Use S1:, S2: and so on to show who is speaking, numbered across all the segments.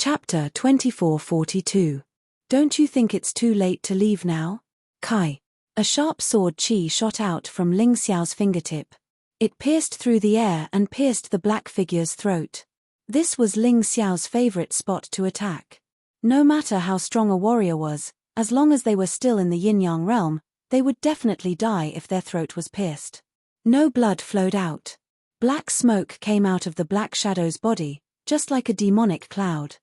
S1: Chapter 2442. Don't you think it's too late to leave now? Kai. A sharp sword chi shot out from Ling Xiao's fingertip. It pierced through the air and pierced the black figure's throat. This was Ling Xiao's favorite spot to attack. No matter how strong a warrior was, as long as they were still in the yin-yang realm, they would definitely die if their throat was pierced. No blood flowed out. Black smoke came out of the black shadow's body, just like a demonic cloud.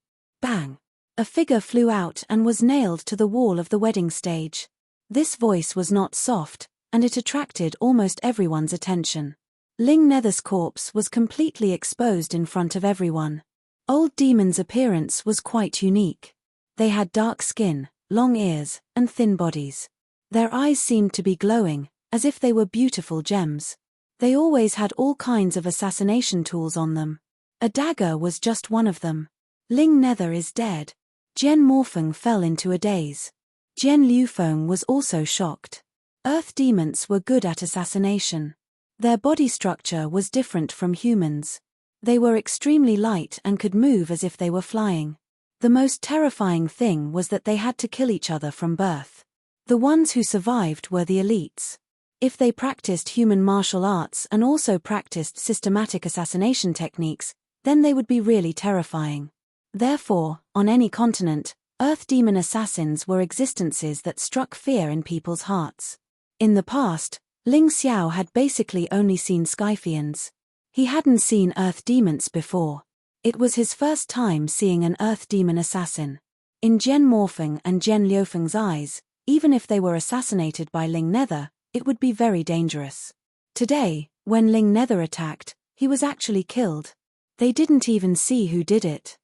S1: Bang! A figure flew out and was nailed to the wall of the wedding stage. This voice was not soft, and it attracted almost everyone's attention. Ling Nether's corpse was completely exposed in front of everyone. Old Demon's appearance was quite unique. They had dark skin, long ears, and thin bodies. Their eyes seemed to be glowing, as if they were beautiful gems. They always had all kinds of assassination tools on them. A dagger was just one of them. Ling Nether is dead. Jian Morfeng fell into a daze. Jian Liufeng was also shocked. Earth demons were good at assassination. Their body structure was different from humans. They were extremely light and could move as if they were flying. The most terrifying thing was that they had to kill each other from birth. The ones who survived were the elites. If they practiced human martial arts and also practiced systematic assassination techniques, then they would be really terrifying. Therefore, on any continent, Earth demon assassins were existences that struck fear in people's hearts. In the past, Ling Xiao had basically only seen Skyfiends. He hadn't seen Earth demons before. It was his first time seeing an Earth demon assassin. In Jian Morfeng and Jian Liufeng's eyes, even if they were assassinated by Ling Nether, it would be very dangerous. Today, when Ling Nether attacked, he was actually killed. They didn't even see who did it.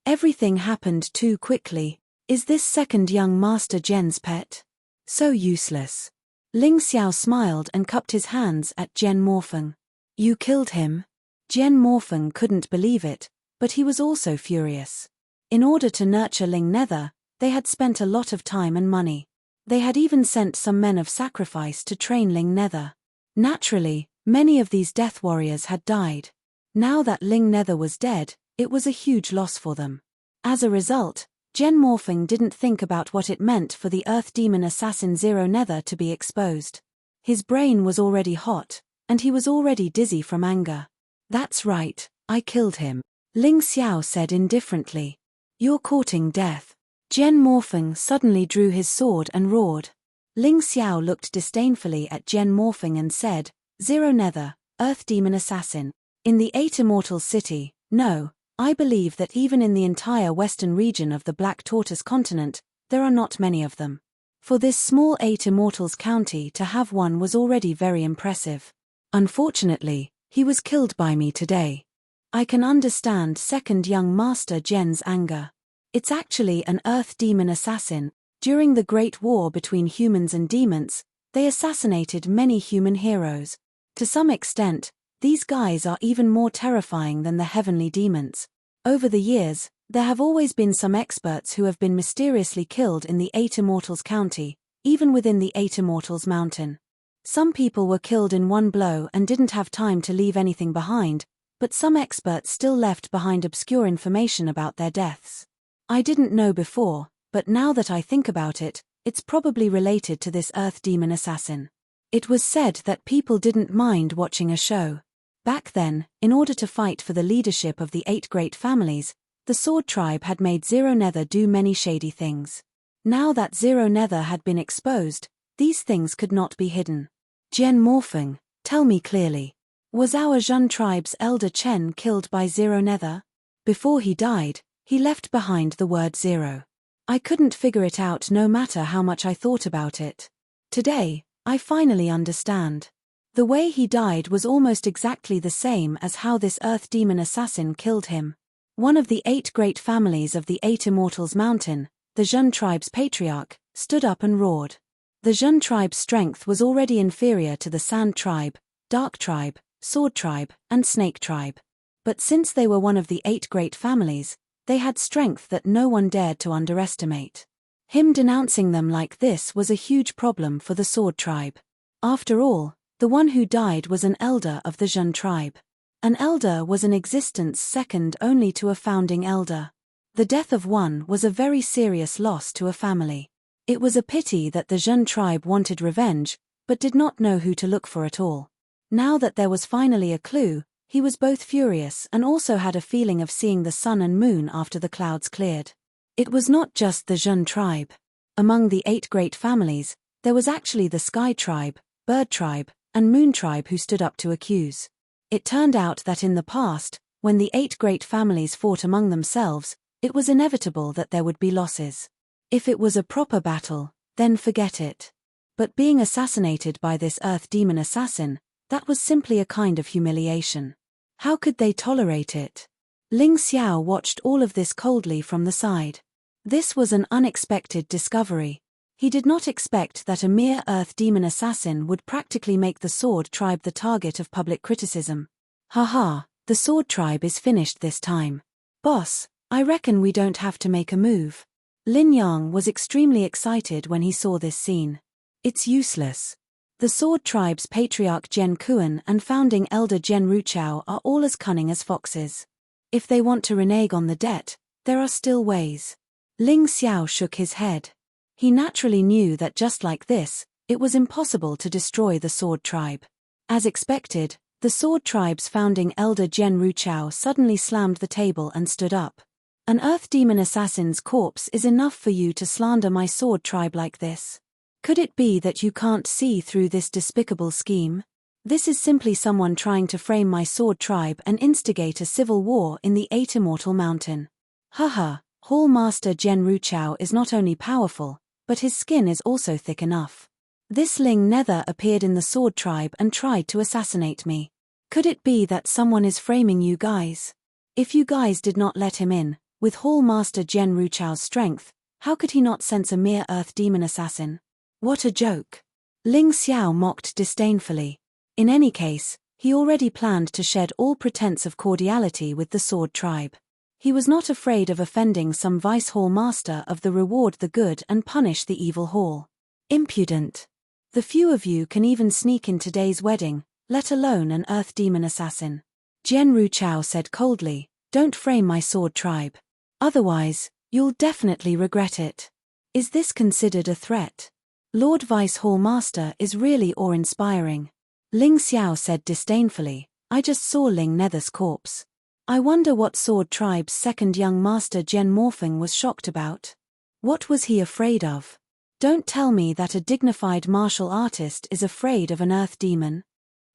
S1: Everything happened too quickly. Is this second young master Jian's pet? So useless. Ling Xiao smiled and cupped his hands at Jian Morfeng. You killed him? Jian Morfeng couldn't believe it, but he was also furious. In order to nurture Ling Nether, they had spent a lot of time and money. They had even sent some men of sacrifice to train Ling Nether. Naturally, many of these death warriors had died. Now that Ling Nether was dead, it was a huge loss for them. As a result, Jian Morfeng didn't think about what it meant for the Earth Demon assassin Zero Nether to be exposed. His brain was already hot, and he was already dizzy from anger. That's right, I killed him, Ling Xiao said indifferently. You're courting death. Jian Morfeng suddenly drew his sword and roared. Ling Xiao looked disdainfully at Jian Morfeng and said, Zero Nether, Earth Demon assassin. In the Eight Immortals city, no, I believe that even in the entire western region of the Black Tortoise continent, there are not many of them. For this small Eight Immortals county to have one was already very impressive. Unfortunately, he was killed by me today. I can understand second young master Jian's anger. It's actually an Earth Demon assassin. During the Great War between humans and demons, they assassinated many human heroes. To some extent, these guys are even more terrifying than the heavenly demons. Over the years, there have always been some experts who have been mysteriously killed in the Eight Immortals county, even within the Eight Immortals mountain. Some people were killed in one blow and didn't have time to leave anything behind, but some experts still left behind obscure information about their deaths. I didn't know before, but now that I think about it, it's probably related to this Earth Demon assassin. It was said that people didn't mind watching a show. Back then, in order to fight for the leadership of the 8 great families, the Sword Tribe had made Zero Nether do many shady things. Now that Zero Nether had been exposed, these things could not be hidden. Jian Morfeng, tell me clearly. Was our Zhun tribe's elder Chen killed by Zero Nether? Before he died, he left behind the word zero. I couldn't figure it out no matter how much I thought about it. Today, I finally understand. The way he died was almost exactly the same as how this Earth Demon assassin killed him. One of the 8 great families of the 8 Immortals mountain, the Zhun tribe's patriarch, stood up and roared. The Zhun tribe's strength was already inferior to the Sand tribe, Dark tribe, Sword tribe, and Snake tribe. But since they were one of the 8 great families, they had strength that no one dared to underestimate. Him denouncing them like this was a huge problem for the Sword tribe. After all, the one who died was an elder of the Zhun tribe. An elder was an existence second only to a founding elder. The death of one was a very serious loss to a family. It was a pity that the Jun tribe wanted revenge, but did not know who to look for at all. Now that there was finally a clue, he was both furious and also had a feeling of seeing the sun and moon after the clouds cleared. It was not just the Jun tribe. Among the 8 great families, there was actually the Sky tribe, Bird tribe, and Moon tribe who stood up to accuse. It turned out that in the past, when the 8 great families fought among themselves, it was inevitable that there would be losses. If it was a proper battle, then forget it. But being assassinated by this earth demon assassin, that was simply a kind of humiliation. How could they tolerate it? Ling Xiao watched all of this coldly from the side. This was an unexpected discovery. He did not expect that a mere earth demon assassin would practically make the Sword tribe the target of public criticism. Haha, the Sword tribe is finished this time. Boss, I reckon we don't have to make a move. Lin Yang was extremely excited when he saw this scene. It's useless. The Sword tribe's patriarch Gen Kuan and founding elder Gen Ruchao are all as cunning as foxes. If they want to renege on the debt, there are still ways. Ling Xiao shook his head. He naturally knew that just like this, it was impossible to destroy the Sword tribe. As expected, the Sword tribe's founding elder Gen Ruchao suddenly slammed the table and stood up. An earth demon assassin's corpse is enough for you to slander my Sword tribe like this. Could it be that you can't see through this despicable scheme? This is simply someone trying to frame my Sword tribe and instigate a civil war in the 8 Immortal Mountain. Haha, Hall Master Gen Ruchao is not only powerful, but his skin is also thick enough. This Ling Nether appeared in the Sword tribe and tried to assassinate me. Could it be that someone is framing you guys? If you guys did not let him in, with Hall Master Gen Ruchao's strength, how could he not sense a mere earth demon assassin? What a joke. Ling Xiao mocked disdainfully. In any case, he already planned to shed all pretense of cordiality with the Sword tribe. He was not afraid of offending some vice hall master of the reward the good and punish the evil hall. Impudent. The few of you can even sneak in today's wedding, let alone an earth demon assassin. Gen Ruchao said coldly, don't frame my Sword tribe. Otherwise, you'll definitely regret it. Is this considered a threat? Lord Vice Hall Master is really awe-inspiring. Ling Xiao said disdainfully, I just saw Ling Nether's corpse. I wonder what Sword tribe's second young master Gen Morphing was shocked about. What was he afraid of? Don't tell me that a dignified martial artist is afraid of an earth demon.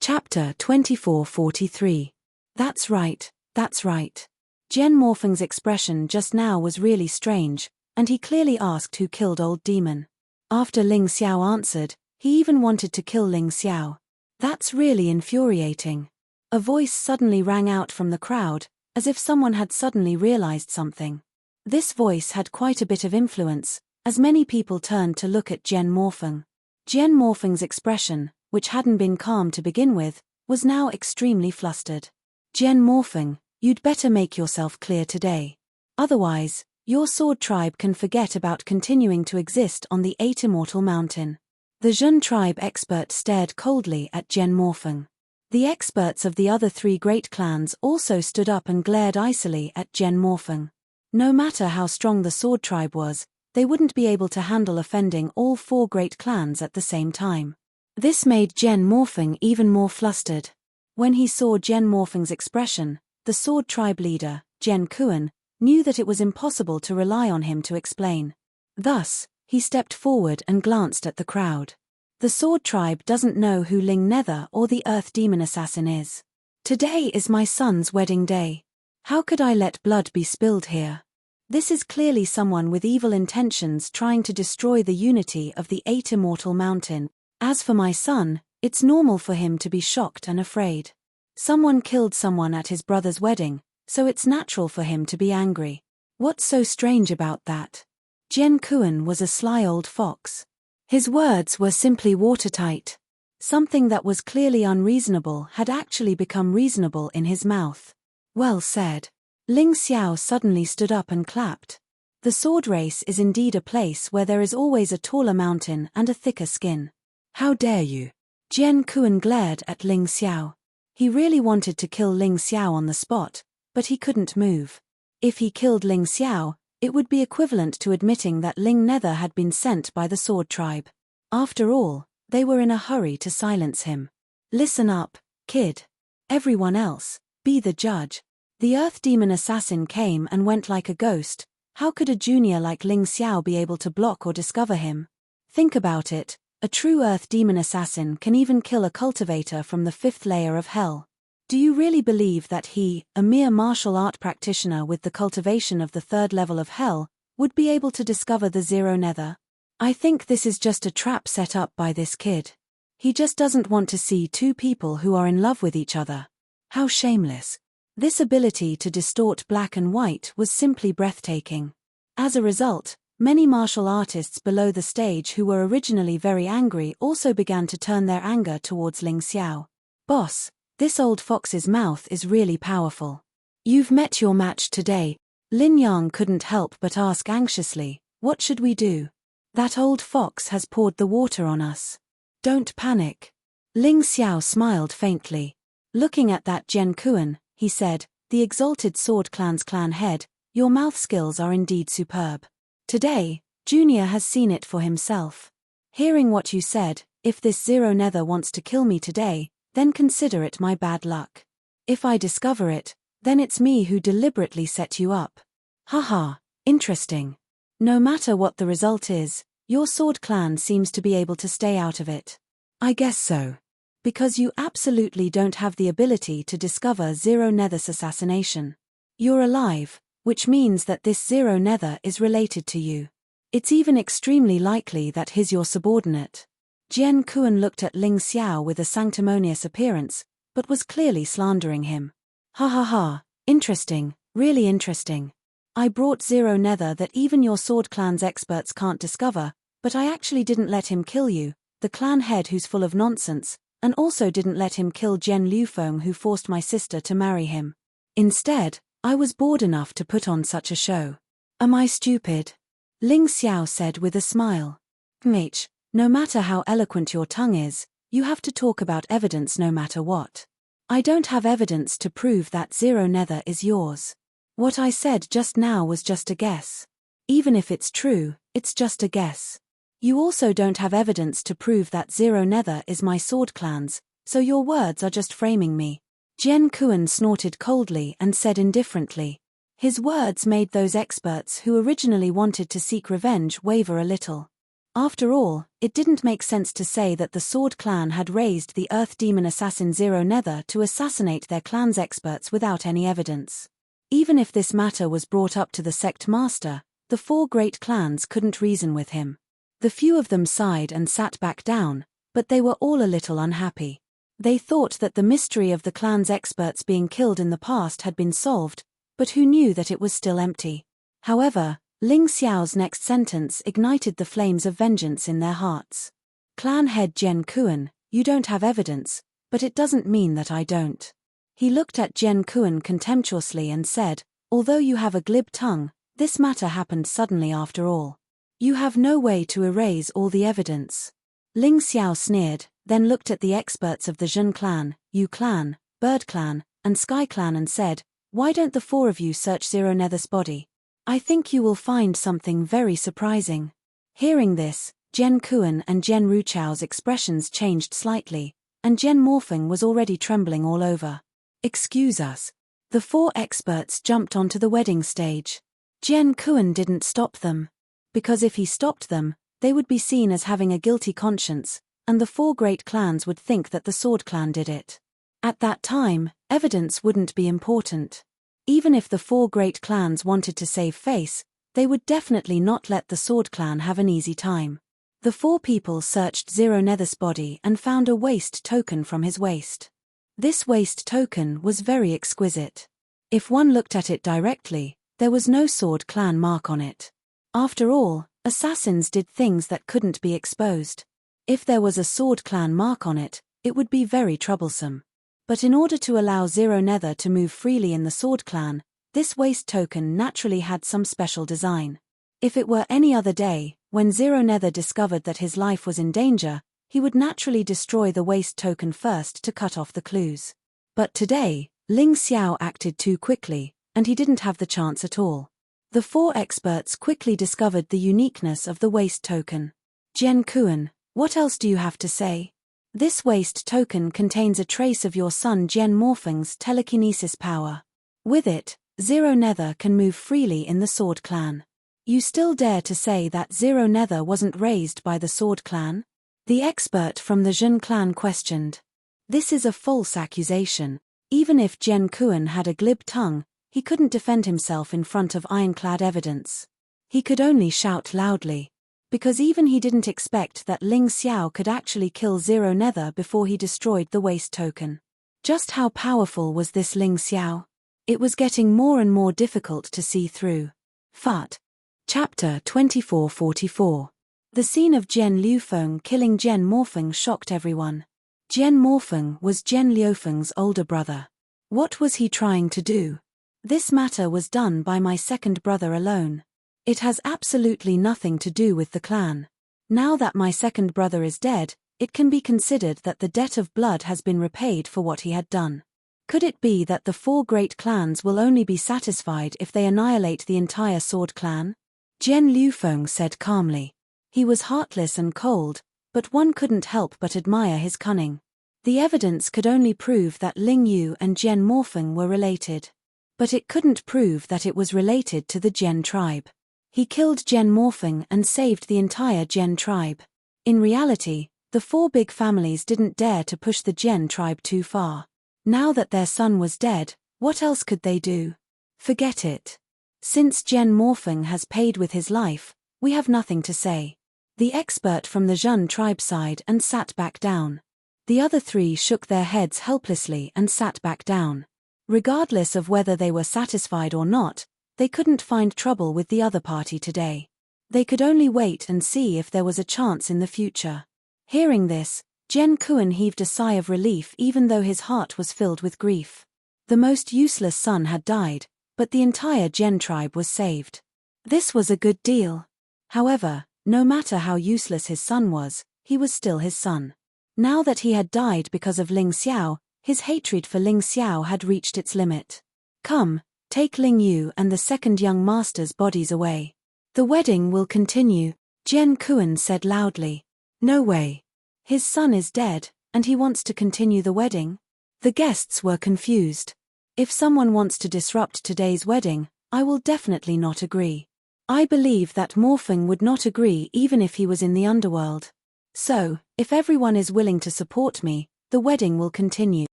S1: Chapter 2443. That's right, that's right. Gen Morphing's expression just now was really strange, and he clearly asked who killed Old Demon. After Ling Xiao answered, he even wanted to kill Ling Xiao. That's really infuriating. A voice suddenly rang out from the crowd, as if someone had suddenly realized something. This voice had quite a bit of influence, as many people turned to look at Gen Morphing. Gen Morphing's expression, which hadn't been calm to begin with, was now extremely flustered. Gen Morphing, you'd better make yourself clear today. Otherwise, your Sword tribe can forget about continuing to exist on the 8 Immortal Mountain. The Jun tribe expert stared coldly at Gen Morphing. The experts of the other 3 great clans also stood up and glared icily at Gen Morphing. No matter how strong the Sword tribe was, they wouldn't be able to handle offending all 4 great clans at the same time. This made Gen Morphing even more flustered. When he saw Gen Morphing's expression, the Sword tribe leader, Gen Kuan, knew that it was impossible to rely on him to explain. Thus, he stepped forward and glanced at the crowd. The Sword tribe doesn't know who Ling Nether or the Earth Demon Assassin is. Today is my son's wedding day. How could I let blood be spilled here? This is clearly someone with evil intentions trying to destroy the unity of the 8 Immortal Mountain. As for my son, it's normal for him to be shocked and afraid. Someone killed someone at his brother's wedding, so it's natural for him to be angry. What's so strange about that? Gen Kuan was a sly old fox. His words were simply watertight. Something that was clearly unreasonable had actually become reasonable in his mouth. Well said. Ling Xiao suddenly stood up and clapped. The sword race is indeed a place where there is always a taller mountain and a thicker skin. How dare you? Gen Kuan glared at Ling Xiao. He really wanted to kill Ling Xiao on the spot, but he couldn't move. If he killed Ling Xiao, it would be equivalent to admitting that Ling Nether had been sent by the Sword Tribe. After all, they were in a hurry to silence him. Listen up, kid. Everyone else, be the judge. The Earth Demon Assassin came and went like a ghost. How could a junior like Ling Xiao be able to block or discover him? Think about it, a true Earth Demon Assassin can even kill a cultivator from the 5th layer of hell. Do you really believe that he, a mere martial art practitioner with the cultivation of the 3rd level of hell, would be able to discover the Zero Nether? I think this is just a trap set up by this kid. He just doesn't want to see two people who are in love with each other. How shameless. This ability to distort black and white was simply breathtaking. As a result, many martial artists below the stage who were originally very angry also began to turn their anger towards Ling Xiao. Boss, this old fox's mouth is really powerful. You've met your match today. Lin Yang couldn't help but ask anxiously, what should we do? That old fox has poured the water on us. Don't panic. Ling Xiao smiled faintly. Looking at that Jian Kuan, he said, the Exalted Sword Clan's clan head, your mouth skills are indeed superb. Today, Junior has seen it for himself. Hearing what you said, if this Zero Nether wants to kill me today, then consider it my bad luck. If I discover it, then it's me who deliberately set you up. Haha, interesting. No matter what the result is, your sword clan seems to be able to stay out of it. I guess so. Because you absolutely don't have the ability to discover Zero Nether's assassination. You're alive, which means that this Zero Nether is related to you. It's even extremely likely that he's your subordinate. Jian Kuan looked at Ling Xiao with a sanctimonious appearance, but was clearly slandering him. Ha ha ha, interesting, really interesting. I brought Zero Nether that even your sword clan's experts can't discover, but I actually didn't let him kill you, the clan head who's full of nonsense, and also didn't let him kill Jian Liufeng who forced my sister to marry him. Instead, I was bored enough to put on such a show. Am I stupid? Ling Xiao said with a smile. Mate, no matter how eloquent your tongue is, you have to talk about evidence no matter what. I don't have evidence to prove that Zero Nether is yours. What I said just now was just a guess. Even if it's true, it's just a guess. You also don't have evidence to prove that Zero Nether is my sword clan's, so your words are just framing me. Jian Kuan snorted coldly and said indifferently. His words made those experts who originally wanted to seek revenge waver a little. After all, it didn't make sense to say that the Sword Clan had raised the Earth Demon Assassin Zero Nether to assassinate their clan's experts without any evidence. Even if this matter was brought up to the sect master, the 4 great clans couldn't reason with him. The few of them sighed and sat back down, but they were all a little unhappy. They thought that the mystery of the clan's experts being killed in the past had been solved, but who knew that it was still empty? However, Ling Xiao's next sentence ignited the flames of vengeance in their hearts. Clan head Jian Kuan, you don't have evidence, but it doesn't mean that I don't. He looked at Jian Kuan contemptuously and said, although you have a glib tongue, this matter happened suddenly after all. You have no way to erase all the evidence. Ling Xiao sneered, then looked at the experts of the Zhen clan, Yu clan, Bird clan, and Sky clan and said, why don't the 4 of you search Zero Nether's body? I think you will find something very surprising. Hearing this, Jian Kuan and Jian Ruchao's expressions changed slightly, and Jian Morphing was already trembling all over. Excuse us. The 4 experts jumped onto the wedding stage. Jian Kuan didn't stop them. Because if he stopped them, they would be seen as having a guilty conscience, and the 4 great clans would think that the Sword Clan did it. At that time, evidence wouldn't be important. Even if the 4 great clans wanted to save face, they would definitely not let the Sword Clan have an easy time. The 4 people searched Zero Nether's body and found a waist token from his waist. This waist token was very exquisite. If one looked at it directly, there was no Sword Clan mark on it. After all, assassins did things that couldn't be exposed. If there was a Sword Clan mark on it, it would be very troublesome. But in order to allow Zero Nether to move freely in the Sword Clan, this waist token naturally had some special design. If it were any other day, when Zero Nether discovered that his life was in danger, he would naturally destroy the waist token first to cut off the clues. But today, Ling Xiao acted too quickly, and he didn't have the chance at all. The four experts quickly discovered the uniqueness of the waste token. Jian Kuan, what else do you have to say? This waste token contains a trace of your son Jian Morfeng's telekinesis power. With it, Zero Nether can move freely in the Sword Clan. You still dare to say that Zero Nether wasn't raised by the Sword Clan? The expert from the Jin clan questioned. This is a false accusation. Even if Jian Kuan had a glib tongue, he couldn't defend himself in front of ironclad evidence. He could only shout loudly. Because even he didn't expect that Ling Xiao could actually kill Zero Nether before he destroyed the waste token. Just how powerful was this Ling Xiao? It was getting more and more difficult to see through. Fat. Chapter 2444. The scene of Jian Liufeng killing Jian Morfeng shocked everyone. Jian Morfeng was Jian Liufeng's older brother. What was he trying to do? This matter was done by my second brother alone. It has absolutely nothing to do with the clan. Now that my second brother is dead, it can be considered that the debt of blood has been repaid for what he had done. Could it be that the four great clans will only be satisfied if they annihilate the entire Sword Clan? Jian Liufeng said calmly. He was heartless and cold, but one couldn't help but admire his cunning. The evidence could only prove that Ling Yu and Jian Morfeng were related. But it couldn't prove that it was related to the Jian tribe. He killed Jian Morfeng and saved the entire Jian tribe. In reality, the four big families didn't dare to push the Jian tribe too far. Now that their son was dead, what else could they do? Forget it. Since Jian Morfeng has paid with his life, we have nothing to say. The expert from the Jun tribe sighed and sat back down. The other three shook their heads helplessly and sat back down. Regardless of whether they were satisfied or not, they couldn't find trouble with the other party today. They could only wait and see if there was a chance in the future. Hearing this, Jian Kuan heaved a sigh of relief even though his heart was filled with grief. The most useless son had died, but the entire Jian tribe was saved. This was a good deal. However, no matter how useless his son was, he was still his son. Now that he had died because of Ling Xiao, his hatred for Ling Xiao had reached its limit. Come, take Ling Yu and the second young master's bodies away. The wedding will continue, Jian Kuan said loudly. No way. His son is dead, and he wants to continue the wedding? The guests were confused. If someone wants to disrupt today's wedding, I will definitely not agree. I believe that Morfeng would not agree even if he was in the underworld. So, if everyone is willing to support me, the wedding will continue.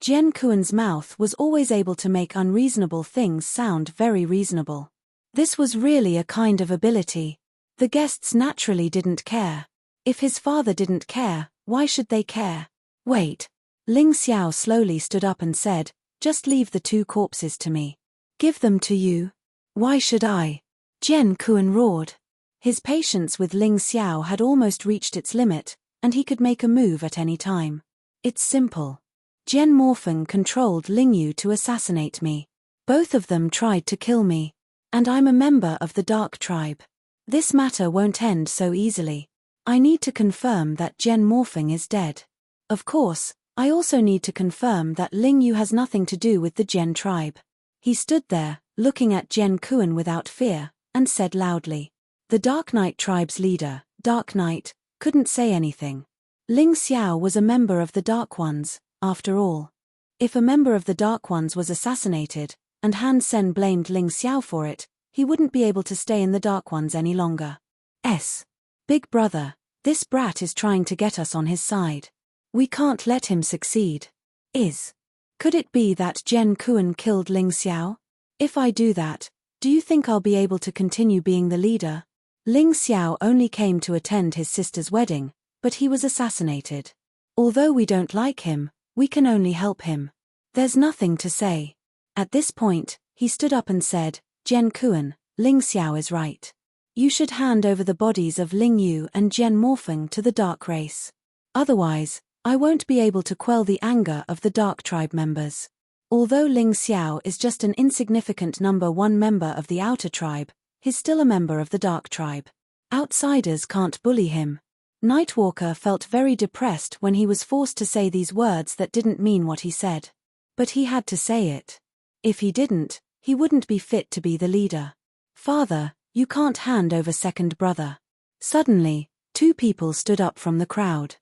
S1: Jian Kuan's mouth was always able to make unreasonable things sound very reasonable. This was really a kind of ability. The guests naturally didn't care. If his father didn't care, why should they care? Wait. Ling Xiao slowly stood up and said, just leave the two corpses to me. Give them to you. Why should I? Jian Kuan roared. His patience with Ling Xiao had almost reached its limit, and he could make a move at any time. It's simple. Jian Morfeng controlled Ling Yu to assassinate me. Both of them tried to kill me. And I'm a member of the Dark Tribe. This matter won't end so easily. I need to confirm that Jian Morfeng is dead. Of course, I also need to confirm that Ling Yu has nothing to do with the Jian tribe. He stood there, looking at Jian Kuan without fear, and said loudly. The Dark Knight tribe's leader, Dark Knight, couldn't say anything. Ling Xiao was a member of the Dark Ones, after all. If a member of the Dark Ones was assassinated, and Han Sen blamed Ling Xiao for it, he wouldn't be able to stay in the Dark Ones any longer. Big brother, this brat is trying to get us on his side. We can't let him succeed. Could it be that Jian Kuan killed Ling Xiao? If I do that, do you think I'll be able to continue being the leader? Ling Xiao only came to attend his sister's wedding, but he was assassinated. Although we don't like him, we can only help him. There's nothing to say. At this point, he stood up and said, Jian Kuan, Ling Xiao is right. You should hand over the bodies of Ling Yu and Jian Morfeng to the Dark Race. Otherwise, I won't be able to quell the anger of the Dark Tribe members. Although Ling Xiao is just an insignificant number 1 member of the Outer Tribe, he's still a member of the Dark Tribe. Outsiders can't bully him. Nightwalker felt very depressed when he was forced to say these words that didn't mean what he said. But he had to say it. If he didn't, He wouldn't be fit to be the leader. Father, you can't hand over second brother. Suddenly, two people stood up from the crowd.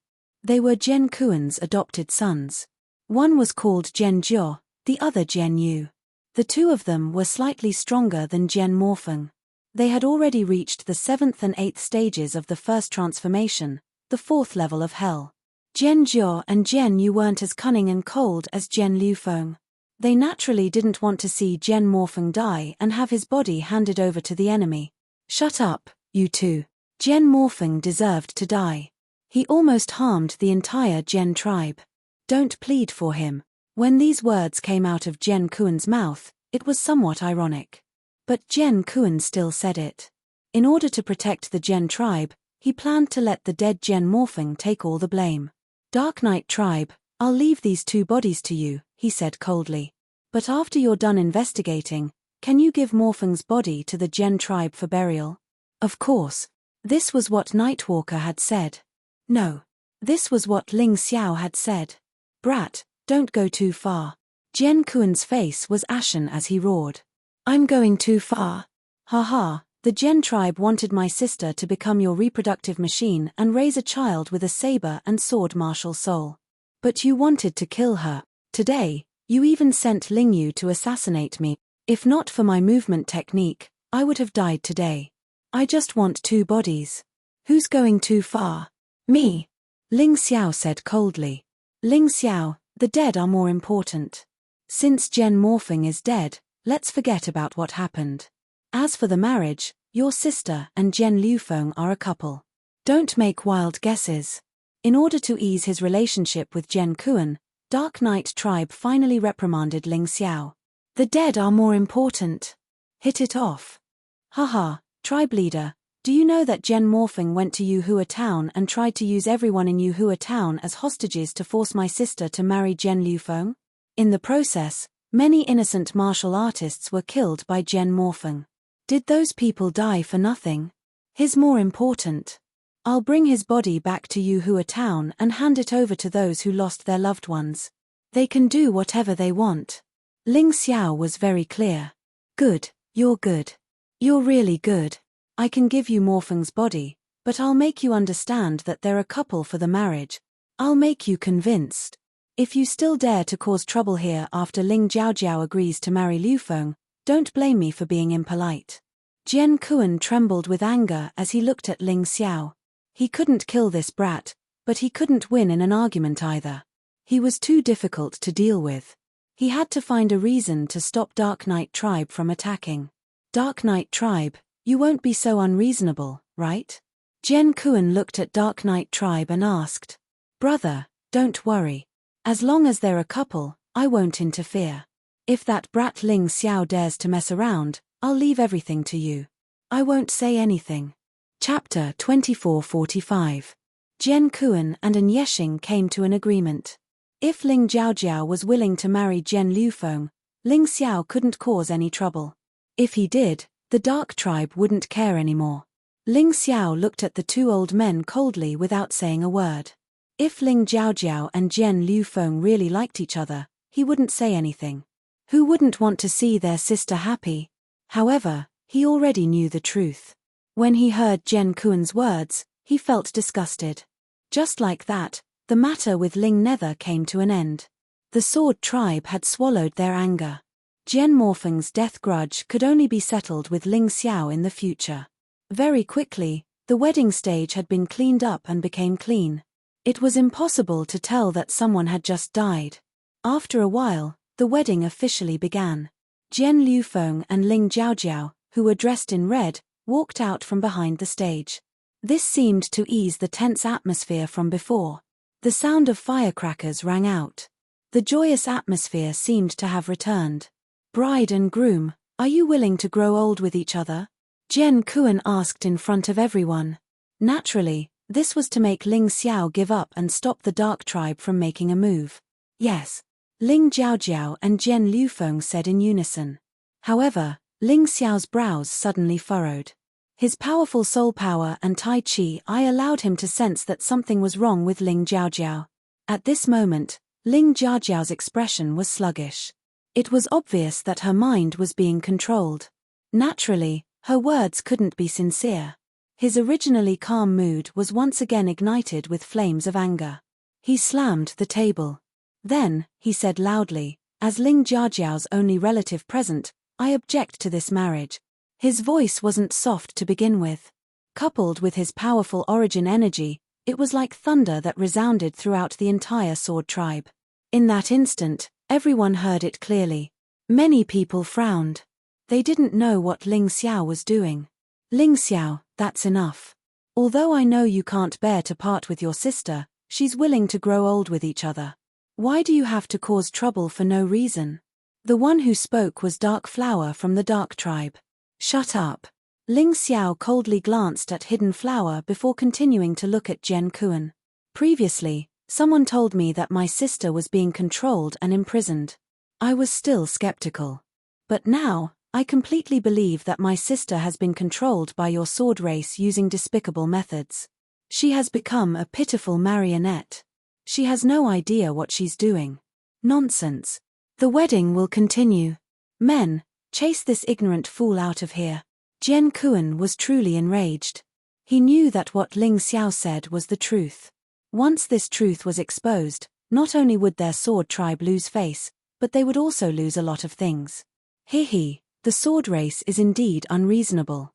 S1: They were Jian Kuan's adopted sons. One was called Jian Jiao, the other Jian Yu. The two of them were slightly stronger than Jian Morfeng. They had already reached the 7th and 8th stages of the first transformation, the 4th level of hell. Jian Jiao and Jian Yu weren't as cunning and cold as Jian Lufeng. They naturally didn't want to see Jian Morfeng die and have his body handed over to the enemy. Shut up, you two. Jian Morfeng deserved to die. He almost harmed the entire Jian tribe. Don't plead for him. When these words came out of Jian Kuan's mouth, it was somewhat ironic. But Jian Kuan still said it. In order to protect the Jian tribe, he planned to let the dead Jian Morfeng take all the blame. Dark Knight tribe, I'll leave these two bodies to you, he said coldly. But after you're done investigating, can you give Morfeng's body to the Jian tribe for burial? Of course. This was what Nightwalker had said. No. This was what Ling Xiao had said. Brat, don't go too far. Jian Kuan's face was ashen as he roared. I'm going too far. Ha ha, the Jian tribe wanted my sister to become your reproductive machine and raise a child with a saber and sword martial soul. But you wanted to kill her. Today, you even sent Ling Yu to assassinate me. If not for my movement technique, I would have died today. I just want two bodies. Who's going too far? Me. Ling Xiao said coldly. Ling Xiao, the dead are more important. Since Jian Morfeng is dead, let's forget about what happened. As for the marriage, your sister and Jian Lufeng are a couple. Don't make wild guesses. In order to ease his relationship with Jian Kuan, Dark Knight tribe finally reprimanded Ling Xiao. The dead are more important. Hit it off. Haha, tribe leader, do you know that Jian Morfeng went to Yuhua town and tried to use everyone in Yuhua town as hostages to force my sister to marry Jian Lufeng? In the process, many innocent martial artists were killed by Jian Morfeng. Did those people die for nothing? He's more important. I'll bring his body back to Yuhua town and hand it over to those who lost their loved ones. They can do whatever they want. Ling Xiao was very clear. Good, you're good. You're really good. I can give you Morfeng's body, but I'll make you understand that they're a couple for the marriage. I'll make you convinced. If you still dare to cause trouble here after Ling Jiaojiao agrees to marry Lufeng, don't blame me for being impolite. Jian Kuan trembled with anger as he looked at Ling Xiao. He couldn't kill this brat, but he couldn't win in an argument either. He was too difficult to deal with. He had to find a reason to stop Dark Knight tribe from attacking. Dark Knight tribe, you won't be so unreasonable, right? Jian Kuan looked at Dark Knight tribe and asked. Brother, don't worry. As long as they're a couple, I won't interfere. If that brat Ling Xiao dares to mess around, I'll leave everything to you. I won't say anything. Chapter 2445. Jian Kuan and An Yexing came to an agreement. If Ling Jiaojiao was willing to marry Jian Lufeng, Ling Xiao couldn't cause any trouble. If he did, the Dark Tribe wouldn't care anymore. Ling Xiao looked at the two old men coldly without saying a word. If Ling Jiaojiao and Jian Lufeng really liked each other, he wouldn't say anything. Who wouldn't want to see their sister happy? However, he already knew the truth. When he heard Jian Kuan's words, he felt disgusted. Just like that, the matter with Ling Nether came to an end. The Sword Tribe had swallowed their anger. Jian Morfeng's death grudge could only be settled with Ling Xiao in the future. Very quickly, the wedding stage had been cleaned up and became clean. It was impossible to tell that someone had just died. After a while, the wedding officially began. Jian Lufeng and Ling Jiaojiao, who were dressed in red, walked out from behind the stage. This seemed to ease the tense atmosphere from before. The sound of firecrackers rang out. The joyous atmosphere seemed to have returned. Bride and groom, are you willing to grow old with each other? Jian Kuan asked in front of everyone. Naturally, this was to make Ling Xiao give up and stop the Dark Tribe from making a move. Yes. Ling Jiaojiao and Jian Lufeng said in unison. However, Ling Xiao's brows suddenly furrowed. His powerful soul power and Tai Chi allowed him to sense that something was wrong with Ling Jiaojiao. At this moment, Ling Jiaojiao's expression was sluggish. It was obvious that her mind was being controlled. Naturally, her words couldn't be sincere. His originally calm mood was once again ignited with flames of anger. He slammed the table. Then, he said loudly, as Ling Jiajiao's only relative present, I object to this marriage. His voice wasn't soft to begin with. Coupled with his powerful origin energy, it was like thunder that resounded throughout the entire sword tribe. In that instant, everyone heard it clearly. Many people frowned. They didn't know what Ling Xiao was doing. Ling Xiao, that's enough. Although I know you can't bear to part with your sister, she's willing to grow old with each other. Why do you have to cause trouble for no reason? The one who spoke was Dark Flower from the Dark Tribe. Shut up. Ling Xiao coldly glanced at Hidden Flower before continuing to look at Jian Kuan. Previously, someone told me that my sister was being controlled and imprisoned. I was still skeptical. But now, I completely believe that my sister has been controlled by your sword race using despicable methods. She has become a pitiful marionette. She has no idea what she's doing. Nonsense. The wedding will continue. Men, chase this ignorant fool out of here. Jian Kuan was truly enraged. He knew that what Ling Xiao said was the truth. Once this truth was exposed, not only would their sword tribe lose face, but they would also lose a lot of things. He, the sword race is indeed unreasonable.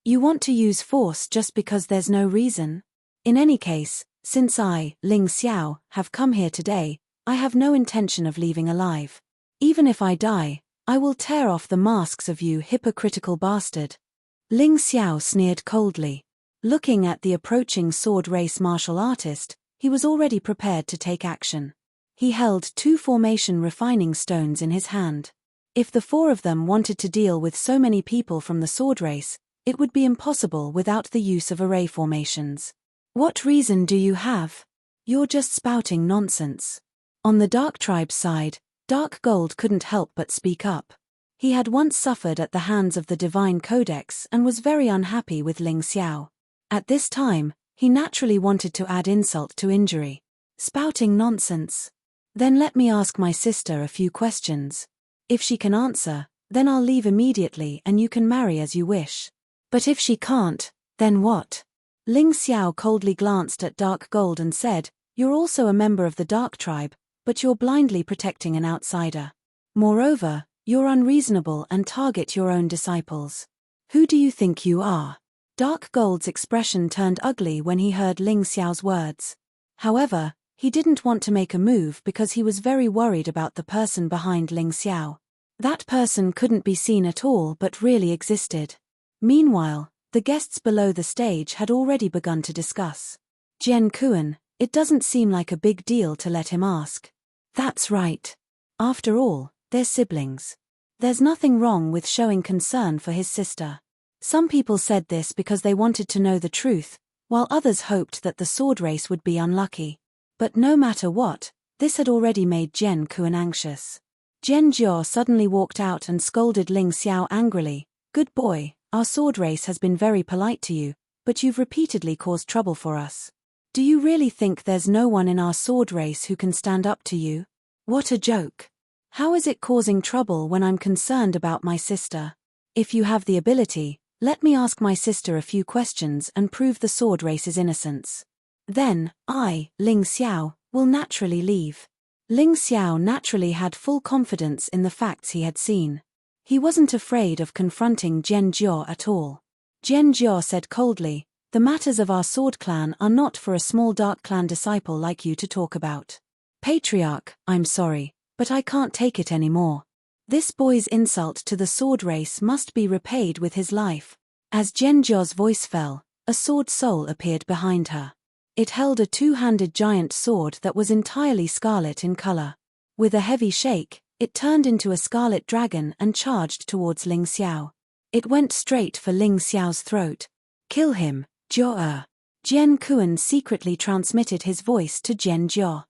S1: You want to use force just because there's no reason? In any case, since I, Ling Xiao, have come here today, I have no intention of leaving alive. Even if I die, I will tear off the masks of you hypocritical bastard. Ling Xiao sneered coldly. Looking at the approaching sword race martial artist, he was already prepared to take action. He held 2 formation refining stones in his hand. If the 4 of them wanted to deal with so many people from the sword race, it would be impossible without the use of array formations. What reason do you have? You're just spouting nonsense. On the Dark Tribe's side, Dark Gold couldn't help but speak up. He had once suffered at the hands of the Divine Codex and was very unhappy with Ling Xiao. At this time, he naturally wanted to add insult to injury. Spouting nonsense. Then let me ask my sister a few questions. If she can answer, then I'll leave immediately and you can marry as you wish. But if she can't, then what? Ling Xiao coldly glanced at Dark Gold and said, You're also a member of the Dark Tribe, but you're blindly protecting an outsider. Moreover, you're unreasonable and target your own disciples. Who do you think you are? Dark Gold's expression turned ugly when he heard Ling Xiao's words. However, he didn't want to make a move because he was very worried about the person behind Ling Xiao. That person couldn't be seen at all but really existed. Meanwhile, the guests below the stage had already begun to discuss. Jian Kuan, it doesn't seem like a big deal to let him ask. That's right. After all, they're siblings. There's nothing wrong with showing concern for his sister. Some people said this because they wanted to know the truth, while others hoped that the sword race would be unlucky. But no matter what, this had already made Jian Kuan anxious. Jian Jiao suddenly walked out and scolded Ling Xiao angrily. Good boy, our sword race has been very polite to you, but you've repeatedly caused trouble for us. Do you really think there's no one in our sword race who can stand up to you? What a joke. How is it causing trouble when I'm concerned about my sister? If you have the ability, let me ask my sister a few questions and prove the sword race's innocence. Then, I, Ling Xiao, will naturally leave. Ling Xiao naturally had full confidence in the facts he had seen. He wasn't afraid of confronting Jian Jiao at all. Jian Jiao said coldly, The matters of our sword clan are not for a small dark clan disciple like you to talk about. Patriarch, I'm sorry, but I can't take it anymore. This boy's insult to the sword race must be repaid with his life. As Jian Jiao's voice fell, a sword soul appeared behind her. It held a 2-handed giant sword that was entirely scarlet in color. With a heavy shake, it turned into a scarlet dragon and charged towards Ling Xiao. It went straight for Ling Xiao's throat. Kill him, Jiao. Jian Kuan secretly transmitted his voice to Jian Jiao.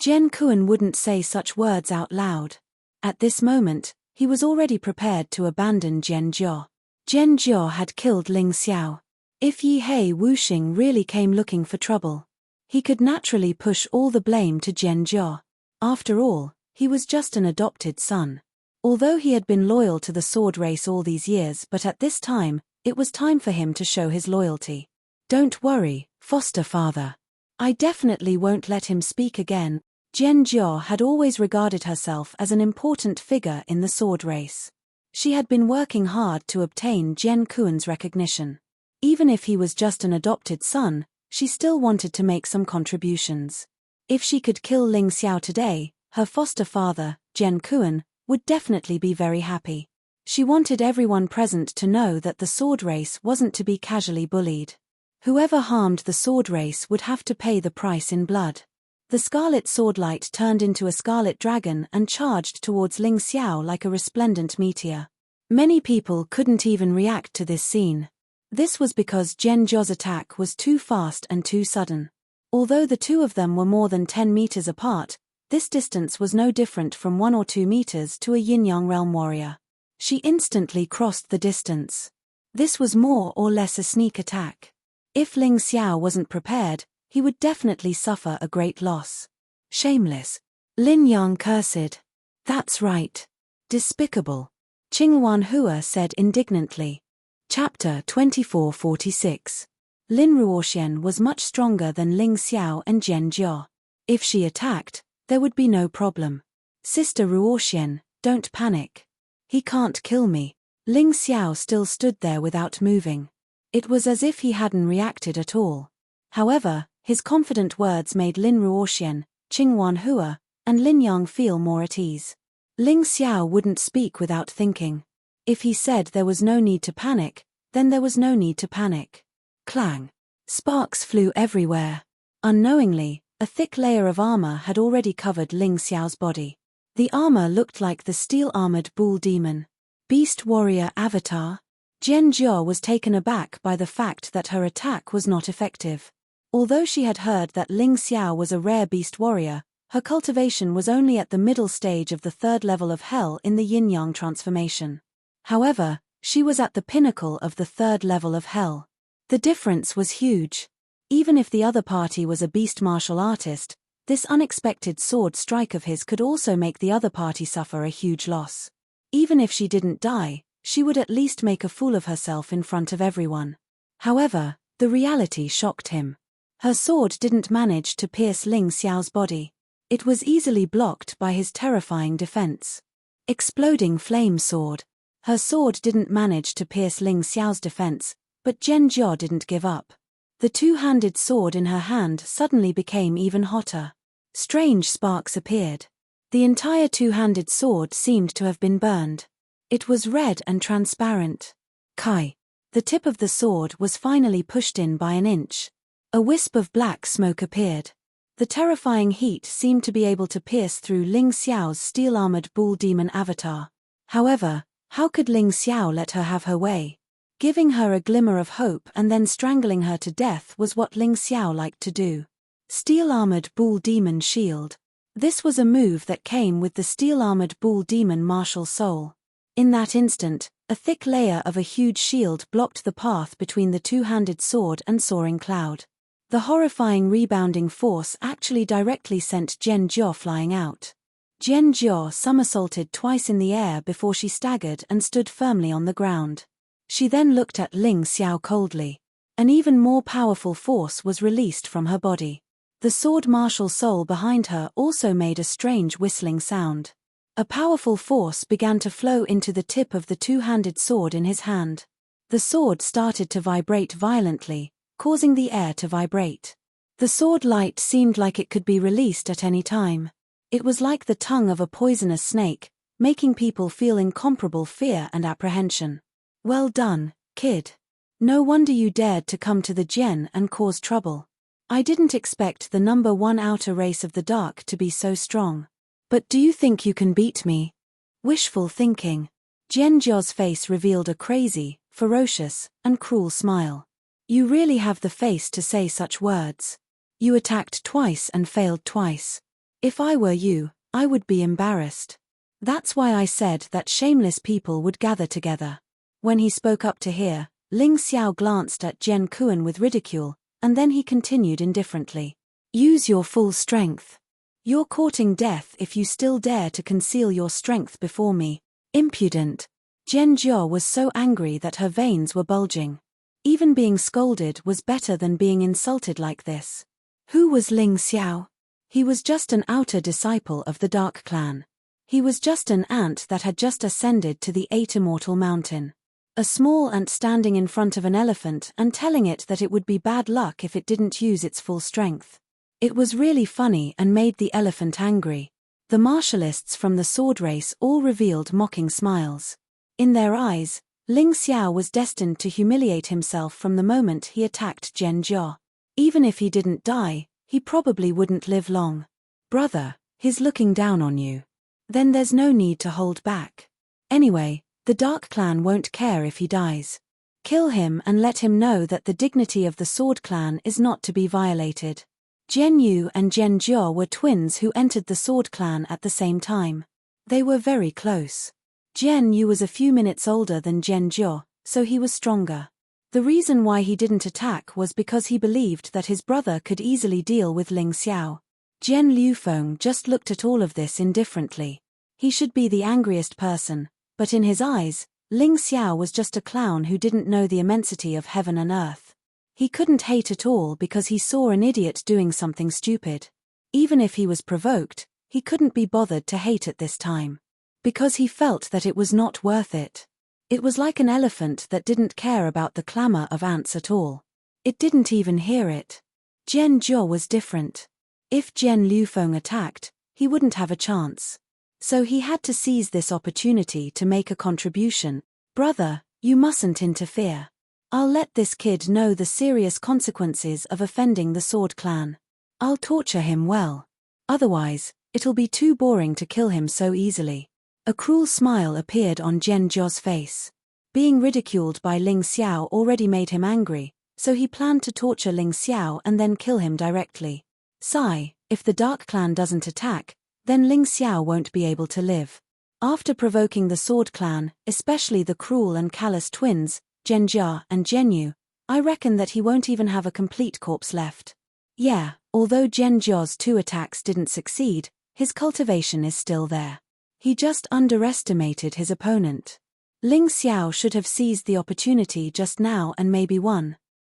S1: Jian Kuan wouldn't say such words out loud. At this moment, he was already prepared to abandon Jian Jiao. Jian Jiao had killed Ling Xiao. If Yi Hei Wuxing really came looking for trouble, he could naturally push all the blame to Jian Jiao. After all, he was just an adopted son. Although he had been loyal to the sword race all these years, but at this time, it was time for him to show his loyalty. Don't worry, foster father. I definitely won't let him speak again. Jian Jiao had always regarded herself as an important figure in the sword race. She had been working hard to obtain Jian Kuan's recognition. Even if he was just an adopted son, she still wanted to make some contributions. If she could kill Ling Xiao today, her foster father, Jian Kuan, would definitely be very happy. She wanted everyone present to know that the sword race wasn't to be casually bullied. Whoever harmed the sword race would have to pay the price in blood. The scarlet swordlight turned into a scarlet dragon and charged towards Ling Xiao like a resplendent meteor. Many people couldn't even react to this scene. This was because Jian Jiao's attack was too fast and too sudden. Although the two of them were more than 10 meters apart, this distance was no different from 1 or 2 meters to a yin-yang realm warrior. She instantly crossed the distance. This was more or less a sneak attack. If Ling Xiao wasn't prepared, he would definitely suffer a great loss. Shameless. Lin Yang cursed. That's right. Despicable. Qinghuan Hua said indignantly. Chapter 2446. Lin Ruoxian was much stronger than Ling Xiao and Jian Jiao. If she attacked, there would be no problem. Sister Ruoxian, don't panic. He can't kill me. Ling Xiao still stood there without moving. It was as if he hadn't reacted at all. However, his confident words made Lin Ruoxian, Qinghuan Hua, and Lin Yang feel more at ease. Ling Xiao wouldn't speak without thinking. If he said there was no need to panic, then there was no need to panic. Clang. Sparks flew everywhere. Unknowingly, a thick layer of armor had already covered Ling Xiao's body. The armor looked like the steel-armored bull demon. Beast warrior avatar? Jian Jiao was taken aback by the fact that her attack was not effective. Although she had heard that Ling Xiao was a rare beast warrior, her cultivation was only at the middle stage of the 3rd level of hell in the yin-yang transformation. However, she was at the pinnacle of the 3rd level of hell. The difference was huge. Even if the other party was a beast martial artist, this unexpected sword strike of his could also make the other party suffer a huge loss. Even if she didn't die, she would at least make a fool of herself in front of everyone. However, the reality shocked him. Her sword didn't manage to pierce Ling Xiao's body. It was easily blocked by his terrifying defense. Exploding flame sword. Her sword didn't manage to pierce Ling Xiao's defense, but Jian Jiao didn't give up. The two-handed sword in her hand suddenly became even hotter. Strange sparks appeared. The entire two-handed sword seemed to have been burned. It was red and transparent. Kai. The tip of the sword was finally pushed in by an inch. A wisp of black smoke appeared. The terrifying heat seemed to be able to pierce through Ling Xiao's steel-armored bull demon avatar. However, how could Ling Xiao let her have her way? Giving her a glimmer of hope and then strangling her to death was what Ling Xiao liked to do. Steel-armored bull demon shield. This was a move that came with the steel-armored bull demon martial soul. In that instant, a thick layer of a huge shield blocked the path between the two-handed sword and soaring cloud. The horrifying rebounding force actually directly sent Jian Jiao flying out. Jian Jiao somersaulted twice in the air before she staggered and stood firmly on the ground. She then looked at Ling Xiao coldly. An even more powerful force was released from her body. The sword martial soul behind her also made a strange whistling sound. A powerful force began to flow into the tip of the two-handed sword in his hand. The sword started to vibrate violently, causing the air to vibrate. The sword light seemed like it could be released at any time. It was like the tongue of a poisonous snake, making people feel incomparable fear and apprehension. Well done, kid. No wonder you dared to come to the Jian and cause trouble. I didn't expect the number 1 outer race of the dark to be so strong. But do you think you can beat me? Wishful thinking. Jian Jiao's face revealed a crazy, ferocious, and cruel smile. You really have the face to say such words. You attacked twice and failed twice. If I were you, I would be embarrassed. That's why I said that shameless people would gather together. When he spoke up to hear, Ling Xiao glanced at Jian Kuan with ridicule, and then he continued indifferently. Use your full strength. You're courting death if you still dare to conceal your strength before me. Impudent. Jian Jiao was so angry that her veins were bulging. Even being scolded was better than being insulted like this. Who was Ling Xiao? He was just an outer disciple of the Dark Clan. He was just an ant that had just ascended to the 8 Immortal Mountain. A small ant standing in front of an elephant and telling it that it would be bad luck if it didn't use its full strength. It was really funny and made the elephant angry. The martialists from the sword race all revealed mocking smiles. In their eyes, Ling Xiao was destined to humiliate himself from the moment he attacked Jian Jiao. Even if he didn't die, he probably wouldn't live long. Brother, he's looking down on you. Then there's no need to hold back. Anyway, the Dark Clan won't care if he dies. Kill him and let him know that the dignity of the Sword Clan is not to be violated. Jian Yu and Jian Jiao were twins who entered the Sword Clan at the same time. They were very close. Jian Yu was a few minutes older than Jian Jiao, so he was stronger. The reason why he didn't attack was because he believed that his brother could easily deal with Ling Xiao. Jian Liufeng just looked at all of this indifferently. He should be the angriest person, but in his eyes, Ling Xiao was just a clown who didn't know the immensity of heaven and earth. He couldn't hate at all because he saw an idiot doing something stupid. Even if he was provoked, he couldn't be bothered to hate at this time. Because he felt that it was not worth it. It was like an elephant that didn't care about the clamor of ants at all. It didn't even hear it. Jian Jiao was different. If Jian Liufeng attacked, he wouldn't have a chance. So he had to seize this opportunity to make a contribution. Brother, you mustn't interfere. I'll let this kid know the serious consequences of offending the Sword Clan. I'll torture him well. Otherwise, it'll be too boring to kill him so easily. A cruel smile appeared on Jian Jiao's face. Being ridiculed by Ling Xiao already made him angry, so he planned to torture Ling Xiao and then kill him directly. Sigh, if the Dark Clan doesn't attack, then Ling Xiao won't be able to live. After provoking the Sword Clan, especially the cruel and callous twins, Jian Jia and Jian Yu, I reckon that he won't even have a complete corpse left. Yeah, although Jian Jiao's 2 attacks didn't succeed, his cultivation is still there. He just underestimated his opponent. Ling Xiao should have seized the opportunity just now and maybe won.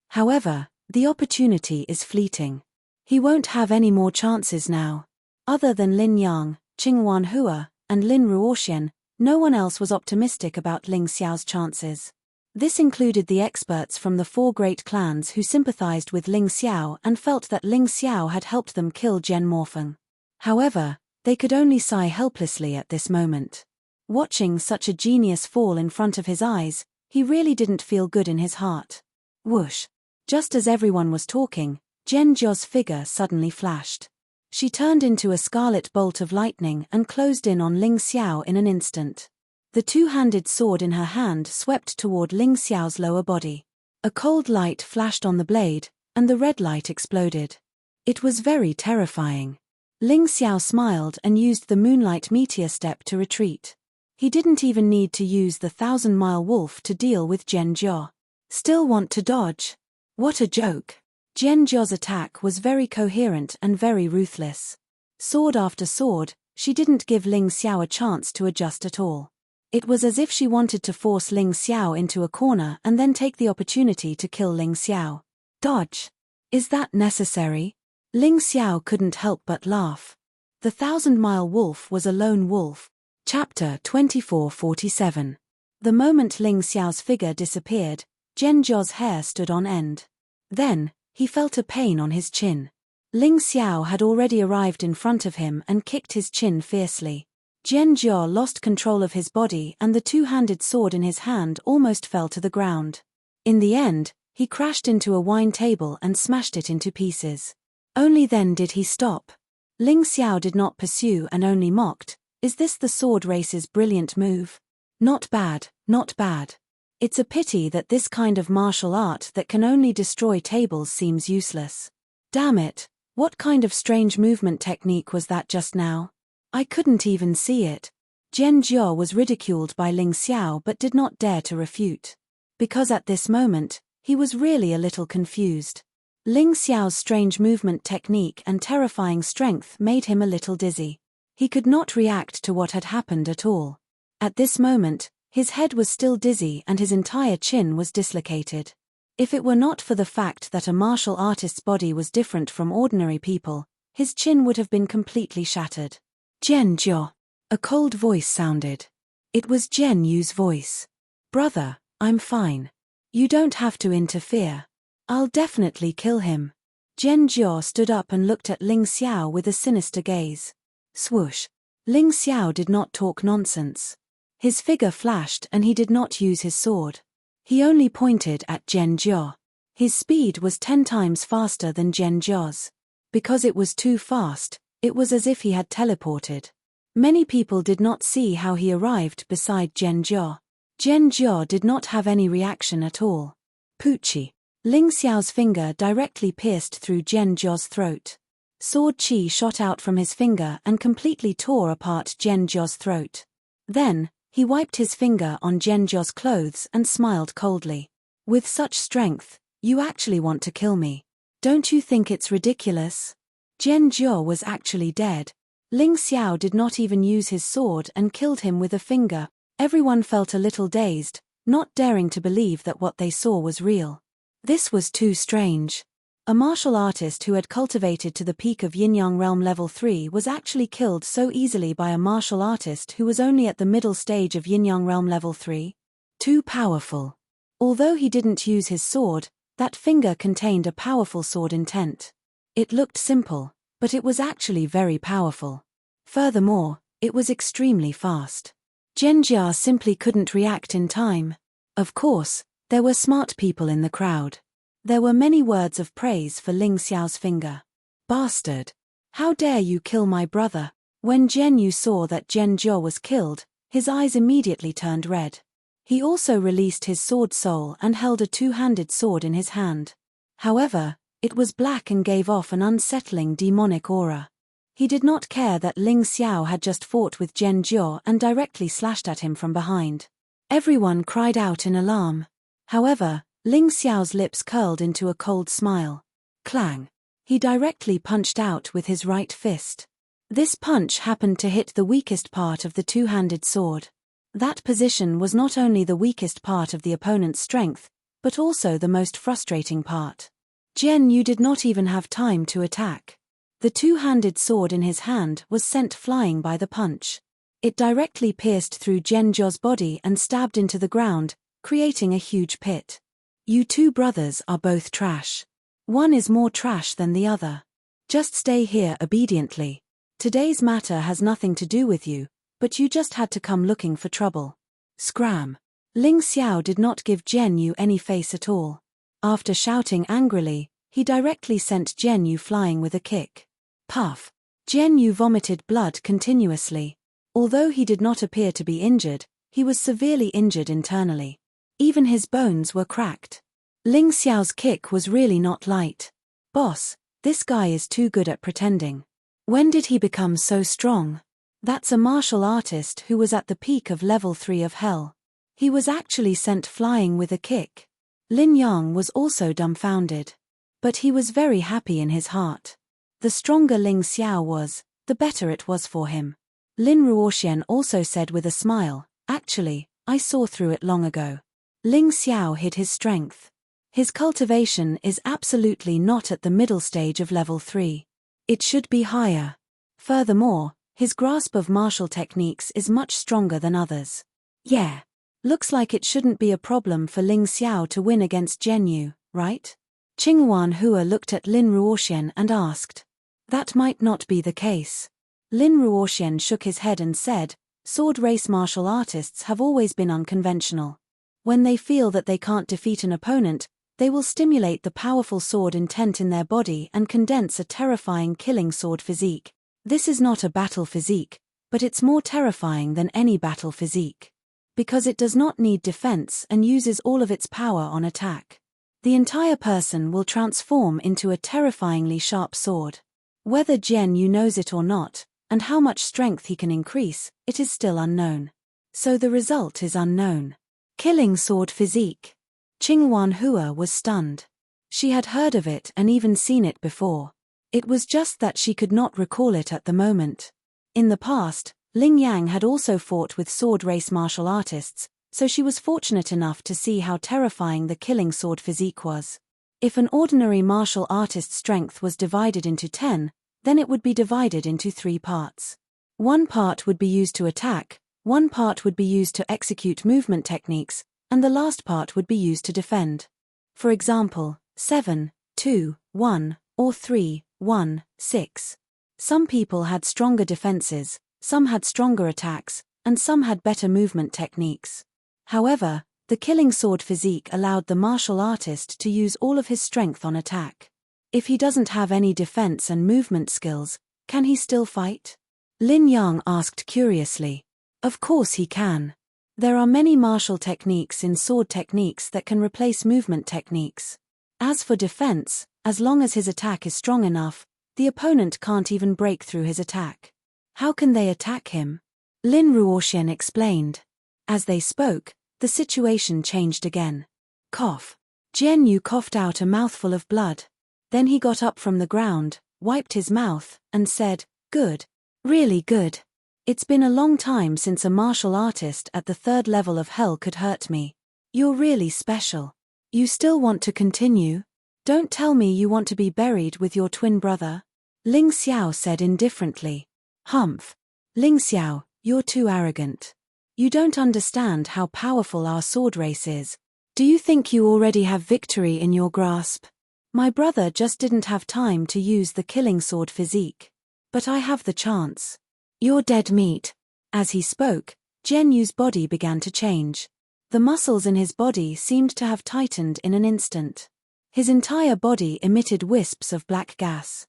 S1: However, the opportunity is fleeting. He won't have any more chances now. Other than Lin Yang, Qing Wanhua, and Lin Ruoxian, no one else was optimistic about Ling Xiao's chances. This included the experts from the 4 great clans who sympathized with Ling Xiao and felt that Ling Xiao had helped them kill Jian Morfeng. However, they could only sigh helplessly at this moment. Watching such a genius fall in front of his eyes, he really didn't feel good in his heart. Whoosh! Just as everyone was talking, Jian Jiao's figure suddenly flashed. She turned into a scarlet bolt of lightning and closed in on Ling Xiao in an instant. The 2-handed sword in her hand swept toward Ling Xiao's lower body. A cold light flashed on the blade, and the red light exploded. It was very terrifying. Ling Xiao smiled and used the moonlight meteor step to retreat. He didn't even need to use the 1,000-mile wolf to deal with Jian Jiao. Still want to dodge? What a joke. Jian Jiao's attack was very coherent and very ruthless. Sword after sword, she didn't give Ling Xiao a chance to adjust at all. It was as if she wanted to force Ling Xiao into a corner and then take the opportunity to kill Ling Xiao. Dodge? Is that necessary? Ling Xiao couldn't help but laugh. The 1,000-mile wolf was a lone wolf. Chapter 2447. The moment Ling Xiao's figure disappeared, Jian Jiao's hair stood on end. Then, he felt a pain on his chin. Ling Xiao had already arrived in front of him and kicked his chin fiercely. Jian Jia lost control of his body and the 2-handed sword in his hand almost fell to the ground. In the end, he crashed into a wine table and smashed it into pieces. Only then did he stop. Ling Xiao did not pursue and only mocked. Is this the sword race's brilliant move? Not bad, not bad. It's a pity that this kind of martial art that can only destroy tables seems useless. Damn it, what kind of strange movement technique was that just now? I couldn't even see it. Jian Jia was ridiculed by Ling Xiao but did not dare to refute. Because at this moment, he was really a little confused. Ling Xiao's strange movement technique and terrifying strength made him a little dizzy. He could not react to what had happened at all. At this moment, his head was still dizzy and his entire chin was dislocated. If it were not for the fact that a martial artist's body was different from ordinary people, his chin would have been completely shattered. Jian Jiao. A cold voice sounded. It was Jian Yu's voice. Brother, I'm fine. You don't have to interfere. I'll definitely kill him. Jian Jiao stood up and looked at Ling Xiao with a sinister gaze. Swoosh. Ling Xiao did not talk nonsense. His figure flashed and he did not use his sword. He only pointed at Jian Jiao. His speed was 10 times faster than Jian Jiao's. Because it was too fast, it was as if he had teleported. Many people did not see how he arrived beside Jian Jiao. Jian Jiao did not have any reaction at all. Poochie. Ling Xiao's finger directly pierced through Jian Jiao's throat. Sword chi shot out from his finger and completely tore apart Jian Jiao's throat. Then, he wiped his finger on Jian Jiao's clothes and smiled coldly. With such strength, you actually want to kill me. Don't you think it's ridiculous? Jian Jiao was actually dead. Ling Xiao did not even use his sword and killed him with a finger. Everyone felt a little dazed, not daring to believe that what they saw was real. This was too strange. A martial artist who had cultivated to the peak of Yin-Yang Realm Level 3 was actually killed so easily by a martial artist who was only at the middle stage of Yin-Yang Realm Level 3. Too powerful. Although he didn't use his sword, that finger contained a powerful sword intent. It looked simple, but it was actually very powerful. Furthermore, it was extremely fast. Jian Jiao simply couldn't react in time. Of course, there were smart people in the crowd. There were many words of praise for Ling Xiao's finger. Bastard! How dare you kill my brother? When Jian Yu saw that Jian Jiao was killed, his eyes immediately turned red. He also released his sword soul and held a two-handed sword in his hand. However, it was black and gave off an unsettling demonic aura. He did not care that Ling Xiao had just fought with Jian Jiao and directly slashed at him from behind. Everyone cried out in alarm. However, Ling Xiao's lips curled into a cold smile. Clang! He directly punched out with his right fist. This punch happened to hit the weakest part of the two-handed sword. That position was not only the weakest part of the opponent's strength, but also the most frustrating part. Jian Yu did not even have time to attack. The two-handed sword in his hand was sent flying by the punch. It directly pierced through Jian Jiao's body and stabbed into the ground, creating a huge pit. You two brothers are both trash. One is more trash than the other. Just stay here obediently. Today's matter has nothing to do with you, but you just had to come looking for trouble. Scram. Ling Xiao did not give Jian Yu any face at all. After shouting angrily, he directly sent Jian Yu flying with a kick. Puff. Jian Yu vomited blood continuously. Although he did not appear to be injured, he was severely injured internally. Even his bones were cracked. Ling Xiao's kick was really not light. Boss, this guy is too good at pretending. When did he become so strong? That's a martial artist who was at the peak of level 3 of hell. He was actually sent flying with a kick. Lin Yang was also dumbfounded. But he was very happy in his heart. The stronger Ling Xiao was, the better it was for him. Lin Ruoxian also said with a smile, actually, I saw through it long ago. Ling Xiao hid his strength. His cultivation is absolutely not at the middle stage of level 3. It should be higher. Furthermore, his grasp of martial techniques is much stronger than others. Yeah. Looks like it shouldn't be a problem for Ling Xiao to win against Jian Yu, right? Qinghuan Hua looked at Lin Ruoxian and asked. That might not be the case. Lin Ruoxian shook his head and said, sword race martial artists have always been unconventional. When they feel that they can't defeat an opponent, they will stimulate the powerful sword intent in their body and condense a terrifying killing sword physique. This is not a battle physique, but it's more terrifying than any battle physique. Because it does not need defense and uses all of its power on attack. The entire person will transform into a terrifyingly sharp sword. Whether Jian Yu knows it or not, and how much strength he can increase, it is still unknown. So the result is unknown. Killing sword physique. Qinghuan Hua was stunned. She had heard of it and even seen it before. It was just that she could not recall it at the moment. In the past, Ling Yang had also fought with sword race martial artists, so she was fortunate enough to see how terrifying the killing sword physique was. If an ordinary martial artist's strength was divided into 10, then it would be divided into 3 parts. One part would be used to attack, one part would be used to execute movement techniques, and the last part would be used to defend. For example, 7, 2, 1, or 3, 1, 6. Some people had stronger defenses, some had stronger attacks, and some had better movement techniques. However, the killing sword physique allowed the martial artist to use all of his strength on attack. If he doesn't have any defense and movement skills, can he still fight? Lin Yang asked curiously. Of course he can. There are many martial techniques in sword techniques that can replace movement techniques. As for defense, as long as his attack is strong enough, the opponent can't even break through his attack. How can they attack him? Lin Ruoxian explained. As they spoke, the situation changed again. Cough. Jian Yu coughed out a mouthful of blood. Then he got up from the ground, wiped his mouth, and said, "Good. Really good. It's been a long time since a martial artist at the 3rd level of hell could hurt me. You're really special. You still want to continue? Don't tell me you want to be buried with your twin brother?" Ling Xiao said indifferently. "Humph. Ling Xiao, you're too arrogant. You don't understand how powerful our sword race is. Do you think you already have victory in your grasp? My brother just didn't have time to use the killing sword physique. But I have the chance. You're dead meat." As he spoke, Jian Yu's body began to change. The muscles in his body seemed to have tightened in an instant. His entire body emitted wisps of black gas.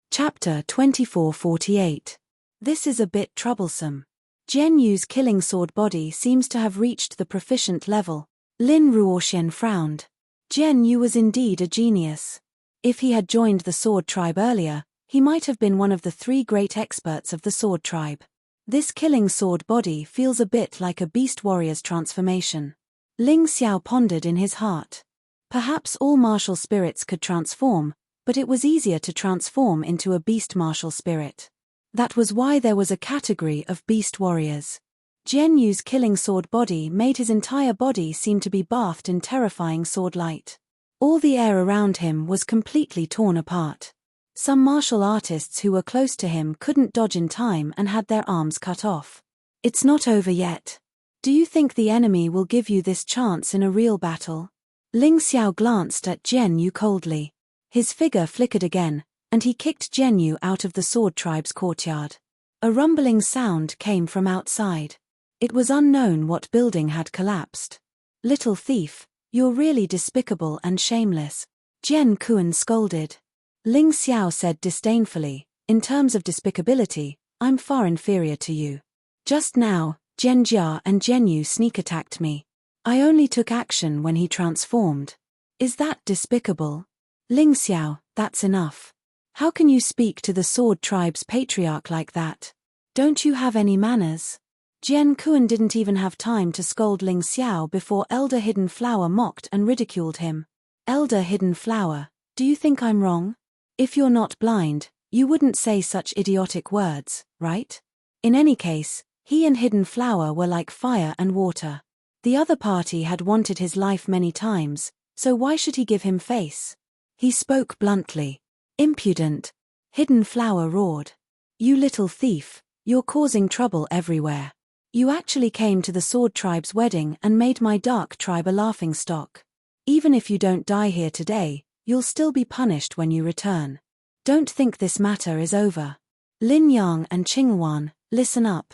S1: Chapter 2448. This is a bit troublesome. Jian Yu's killing sword body seems to have reached the proficient level. Lin Ruoxian frowned. Jian Yu was indeed a genius. If he had joined the sword tribe earlier, he might have been one of the 3 great experts of the sword tribe. This killing sword body feels a bit like a beast warrior's transformation. Ling Xiao pondered in his heart. Perhaps all martial spirits could transform, but it was easier to transform into a beast martial spirit. That was why there was a category of beast warriors. Jian Yu's killing sword body made his entire body seem to be bathed in terrifying sword light. All the air around him was completely torn apart. Some martial artists who were close to him couldn't dodge in time and had their arms cut off. It's not over yet. Do you think the enemy will give you this chance in a real battle? Ling Xiao glanced at Jian Yu coldly. His figure flickered again, and he kicked Jian Yu out of the sword tribe's courtyard. A rumbling sound came from outside. It was unknown what building had collapsed. "Little thief, you're really despicable and shameless," Jian Kuan scolded. Ling Xiao said disdainfully, "In terms of despicability, I'm far inferior to you. Just now, Jian Jia and Jian Yu sneak attacked me. I only took action when he transformed. Is that despicable? Ling Xiao, that's enough. How can you speak to the sword tribe's patriarch like that? Don't you have any manners?" Jian Kuan didn't even have time to scold Ling Xiao before Elder Hidden Flower mocked and ridiculed him. "Elder Hidden Flower, do you think I'm wrong? If you're not blind, you wouldn't say such idiotic words, right?" In any case, he and Hidden Flower were like fire and water. The other party had wanted his life many times, so why should he give him face? He spoke bluntly. "Impudent!" Hidden Flower roared. "You little thief, you're causing trouble everywhere. You actually came to the sword tribe's wedding and made my dark tribe a laughingstock. Even if you don't die here today, you'll still be punished when you return. Don't think this matter is over. Lin Yang and Qingwan, listen up.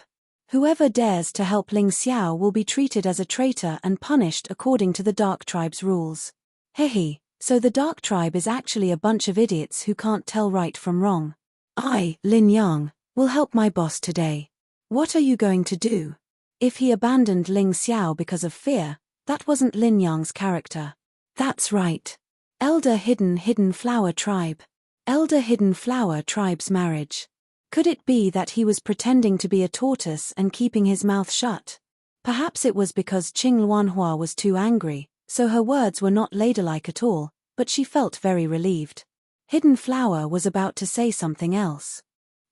S1: Whoever dares to help Ling Xiao will be treated as a traitor and punished according to the Dark Tribe's rules." Hehe, so the Dark Tribe is actually a bunch of idiots who can't tell right from wrong. "I, Lin Yang, will help my boss today. What are you going to do?" If he abandoned Ling Xiao because of fear, that wasn't Lin Yang's character. That's right. Elder Hidden Flower Tribe. Elder Hidden Flower Tribe's marriage. Could it be that he was pretending to be a tortoise and keeping his mouth shut? Perhaps it was because Qing Luanhua was too angry, so her words were not ladylike at all, but she felt very relieved. Hidden Flower was about to say something else.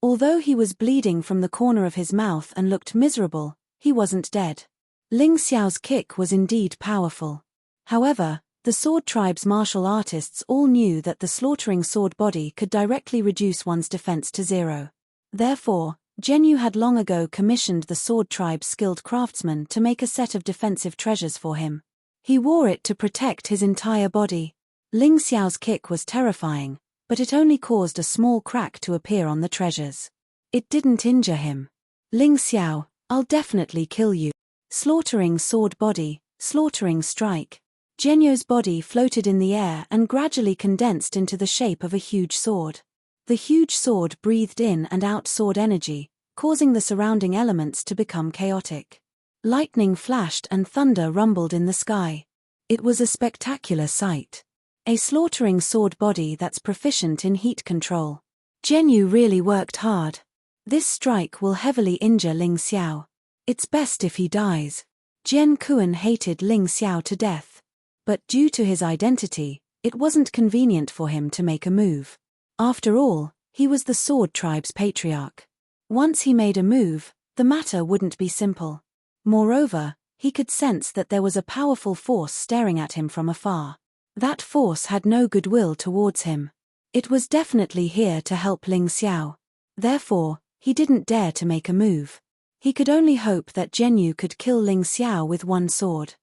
S1: Although he was bleeding from the corner of his mouth and looked miserable, he wasn't dead. Ling Xiao's kick was indeed powerful. However, the sword tribe's martial artists all knew that the slaughtering sword body could directly reduce one's defense to 0. Therefore, Zhenyu had long ago commissioned the sword tribe's skilled craftsman to make a set of defensive treasures for him. He wore it to protect his entire body. Ling Xiao's kick was terrifying, but it only caused a small crack to appear on the treasures. It didn't injure him. Ling Xiao, I'll definitely kill you. Slaughtering sword body, slaughtering strike. Zhenyu's body floated in the air and gradually condensed into the shape of a huge sword. The huge sword breathed in and out sword energy, causing the surrounding elements to become chaotic. Lightning flashed and thunder rumbled in the sky. It was a spectacular sight. A slaughtering sword body that's proficient in heat control. Zhenyu really worked hard. This strike will heavily injure Ling Xiao. It's best if he dies. Jian Kuan hated Ling Xiao to death. But due to his identity, it wasn't convenient for him to make a move. After all, he was the sword tribe's patriarch. Once he made a move, the matter wouldn't be simple. Moreover, he could sense that there was a powerful force staring at him from afar. That force had no goodwill towards him. It was definitely here to help Ling Xiao. Therefore, he didn't dare to make a move. He could only hope that Zhenyu could kill Ling Xiao with one sword.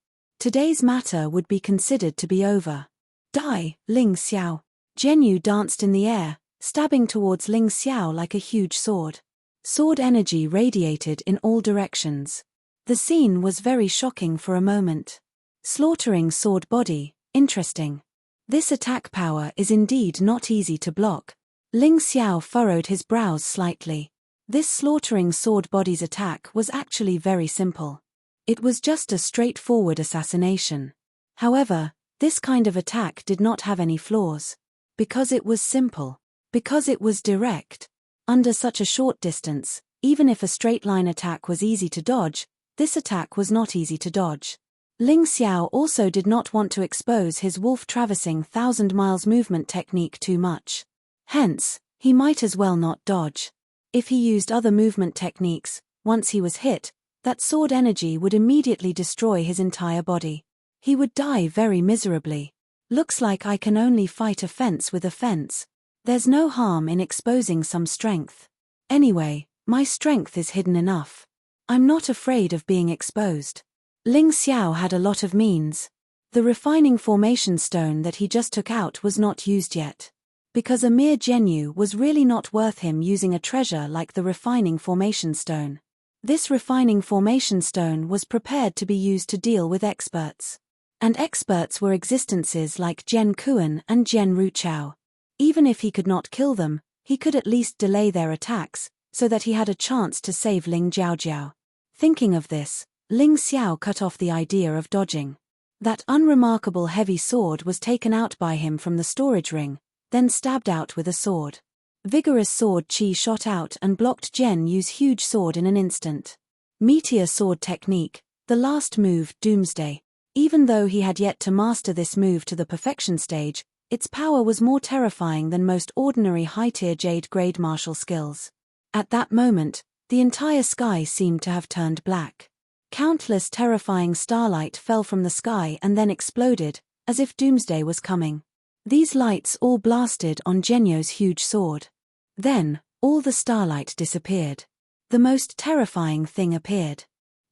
S1: Today's matter would be considered to be over. Die, Ling Xiao. Zhenyu danced in the air, stabbing towards Ling Xiao like a huge sword. Sword energy radiated in all directions. The scene was very shocking for a moment. Slaughtering sword body, interesting. This attack power is indeed not easy to block. Ling Xiao furrowed his brows slightly. This slaughtering sword body's attack was actually very simple. It was just a straightforward assassination. However, this kind of attack did not have any flaws. Because it was simple. Because it was direct. Under such a short distance, even if a straight-line attack was easy to dodge, this attack was not easy to dodge. Ling Xiao also did not want to expose his wolf traversing 1,000 miles movement technique too much. Hence, he might as well not dodge. If he used other movement techniques, once he was hit, that sword energy would immediately destroy his entire body. He would die very miserably. Looks like I can only fight a fence with a fence. There's no harm in exposing some strength. Anyway, my strength is hidden enough. I'm not afraid of being exposed. Ling Xiao had a lot of means. The refining formation stone that he just took out was not used yet. Because a mere Zhenyu was really not worth him using a treasure like the refining formation stone. This refining formation stone was prepared to be used to deal with experts. And experts were existences like Jian Kuan and Jian Ruchao. Even if he could not kill them, he could at least delay their attacks, so that he had a chance to save Ling Jiaojiao. Thinking of this, Ling Xiao cut off the idea of dodging. That unremarkable heavy sword was taken out by him from the storage ring, then stabbed out with a sword. Vigorous sword chi shot out and blocked Zhen Yu's huge sword in an instant. Meteor sword technique, the last move, Doomsday. Even though he had yet to master this move to the perfection stage, its power was more terrifying than most ordinary high-tier Jade grade martial skills. At that moment, the entire sky seemed to have turned black. Countless terrifying starlight fell from the sky and then exploded, as if doomsday was coming. These lights all blasted on Zhenyu's huge sword. Then, all the starlight disappeared. The most terrifying thing appeared.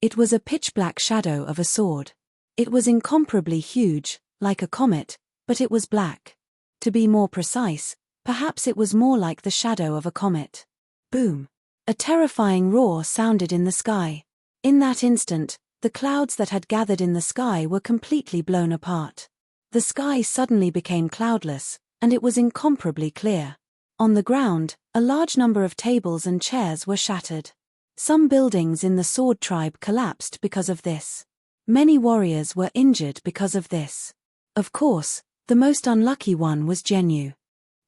S1: It was a pitch-black shadow of a sword. It was incomparably huge, like a comet, but it was black. To be more precise, perhaps it was more like the shadow of a comet. Boom! A terrifying roar sounded in the sky. In that instant, the clouds that had gathered in the sky were completely blown apart. The sky suddenly became cloudless, and it was incomparably clear. On the ground, a large number of tables and chairs were shattered. Some buildings in the Sword Tribe collapsed because of this. Many warriors were injured because of this. Of course, the most unlucky one was Zhenyu.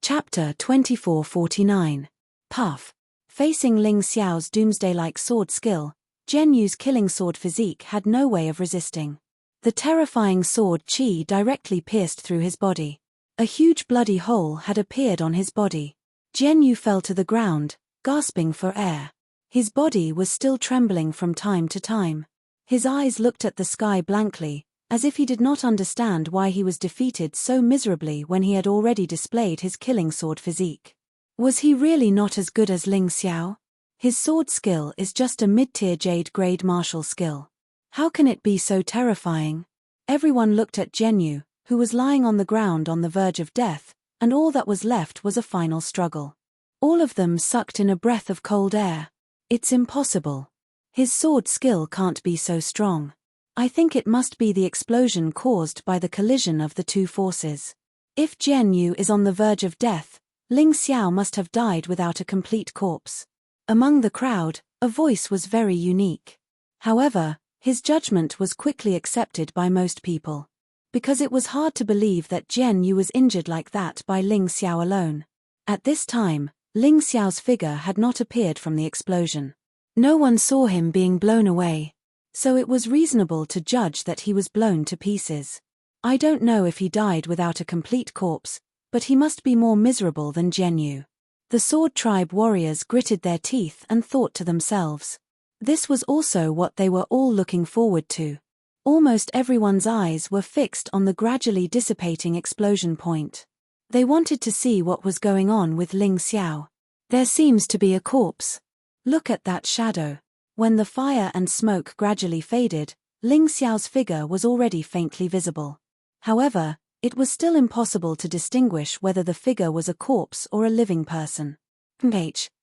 S1: Chapter 2449. Puff. Facing Ling Xiao's doomsday-like sword skill, Zhenyu's killing sword physique had no way of resisting. The terrifying sword chi directly pierced through his body. A huge bloody hole had appeared on his body. Zhenyu fell to the ground, gasping for air. His body was still trembling from time to time. His eyes looked at the sky blankly, as if he did not understand why he was defeated so miserably when he had already displayed his killing sword physique. Was he really not as good as Ling Xiao? His sword skill is just a mid-tier jade grade martial skill. How can it be so terrifying? Everyone looked at Zhenyu, who was lying on the ground on the verge of death, and all that was left was a final struggle. All of them sucked in a breath of cold air. It's impossible. His sword skill can't be so strong. I think it must be the explosion caused by the collision of the two forces. If Zhenyu is on the verge of death, Ling Xiao must have died without a complete corpse. Among the crowd, a voice was very unique. However, his judgment was quickly accepted by most people. Because it was hard to believe that Zhenyu was injured like that by Ling Xiao alone. At this time, Ling Xiao's figure had not appeared from the explosion. No one saw him being blown away. So it was reasonable to judge that he was blown to pieces. I don't know if he died without a complete corpse, but he must be more miserable than Zhenyu. The Sword Tribe warriors gritted their teeth and thought to themselves. This was also what they were all looking forward to. Almost everyone's eyes were fixed on the gradually dissipating explosion point. They wanted to see what was going on with Ling Xiao. There seems to be a corpse. Look at that shadow. When the fire and smoke gradually faded, Ling Xiao's figure was already faintly visible. However, it was still impossible to distinguish whether the figure was a corpse or a living person.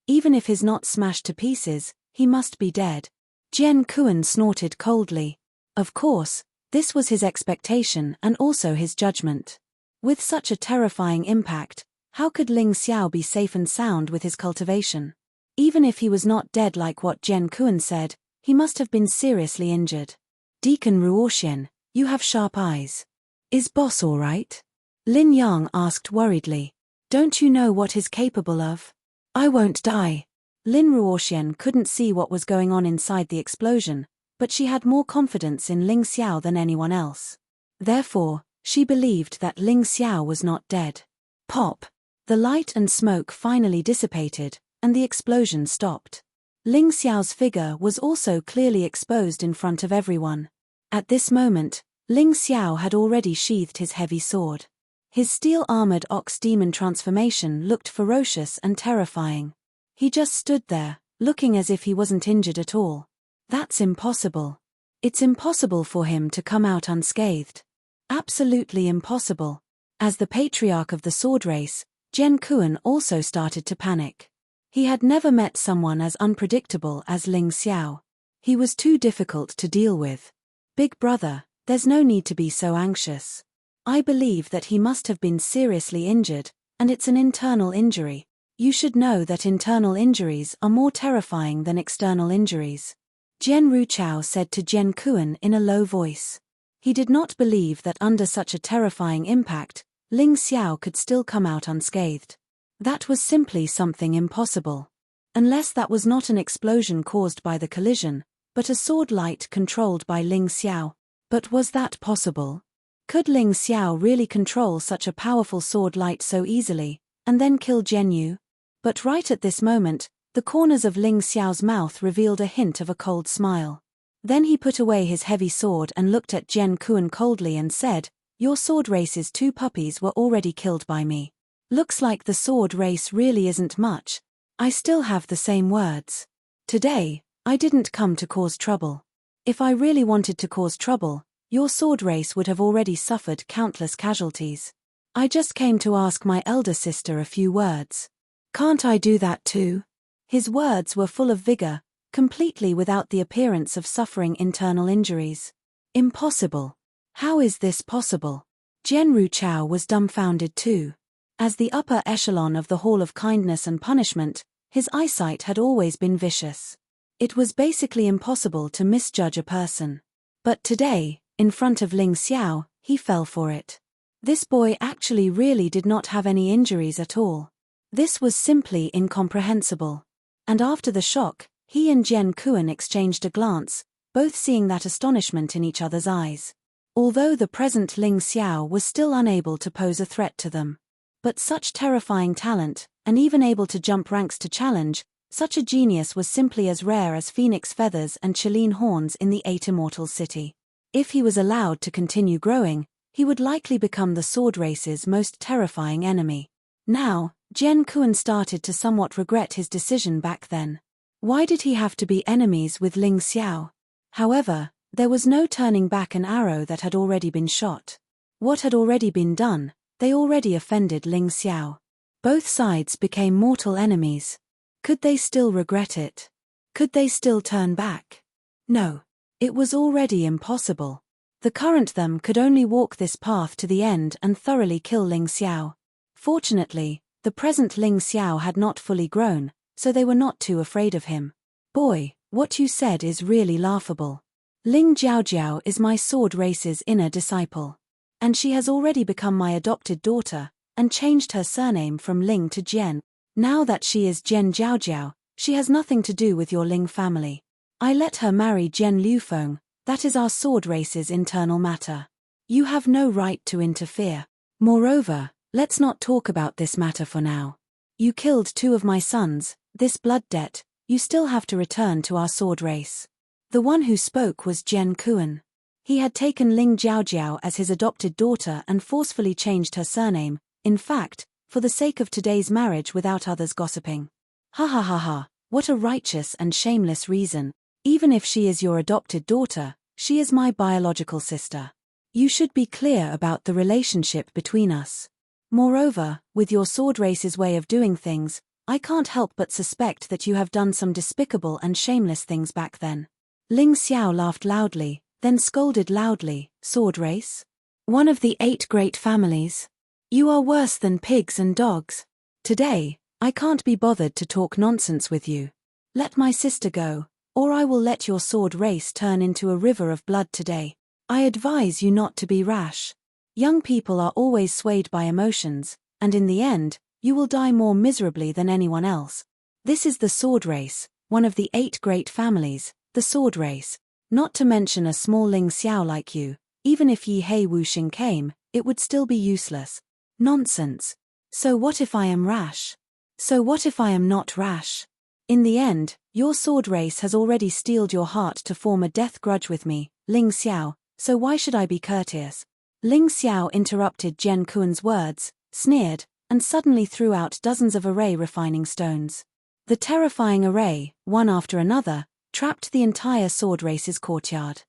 S1: Even if he's not smashed to pieces, he must be dead. Jian Kuan snorted coldly. Of course, this was his expectation and also his judgment. With such a terrifying impact, how could Ling Xiao be safe and sound with his cultivation? Even if he was not dead like what Jian Kuan said, he must have been seriously injured. Deacon Ruoxian, you have sharp eyes. Is boss all right? Lin Yang asked worriedly. Don't you know what he's capable of? I won't die. Lin Ruoxian couldn't see what was going on inside the explosion, but she had more confidence in Ling Xiao than anyone else. Therefore, she believed that Ling Xiao was not dead. Pop! The light and smoke finally dissipated, and the explosion stopped. Ling Xiao's figure was also clearly exposed in front of everyone. At this moment, Ling Xiao had already sheathed his heavy sword. His steel-armored ox demon transformation looked ferocious and terrifying. He just stood there, looking as if he wasn't injured at all. That's impossible. It's impossible for him to come out unscathed. Absolutely impossible. As the patriarch of the sword race, Jian Kuan also started to panic. He had never met someone as unpredictable as Ling Xiao. He was too difficult to deal with. Big brother, there's no need to be so anxious. I believe that he must have been seriously injured, and it's an internal injury. You should know that internal injuries are more terrifying than external injuries. Jian Ruchao said to Jian Kuan in a low voice. He did not believe that under such a terrifying impact, Ling Xiao could still come out unscathed. That was simply something impossible. Unless that was not an explosion caused by the collision, but a sword light controlled by Ling Xiao. But was that possible? Could Ling Xiao really control such a powerful sword light so easily, and then kill Zhenyu? But right at this moment, the corners of Ling Xiao's mouth revealed a hint of a cold smile. Then he put away his heavy sword and looked at Jian Kuan coldly and said, Your sword race's 2 puppies were already killed by me. Looks like the sword race really isn't much. I still have the same words. Today, I didn't come to cause trouble. If I really wanted to cause trouble, your sword race would have already suffered countless casualties. I just came to ask my elder sister a few words. Can't I do that too? His words were full of vigor, completely without the appearance of suffering internal injuries. Impossible. How is this possible? Jian Ruchao was dumbfounded too. As the upper echelon of the Hall of Kindness and Punishment, his eyesight had always been vicious. It was basically impossible to misjudge a person. But today, in front of Ling Xiao, he fell for it. This boy actually really did not have any injuries at all. This was simply incomprehensible. And after the shock, he and Jian Kuan exchanged a glance, both seeing that astonishment in each other's eyes. Although the present Ling Xiao was still unable to pose a threat to them. But such terrifying talent, and even able to jump ranks to challenge, Such a genius was simply as rare as phoenix feathers and Chelene horns in the 8 immortal city. If he was allowed to continue growing, he would likely become the sword race's most terrifying enemy. Now, Jian Kuan started to somewhat regret his decision back then. Why did he have to be enemies with Ling Xiao? However, there was no turning back an arrow that had already been shot. What had already been done, they already offended Ling Xiao. Both sides became mortal enemies. Could they still regret it? Could they still turn back? No. It was already impossible. The current them could only walk this path to the end and thoroughly kill Ling Xiao. Fortunately, the present Ling Xiao had not fully grown, so they were not too afraid of him. Boy, what you said is really laughable. Ling Jiaojiao is my sword race's inner disciple. And she has already become my adopted daughter, and changed her surname from Ling to Jian. Now that she is Jian Jiaojiao, she has nothing to do with your Ling family. I let her marry Jian Liufeng, that is our sword race's internal matter. You have no right to interfere. Moreover, let's not talk about this matter for now. You killed 2 of my sons, this blood debt, you still have to return to our sword race. The one who spoke was Jian Kuan. He had taken Ling Jiaojiao as his adopted daughter and forcefully changed her surname, in fact, for the sake of today's marriage without others gossiping. Ha ha ha ha, what a righteous and shameless reason. Even if she is your adopted daughter, she is my biological sister. You should be clear about the relationship between us. Moreover, with your sword race's way of doing things, I can't help but suspect that you have done some despicable and shameless things back then. Ling Xiao laughed loudly, then scolded loudly, sword race? One of the 8 great families? You are worse than pigs and dogs. Today, I can't be bothered to talk nonsense with you. Let my sister go, or I will let your sword race turn into a river of blood today. I advise you not to be rash. Young people are always swayed by emotions, and in the end, you will die more miserably than anyone else. This is the sword race, one of the 8 great families, the sword race. Not to mention a small Ling Xiao like you, even if Yi Hei Wuxing came, it would still be useless. Nonsense. So what if I am rash? So what if I am not rash? In the end, your sword race has already steeled your heart to form a death grudge with me, Ling Xiao, so why should I be courteous? Ling Xiao interrupted Jian Kuan's words, sneered, and suddenly threw out dozens of array refining stones. The terrifying array, one after another, trapped the entire sword race's courtyard.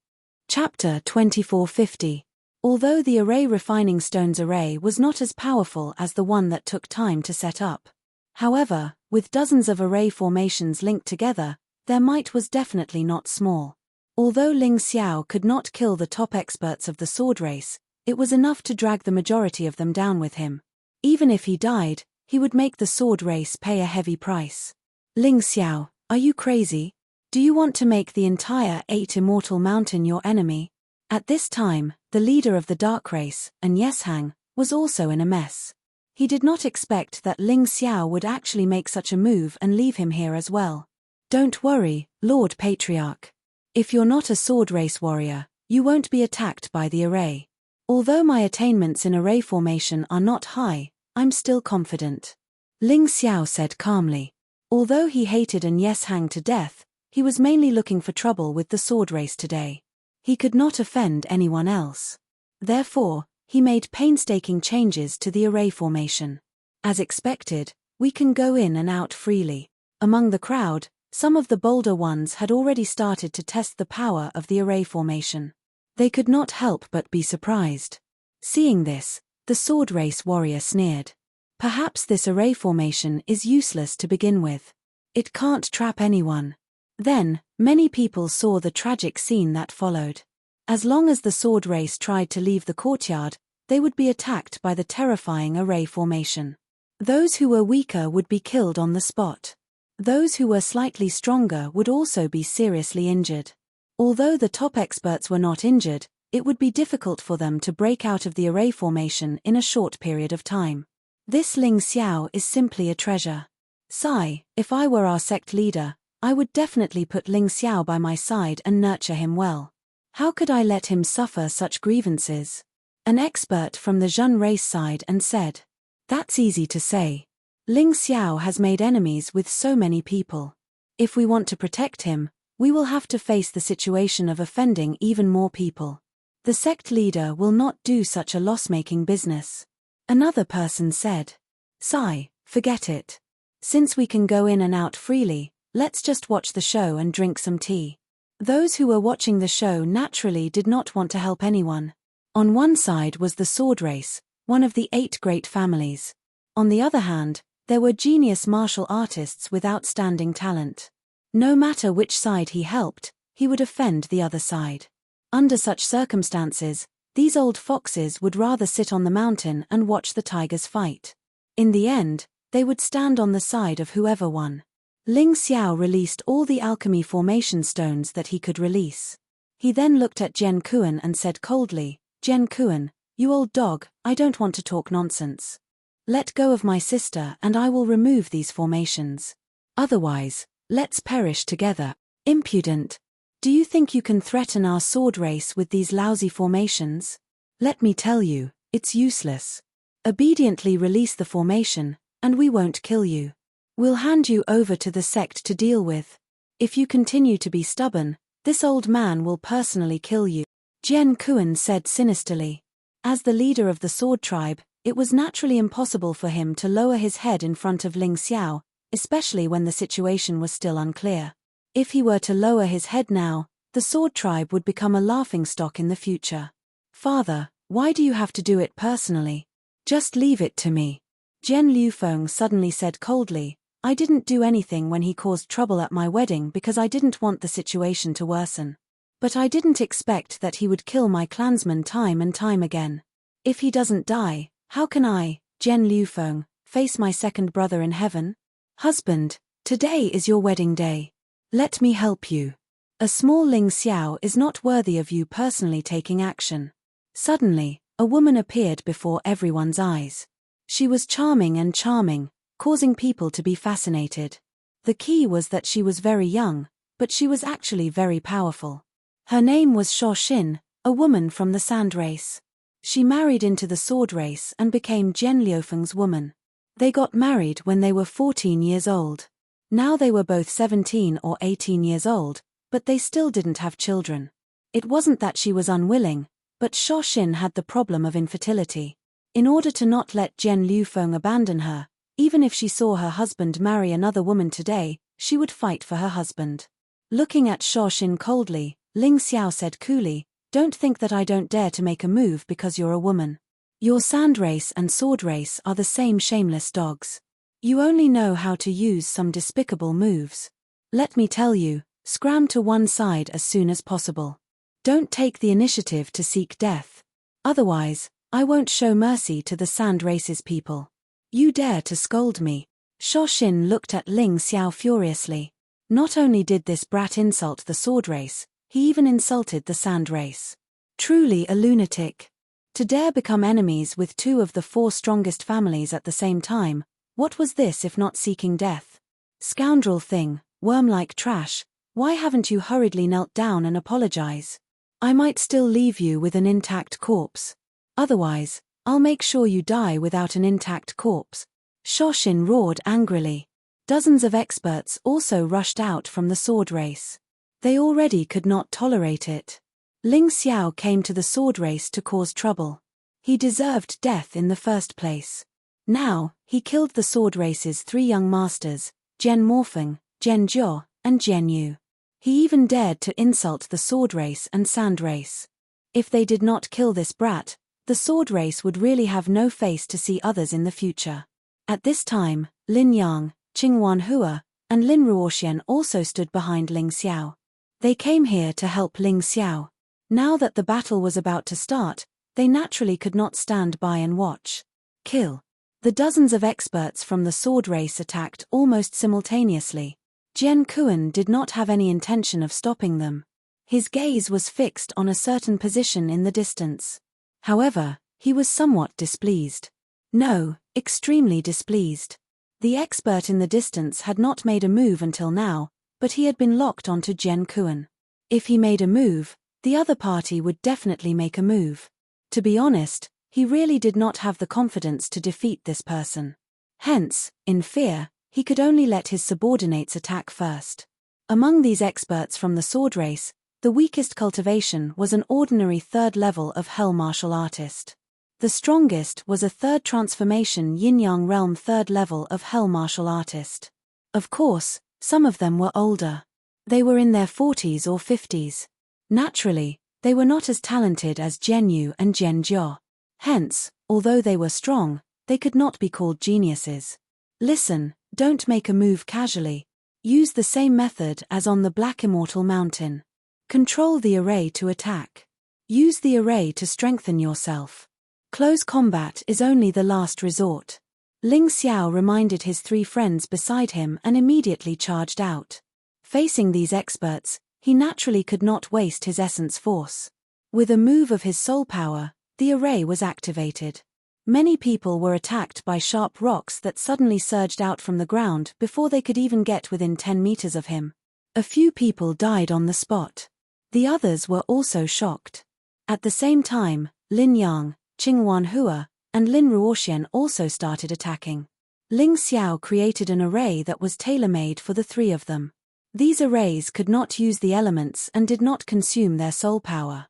S1: Chapter 2450. Although the array refining stones array was not as powerful as the one that took time to set up. However, with dozens of array formations linked together, their might was definitely not small. Although Ling Xiao could not kill the top experts of the sword race, it was enough to drag the majority of them down with him. Even if he died, he would make the sword race pay a heavy price. Ling Xiao, are you crazy? Do you want to make the entire 8 immortal mountain your enemy? At this time, the leader of the dark race, An Yeshang, was also in a mess. He did not expect that Ling Xiao would actually make such a move and leave him here as well. Don't worry, Lord Patriarch. If you're not a sword race warrior, you won't be attacked by the array. Although my attainments in array formation are not high, I'm still confident. Ling Xiao said calmly. Although he hated An Yeshang to death, he was mainly looking for trouble with the sword race today. He could not offend anyone else. Therefore, he made painstaking changes to the array formation. As expected, we can go in and out freely. Among the crowd, some of the bolder ones had already started to test the power of the array formation. They could not help but be surprised. Seeing this, the sword race warrior sneered. Perhaps this array formation is useless to begin with. It can't trap anyone. Then, many people saw the tragic scene that followed. As long as the sword race tried to leave the courtyard, they would be attacked by the terrifying array formation. Those who were weaker would be killed on the spot. Those who were slightly stronger would also be seriously injured. Although the top experts were not injured, it would be difficult for them to break out of the array formation in a short period of time. This Ling Xiao is simply a treasure. Sai, if I were our sect leader, I would definitely put Ling Xiao by my side and nurture him well. How could I let him suffer such grievances? An expert from the Zhun race sighed and said. That's easy to say. Ling Xiao has made enemies with so many people. If we want to protect him, we will have to face the situation of offending even more people. The sect leader will not do such a loss-making business. Another person said. Sigh, forget it. Since we can go in and out freely, let's just watch the show and drink some tea. Those who were watching the show naturally did not want to help anyone. On one side was the sword race, one of the 8 great families. On the other hand, there were genius martial artists with outstanding talent. No matter which side he helped, he would offend the other side. Under such circumstances, these old foxes would rather sit on the mountain and watch the tigers fight. In the end, they would stand on the side of whoever won. Ling Xiao released all the alchemy formation stones that he could release. He then looked at Jian Kuan and said coldly, Jian Kuan, you old dog, I don't want to talk nonsense. Let go of my sister and I will remove these formations. Otherwise, let's perish together. Impudent. Do you think you can threaten our sword race with these lousy formations? Let me tell you, it's useless. Obediently release the formation, and we won't kill you. We'll hand you over to the sect to deal with. If you continue to be stubborn, this old man will personally kill you. Jian Kuan said sinisterly. As the leader of the sword tribe, it was naturally impossible for him to lower his head in front of Ling Xiao, especially when the situation was still unclear. If he were to lower his head now, the sword tribe would become a laughingstock in the future. Father, why do you have to do it personally? Just leave it to me. Jian Liufeng suddenly said coldly, I didn't do anything when he caused trouble at my wedding because I didn't want the situation to worsen. But I didn't expect that he would kill my clansmen time and time again. If he doesn't die, how can I, Jian Liufeng, face my second brother in heaven? Husband, today is your wedding day. Let me help you. A small Ling Xiao is not worthy of you personally taking action. Suddenly, a woman appeared before everyone's eyes. She was charming, causing people to be fascinated. The key was that she was very young, but she was actually very powerful. Her name was Shuo Xin, a woman from the sand race. She married into the sword race and became Jian Liufeng's woman. They got married when they were 14 years old. Now they were both 17 or 18 years old, but they still didn't have children. It wasn't that she was unwilling, but Shuo Xin had the problem of infertility. In order to not let Jian Liufeng abandon her, even if she saw her husband marry another woman today, she would fight for her husband. Looking at Shuo Xin coldly, Ling Xiao said coolly, Don't think that I don't dare to make a move because you're a woman. Your sand race and sword race are the same shameless dogs. You only know how to use some despicable moves. Let me tell you, scram to one side as soon as possible. Don't take the initiative to seek death. Otherwise, I won't show mercy to the sand race's people. You dare to scold me. Shuo Xin looked at Ling Xiao furiously. Not only did this brat insult the sword race, he even insulted the sand race. Truly a lunatic. To dare become enemies with 2 of the 4 strongest families at the same time, what was this if not seeking death? Scoundrel thing, worm-like trash, why haven't you hurriedly knelt down and apologize? I might still leave you with an intact corpse. Otherwise, I'll make sure you die without an intact corpse. Shuo Xin roared angrily. Dozens of experts also rushed out from the sword race. They already could not tolerate it. Ling Xiao came to the sword race to cause trouble. He deserved death in the first place. Now, he killed the sword race's 3 young masters, Jian Morfeng, Jian Zhou, and Jian Yu. He even dared to insult the sword race and sand race. If they did not kill this brat, the sword race would really have no face to see others in the future. At this time, Lin Yang, Qingwan Hua, and Lin Ruoxian also stood behind Ling Xiao. They came here to help Ling Xiao. Now that the battle was about to start, they naturally could not stand by and watch. Kill. The dozens of experts from the sword race attacked almost simultaneously. Jian Kuan did not have any intention of stopping them. His gaze was fixed on a certain position in the distance. However, he was somewhat displeased. No, extremely displeased. The expert in the distance had not made a move until now, but he had been locked onto Jian Kuan. If he made a move, the other party would definitely make a move. To be honest, he really did not have the confidence to defeat this person. Hence, in fear, he could only let his subordinates attack first. Among these experts from the sword race, the weakest cultivation was an ordinary third level of hell martial artist. The strongest was a third transformation yin-yang realm third level of hell martial artist. Of course, some of them were older. They were in their 40s or 50s. Naturally, they were not as talented as Jian Yu and Jian Jiao. Hence, although they were strong, they could not be called geniuses. Listen, don't make a move casually. Use the same method as on the Black Immortal Mountain. Control the array to attack. Use the array to strengthen yourself. Close combat is only the last resort. Ling Xiao reminded his three friends beside him and immediately charged out. Facing these experts, he naturally could not waste his essence force. With a move of his soul power, the array was activated. Many people were attacked by sharp rocks that suddenly surged out from the ground before they could even get within 10 meters of him. A few people died on the spot. The others were also shocked. At the same time, Lin Yang, Qing Wanhua, and Lin Ruoxian also started attacking. Ling Xiao created an array that was tailor-made for the three of them. These arrays could not use the elements and did not consume their soul power.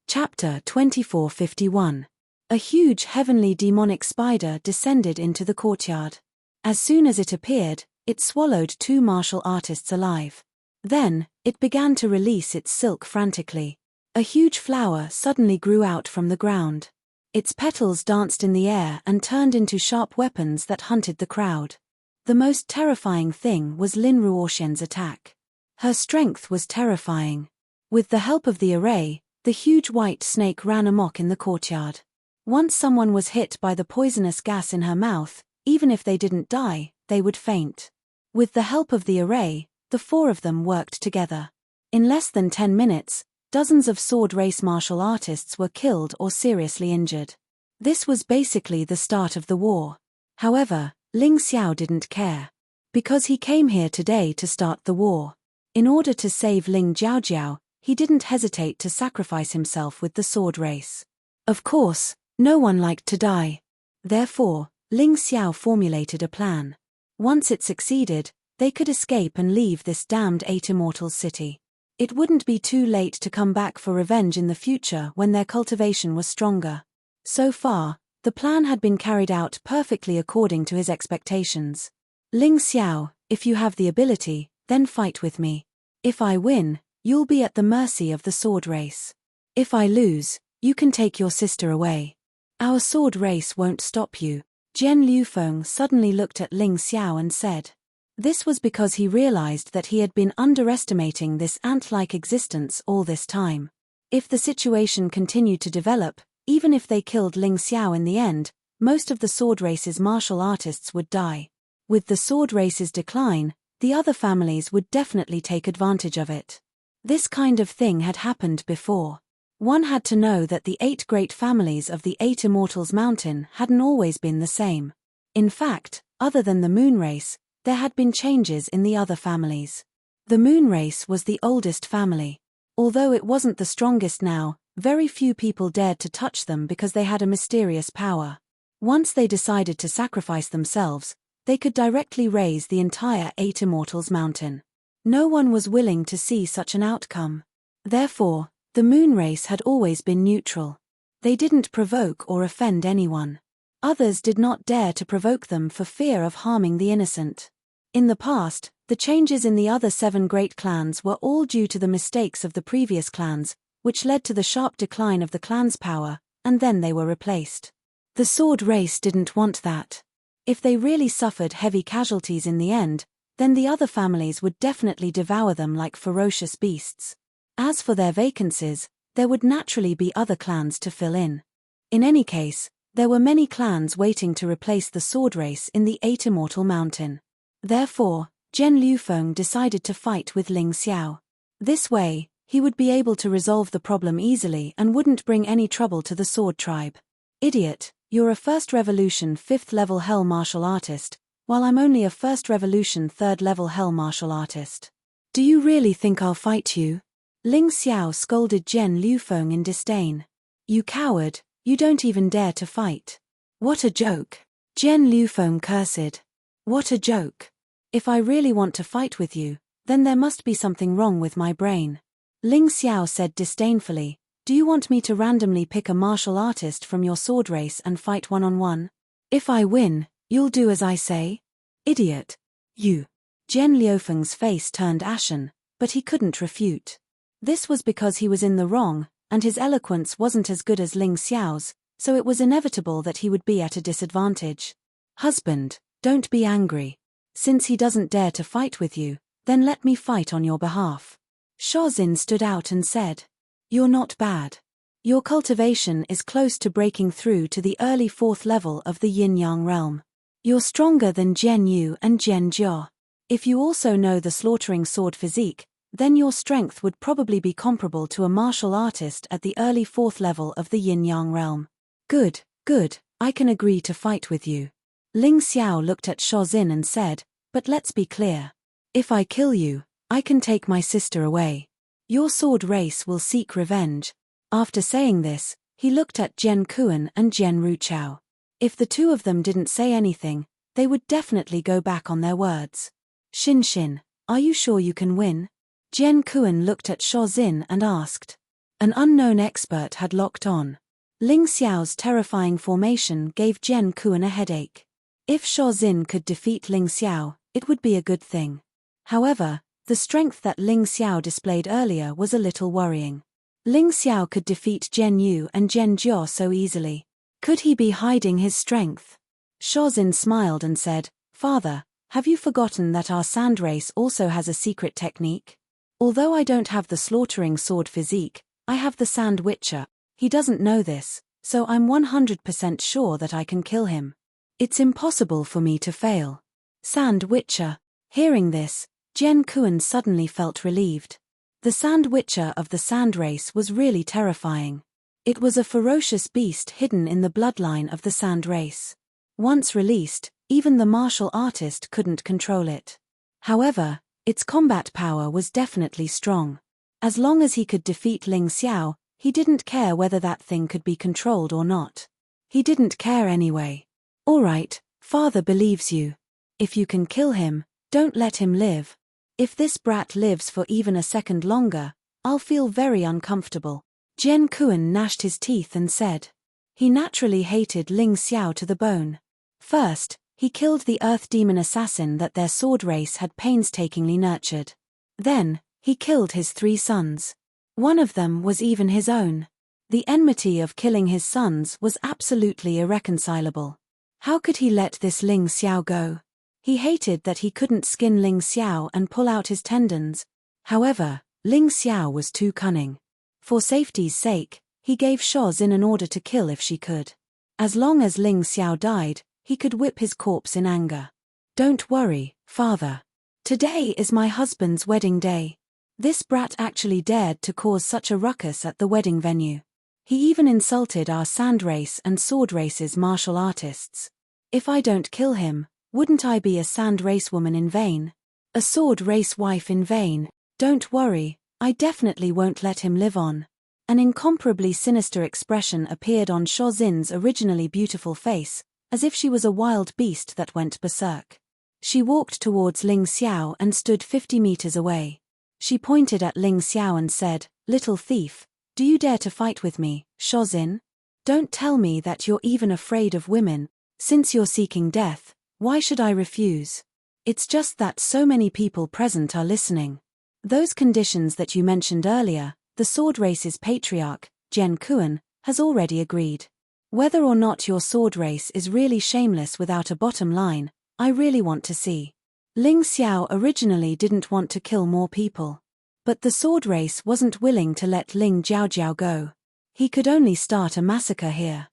S1: Chapter 2451. A huge heavenly demonic spider descended into the courtyard. As soon as it appeared, it swallowed two martial artists alive. Then, it began to release its silk frantically. A huge flower suddenly grew out from the ground. Its petals danced in the air and turned into sharp weapons that hunted the crowd. The most terrifying thing was Lin Ruoxian's attack. Her strength was terrifying. With the help of the array, the huge white snake ran amok in the courtyard. Once someone was hit by the poisonous gas in her mouth, even if they didn't die, they would faint. With the help of the array, the four of them worked together. In less than 10 minutes, dozens of sword race martial artists were killed or seriously injured. This was basically the start of the war. However, Ling Xiao didn't care. Because he came here today to start the war. In order to save Ling Jiaojiao, he didn't hesitate to sacrifice himself with the sword race. Of course, no one liked to die. Therefore, Ling Xiao formulated a plan. Once it succeeded, they could escape and leave this damned 8 Immortals city. It wouldn't be too late to come back for revenge in the future when their cultivation was stronger. So far, the plan had been carried out perfectly according to his expectations. Ling Xiao, if you have the ability, then fight with me. If I win, you'll be at the mercy of the sword race. If I lose, you can take your sister away. Our sword race won't stop you. Jian Liufeng suddenly looked at Ling Xiao and said. This was because he realized that he had been underestimating this ant-like existence all this time. If the situation continued to develop, even if they killed Ling Xiao in the end, most of the sword race's martial artists would die. With the sword race's decline, the other families would definitely take advantage of it. This kind of thing had happened before. One had to know that the 8 great families of the 8 Immortals Mountain hadn't always been the same. In fact, other than the moon race, there had been changes in the other families. The moon race was the oldest family. Although it wasn't the strongest now, very few people dared to touch them because they had a mysterious power. Once they decided to sacrifice themselves, they could directly raise the entire 8 Immortals Mountain. No one was willing to see such an outcome. Therefore, the moon race had always been neutral. They didn't provoke or offend anyone. Others did not dare to provoke them for fear of harming the innocent. In the past, the changes in the other 7 great clans were all due to the mistakes of the previous clans, which led to the sharp decline of the clan's power, and then they were replaced. The sword race didn't want that. If they really suffered heavy casualties in the end, then the other families would definitely devour them like ferocious beasts. As for their vacancies, there would naturally be other clans to fill in. In any case, there were many clans waiting to replace the sword race in the 8 Immortal Mountain. Therefore, Jian Liufeng decided to fight with Ling Xiao. This way, he would be able to resolve the problem easily and wouldn't bring any trouble to the sword tribe. Idiot, you're a first revolution 5th level hell martial artist, while I'm only a first revolution 3rd level hell martial artist. Do you really think I'll fight you? Ling Xiao scolded Jian Liufeng in disdain. You coward, you don't even dare to fight. What a joke. Jian Liufeng cursed. What a joke. If I really want to fight with you, then there must be something wrong with my brain. Ling Xiao said disdainfully, do you want me to randomly pick a martial artist from your sword race and fight one-on-one? If I win, you'll do as I say? Idiot. You. Jian Liufeng's face turned ashen, but he couldn't refute. This was because he was in the wrong, and his eloquence wasn't as good as Ling Xiao's, so it was inevitable that he would be at a disadvantage. Husband, don't be angry. Since he doesn't dare to fight with you, then let me fight on your behalf. Shozin stood out and said, you're not bad. Your cultivation is close to breaking through to the early 4th level of the yin-yang realm. You're stronger than Jian Yu and Jian Jia. If you also know the slaughtering sword physique, then your strength would probably be comparable to a martial artist at the early 4th level of the yin-yang realm. Good, good, I can agree to fight with you. Ling Xiao looked at Shozin and said, but let's be clear. If I kill you, I can take my sister away. Your sword race will seek revenge. After saying this, he looked at Jian Kuan and Jian Ruchao. If the two of them didn't say anything, they would definitely go back on their words. Xin Xin, are you sure you can win? Jian Kuan looked at Shozin and asked. An unknown expert had locked on. Ling Xiao's terrifying formation gave Jian Kuan a headache. If Shozin could defeat Ling Xiao, it would be a good thing. However, the strength that Ling Xiao displayed earlier was a little worrying. Ling Xiao could defeat Jian Yu and Jian Jia so easily. Could he be hiding his strength? Shozin smiled and said, Father, have you forgotten that our sand race also has a secret technique? Although I don't have the slaughtering sword physique, I have the sand witcher. He doesn't know this, so I'm 100% sure that I can kill him. It's impossible for me to fail. Sand witcher. Hearing this, Jian Kuan suddenly felt relieved. The sand witcher of the sand race was really terrifying. It was a ferocious beast hidden in the bloodline of the sand race. Once released, even the martial artist couldn't control it. However, its combat power was definitely strong. As long as he could defeat Ling Xiao, he didn't care whether that thing could be controlled or not. He didn't care anyway. All right, father believes you. If you can kill him, don't let him live. If this brat lives for even a second longer, I'll feel very uncomfortable. Jian Kuan gnashed his teeth and said. He naturally hated Ling Xiao to the bone. First, he killed the earth demon assassin that their sword race had painstakingly nurtured. Then, he killed his 3 sons. One of them was even his own. The enmity of killing his sons was absolutely irreconcilable. How could he let this Ling Xiao go? He hated that he couldn't skin Ling Xiao and pull out his tendons. However, Ling Xiao was too cunning. For safety's sake, he gave Shozin an order to kill if she could. As long as Ling Xiao died, he could whip his corpse in anger. Don't worry, father. Today is my husband's wedding day. This brat actually dared to cause such a ruckus at the wedding venue. He even insulted our sand race and sword race's martial artists. If I don't kill him, wouldn't I be a sand race woman in vain? A sword race wife in vain? Don't worry, I definitely won't let him live on. An incomparably sinister expression appeared on Shozin's originally beautiful face, as if she was a wild beast that went berserk. She walked towards Ling Xiao and stood 50 meters away. She pointed at Ling Xiao and said, Little thief, do you dare to fight with me, Shozin? Don't tell me that you're even afraid of women. Since you're seeking death, why should I refuse? It's just that so many people present are listening. Those conditions that you mentioned earlier, the sword race's patriarch, Jian Kuan, has already agreed. Whether or not your sword race is really shameless without a bottom line, I really want to see. Ling Xiao originally didn't want to kill more people. But the sword race wasn't willing to let Ling Jiaojiao go. He could only start a massacre here.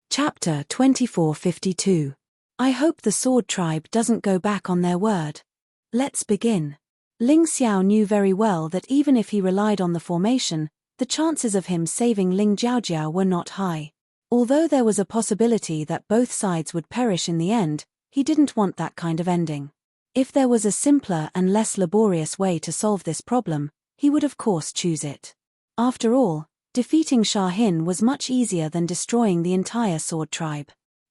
S1: Chapter 2452. I hope the sword tribe doesn't go back on their word. Let's begin. Ling Xiao knew very well that even if he relied on the formation, the chances of him saving Ling Jiaojiao were not high. Although there was a possibility that both sides would perish in the end, he didn't want that kind of ending. If there was a simpler and less laborious way to solve this problem, he would of course choose it. After all, defeating Shahin was much easier than destroying the entire sword tribe.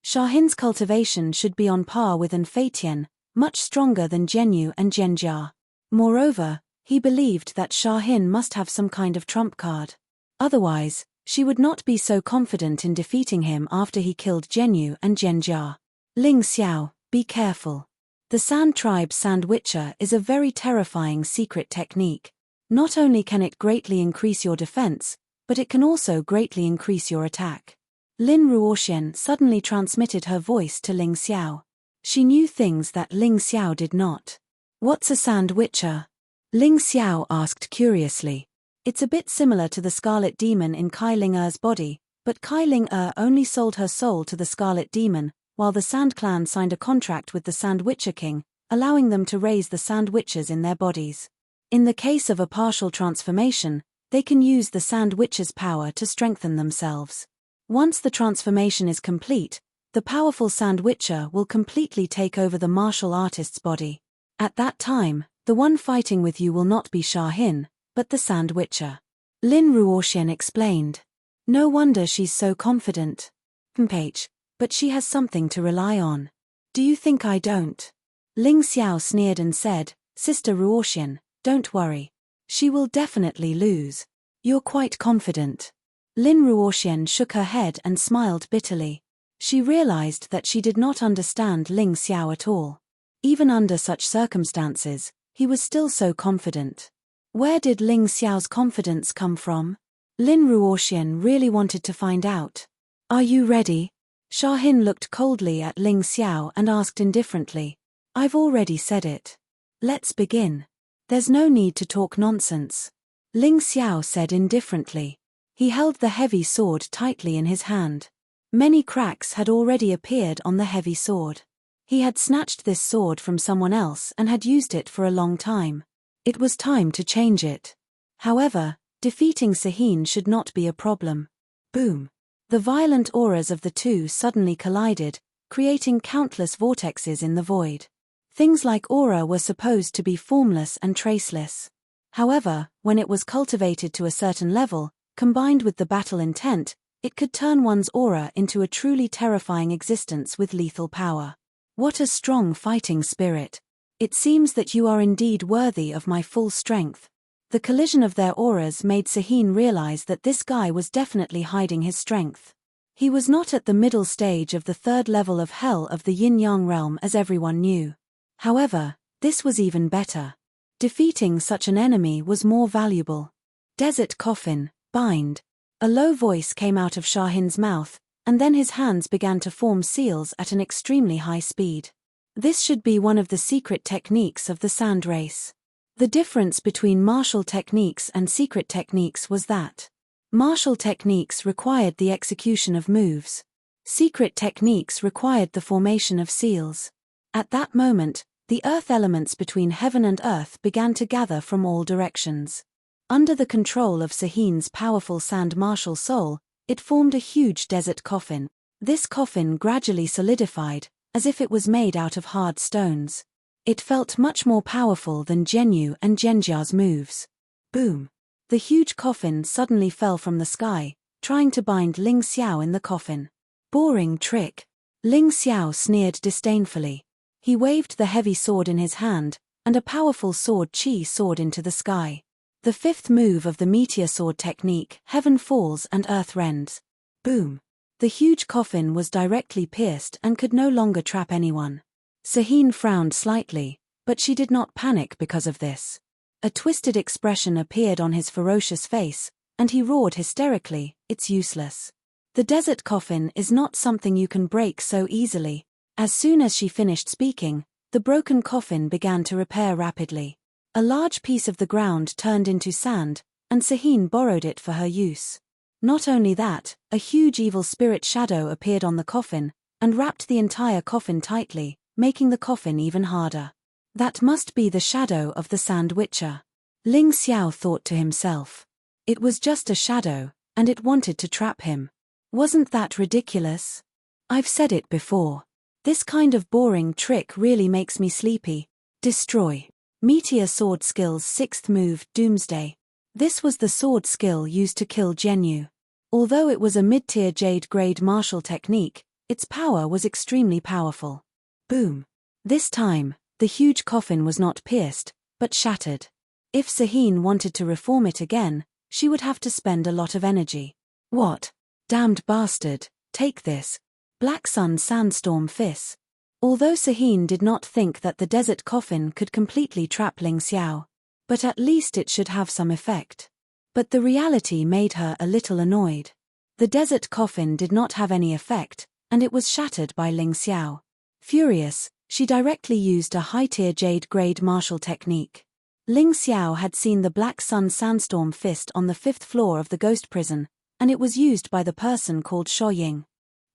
S1: Shahin's cultivation should be on par with an Faitian, much stronger than Zhenyu and Zhenjia. Moreover, he believed that Shahin must have some kind of trump card. Otherwise, she would not be so confident in defeating him after he killed Zhenyu and Zhenjia. Ling Xiao, be careful. The Sand Tribe's Sandwitcher is a very terrifying secret technique. Not only can it greatly increase your defense, but it can also greatly increase your attack. Lin Ruoxian suddenly transmitted her voice to Ling Xiao. She knew things that Ling Xiao did not. What's a Sandwitcher? Ling Xiao asked curiously. It's a bit similar to the Scarlet Demon in Kai Ling Er's body, but Kai Ling Er only sold her soul to the Scarlet Demon, while the Sand Clan signed a contract with the Sandwitcher King, allowing them to raise the Sandwitchers in their bodies. In the case of a partial transformation, they can use the Sandwitcher's power to strengthen themselves. Once the transformation is complete, the powerful Sandwitcher will completely take over the martial artist's body. At that time, the one fighting with you will not be Shahin, but the Sandwitcher. Lin Ruoxian explained. No wonder she's so confident. But she has something to rely on. Do you think I don't? Ling Xiao sneered and said, Sister Ruoxian, don't worry. She will definitely lose. You're quite confident. Lin Ruoxian shook her head and smiled bitterly. She realized that she did not understand Ling Xiao at all. Even under such circumstances, he was still so confident. Where did Ling Xiao's confidence come from? Lin Ruoxian really wanted to find out. Are you ready? Shahin looked coldly at Ling Xiao and asked indifferently. I've already said it. Let's begin. There's no need to talk nonsense. Ling Xiao said indifferently. He held the heavy sword tightly in his hand. Many cracks had already appeared on the heavy sword. He had snatched this sword from someone else and had used it for a long time. It was time to change it. However, defeating Sahin should not be a problem. Boom. The violent auras of the two suddenly collided, creating countless vortexes in the void. Things like aura were supposed to be formless and traceless. However, when it was cultivated to a certain level, combined with the battle intent, it could turn one's aura into a truly terrifying existence with lethal power. What a strong fighting spirit. It seems that you are indeed worthy of my full strength. The collision of their auras made Sahin realize that this guy was definitely hiding his strength. He was not at the middle stage of the third level of hell of the yin-yang realm as everyone knew. However, this was even better. Defeating such an enemy was more valuable. Desert coffin, bind. A low voice came out of Shahin's mouth, and then his hands began to form seals at an extremely high speed. This should be one of the secret techniques of the sand race. The difference between martial techniques and secret techniques was that martial techniques required the execution of moves. Secret techniques required the formation of seals. At that moment, the earth elements between heaven and earth began to gather from all directions. Under the control of Sahin's powerful sand martial soul, it formed a huge desert coffin. This coffin gradually solidified, as if it was made out of hard stones. It felt much more powerful than Zhenyu and Zhenjia's moves. Boom! The huge coffin suddenly fell from the sky, trying to bind Ling Xiao in the coffin. Boring trick. Ling Xiao sneered disdainfully. He waved the heavy sword in his hand, and a powerful sword chi soared into the sky. The fifth move of the meteor sword technique, heaven falls and earth rends. Boom! The huge coffin was directly pierced and could no longer trap anyone. Sahin frowned slightly, but she did not panic because of this. A twisted expression appeared on his ferocious face, and he roared hysterically, "It's useless. The desert coffin is not something you can break so easily." As soon as she finished speaking, the broken coffin began to repair rapidly. A large piece of the ground turned into sand, and Sahin borrowed it for her use. Not only that, a huge evil spirit shadow appeared on the coffin, and wrapped the entire coffin tightly, making the coffin even harder. That must be the shadow of the Sand Witcher. Ling Xiao thought to himself. It was just a shadow, and it wanted to trap him. Wasn't that ridiculous? I've said it before. This kind of boring trick really makes me sleepy. Destroy. Meteor Sword Skill's sixth move, Doomsday. This was the sword skill used to kill Zhenyu. Although it was a mid-tier Jade grade martial technique, Its power was extremely powerful. Boom. This time, the huge coffin was not pierced, but shattered. If Saheen wanted to reform it again, she would have to spend a lot of energy. What? Damned bastard, take this. Black Sun Sandstorm Fist. Although Saheen did not think that the desert coffin could completely trap Ling Xiao, but at least it should have some effect. But the reality made her a little annoyed. The desert coffin did not have any effect, and it was shattered by Ling Xiao. Furious, she directly used a high-tier jade grade martial technique. Ling Xiao had seen the Black Sun Sandstorm Fist on the 5th floor of the ghost prison, and it was used by the person called Sho Ying.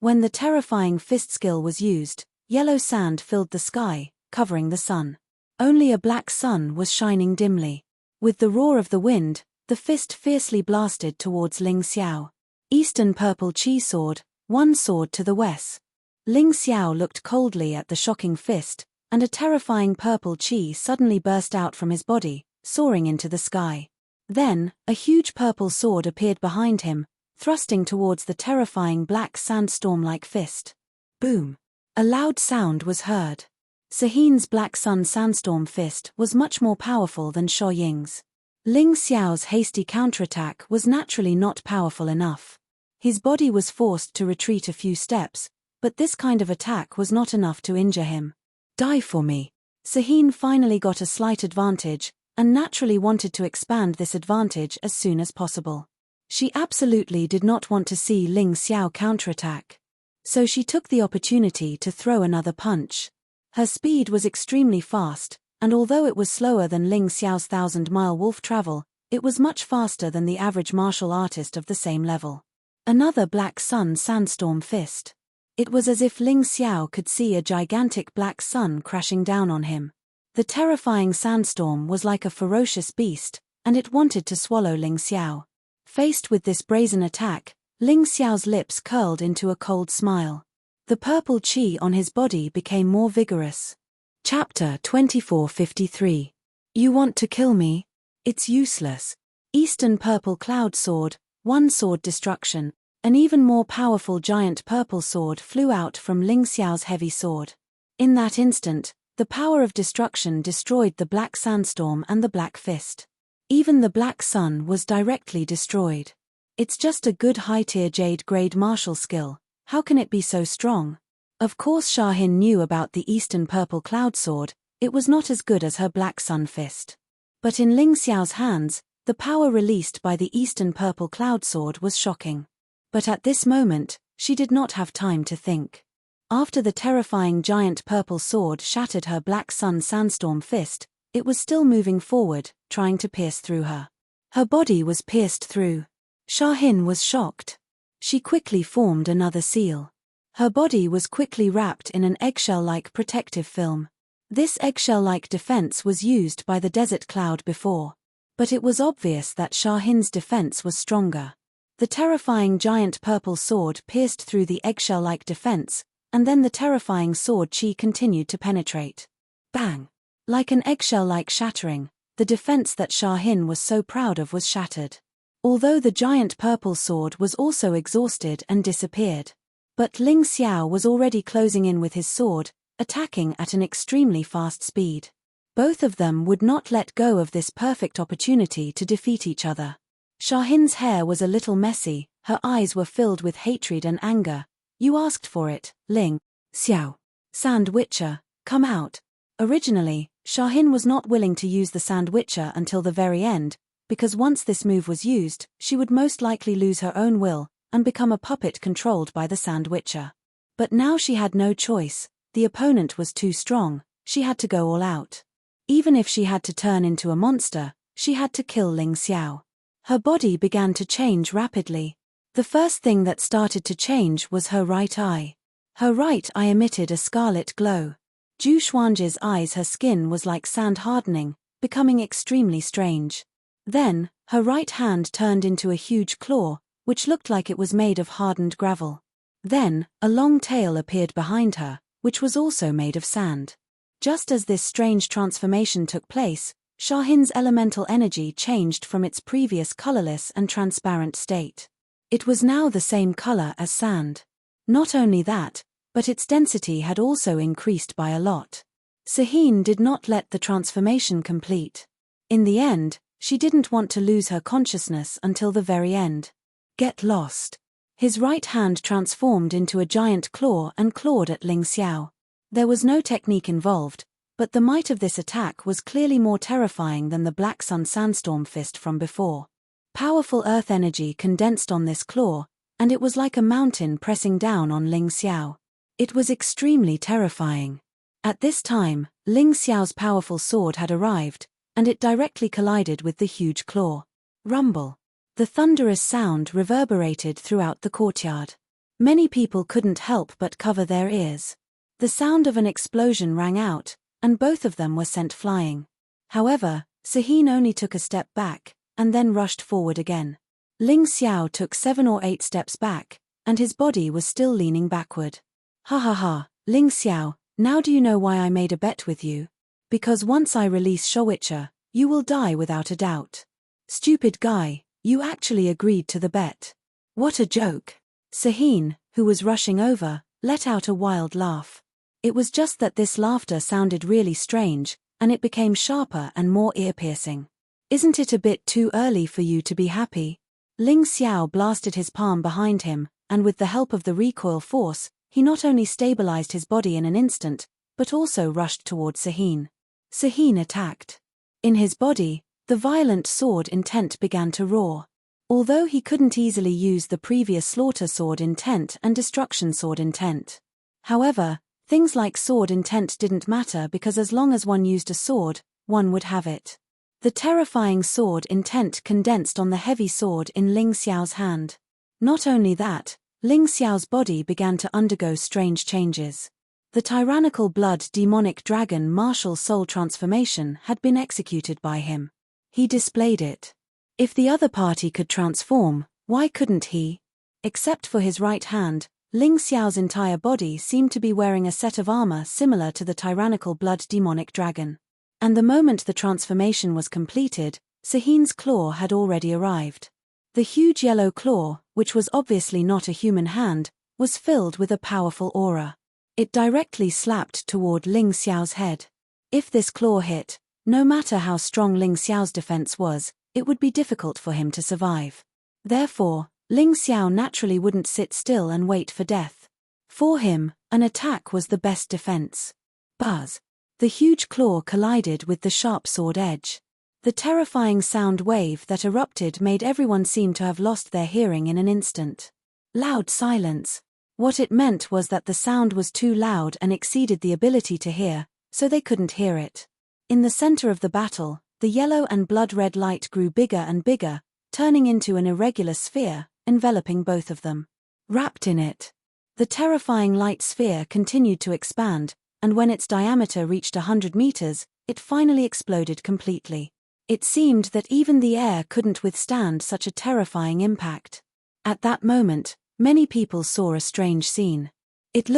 S1: When the terrifying fist skill was used, yellow sand filled the sky, covering the sun. Only a black sun was shining dimly. With the roar of the wind, the fist fiercely blasted towards Ling Xiao. Eastern Purple Chi Sword, one sword to the west. Ling Xiao looked coldly at the shocking fist, and a terrifying purple chi suddenly burst out from his body, soaring into the sky. Then, a huge purple sword appeared behind him, thrusting towards the terrifying black sandstorm-like fist. Boom! A loud sound was heard. Saheen's Black Sun Sandstorm Fist was much more powerful than Sho Ying's. Ling Xiao's hasty counterattack was naturally not powerful enough. His body was forced to retreat a few steps, but this kind of attack was not enough to injure him. Die for me. Saheen finally got a slight advantage, and naturally wanted to expand this advantage as soon as possible. She absolutely did not want to see Ling Xiao counterattack. So she took the opportunity to throw another punch. Her speed was extremely fast, and although it was slower than Ling Xiao's 1,000-mile wolf travel, it was much faster than the average martial artist of the same level. Another Black Sun Sandstorm Fist. It was as if Ling Xiao could see a gigantic black sun crashing down on him. The terrifying sandstorm was like a ferocious beast, and it wanted to swallow Ling Xiao. Faced with this brazen attack, Ling Xiao's lips curled into a cold smile. The purple chi on his body became more vigorous. Chapter 2453. You want to kill me? It's useless. Eastern Purple Cloud Sword, one sword destruction. An even more powerful giant purple sword flew out from Ling Xiao's heavy sword. In that instant, the power of destruction destroyed the black sandstorm and the black fist. Even the black sun was directly destroyed. It's just a good high-tier jade grade martial skill, how can it be so strong? Of course Shahin knew about the Eastern Purple Cloud Sword, it was not as good as her Black Sun Fist. But in Ling Xiao's hands, the power released by the Eastern Purple Cloud Sword was shocking. But at this moment, she did not have time to think. After the terrifying giant purple sword shattered her Black Sun Sandstorm Fist, it was still moving forward, trying to pierce through her. Her body was pierced through. Shahin was shocked. She quickly formed another seal. Her body was quickly wrapped in an eggshell-like protective film. This eggshell-like defense was used by the desert cloud before. But it was obvious that Shahin's defense was stronger. The terrifying giant purple sword pierced through the eggshell-like defense, and then the terrifying sword chi continued to penetrate. Bang! Like an eggshell-like shattering, the defense that Shahin was so proud of was shattered. Although the giant purple sword was also exhausted and disappeared. But Ling Xiao was already closing in with his sword, attacking at an extremely fast speed. Both of them would not let go of this perfect opportunity to defeat each other. Shahin's hair was a little messy, her eyes were filled with hatred and anger. You asked for it, Ling Xiao. Sandwicher, come out. Originally, Shahin was not willing to use the Sandwicher until the very end, because once this move was used, she would most likely lose her own will, and become a puppet controlled by the Sandwicher. But now she had no choice, the opponent was too strong, she had to go all out. Even if she had to turn into a monster, she had to kill Ling Xiao. Her body began to change rapidly. The first thing that started to change was her right eye. Her right eye emitted a scarlet glow. Zhu Xuanzhi's eyes, her skin was like sand hardening, becoming extremely strange. Then, her right hand turned into a huge claw, which looked like it was made of hardened gravel. Then, a long tail appeared behind her, which was also made of sand. Just as this strange transformation took place, Shahin's elemental energy changed from its previous colorless and transparent state. It was now the same color as sand. Not only that, but its density had also increased by a lot. Sehine did not let the transformation complete. In the end, she didn't want to lose her consciousness until the very end. Get lost. His right hand transformed into a giant claw and clawed at Ling Xiao. There was no technique involved, but the might of this attack was clearly more terrifying than the Black Sun Sandstorm fist from before. Powerful earth energy condensed on this claw, and it was like a mountain pressing down on Ling Xiao. It was extremely terrifying. At this time, Ling Xiao's powerful sword had arrived, and it directly collided with the huge claw. Rumble. The thunderous sound reverberated throughout the courtyard. Many people couldn't help but cover their ears. The sound of an explosion rang out, and both of them were sent flying. However, Sehine only took a step back, and then rushed forward again. Ling Xiao took 7 or 8 steps back, and his body was still leaning backward. Ha ha ha, Ling Xiao, now do you know why I made a bet with you? Because once I release Showitcher, you will die without a doubt. Stupid guy, you actually agreed to the bet. What a joke. Sehine, who was rushing over, let out a wild laugh. It was just that this laughter sounded really strange, and it became sharper and more ear-piercing. Isn't it a bit too early for you to be happy? Ling Xiao blasted his palm behind him, and with the help of the recoil force, he not only stabilized his body in an instant, but also rushed toward Sehine. Sehine attacked. In his body, the violent sword intent began to roar. Although he couldn't easily use the previous slaughter sword intent and destruction sword intent. However, things like sword intent didn't matter because as long as one used a sword, one would have it. The terrifying sword intent condensed on the heavy sword in Ling Xiao's hand. Not only that, Ling Xiao's body began to undergo strange changes. The tyrannical blood demonic dragon martial soul transformation had been executed by him. He displayed it. If the other party could transform, why couldn't he? Except for his right hand, Ling Xiao's entire body seemed to be wearing a set of armor similar to the tyrannical blood demonic dragon. And the moment the transformation was completed, Sehine's claw had already arrived. The huge yellow claw, which was obviously not a human hand, was filled with a powerful aura. It directly slapped toward Ling Xiao's head. If this claw hit, no matter how strong Ling Xiao's defense was, it would be difficult for him to survive. Therefore, Ling Xiao naturally wouldn't sit still and wait for death. For him, an attack was the best defense. Buzz. The huge claw collided with the sharp sword edge. The terrifying sound wave that erupted made everyone seem to have lost their hearing in an instant. Loud silence. What it meant was that the sound was too loud and exceeded the ability to hear, so they couldn't hear it. In the center of the battle, the yellow and blood-red light grew bigger and bigger, turning into an irregular sphere, enveloping both of them. Wrapped in it. The terrifying light sphere continued to expand, and when its diameter reached 100 meters, it finally exploded completely. It seemed that even the air couldn't withstand such a terrifying impact. At that moment, many people saw a strange scene. It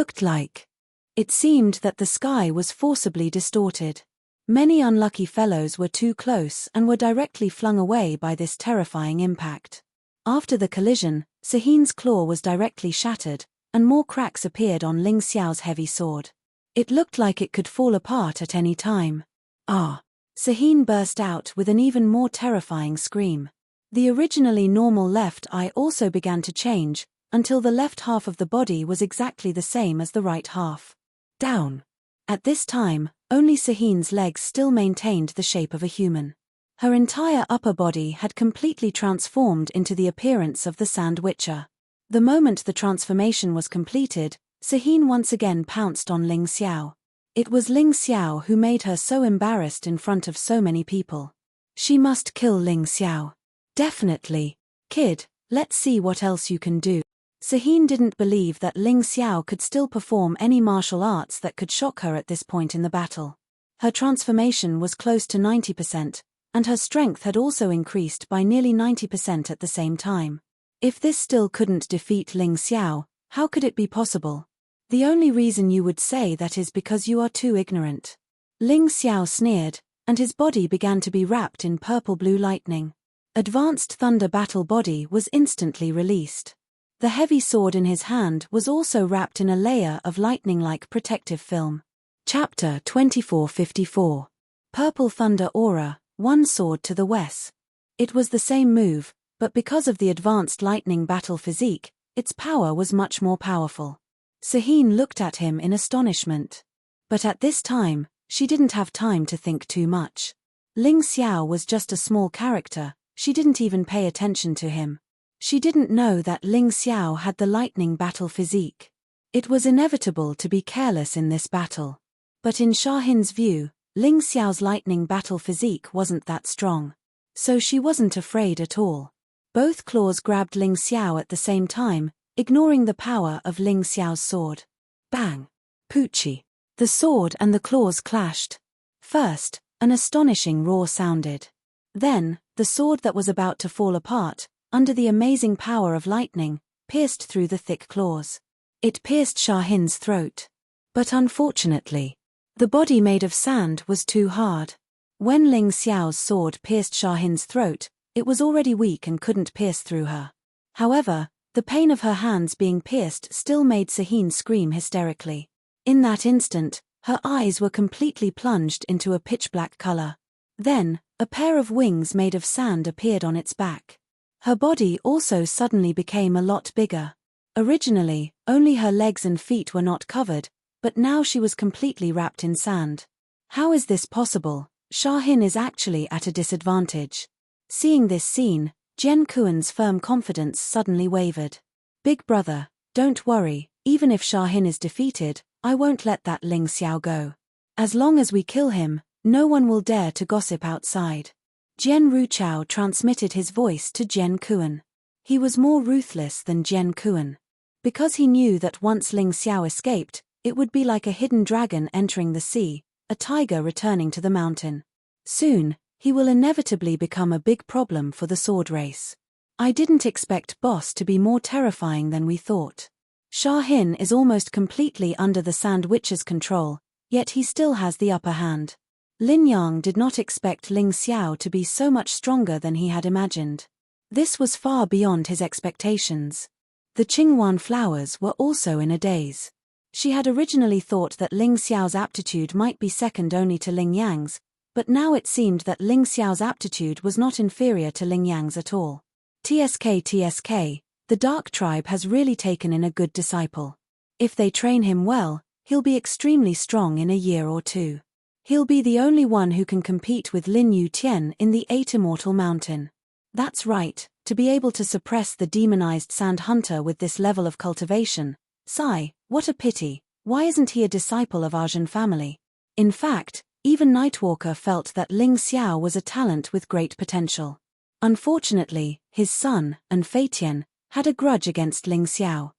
S1: seemed that the sky was forcibly distorted. Many unlucky fellows were too close and were directly flung away by this terrifying impact. After the collision, Sehine's claw was directly shattered, and more cracks appeared on Ling Xiao's heavy sword. It looked like it could fall apart at any time. Ah! Sehine burst out with an even more terrifying scream. The originally normal left eye also began to change, until the left half of the body was exactly the same as the right half. Down. At this time, only Sehine's legs still maintained the shape of a human. Her entire upper body had completely transformed into the appearance of the Sand Witcher. The moment the transformation was completed, Sehine once again pounced on Ling Xiao. It was Ling Xiao who made her so embarrassed in front of so many people. She must kill Ling Xiao. Definitely. Kid, let's see what else you can do. Sehine didn't believe that Ling Xiao could still perform any martial arts that could shock her at this point in the battle. Her transformation was close to 90%, and her strength had also increased by nearly 90% at the same time. If this still couldn't defeat Ling Xiao, how could it be possible? The only reason you would say that is because you are too ignorant. Ling Xiao sneered, and his body began to be wrapped in purple-blue lightning. Advanced Thunder Battle Body was instantly released. The heavy sword in his hand was also wrapped in a layer of lightning-like protective film. Chapter 2454. Purple Thunder Aura, one sword to the west. It was the same move, but because of the advanced lightning battle physique, its power was much more powerful. Sehine looked at him in astonishment. But at this time, she didn't have time to think too much. Ling Xiao was just a small character, she didn't even pay attention to him. She didn't know that Ling Xiao had the lightning battle physique. It was inevitable to be careless in this battle. But in Shahin's view, Ling Xiao's lightning battle physique wasn't that strong. So she wasn't afraid at all. Both claws grabbed Ling Xiao at the same time, ignoring the power of Ling Xiao's sword. Bang! Poochie! The sword and the claws clashed. First, an astonishing roar sounded. Then, the sword that was about to fall apart, under the amazing power of lightning, pierced through the thick claws. It pierced Shahin's throat. But unfortunately, the body made of sand was too hard. When Ling Xiao's sword pierced Shahin's throat, it was already weak and couldn't pierce through her. However, the pain of her hands being pierced still made Sehine scream hysterically. In that instant, her eyes were completely plunged into a pitch-black color. Then, a pair of wings made of sand appeared on its back. Her body also suddenly became a lot bigger. Originally, only her legs and feet were not covered, but now she was completely wrapped in sand. How is this possible? Shahin is actually at a disadvantage. Seeing this scene, Jian Kuan's firm confidence suddenly wavered. Big brother, don't worry, even if Shahin is defeated, I won't let that Ling Xiao go. As long as we kill him, no one will dare to gossip outside. Jian Ruchao transmitted his voice to Jian Kuan. He was more ruthless than Jian Kuan. Because he knew that once Ling Xiao escaped, it would be like a hidden dragon entering the sea, a tiger returning to the mountain. Soon, he will inevitably become a big problem for the sword race. I didn't expect Boss to be more terrifying than we thought. Shahin is almost completely under the Sand Witch's control, yet he still has the upper hand. Lin Yang did not expect Ling Xiao to be so much stronger than he had imagined. This was far beyond his expectations. The Qinghuan flowers were also in a daze. She had originally thought that Ling Xiao's aptitude might be second only to Ling Yang's, but now it seemed that Ling Xiao's aptitude was not inferior to Ling Yang's at all. TSK, the Dark Tribe has really taken in a good disciple. If they train him well, he'll be extremely strong in a year or two. He'll be the only one who can compete with Lin Yutian in the Eight Immortal Mountain. That's right, to be able to suppress the demonized Sand Hunter with this level of cultivation. Sigh, what a pity, why isn't he a disciple of Arjun family? In fact, even Nightwalker felt that Ling Xiao was a talent with great potential. Unfortunately, his son, Anfeitian, had a grudge against Ling Xiao.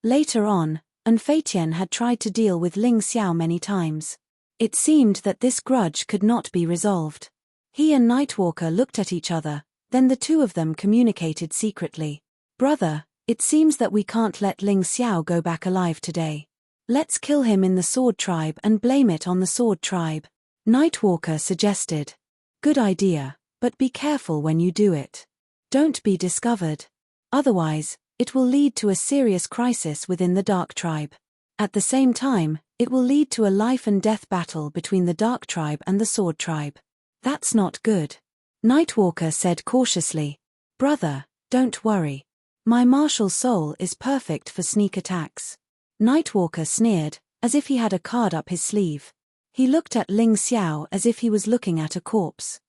S1: Later on, Anfeitian had tried to deal with Ling Xiao many times. It seemed that this grudge could not be resolved. He and Nightwalker looked at each other, then the two of them communicated secretly. Brother, it seems that we can't let Ling Xiao go back alive today. Let's kill him in the Sword Tribe and blame it on the Sword Tribe. Nightwalker suggested. Good idea, but be careful when you do it. Don't be discovered. Otherwise, it will lead to a serious crisis within the Dark Tribe. At the same time, it will lead to a life and death battle between the Dark Tribe and the Sword Tribe. That's not good. Nightwalker said cautiously. Brother, don't worry. My martial soul is perfect for sneak attacks. Nightwalker sneered, as if he had a card up his sleeve. He looked at Ling Xiao as if he was looking at a corpse.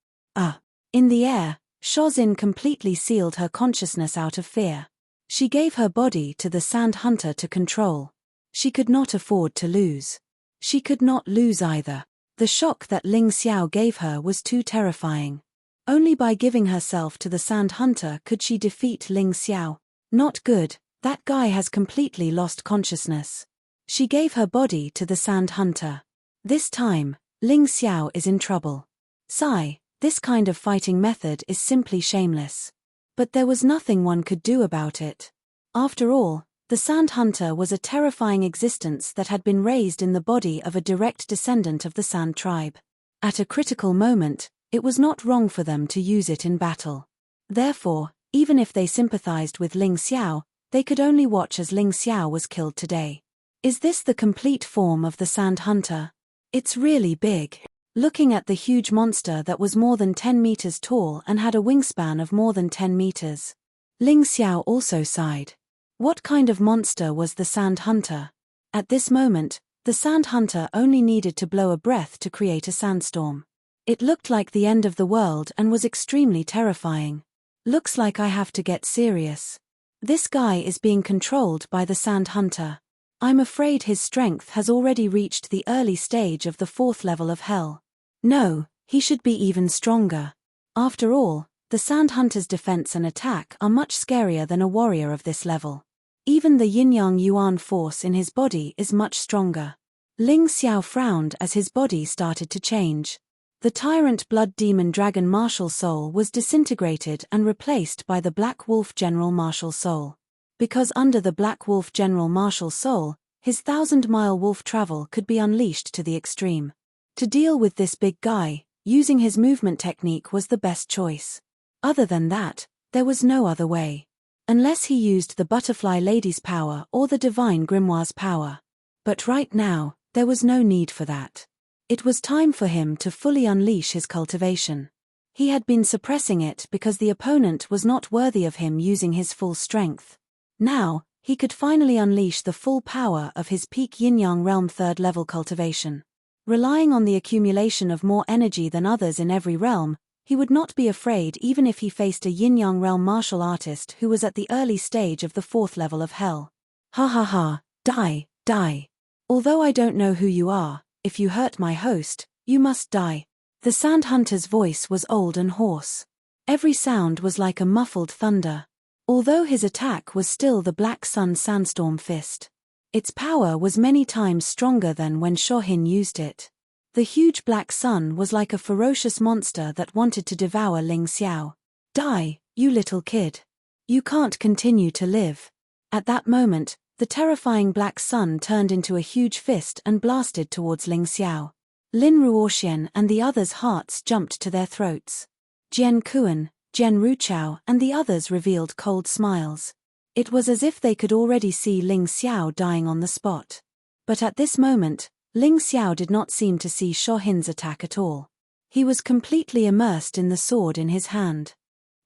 S1: In the air, Shozin completely sealed her consciousness out of fear. She gave her body to the Sand Hunter to control. She could not afford to lose. She could not lose either. The shock that Ling Xiao gave her was too terrifying. Only by giving herself to the Sand Hunter could she defeat Ling Xiao. Not good, that guy has completely lost consciousness. She gave her body to the Sand Hunter. This time, Ling Xiao is in trouble. Sigh, this kind of fighting method is simply shameless. But there was nothing one could do about it. After all, the Sand Hunter was a terrifying existence that had been raised in the body of a direct descendant of the Sand Tribe. At a critical moment, it was not wrong for them to use it in battle. Therefore, even if they sympathized with Ling Xiao, They could only watch as Ling Xiao was killed today. Is this the complete form of the Sand Hunter? It's really big. Looking at the huge monster that was more than 10 meters tall and had a wingspan of more than 10 meters. Ling Xiao also sighed. What kind of monster was the Sand Hunter? At this moment, the Sand Hunter only needed to blow a breath to create a sandstorm. It looked like the end of the world and was extremely terrifying. Looks like I have to get serious. This guy is being controlled by the Sand Hunter. I'm afraid his strength has already reached the early stage of the 4th level of hell. No, he should be even stronger. After all, the Sand Hunter's defense and attack are much scarier than a warrior of this level. Even the yin-yang yuan force in his body is much stronger. Ling Xiao frowned as his body started to change. The Tyrant Blood Demon Dragon Martial Soul was disintegrated and replaced by the Black Wolf General Martial Soul. Because under the Black Wolf General Martial Soul, his 1,000-mile wolf travel could be unleashed to the extreme. To deal with this big guy, using his movement technique was the best choice. Other than that, there was no other way. Unless he used the Butterfly Lady's power or the Divine Grimoire's power. But right now, there was no need for that. It was time for him to fully unleash his cultivation. He had been suppressing it because the opponent was not worthy of him using his full strength. Now, he could finally unleash the full power of his peak yin-yang realm 3rd level cultivation. Relying on the accumulation of more energy than others in every realm, he would not be afraid even if he faced a yin-yang realm martial artist who was at the early stage of the 4th level of hell. Ha ha ha, die, die. Although I don't know who you are, if you hurt my host, you must die. The Sand Hunter's voice was old and hoarse. Every sound was like a muffled thunder. Although his attack was still the Black Sun Sandstorm Fist. Its power was many times stronger than when Shohin used it. The huge Black Sun was like a ferocious monster that wanted to devour Ling Xiao. Die, you little kid. You can't continue to live. At that moment, the terrifying Black Sun turned into a huge fist and blasted towards Ling Xiao. Lin Ruoxian and the others' hearts jumped to their throats. Jian Kuan, Jian Ruchao and the others revealed cold smiles. It was as if they could already see Ling Xiao dying on the spot. But at this moment, Ling Xiao did not seem to see Shohin's attack at all. He was completely immersed in the sword in his hand.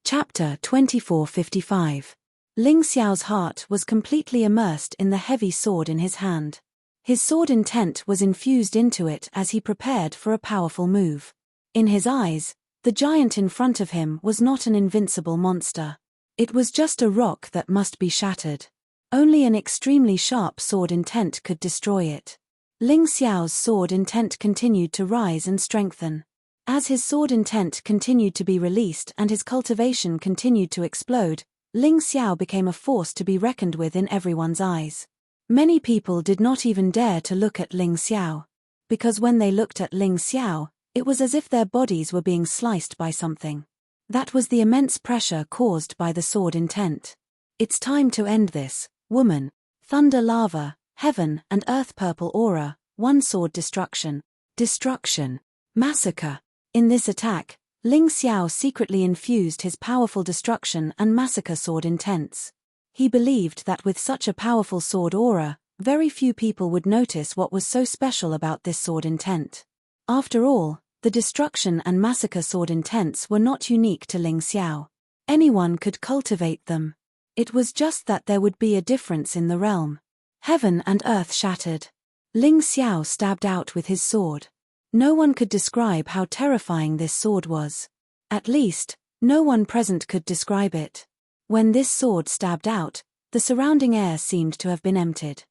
S1: Chapter 2455. Ling Xiao's heart was completely immersed in the heavy sword in his hand. His sword intent was infused into it as he prepared for a powerful move. In his eyes, the giant in front of him was not an invincible monster. It was just a rock that must be shattered. Only an extremely sharp sword intent could destroy it. Ling Xiao's sword intent continued to rise and strengthen. As his sword intent continued to be released and his cultivation continued to explode, Ling Xiao became a force to be reckoned with in everyone's eyes. Many people did not even dare to look at Ling Xiao. Because when they looked at Ling Xiao, it was as if their bodies were being sliced by something. That was the immense pressure caused by the sword intent. It's time to end this, woman. Thunder lava, heaven and earth purple aura, one sword destruction. Destruction. Massacre. In this attack, Ling Xiao secretly infused his powerful destruction and massacre sword intents. He believed that with such a powerful sword aura, very few people would notice what was so special about this sword intent. After all, the destruction and massacre sword intents were not unique to Ling Xiao. Anyone could cultivate them. It was just that there would be a difference in the realm. Heaven and earth shattered. Ling Xiao stabbed out with his sword. No one could describe how terrifying this sword was. At least, no one present could describe it. When this sword stabbed out, the surrounding air seemed to have been emptied.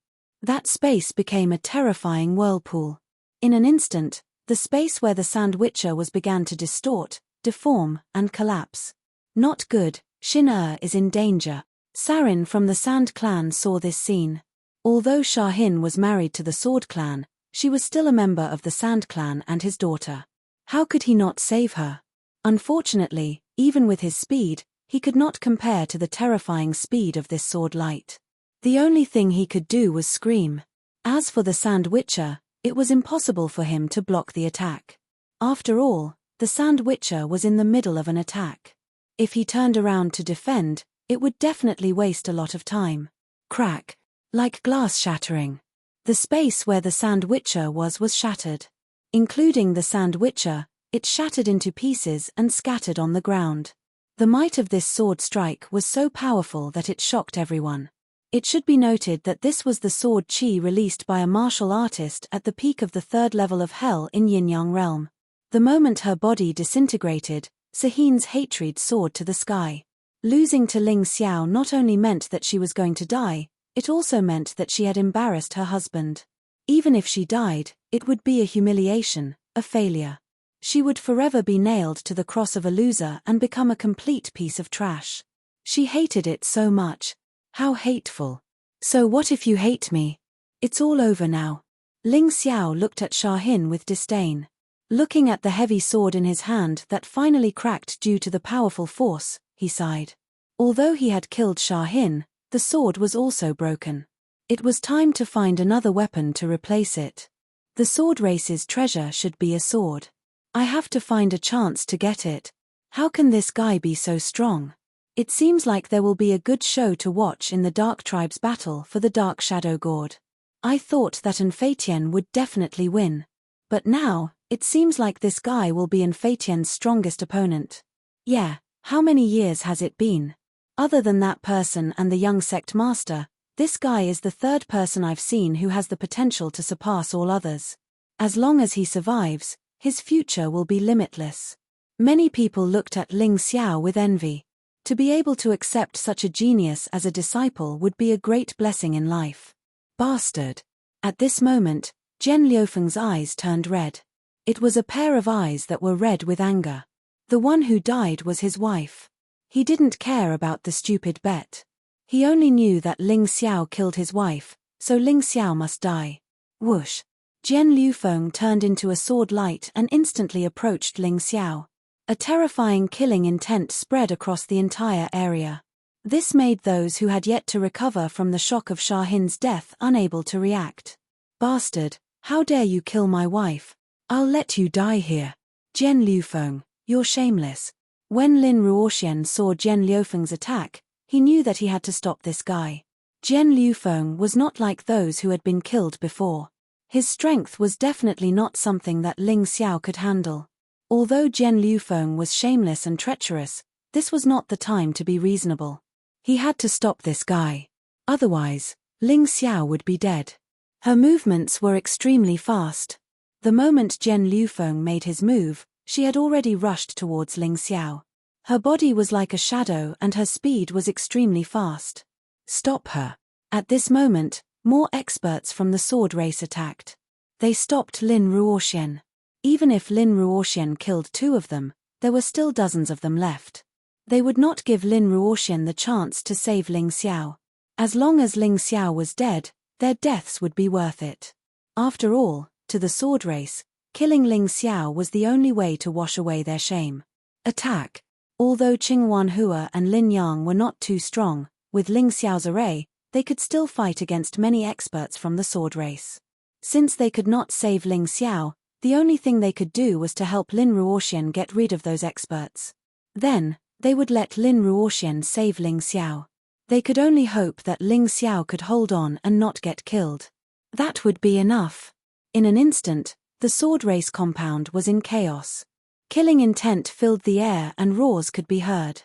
S1: That space became a terrifying whirlpool. In an instant, the space where the Sand Witcher was began to distort, deform, and collapse. Not good, Xin is in danger. Sarin from the Sand Clan saw this scene. Although Shahin was married to the Sword Clan, she was still a member of the Sand Clan and his daughter. How could he not save her? Unfortunately, even with his speed, he could not compare to the terrifying speed of this sword light. The only thing he could do was scream. As for the Sand Witcher, it was impossible for him to block the attack. After all, the Sand Witcher was in the middle of an attack. If he turned around to defend, It would definitely waste a lot of time. Crack. Like glass shattering. The space where the sandwicher was shattered. Including the sandwicher, it shattered into pieces and scattered on the ground. The might of this sword strike was so powerful that it shocked everyone. It should be noted that this was the sword chi released by a martial artist at the peak of the 3rd level of hell in Yin-Yang realm. The moment her body disintegrated, Sahin's hatred soared to the sky. Losing to Ling Xiao not only meant that she was going to die, it also meant that she had embarrassed her husband. Even if she died, it would be a humiliation, a failure. She would forever be nailed to the cross of a loser and become a complete piece of trash. She hated it so much. How hateful. So what if you hate me? It's all over now. Ling Xiao looked at Shahin with disdain. Looking at the heavy sword in his hand that finally cracked due to the powerful force, he sighed. Although he had killed Shahin, the sword was also broken. It was time to find another weapon to replace it. The sword race's treasure should be a sword. I have to find a chance to get it. How can this guy be so strong? It seems like there will be a good show to watch in the Dark Tribe's battle for the Dark Shadow Gourd. I thought that Anfeitian would definitely win. But now, it seems like this guy will be Anfeitian's strongest opponent. Yeah, how many years has it been? Other than that person and the young sect master, this guy is the 3rd person I've seen who has the potential to surpass all others. As long as he survives, his future will be limitless. Many people looked at Ling Xiao with envy. To be able to accept such a genius as a disciple would be a great blessing in life. Bastard. At this moment, Zhen Liufeng's eyes turned red. It was a pair of eyes that were red with anger. The one who died was his wife. He didn't care about the stupid bet. He only knew that Ling Xiao killed his wife, so Ling Xiao must die. Whoosh. Zhen Liufeng turned into a sword light and instantly approached Ling Xiao. A terrifying killing intent spread across the entire area. This made those who had yet to recover from the shock of Shahin's death unable to react. Bastard, how dare you kill my wife? I'll let you die here. Zhen Liufeng, you're shameless. When Lin Ruoxian saw Zhen Liufeng's attack, he knew that he had to stop this guy. Zhen Liufeng was not like those who had been killed before. His strength was definitely not something that Ling Xiao could handle. Although Zhen Liufeng was shameless and treacherous, this was not the time to be reasonable. He had to stop this guy. Otherwise, Ling Xiao would be dead. Her movements were extremely fast. The moment Zhen Liufeng made his move, she had already rushed towards Ling Xiao. Her body was like a shadow and her speed was extremely fast. Stop her. At this moment, more experts from the sword race attacked. They stopped Lin Ruoxian. Even if Lin Ruoxian killed 2 of them, there were still dozens of them left. They would not give Lin Ruoxian the chance to save Ling Xiao. As long as Ling Xiao was dead, their deaths would be worth it. After all, to the sword race, killing Ling Xiao was the only way to wash away their shame. Attack. Although Qingwan Hua and Lin Yang were not too strong, with Ling Xiao's array, they could still fight against many experts from the sword race. Since they could not save Ling Xiao, the only thing they could do was to help Lin Ruoxian get rid of those experts. Then, they would let Lin Ruoxian save Ling Xiao. They could only hope that Ling Xiao could hold on and not get killed. That would be enough. In an instant, the sword race compound was in chaos. Killing intent filled the air and roars could be heard.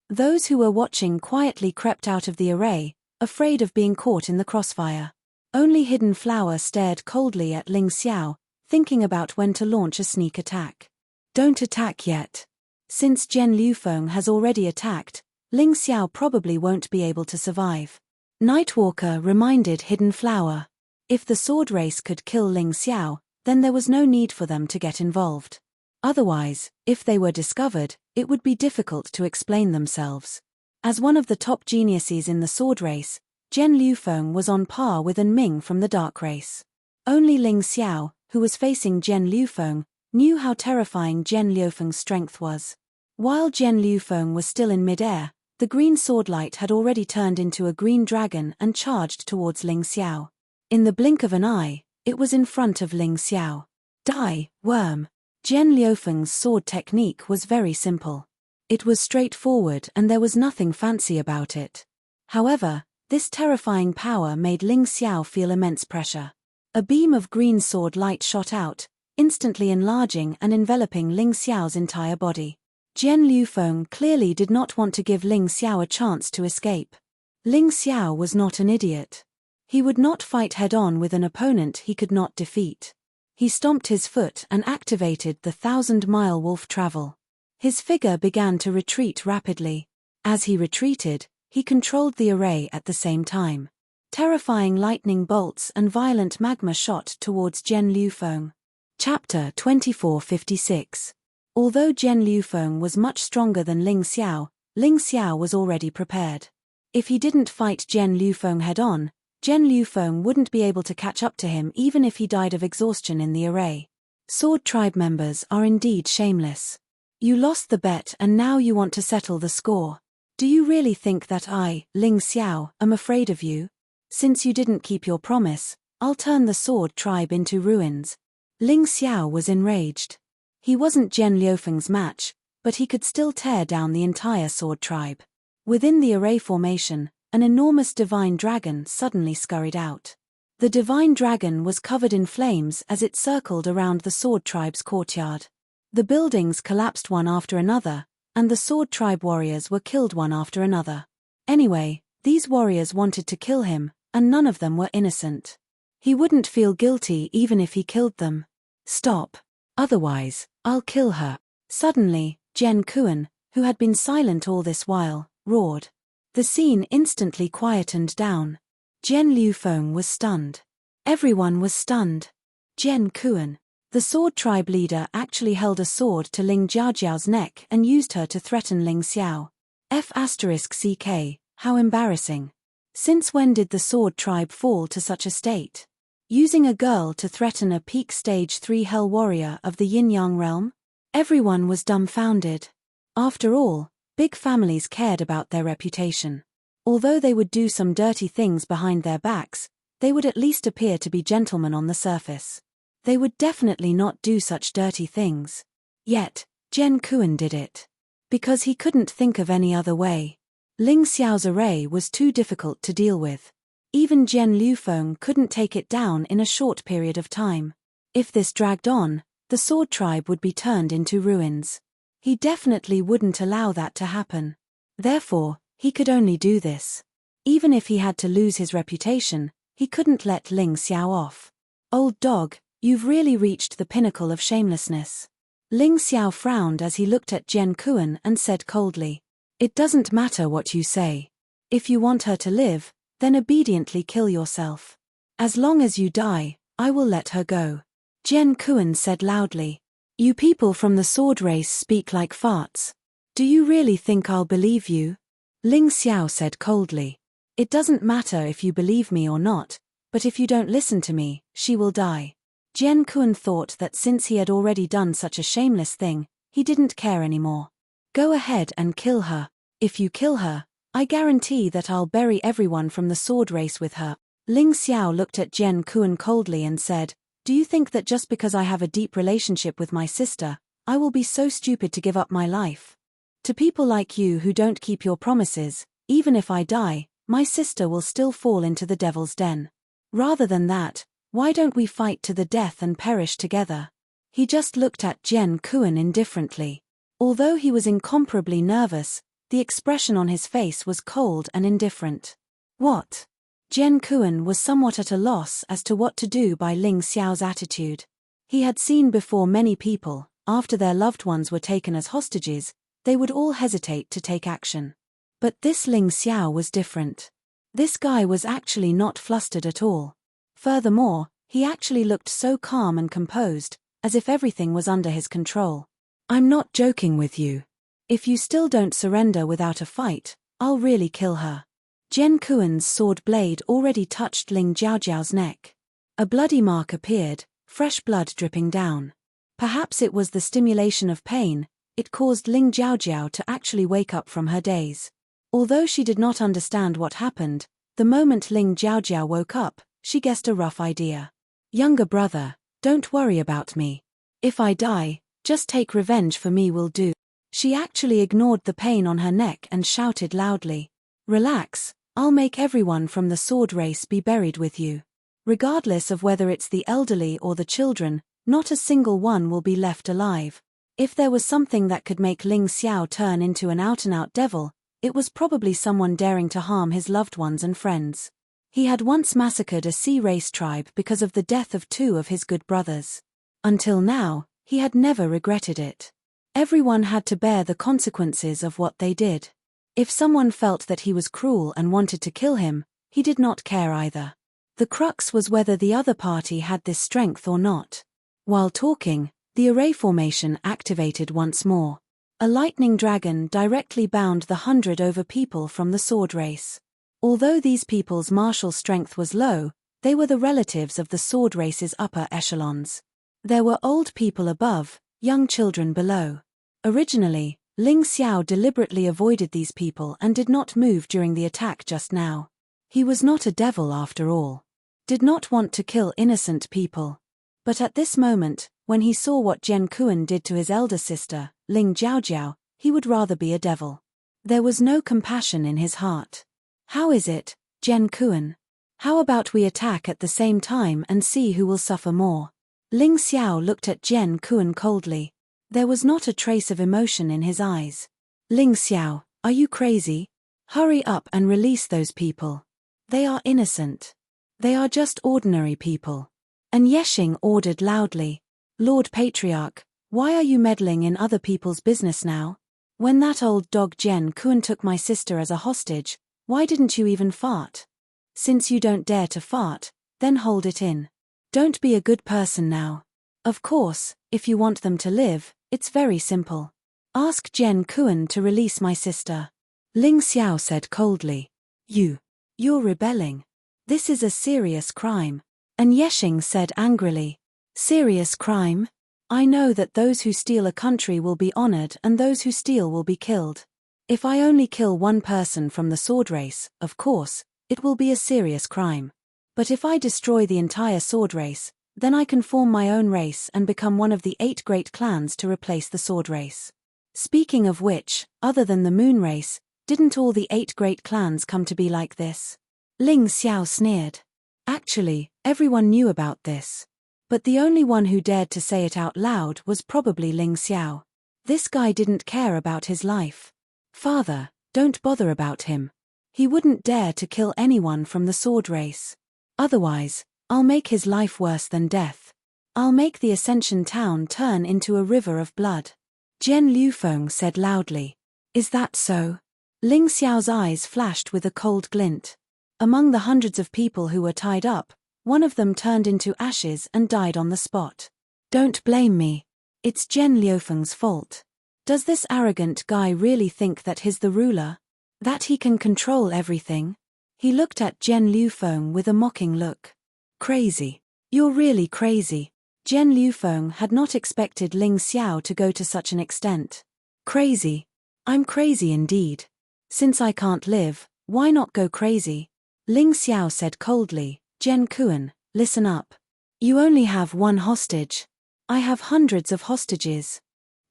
S1: Those who were watching quietly crept out of the array, afraid of being caught in the crossfire. Only Hidden Flower stared coldly at Ling Xiao, thinking about when to launch a sneak attack. Don't attack yet. Since Zhen Liufeng has already attacked, Ling Xiao probably won't be able to survive. Nightwalker reminded Hidden Flower. If the sword race could kill Ling Xiao, then there was no need for them to get involved. Otherwise, if they were discovered, it would be difficult to explain themselves. As one of the top geniuses in the sword race, Zhen Liufeng was on par with An Ming from the dark race. Only Ling Xiao, who was facing Zhen Liufeng, knew how terrifying Zhen Liufeng's strength was. While Zhen Liufeng was still in mid-air, the green swordlight had already turned into a green dragon and charged towards Ling Xiao. In the blink of an eye, it was in front of Ling Xiao. Die, worm. Zhen Liufeng's sword technique was very simple. It was straightforward and there was nothing fancy about it. However, this terrifying power made Ling Xiao feel immense pressure. A beam of green sword light shot out, instantly enlarging and enveloping Ling Xiao's entire body. Jian Liufeng clearly did not want to give Ling Xiao a chance to escape. Ling Xiao was not an idiot. He would not fight head-on with an opponent he could not defeat. He stomped his foot and activated the 1,000-mile wolf travel. His figure began to retreat rapidly. As he retreated, he controlled the array at the same time. Terrifying lightning bolts and violent magma shot towards Jian Liufeng. Chapter 2456. Although Jian Liufeng was much stronger than Ling Xiao was already prepared. If he didn't fight Jian Liufeng head-on, Jian Liufeng wouldn't be able to catch up to him even if he died of exhaustion in the array. Sword tribe members are indeed shameless. You lost the bet and now you want to settle the score. Do you really think that I, Ling Xiao, am afraid of you? Since you didn't keep your promise, I'll turn the sword tribe into ruins. Ling Xiao was enraged. He wasn't Jian Liufeng's match, but he could still tear down the entire sword tribe. Within the array formation, an enormous divine dragon suddenly scurried out. The divine dragon was covered in flames as it circled around the sword tribe's courtyard. The buildings collapsed one after another, and the sword tribe warriors were killed one after another. Anyway, these warriors wanted to kill him, and none of them were innocent. He wouldn't feel guilty even if he killed them. Stop. Otherwise, I'll kill her. Suddenly, Jian Kuan, who had been silent all this while, roared. The scene instantly quietened down. Jian Liufeng was stunned. Everyone was stunned. Jian Kuan, the sword tribe leader, actually held a sword to Ling Jiaojiao's neck and used her to threaten Ling Xiao. F***ck, how embarrassing. Since when did the sword tribe fall to such a state? Using a girl to threaten a peak stage 3 hell warrior of the yin-yang realm? Everyone was dumbfounded. After all, big families cared about their reputation. Although they would do some dirty things behind their backs, they would at least appear to be gentlemen on the surface. They would definitely not do such dirty things. Yet, Jian Kuan did it. Because he couldn't think of any other way. Ling Xiao's array was too difficult to deal with. Even Jian Liufeng couldn't take it down in a short period of time. If this dragged on, the sword tribe would be turned into ruins. He definitely wouldn't allow that to happen. Therefore, he could only do this. Even if he had to lose his reputation, he couldn't let Ling Xiao off. Old dog, you've really reached the pinnacle of shamelessness. Ling Xiao frowned as he looked at Jian Kuan and said coldly, "It doesn't matter what you say. If you want her to live, then obediently kill yourself. As long as you die, I will let her go." Jian Kuan said loudly, "You people from the sword race speak like farts. Do you really think I'll believe you?" Ling Xiao said coldly, "It doesn't matter if you believe me or not, but if you don't listen to me, she will die." Jian Kuan thought that since he had already done such a shameless thing, he didn't care anymore. "Go ahead and kill her. If you kill her, I guarantee that I'll bury everyone from the sword race with her." Ling Xiao looked at Jian Kuan coldly and said, "Do you think that just because I have a deep relationship with my sister, I will be so stupid to give up my life? To people like you who don't keep your promises, even if I die, my sister will still fall into the devil's den. Rather than that, why don't we fight to the death and perish together?" He just looked at Jian Kuan indifferently. Although he was incomparably nervous, the expression on his face was cold and indifferent. What? Jian Kuan was somewhat at a loss as to what to do by Ling Xiao's attitude. He had seen before many people, after their loved ones were taken as hostages, they would all hesitate to take action. But this Ling Xiao was different. This guy was actually not flustered at all. Furthermore, he actually looked so calm and composed, as if everything was under his control. "I'm not joking with you. If you still don't surrender without a fight, I'll really kill her." Jian Kuan's sword blade already touched Ling Jiaojiao's neck. A bloody mark appeared, fresh blood dripping down. Perhaps it was the stimulation of pain, it caused Ling Jiaojiao to actually wake up from her daze. Although she did not understand what happened, the moment Ling Jiaojiao woke up, she guessed a rough idea. "Younger brother, don't worry about me. If I die, just take revenge for me will do." She actually ignored the pain on her neck and shouted loudly, "Relax, I'll make everyone from the sword race be buried with you. Regardless of whether it's the elderly or the children, not a single one will be left alive." If there was something that could make Ling Xiao turn into an out-and-out devil, it was probably someone daring to harm his loved ones and friends. He had once massacred a sea race tribe because of the death of 2 of his good brothers. Until now, he had never regretted it. Everyone had to bear the consequences of what they did. If someone felt that he was cruel and wanted to kill him, he did not care either. The crux was whether the other party had this strength or not. While talking, the array formation activated once more. A lightning dragon directly bound the 100 over people from the sword race. Although these people's martial strength was low, they were the relatives of the sword race's upper echelons. There were old people above, young children below. Originally, Ling Xiao deliberately avoided these people and did not move during the attack just now. He was not a devil after all. Did not want to kill innocent people. But at this moment, when he saw what Jian Kuan did to his elder sister, Ling Jiaojiao, he would rather be a devil. There was no compassion in his heart. "How is it, Jian Kuan? How about we attack at the same time and see who will suffer more?" Ling Xiao looked at Jian Kuan coldly. There was not a trace of emotion in his eyes. "Ling Xiao, are you crazy? Hurry up and release those people. They are innocent. They are just ordinary people." And Yeshing ordered loudly, "Lord Patriarch, why are you meddling in other people's business now? When that old dog Jian Kuan took my sister as a hostage, why didn't you even fart? Since you don't dare to fart, then hold it in. Don't be a good person now. Of course, if you want them to live, it's very simple. Ask Jian Kuan to release my sister." Ling Xiao said coldly, You're rebelling. This is a serious crime." And Yeshing said angrily, "Serious crime? I know that those who steal a country will be honored and those who steal will be killed. If I only kill one person from the sword race, of course, it will be a serious crime. But if I destroy the entire sword race, then I can form my own race and become one of the 8 great clans to replace the sword race. Speaking of which, other than the moon race, didn't all the 8 great clans come to be like this?" Ling Xiao sneered. Actually, everyone knew about this. But the only one who dared to say it out loud was probably Ling Xiao. This guy didn't care about his life. "Father, don't bother about him. He wouldn't dare to kill anyone from the sword race. Otherwise, I'll make his life worse than death. I'll make the Ascension town turn into a river of blood." Jian Liufeng said loudly, "Is that so?" Ling Xiao's eyes flashed with a cold glint. Among the hundreds of people who were tied up, one of them turned into ashes and died on the spot. "Don't blame me. It's Jian Liufeng's fault. Does this arrogant guy really think that he's the ruler? That he can control everything?" He looked at Jian Liufeng with a mocking look. "Crazy. You're really crazy." Jian Liufeng had not expected Ling Xiao to go to such an extent. "Crazy? I'm crazy indeed. Since I can't live, why not go crazy?" Ling Xiao said coldly, "Jian Kuan, listen up. You only have one hostage. I have hundreds of hostages."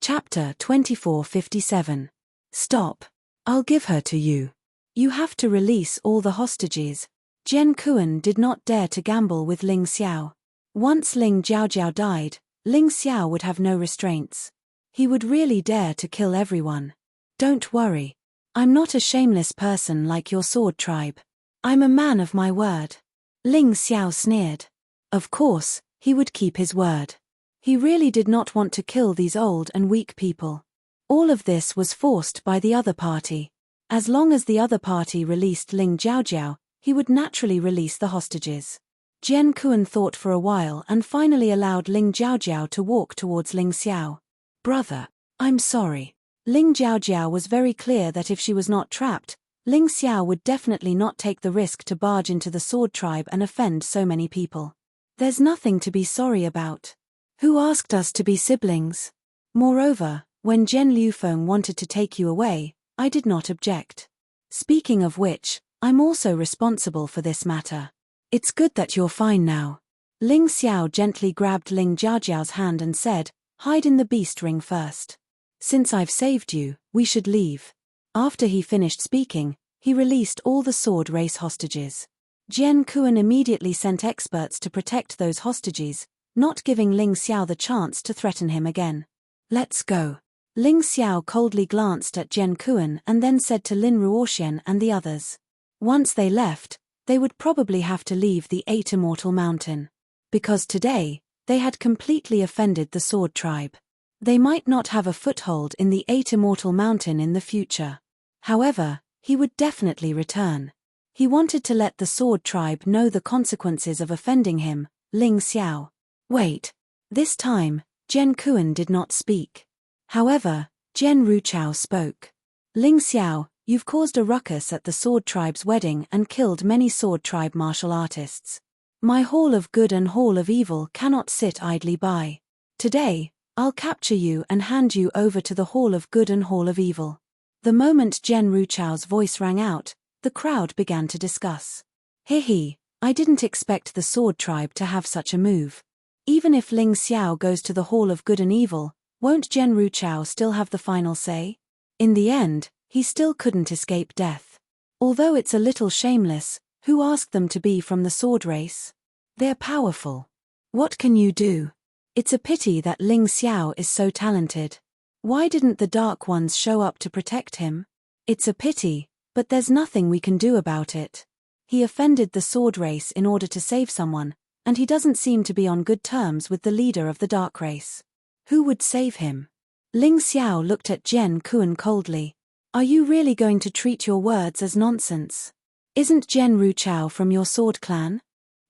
S1: Chapter 2457. "Stop. I'll give her to you. You have to release all the hostages." Jian Kuan did not dare to gamble with Ling Xiao. Once Ling Jiaojiao died, Ling Xiao would have no restraints. He would really dare to kill everyone. "Don't worry. I'm not a shameless person like your sword tribe. I'm a man of my word." Ling Xiao sneered. Of course, he would keep his word. He really did not want to kill these old and weak people. All of this was forced by the other party. As long as the other party released Ling Jiaojiao, he would naturally release the hostages. Jian Kuan thought for a while and finally allowed Ling Jiaojiao to walk towards Ling Xiao. "Brother, I'm sorry." Ling Jiaojiao was very clear that if she was not trapped, Ling Xiao would definitely not take the risk to barge into the sword tribe and offend so many people. "There's nothing to be sorry about. Who asked us to be siblings? Moreover, when Jian Liufeng wanted to take you away, I did not object. Speaking of which, I'm also responsible for this matter. It's good that you're fine now." Ling Xiao gently grabbed Ling Jiaojiao's hand and said, "Hide in the beast ring first." Since I've saved you, we should leave. After he finished speaking, he released all the sword race hostages. Jian Kuan immediately sent experts to protect those hostages, not giving Ling Xiao the chance to threaten him again. Let's go. Ling Xiao coldly glanced at Jian Kuan and then said to Lin Ruoxian and the others. Once they left, they would probably have to leave the 8 Immortal Mountain. Because today, they had completely offended the Sword Tribe. They might not have a foothold in the 8 Immortal Mountain in the future. However, he would definitely return. He wanted to let the Sword Tribe know the consequences of offending him, Ling Xiao. Wait. This time, Jian Kuan did not speak. However, Jian Ruchao spoke. Ling Xiao, you've caused a ruckus at the Sword Tribe's wedding and killed many Sword Tribe martial artists. My Hall of Good and Hall of Evil cannot sit idly by. Today, I'll capture you and hand you over to the Hall of Good and Hall of Evil. The moment Jian Ruchao's voice rang out, the crowd began to discuss. He, I didn't expect the Sword Tribe to have such a move. Even if Ling Xiao goes to the Hall of Good and Evil, won't Jian Ruchao still have the final say? In the end, he still couldn't escape death. Although it's a little shameless, who asked them to be from the sword race? They're powerful. What can you do? It's a pity that Ling Xiao is so talented. Why didn't the Dark Ones show up to protect him? It's a pity, but there's nothing we can do about it. He offended the sword race in order to save someone, and he doesn't seem to be on good terms with the leader of the Dark Race. Who would save him? Ling Xiao looked at Jian Kuan coldly. Are you really going to treat your words as nonsense? Isn't Jian Ruchao from your sword clan?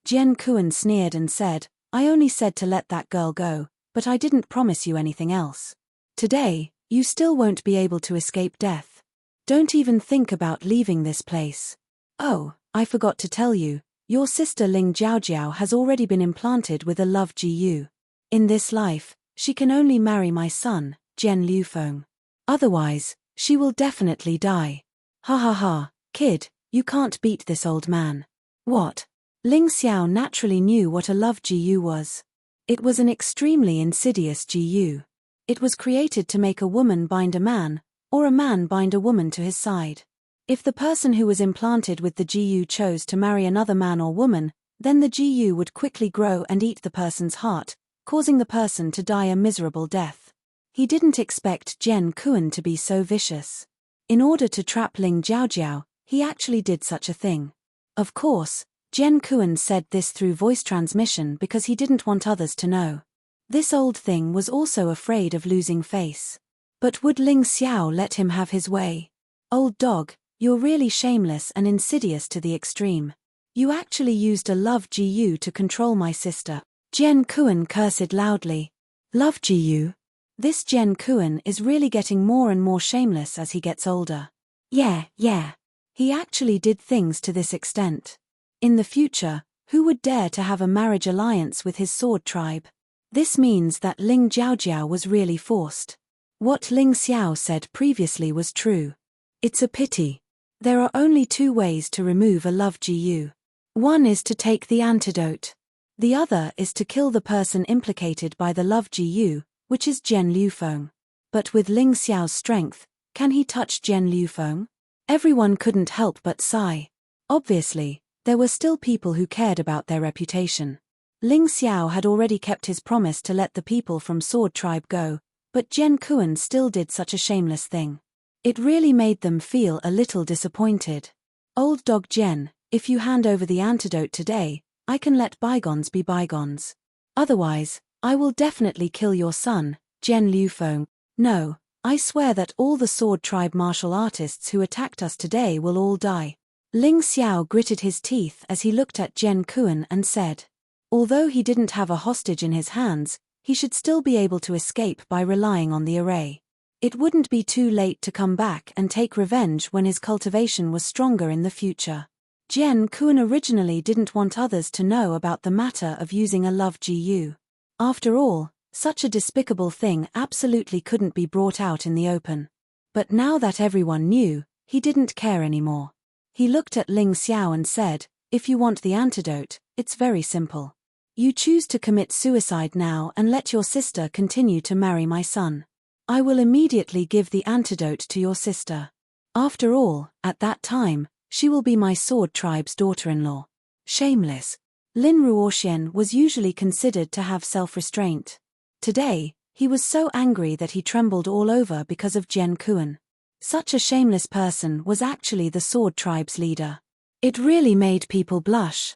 S1: Jian Kuan sneered and said, I only said to let that girl go, but I didn't promise you anything else. Today, you still won't be able to escape death. Don't even think about leaving this place. Oh, I forgot to tell you, your sister Ling Jiaojiao has already been implanted with a love Jiu. In this life, she can only marry my son, Jian Liufeng. Otherwise, she will definitely die. Ha ha ha, kid, you can't beat this old man. What? Ling Xiao naturally knew what a love Jiu was. It was an extremely insidious Jiu. It was created to make a woman bind a man, or a man bind a woman to his side. If the person who was implanted with the Jiu chose to marry another man or woman, then the Jiu would quickly grow and eat the person's heart, causing the person to die a miserable death. He didn't expect Jian Kuan to be so vicious. In order to trap Ling Jiaojiao, he actually did such a thing. Of course, Jian Kuan said this through voice transmission because he didn't want others to know. This old thing was also afraid of losing face. But would Ling Xiao let him have his way? Old dog, you're really shameless and insidious to the extreme. You actually used a love Jiu to control my sister. Jian Kuan cursed loudly. Love Jiu? This Jian Kuan is really getting more and more shameless as he gets older. Yeah. He actually did things to this extent. In the future, who would dare to have a marriage alliance with his sword tribe? This means that Ling Jiaojiao was really forced. What Ling Xiao said previously was true. It's a pity. There are only 2 ways to remove a love Jiu. One is to take the antidote. The other is to kill the person implicated by the love Jiu, which is Jian Liufeng. But with Ling Xiao's strength, can he touch Jian Liufeng? Everyone couldn't help but sigh. Obviously, there were still people who cared about their reputation. Ling Xiao had already kept his promise to let the people from Sword Tribe go, but Jian Kuan still did such a shameless thing. It really made them feel a little disappointed. Old dog Jian, if you hand over the antidote today, I can let bygones be bygones. Otherwise, I will definitely kill your son, Jian Liufeng. No, I swear that all the Sword Tribe martial artists who attacked us today will all die. Ling Xiao gritted his teeth as he looked at Jian Kuan and said. Although he didn't have a hostage in his hands, he should still be able to escape by relying on the array. It wouldn't be too late to come back and take revenge when his cultivation was stronger in the future. Jian Kuan originally didn't want others to know about the matter of using a love Jiu. After all, such a despicable thing absolutely couldn't be brought out in the open. But now that everyone knew, he didn't care anymore. He looked at Ling Xiao and said, if you want the antidote, it's very simple. You choose to commit suicide now and let your sister continue to marry my son. I will immediately give the antidote to your sister. After all, at that time, she will be my sword tribe's daughter-in-law. Shameless. Lin Ruoxian was usually considered to have self-restraint. Today, he was so angry that he trembled all over because of Jian Kuan. Such a shameless person was actually the sword tribe's leader. It really made people blush.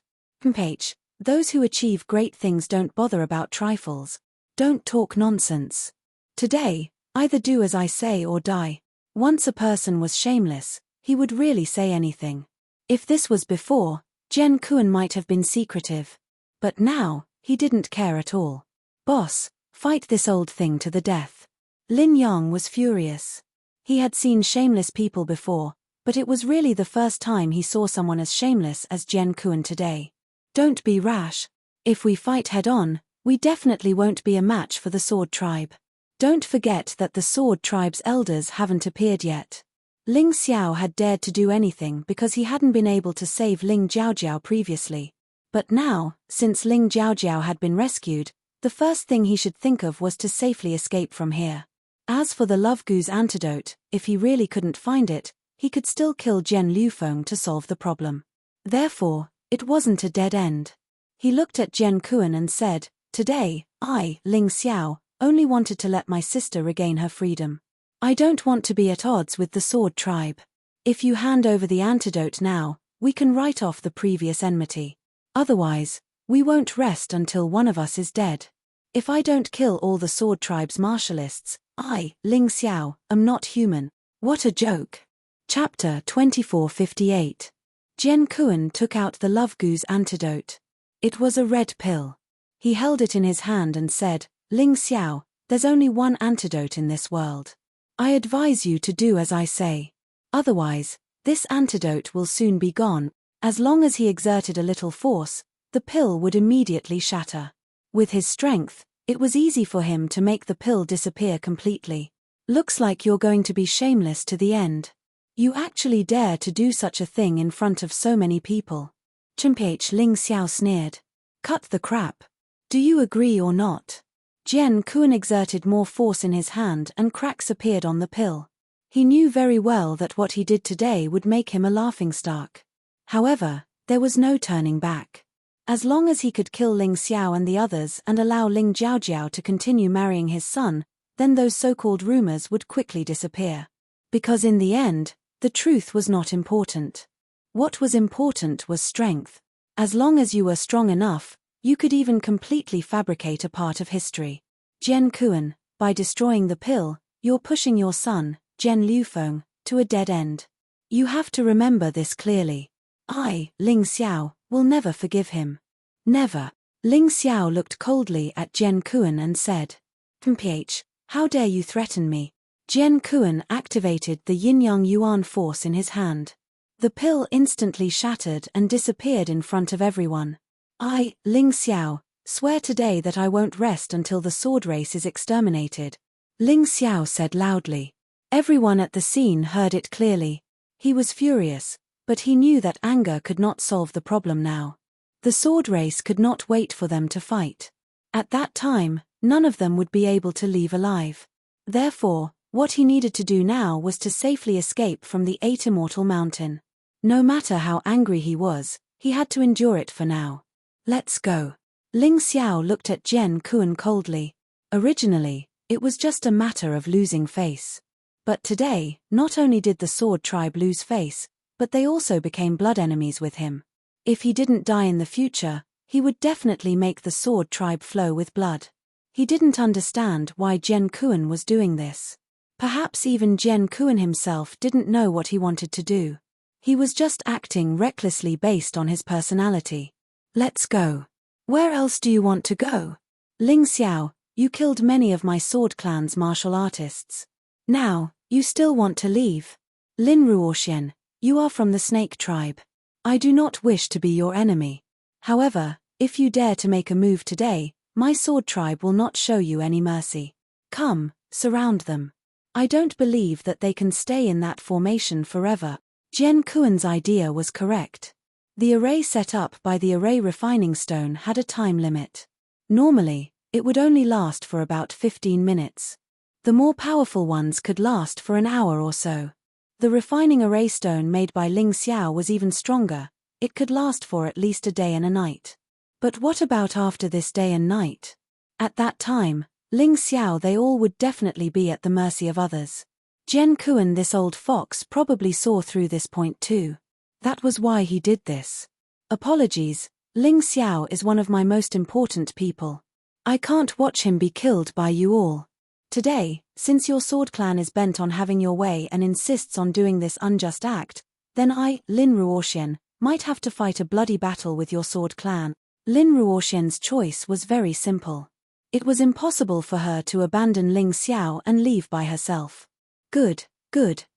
S1: H. Those who achieve great things don't bother about trifles. Don't talk nonsense. Today, either do as I say or die. Once a person was shameless, he would really say anything. If this was before, Jian Kuan might have been secretive. But now, he didn't care at all. Boss, fight this old thing to the death. Lin Yang was furious. He had seen shameless people before, but it was really the first time he saw someone as shameless as Jian Kuan today. Don't be rash. If we fight head-on, we definitely won't be a match for the Sword Tribe. Don't forget that the Sword Tribe's elders haven't appeared yet. Ling Xiao had dared to do anything because he hadn't been able to save Ling Jiaojiao previously. But now, since Ling Jiaojiao had been rescued, the first thing he should think of was to safely escape from here. As for the Love Goo's antidote, if he really couldn't find it, he could still kill Zhen Liufeng to solve the problem. Therefore, it wasn't a dead end. He looked at Jian Kuan and said, "Today, I, Ling Xiao, only wanted to let my sister regain her freedom. I don't want to be at odds with the Sword Tribe. If you hand over the antidote now, we can write off the previous enmity. Otherwise, we won't rest until one of us is dead. If I don't kill all the Sword Tribe's martialists, I, Ling Xiao, am not human." What a joke. Chapter 2458. Jian Kuan took out the Love Goo's antidote. It was a red pill. He held it in his hand and said, "Ling Xiao, there's only one antidote in this world. I advise you to do as I say. Otherwise, this antidote will soon be gone." As long as he exerted a little force, the pill would immediately shatter. With his strength, it was easy for him to make the pill disappear completely. Looks like you're going to be shameless to the end. You actually dare to do such a thing in front of so many people. Chimph Ling Xiao sneered. Cut the crap. Do you agree or not? Jian Kuan exerted more force in his hand and cracks appeared on the pill. He knew very well that what he did today would make him a laughingstock. However, there was no turning back. As long as he could kill Ling Xiao and the others and allow Ling Jiaojiao to continue marrying his son, then those so-called rumors would quickly disappear. Because in the end, the truth was not important. What was important was strength. As long as you were strong enough, you could even completely fabricate a part of history. Jian Kuan, by destroying the pill, you're pushing your son, Zhen Liufeng, to a dead end. You have to remember this clearly. I, Ling Xiao, will never forgive him. Never. Ling Xiao looked coldly at Jian Kuan and said, "Mph, how dare you threaten me?" Jian Kuan activated the Yin-Yang Yuan force in his hand. The pill instantly shattered and disappeared in front of everyone. I, Ling Xiao, swear today that I won't rest until the sword race is exterminated. Ling Xiao said loudly. Everyone at the scene heard it clearly. He was furious, but he knew that anger could not solve the problem now. The sword race could not wait for them to fight. At that time, none of them would be able to leave alive. Therefore, what he needed to do now was to safely escape from the 8 Immortal Mountain. No matter how angry he was, he had to endure it for now. Let's go. Ling Xiao looked at Jian Kuan coldly. Originally, it was just a matter of losing face. But today, not only did the Sword Tribe lose face, but they also became blood enemies with him. If he didn't die in the future, he would definitely make the Sword Tribe flow with blood. He didn't understand why Jian Kuan was doing this. Perhaps even Jian Kuan himself didn't know what he wanted to do. He was just acting recklessly based on his personality. Let's go. Where else do you want to go? Ling Xiao, you killed many of my Sword Clan's martial artists. Now, you still want to leave? Lin Ruoxian, you are from the Snake Tribe. I do not wish to be your enemy. However, if you dare to make a move today, my Sword Tribe will not show you any mercy. Come, surround them. I don't believe that they can stay in that formation forever. Jian Kuan's idea was correct. The array set up by the array refining stone had a time limit. Normally, it would only last for about 15 minutes. The more powerful ones could last for an hour or so. The refining array stone made by Ling Xiao was even stronger. It could last for at least a day and a night. But what about after this day and night? At that time, Ling Xiao they all would definitely be at the mercy of others. Jian Kuan, this old fox, probably saw through this point too. That was why he did this. Apologies, Ling Xiao is one of my most important people. I can't watch him be killed by you all. Today, since your sword clan is bent on having your way and insists on doing this unjust act, then I, Lin Ruoxian, might have to fight a bloody battle with your sword clan. Lin Ruoxian's choice was very simple. It was impossible for her to abandon Ling Xiao and leave by herself. Good,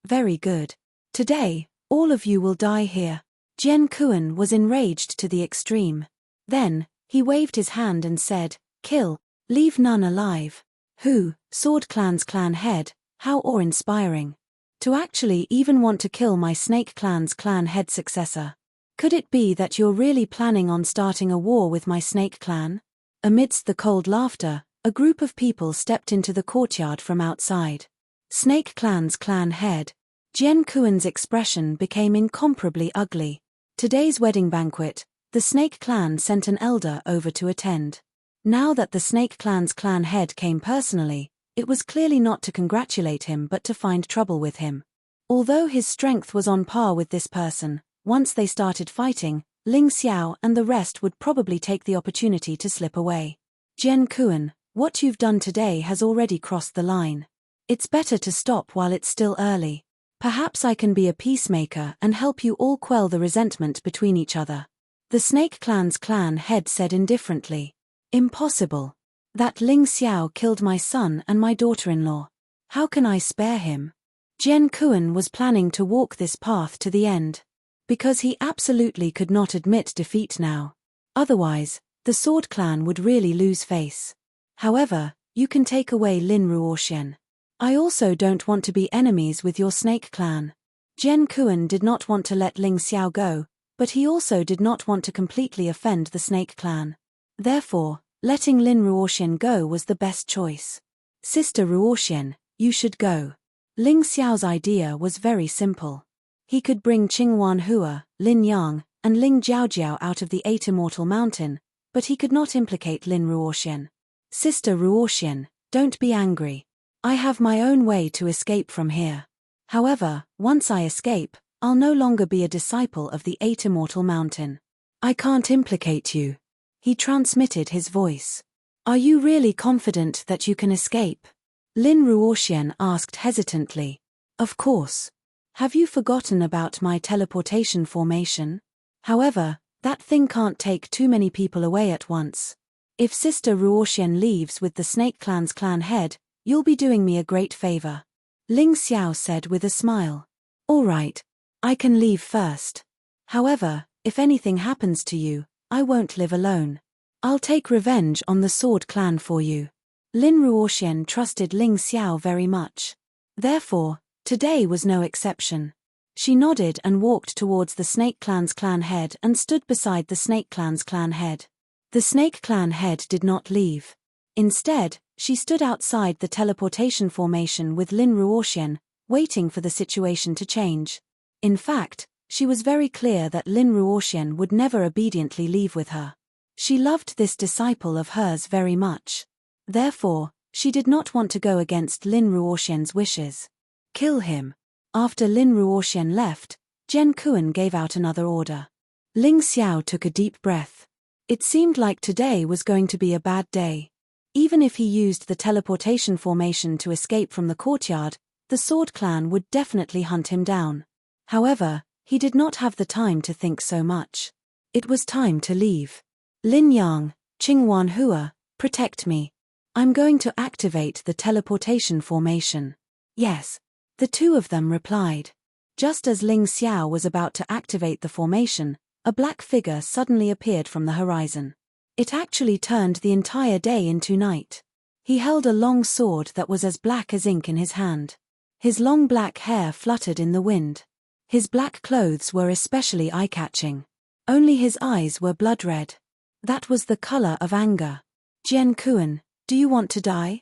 S1: very good. Today, all of you will die here. Jian Kuan was enraged to the extreme. Then, he waved his hand and said, "Kill, leave none alive." Who, Sword Clan's clan head, how awe-inspiring. To actually even want to kill my Snake Clan's clan head successor. Could it be that you're really planning on starting a war with my Snake Clan? Amidst the cold laughter, a group of people stepped into the courtyard from outside. Snake Clan's clan head. Jian Kuan's expression became incomparably ugly. Today's wedding banquet, the Snake Clan sent an elder over to attend. Now that the Snake Clan's clan head came personally, it was clearly not to congratulate him but to find trouble with him. Although his strength was on par with this person, once they started fighting, Ling Xiao and the rest would probably take the opportunity to slip away. Jian Kuan, what you've done today has already crossed the line. It's better to stop while it's still early. Perhaps I can be a peacemaker and help you all quell the resentment between each other. The Snake Clan's clan head said indifferently. Impossible. That Ling Xiao killed my son and my daughter-in-law. How can I spare him? Jian Kuan was planning to walk this path to the end. Because he absolutely could not admit defeat now. Otherwise, the Sword Clan would really lose face. However, you can take away Lin Ruoxian. I also don't want to be enemies with your Snake Clan. Jian Kuan did not want to let Ling Xiao go, but he also did not want to completely offend the Snake Clan. Therefore, letting Lin Ruoxian go was the best choice. Sister Ruoxian, you should go. Ling Xiao's idea was very simple. He could bring Qingwan Hua, Lin Yang, and Ling Jiaojiao out of the Eight Immortal Mountain, but he could not implicate Lin Ruoxian. Sister Ruoxian, don't be angry. I have my own way to escape from here. However, once I escape, I'll no longer be a disciple of the Eight Immortal Mountain. I can't implicate you. He transmitted his voice. Are you really confident that you can escape? Lin Ruoxian asked hesitantly. Of course. Have you forgotten about my teleportation formation? However, that thing can't take too many people away at once. If Sister Ruoxian leaves with the Snake Clan's clan head, you'll be doing me a great favor. Ling Xiao said with a smile. All right. I can leave first. However, if anything happens to you, I won't live alone. I'll take revenge on the Sword Clan for you. Lin Ruoxian trusted Ling Xiao very much. Therefore, today was no exception. She nodded and walked towards the Snake Clan's clan head and stood beside the Snake Clan's clan head. The Snake Clan head did not leave. Instead, she stood outside the teleportation formation with Lin Ruoxian, waiting for the situation to change. In fact, she was very clear that Lin Ruoxian would never obediently leave with her. She loved this disciple of hers very much. Therefore, she did not want to go against Lin Ruoxian's wishes. Kill him. After Lin Ruoxian left, Jian Kuan gave out another order. Ling Xiao took a deep breath. It seemed like today was going to be a bad day. Even if he used the teleportation formation to escape from the courtyard, the Sword Clan would definitely hunt him down. However, he did not have the time to think so much. It was time to leave. Lin Yang, Qingwan Hua, protect me. I'm going to activate the teleportation formation. Yes. The two of them replied. Just as Ling Xiao was about to activate the formation, a black figure suddenly appeared from the horizon. It actually turned the entire day into night. He held a long sword that was as black as ink in his hand. His long black hair fluttered in the wind. His black clothes were especially eye-catching. Only his eyes were blood red. That was the color of anger. Jian Kuan, do you want to die?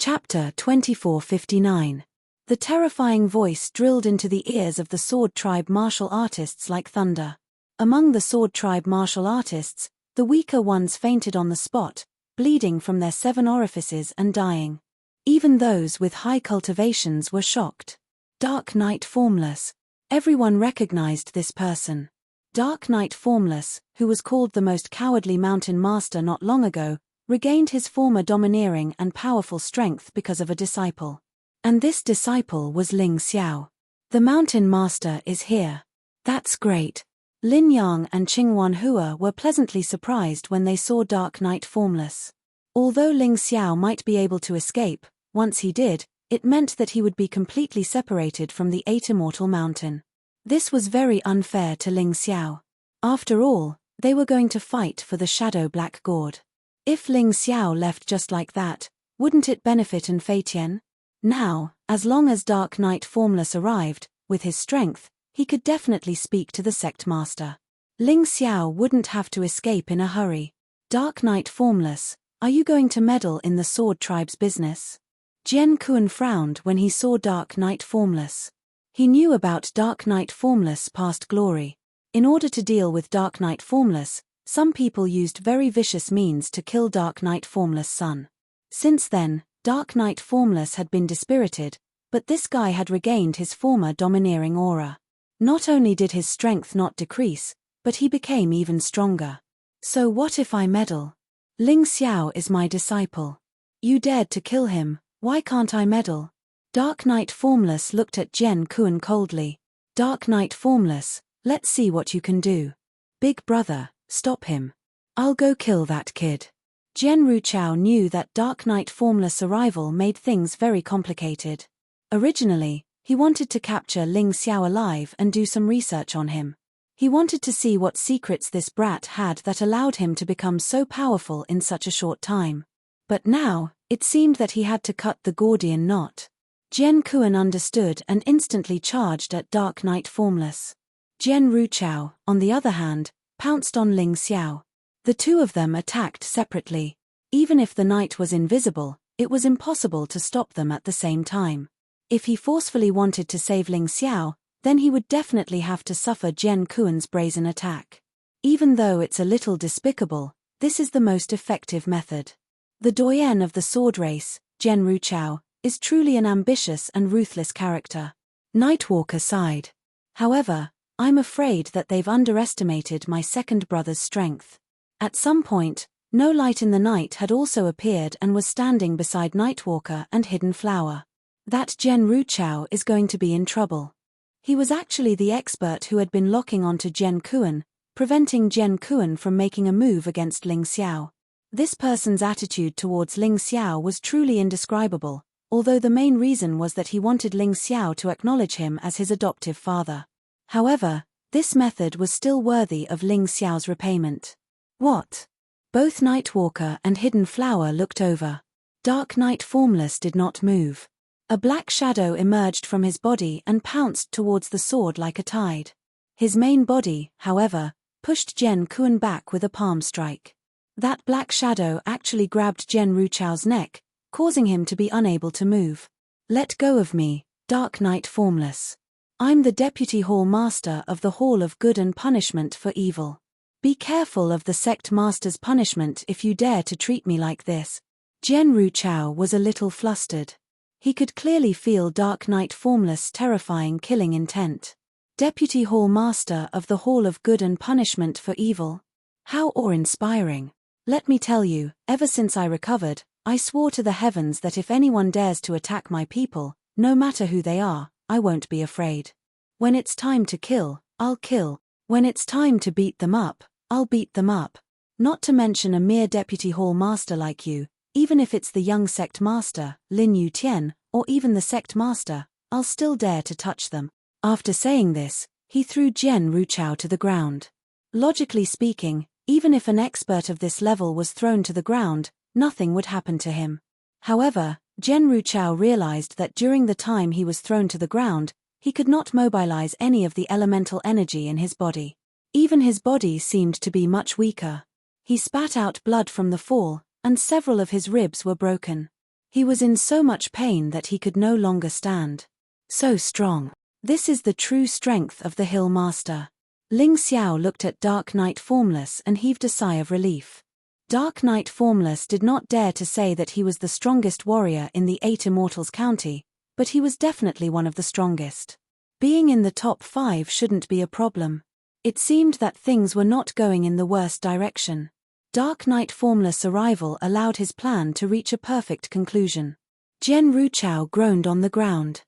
S1: Chapter 2459. The terrifying voice drilled into the ears of the Sword Tribe martial artists like thunder. Among the Sword Tribe martial artists, the weaker ones fainted on the spot, bleeding from their 7 orifices and dying. Even those with high cultivations were shocked. Dark Knight Formless. Everyone recognized this person. Dark Knight Formless, who was called the most cowardly mountain master not long ago, regained his former domineering and powerful strength because of a disciple. And this disciple was Ling Xiao. The mountain master is here. That's great. Lin Yang and Qingwan Hua were pleasantly surprised when they saw Dark Knight Formless. Although Ling Xiao might be able to escape, once he did, it meant that he would be completely separated from the 8 Immortal Mountain. This was very unfair to Ling Xiao. After all, they were going to fight for the Shadow Black Gourd. If Ling Xiao left just like that, wouldn't it benefit An Fei Tian? Now, as long as Dark Knight Formless arrived, with his strength, he could definitely speak to the sect master. Ling Xiao wouldn't have to escape in a hurry. Dark Knight Formless, are you going to meddle in the Sword Tribe's business? Jian Kuan frowned when he saw Dark Knight Formless. He knew about Dark Knight Formless' past glory. In order to deal with Dark Knight Formless, some people used very vicious means to kill Dark Knight Formless' son. Since then, Dark Knight Formless had been dispirited, but this guy had regained his former domineering aura. Not only did his strength not decrease, but he became even stronger. So what if I meddle? Ling Xiao is my disciple. You dared to kill him, why can't I meddle? Dark Knight Formless looked at Jian Kuan coldly. Dark Knight Formless, let's see what you can do. Big brother, stop him. I'll go kill that kid. Jian Ruchao knew that Dark Knight Formless' arrival made things very complicated. Originally, he wanted to capture Ling Xiao alive and do some research on him. He wanted to see what secrets this brat had that allowed him to become so powerful in such a short time. But now, it seemed that he had to cut the Gordian knot. Jian Kuan understood and instantly charged at Dark Knight Formless. Jian Ruchao, on the other hand, pounced on Ling Xiao. The two of them attacked separately. Even if the knight was invisible, it was impossible to stop them at the same time. If he forcefully wanted to save Ling Xiao, then he would definitely have to suffer Jian Kuan's brazen attack. Even though it's a little despicable, this is the most effective method. The doyen of the sword race, Jian Ruchao, is truly an ambitious and ruthless character. Nightwalker sighed. However, I'm afraid that they've underestimated my second brother's strength. At some point, No Light in the Night had also appeared and was standing beside Nightwalker and Hidden Flower. That Jian Ruchao is going to be in trouble. He was actually the expert who had been locking onto Jian Kuan, preventing Jian Kuan from making a move against Ling Xiao. This person's attitude towards Ling Xiao was truly indescribable, although the main reason was that he wanted Ling Xiao to acknowledge him as his adoptive father. However, this method was still worthy of Ling Xiao's repayment. What? Both Nightwalker and Hidden Flower looked over. Dark Knight Formless did not move. A black shadow emerged from his body and pounced towards the sword like a tide. His main body, however, pushed Jian Kuan back with a palm strike. That black shadow actually grabbed Jian Ruchao's neck, causing him to be unable to move. Let go of me, Dark Knight Formless. I'm the Deputy Hall Master of the Hall of Good and Punishment for Evil. Be careful of the Sect Master's punishment if you dare to treat me like this. Jian Ruchao was a little flustered. He could clearly feel Dark Knight Formless' terrifying killing intent. Deputy Hall Master of the Hall of Good and Punishment for Evil? How awe-inspiring. Let me tell you, ever since I recovered, I swore to the heavens that if anyone dares to attack my people, no matter who they are, I won't be afraid. When it's time to kill, I'll kill. When it's time to beat them up, I'll beat them up. Not to mention a mere Deputy Hall Master like you, even if it's the young Sect Master, Lin Yu Tian, or even the Sect Master, I'll still dare to touch them. After saying this, he threw Jian Ruchao to the ground. Logically speaking, even if an expert of this level was thrown to the ground, nothing would happen to him. However, Jian Ruchao realized that during the time he was thrown to the ground, he could not mobilize any of the elemental energy in his body. Even his body seemed to be much weaker. He spat out blood from the fall, and several of his ribs were broken. He was in so much pain that he could no longer stand. So strong. This is the true strength of the Hill Master. Ling Xiao looked at Dark Knight Formless and heaved a sigh of relief. Dark Knight Formless did not dare to say that he was the strongest warrior in the 8 Immortals County, but he was definitely one of the strongest. Being in the top 5 shouldn't be a problem. It seemed that things were not going in the worst direction. Dark Knight Formless' arrival allowed his plan to reach a perfect conclusion. Jian Ruchao groaned on the ground.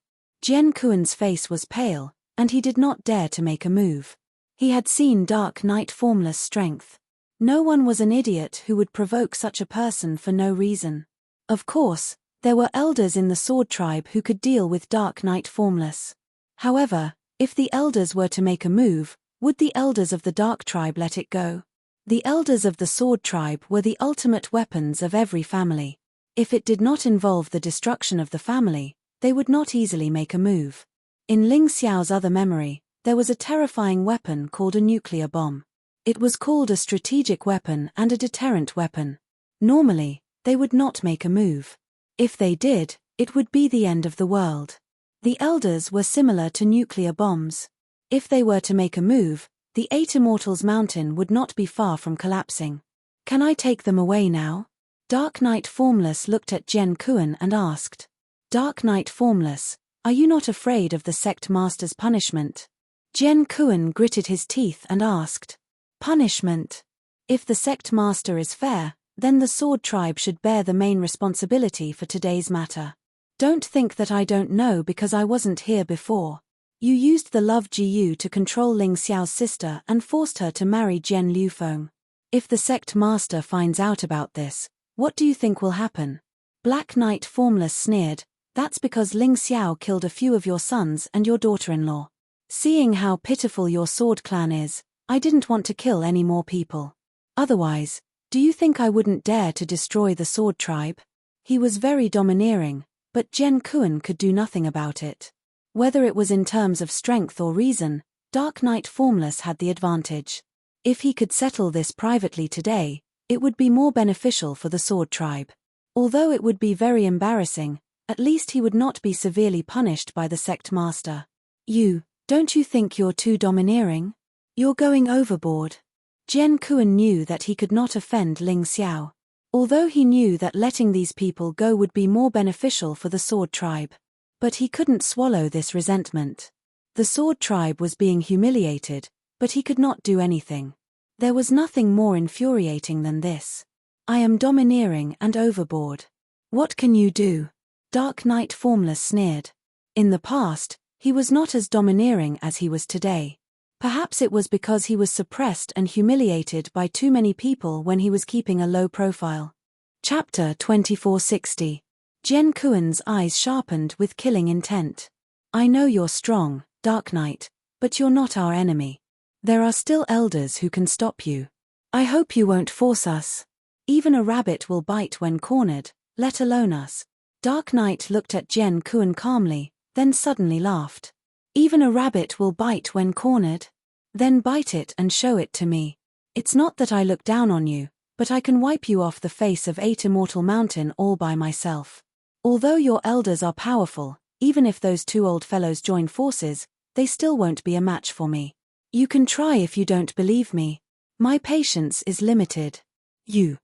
S1: Jian Kuan's face was pale, and he did not dare to make a move. He had seen Dark Knight Formless' strength. No one was an idiot who would provoke such a person for no reason. Of course, there were elders in the Sword Tribe who could deal with Dark Knight Formless. However, if the elders were to make a move, would the elders of the Dark Tribe let it go? The elders of the Sword Tribe were the ultimate weapons of every family. If it did not involve the destruction of the family, they would not easily make a move. In Ling Xiao's other memory, there was a terrifying weapon called a nuclear bomb. It was called a strategic weapon and a deterrent weapon. Normally, they would not make a move. If they did, it would be the end of the world. The elders were similar to nuclear bombs. If they were to make a move, the 8 Immortals Mountain would not be far from collapsing. Can I take them away now? Dark Knight Formless looked at Jian Kuan and asked. Dark Knight Formless, are you not afraid of the sect master's punishment? Jian Kuan gritted his teeth and asked. Punishment? If the sect master is fair, then the Sword Tribe should bear the main responsibility for today's matter. Don't think that I don't know because I wasn't here before. You used the Love Gu to control Ling Xiao's sister and forced her to marry Jian Liufeng. If the sect master finds out about this, what do you think will happen? Black Knight Formless sneered. That's because Ling Xiao killed a few of your sons and your daughter-in-law. Seeing how pitiful your sword clan is, I didn't want to kill any more people. Otherwise, do you think I wouldn't dare to destroy the Sword Tribe? He was very domineering, but Jian Kuan could do nothing about it. Whether it was in terms of strength or reason, Dark Knight Formless had the advantage. If he could settle this privately today, it would be more beneficial for the Sword Tribe. Although it would be very embarrassing, at least he would not be severely punished by the sect master. Don't you think you're too domineering? You're going overboard. Jian Kuan knew that he could not offend Ling Xiao. Although he knew that letting these people go would be more beneficial for the Sword Tribe. But he couldn't swallow this resentment. The Sword Tribe was being humiliated, but he could not do anything. There was nothing more infuriating than this. I am domineering and overboard. What can you do? Dark Knight Formless sneered. In the past, he was not as domineering as he was today. Perhaps it was because he was suppressed and humiliated by too many people when he was keeping a low profile. Chapter 2460. Jian Kuan's eyes sharpened with killing intent. I know you're strong, Dark Knight, but you're not our enemy. There are still elders who can stop you. I hope you won't force us. Even a rabbit will bite when cornered, let alone us. Dark Knight looked at Jian Kuan calmly, then suddenly laughed. Even a rabbit will bite when cornered? Then bite it and show it to me. It's not that I look down on you, but I can wipe you off the face of 8 Immortal Mountain all by myself. Although your elders are powerful, even if those 2 old fellows join forces, they still won't be a match for me. You can try if you don't believe me. My patience is limited. The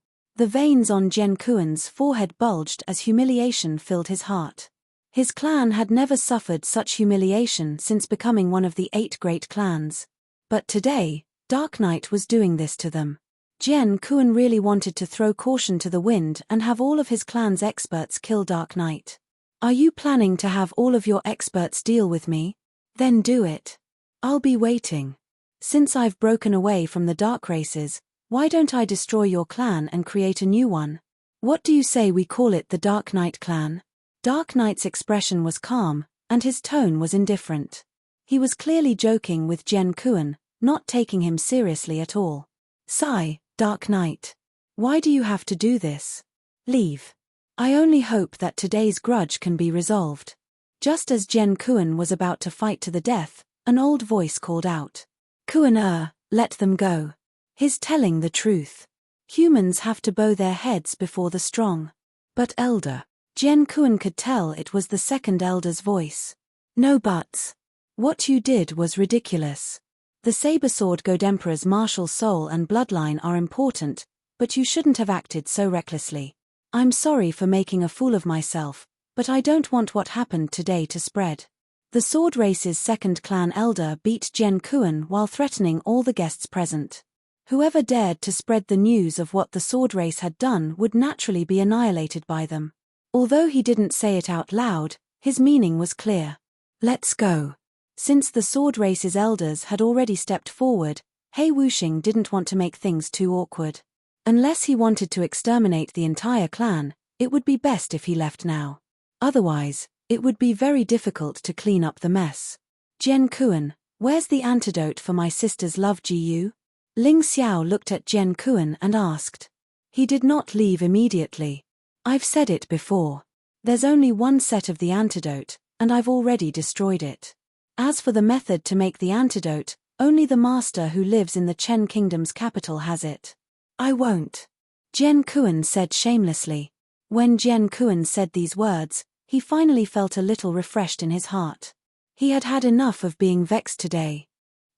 S1: veins on Jian Kuan's forehead bulged as humiliation filled his heart. His clan had never suffered such humiliation since becoming one of the 8 great clans. But today, Dark Knight was doing this to them. Jian Kuan really wanted to throw caution to the wind and have all of his clan's experts kill Dark Knight. Are you planning to have all of your experts deal with me? Then do it. I'll be waiting. Since I've broken away from the dark races, why don't I destroy your clan and create a new one? What do you say we call it the Dark Knight clan? Dark Knight's expression was calm, and his tone was indifferent. He was clearly joking with Jian Kuan, not taking him seriously at all. Sigh, Dark Knight. Why do you have to do this? Leave. I only hope that today's grudge can be resolved. Just as Jian Kuan was about to fight to the death, an old voice called out. Kuan, let them go. He's telling the truth. Humans have to bow their heads before the strong. But Elder, Jen Kuan could tell it was the second elder's voice. No buts. What you did was ridiculous. The saber-sword god emperor's martial soul and bloodline are important, but you shouldn't have acted so recklessly. I'm sorry for making a fool of myself, but I don't want what happened today to spread. The sword race's second clan elder beat Jen Kuan while threatening all the guests present. Whoever dared to spread the news of what the sword race had done would naturally be annihilated by them. Although he didn't say it out loud, his meaning was clear. Let's go. Since the sword race's elders had already stepped forward, He Wuxing didn't want to make things too awkward. Unless he wanted to exterminate the entire clan, it would be best if he left now. Otherwise, it would be very difficult to clean up the mess. Jen Kuan, where's the antidote for my sister's love Jiu? Ling Xiao looked at Jen Kuan and asked. He did not leave immediately. I've said it before. There's only one set of the antidote, and I've already destroyed it. As for the method to make the antidote, only the master who lives in the Chen Kingdom's capital has it. I won't. Jen Kuan said shamelessly. When Jen Kuan said these words, he finally felt a little refreshed in his heart. He had had enough of being vexed today.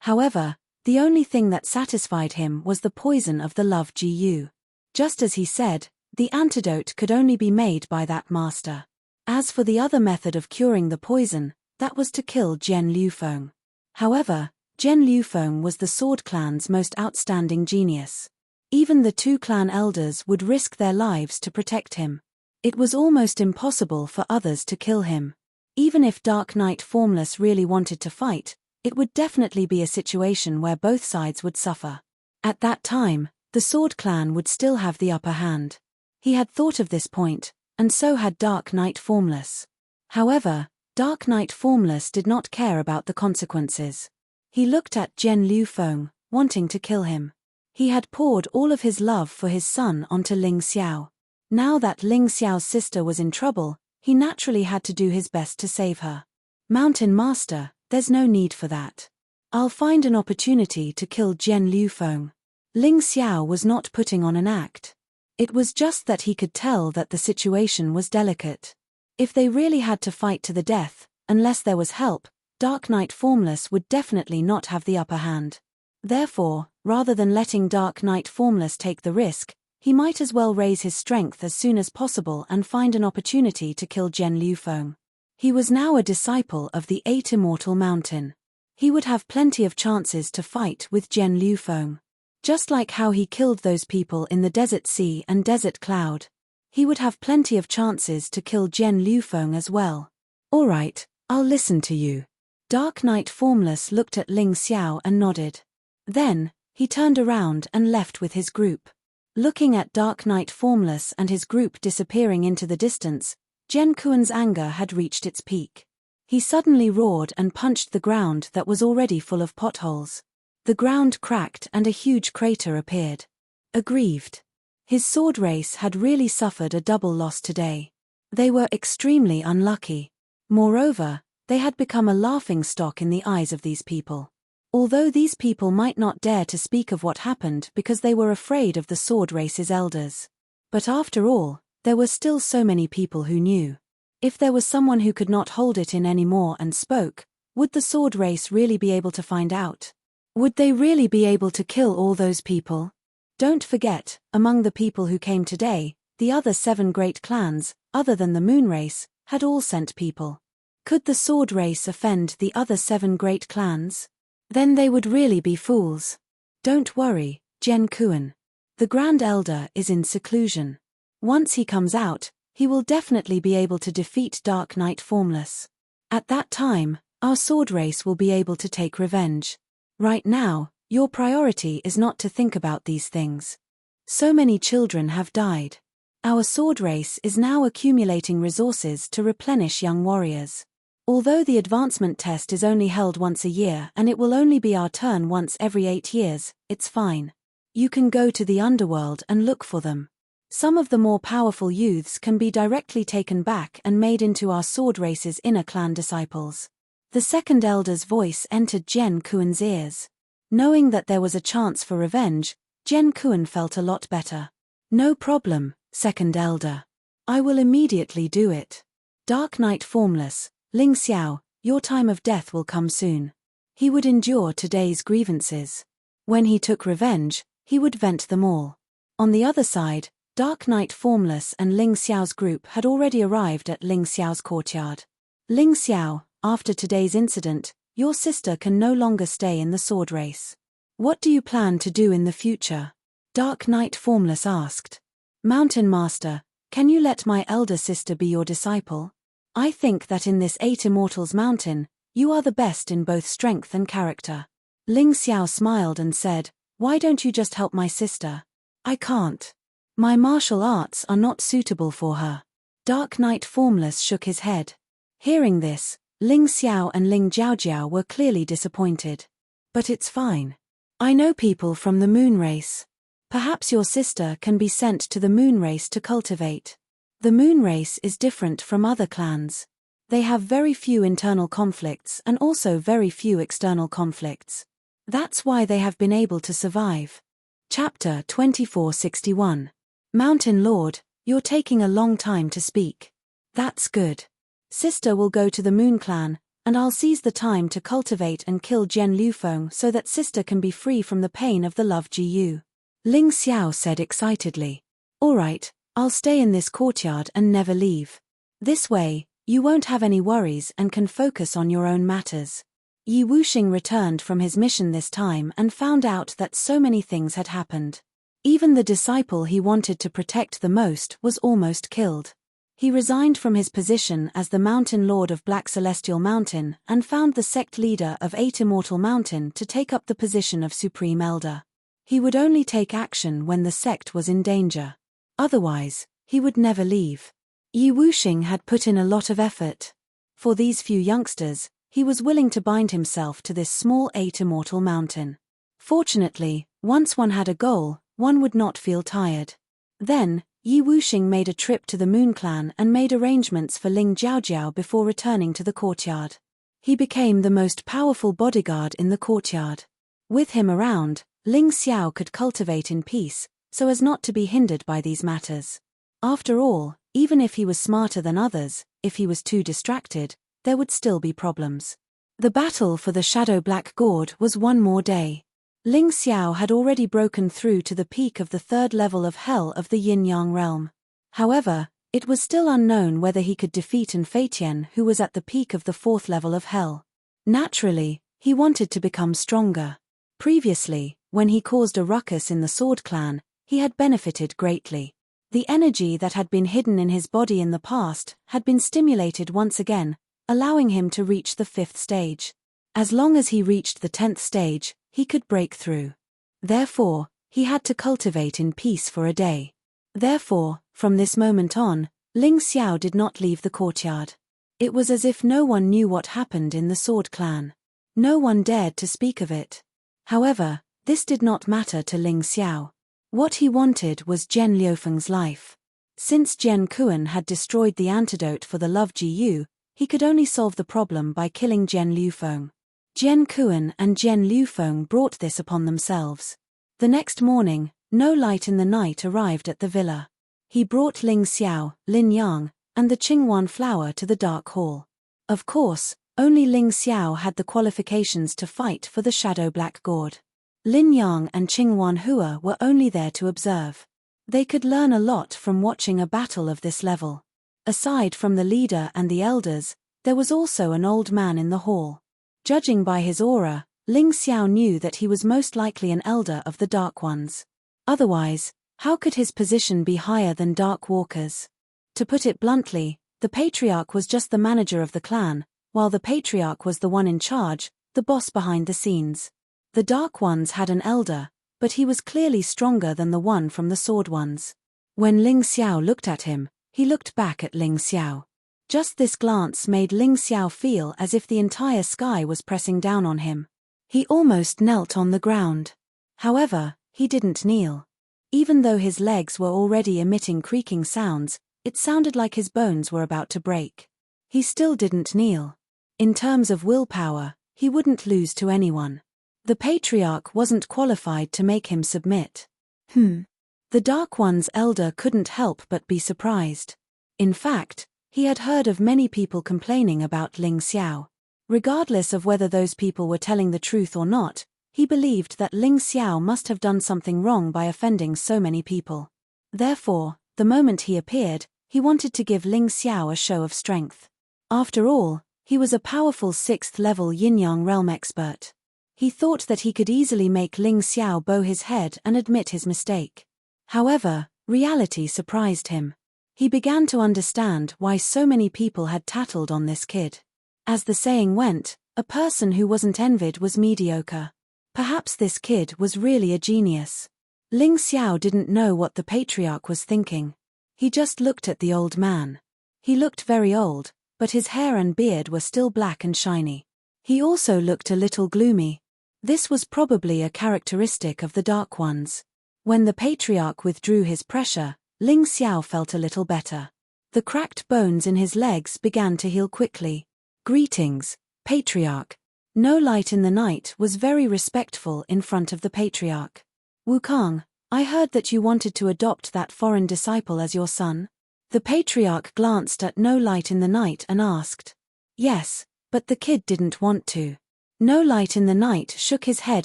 S1: However, the only thing that satisfied him was the poison of the love Jiu. Just as he said, the antidote could only be made by that master. As for the other method of curing the poison, that was to kill Jen Liufeng. However, Jen Liufeng was the sword clan's most outstanding genius. Even the two clan elders would risk their lives to protect him. It was almost impossible for others to kill him. Even if Dark Knight Formless really wanted to fight, it would definitely be a situation where both sides would suffer. At that time, the Sword Clan would still have the upper hand. He had thought of this point, and so had Dark Knight Formless. However, Dark Knight Formless did not care about the consequences. He looked at Jen Liufeng, wanting to kill him. He had poured all of his love for his son onto Ling Xiao. Now that Ling Xiao's sister was in trouble, he naturally had to do his best to save her. Mountain Master, there's no need for that. I'll find an opportunity to kill Jen Liufeng. Ling Xiao was not putting on an act. It was just that he could tell that the situation was delicate. If they really had to fight to the death, unless there was help, Dark Knight Formless would definitely not have the upper hand. Therefore, rather than letting Dark Knight Formless take the risk, he might as well raise his strength as soon as possible and find an opportunity to kill Jen Liufeng. He was now a disciple of the Eight Immortal Mountain. He would have plenty of chances to fight with Jen Liufeng. Just like how he killed those people in the Desert Sea and Desert Cloud. He would have plenty of chances to kill Jen Liufeng as well. Alright, I'll listen to you. Dark Knight Formless looked at Ling Xiao and nodded. Then, he turned around and left with his group. Looking at Dark Knight Formless and his group disappearing into the distance, Jen Kuan's anger had reached its peak. He suddenly roared and punched the ground that was already full of potholes. The ground cracked and a huge crater appeared. Aggrieved. His sword race had really suffered a double loss today. They were extremely unlucky. Moreover, they had become a laughingstock in the eyes of these people. Although these people might not dare to speak of what happened because they were afraid of the sword race's elders. But after all, there were still so many people who knew. If there was someone who could not hold it in anymore and spoke, would the sword race really be able to find out? Would they really be able to kill all those people? Don't forget, among the people who came today, the other 7 great clans, other than the moon race, had all sent people. Could the sword race offend the other 7 great clans? Then they would really be fools. Don't worry, Jen Kuan. The Grand Elder is in seclusion. Once he comes out, he will definitely be able to defeat Dark Knight Formless. At that time, our sword race will be able to take revenge. Right now, your priority is not to think about these things. So many children have died. Our sword race is now accumulating resources to replenish young warriors. Although the advancement test is only held once a year and it will only be our turn once every 8 years, it's fine. You can go to the underworld and look for them. Some of the more powerful youths can be directly taken back and made into our sword race's inner clan disciples. The second elder's voice entered Jen Kuan's ears. Knowing that there was a chance for revenge, Jen Kuan felt a lot better. No problem, second elder. I will immediately do it. Dark Knight Formless, Ling Xiao, your time of death will come soon. He would endure today's grievances. When he took revenge, he would vent them all. On the other side, Dark Knight Formless and Ling Xiao's group had already arrived at Ling Xiao's courtyard. Ling Xiao, after today's incident, your sister can no longer stay in the sword race. What do you plan to do in the future? Dark Knight Formless asked. Mountain Master, can you let my elder sister be your disciple? I think that in this 8 Immortals mountain, you are the best in both strength and character. Ling Xiao smiled and said, why don't you just help my sister? I can't. My martial arts are not suitable for her. Dark Knight Formless shook his head. Hearing this, Ling Xiao and Ling Jiaojiao were clearly disappointed. But it's fine. I know people from the moon race. Perhaps your sister can be sent to the moon race to cultivate. The moon race is different from other clans. They have very few internal conflicts and also very few external conflicts. That's why they have been able to survive. Chapter 2461. Mountain Lord, you're taking a long time to speak. That's good. Sister will go to the Moon Clan, and I'll seize the time to cultivate and kill Jian Lufeng so that sister can be free from the pain of the love Gu. Ling Xiao said excitedly. Alright, I'll stay in this courtyard and never leave. This way, you won't have any worries and can focus on your own matters. Yi Wuxing returned from his mission this time and found out that so many things had happened. Even the disciple he wanted to protect the most was almost killed. He resigned from his position as the Mountain Lord of Black Celestial Mountain and found the sect leader of 8 Immortal Mountain to take up the position of Supreme Elder. He would only take action when the sect was in danger. Otherwise, he would never leave. Yi Wuxing had put in a lot of effort. For these few youngsters, he was willing to bind himself to this small 8 Immortal Mountain. Fortunately, once one had a goal, one would not feel tired. Then, Yi Wuxing made a trip to the Moon Clan and made arrangements for Ling Jiaojiao before returning to the courtyard. He became the most powerful bodyguard in the courtyard. With him around, Ling Xiao could cultivate in peace, so as not to be hindered by these matters. After all, even if he was smarter than others, if he was too distracted, there would still be problems. The battle for the Shadow Black Gourd was one more day. Ling Xiao had already broken through to the peak of the 3rd level of Hell of the Yin-Yang realm. However, it was still unknown whether he could defeat An Feitian, who was at the peak of the 4th level of Hell. Naturally, he wanted to become stronger. Previously, when he caused a ruckus in the Sword Clan, he had benefited greatly. The energy that had been hidden in his body in the past had been stimulated once again, allowing him to reach the 5th stage. As long as he reached the 10th stage, he could break through. Therefore, he had to cultivate in peace for a day. Therefore, from this moment on, Ling Xiao did not leave the courtyard. It was as if no one knew what happened in the Sword Clan. No one dared to speak of it. However, this did not matter to Ling Xiao. What he wanted was Jian Liufeng's life. Since Jian Kuan had destroyed the antidote for the love Gu, he could only solve the problem by killing Jian Lufeng. Jian Kuan and Jian Lufeng brought this upon themselves. The next morning, No Light in the Night arrived at the villa. He brought Ling Xiao, Lin Yang, and the Qingwan flower to the Dark Hall. Of course, only Ling Xiao had the qualifications to fight for the Shadow Black Gourd. Lin Yang and Qingwan Hua were only there to observe. They could learn a lot from watching a battle of this level. Aside from the leader and the elders, there was also an old man in the hall. Judging by his aura, Ling Xiao knew that he was most likely an elder of the Dark Ones. Otherwise, how could his position be higher than Dark Walker's? To put it bluntly, the Patriarch was just the manager of the clan, while the Patriarch was the one in charge, the boss behind the scenes. The Dark Ones had an elder, but he was clearly stronger than the one from the Sword Ones. When Ling Xiao looked at him, he looked back at Ling Xiao. Just this glance made Ling Xiao feel as if the entire sky was pressing down on him. He almost knelt on the ground. However, he didn't kneel. Even though his legs were already emitting creaking sounds, it sounded like his bones were about to break. He still didn't kneel. In terms of willpower, he wouldn't lose to anyone. The Patriarch wasn't qualified to make him submit. The Dark One's elder couldn't help but be surprised. In fact, he had heard of many people complaining about Ling Xiao. Regardless of whether those people were telling the truth or not, he believed that Ling Xiao must have done something wrong by offending so many people. Therefore, the moment he appeared, he wanted to give Ling Xiao a show of strength. After all, he was a powerful 6th-level yin-yang realm expert. He thought that he could easily make Ling Xiao bow his head and admit his mistake. However, reality surprised him. He began to understand why so many people had tattled on this kid. As the saying went, a person who wasn't envied was mediocre. Perhaps this kid was really a genius. Ling Xiao didn't know what the patriarch was thinking. He just looked at the old man. He looked very old, but his hair and beard were still black and shiny. He also looked a little gloomy. This was probably a characteristic of the Dark Ones. When the patriarch withdrew his pressure, Ling Xiao felt a little better. The cracked bones in his legs began to heal quickly. Greetings, patriarch. No Light in the Night was very respectful in front of the patriarch. Wukong, I heard that you wanted to adopt that foreign disciple as your son? The patriarch glanced at No Light in the Night and asked. Yes, but the kid didn't want to. No Light in the Night shook his head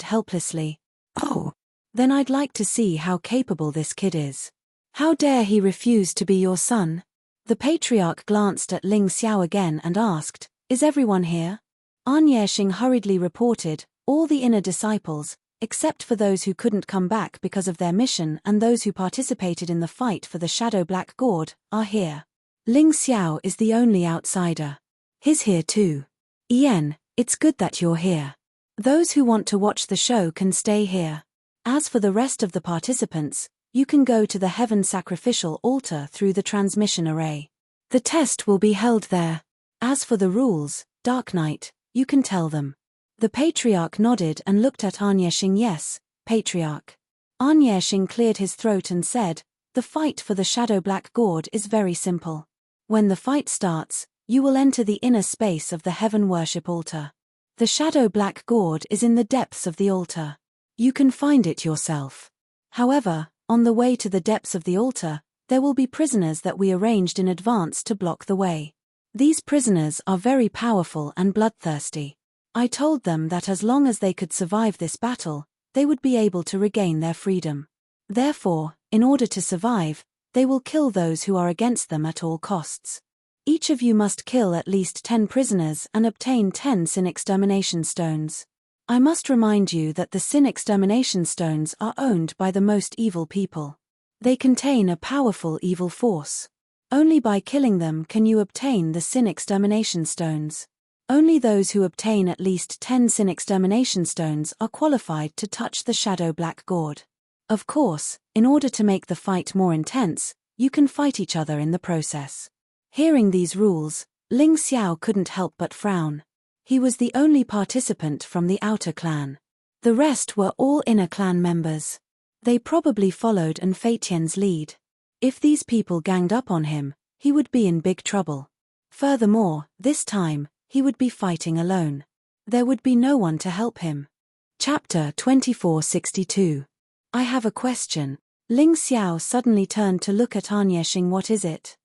S1: helplessly. Oh, then I'd like to see how capable this kid is. How dare he refuse to be your son? The patriarch glanced at Ling Xiao again and asked, Is everyone here? An Yexing hurriedly reported, all the inner disciples, except for those who couldn't come back because of their mission and those who participated in the fight for the Shadow Black Gourd, are here. Ling Xiao is the only outsider. He's here too. Ian, it's good that you're here. Those who want to watch the show can stay here. As for the rest of the participants, you can go to the Heaven Sacrificial Altar through the transmission array. The test will be held there. As for the rules, Dark Knight, you can tell them. The patriarch nodded and looked at An Yexing. Yes, patriarch. An Yexing cleared his throat and said, The fight for the Shadow Black Gourd is very simple. When the fight starts, you will enter the inner space of the Heaven Worship Altar. The Shadow Black Gourd is in the depths of the altar. You can find it yourself. However, on the way to the depths of the altar, there will be prisoners that we arranged in advance to block the way. These prisoners are very powerful and bloodthirsty. I told them that as long as they could survive this battle, they would be able to regain their freedom. Therefore, in order to survive, they will kill those who are against them at all costs. Each of you must kill at least 10 prisoners and obtain 10 sin extermination stones. I must remind you that the sin extermination stones are owned by the most evil people. They contain a powerful evil force. Only by killing them can you obtain the sin extermination stones. Only those who obtain at least 10 sin extermination stones are qualified to touch the Shadow Black Gourd. Of course, in order to make the fight more intense, you can fight each other in the process. Hearing these rules, Ling Xiao couldn't help but frown. He was the only participant from the outer clan. The rest were all inner clan members. They probably followed An Feitian's lead. If these people ganged up on him, he would be in big trouble. Furthermore, this time, he would be fighting alone. There would be no one to help him. Chapter 2462. I have a question. Ling Xiao suddenly turned to look at An Yexing. What is it?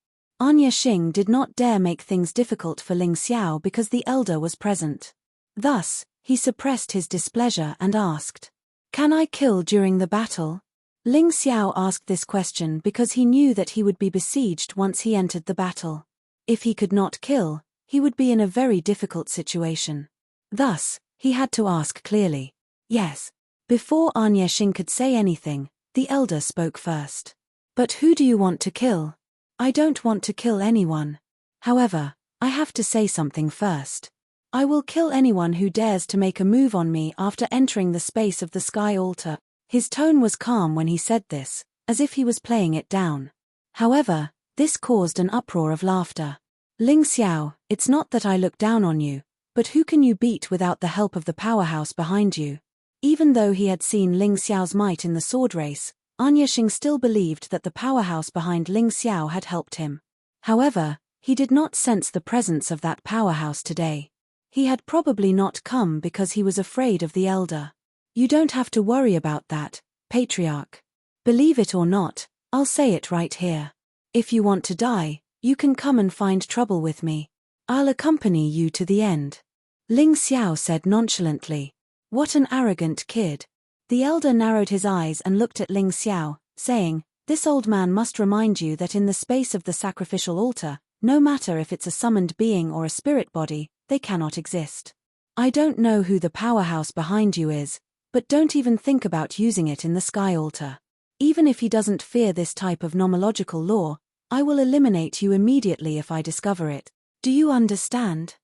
S1: An Yexing did not dare make things difficult for Ling Xiao because the elder was present. Thus, he suppressed his displeasure and asked, Can I kill during the battle? Ling Xiao asked this question because he knew that he would be besieged once he entered the battle. If he could not kill, he would be in a very difficult situation. Thus, he had to ask clearly. Yes. Before An Yexing could say anything, the elder spoke first. But who do you want to kill? I don't want to kill anyone. However, I have to say something first. I will kill anyone who dares to make a move on me after entering the space of the Sky Altar. His tone was calm when he said this, as if he was playing it down. However, this caused an uproar of laughter. Ling Xiao, it's not that I look down on you, but who can you beat without the help of the powerhouse behind you? Even though he had seen Ling Xiao's might in the sword race, An Yexing still believed that the powerhouse behind Ling Xiao had helped him. However, he did not sense the presence of that powerhouse today. He had probably not come because he was afraid of the elder. You don't have to worry about that, patriarch. Believe it or not, I'll say it right here. If you want to die, You can come and find trouble with me. I'll accompany you to the end. Ling Xiao said nonchalantly. What an arrogant kid. The elder narrowed his eyes and looked at Ling Xiao, saying, this old man must remind you that in the space of the sacrificial altar, no matter if it's a summoned being or a spirit body, they cannot exist. I don't know who the powerhouse behind you is, but don't even think about using it in the sky altar. Even if he doesn't fear this type of nomological law, I will eliminate you immediately if I discover it. Do you understand?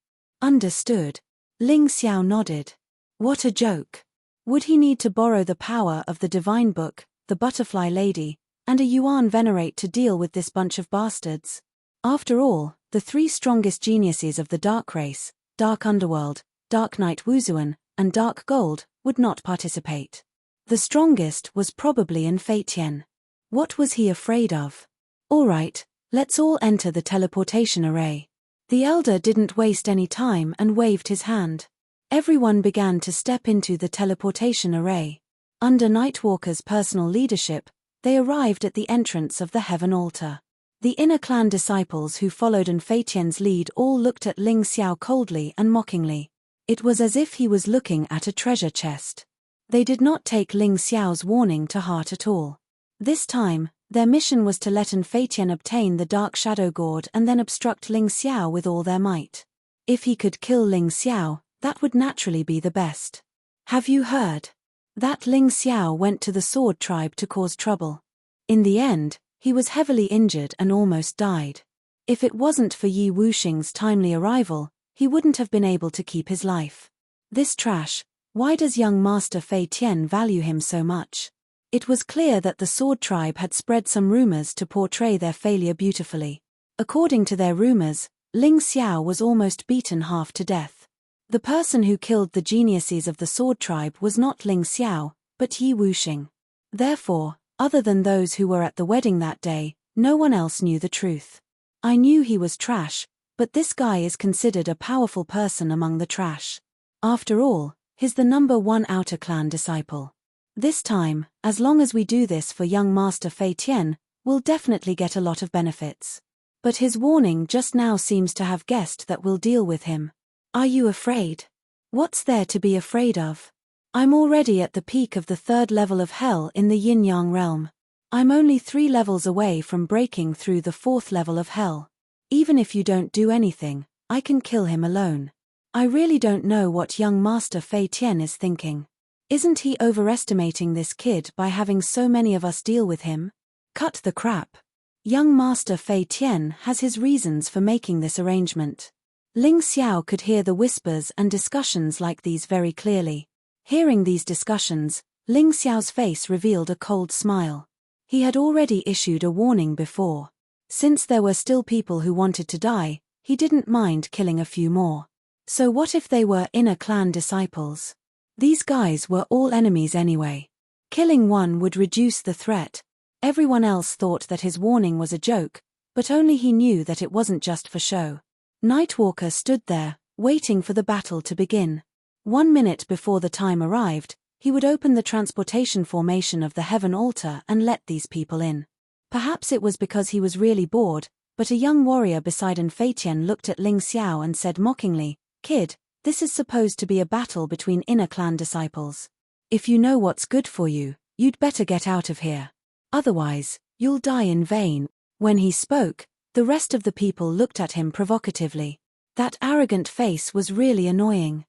S1: Understood. Ling Xiao nodded. What a joke. Would he need to borrow the power of the divine book, the butterfly lady, and a Yuan venerate to deal with this bunch of bastards? After all, the three strongest geniuses of the dark race, dark underworld, dark knight Wuzuan, and dark gold, would not participate. The strongest was probably in Feitian. What was he afraid of? All right, let's all enter the teleportation array. The elder didn't waste any time and waved his hand. Everyone began to step into the teleportation array. Under Nightwalker's personal leadership, they arrived at the entrance of the heaven altar. The inner clan disciples who followed in Feitian's lead all looked at Ling Xiao coldly and mockingly. It was as if he was looking at a treasure chest. They did not take Ling Xiao's warning to heart at all. This time, their mission was to let Feitian obtain the Dark Shadow Gourd and then obstruct Ling Xiao with all their might. If he could kill Ling Xiao, that would naturally be the best. Have you heard? That Ling Xiao went to the Sword Tribe to cause trouble. In the end, he was heavily injured and almost died. If it wasn't for Yi Wuxing's timely arrival, he wouldn't have been able to keep his life. This trash, why does young Master Fei Tian value him so much? It was clear that the Sword Tribe had spread some rumors to portray their failure beautifully. According to their rumors, Ling Xiao was almost beaten half to death. The person who killed the geniuses of the Sword Tribe was not Ling Xiao, but Yi Wuxing. Therefore, other than those who were at the wedding that day, no one else knew the truth. I knew he was trash, but this guy is considered a powerful person among the trash. After all, he's the #1 outer clan disciple. This time, as long as we do this for young Master Fei Tian, we'll definitely get a lot of benefits. But his warning just now seems to have guessed that we'll deal with him. Are you afraid? What's there to be afraid of? I'm already at the peak of the 3rd level of hell in the yin-yang realm. I'm only 3 levels away from breaking through the 4th level of hell. Even if you don't do anything, I can kill him alone. I really don't know what young Master Fei Tian is thinking. Isn't he overestimating this kid by having so many of us deal with him? Cut the crap. Young Master Fei Tian has his reasons for making this arrangement. Ling Xiao could hear the whispers and discussions like these very clearly. Hearing these discussions, Ling Xiao's face revealed a cold smile. He had already issued a warning before. Since there were still people who wanted to die, he didn't mind killing a few more. So what if they were inner clan disciples? These guys were all enemies anyway. Killing one would reduce the threat. Everyone else thought that his warning was a joke, but only he knew that it wasn't just for show. Nightwalker stood there, waiting for the battle to begin. 1 minute before the time arrived, he would open the transportation formation of the heaven altar and let these people in. Perhaps it was because he was really bored, but a young warrior beside Fei Tian looked at Ling Xiao and said mockingly, "Kid, this is supposed to be a battle between inner clan disciples. If you know what's good for you, you'd better get out of here. Otherwise, you'll die in vain." When he spoke, the rest of the people looked at him provocatively. That arrogant face was really annoying.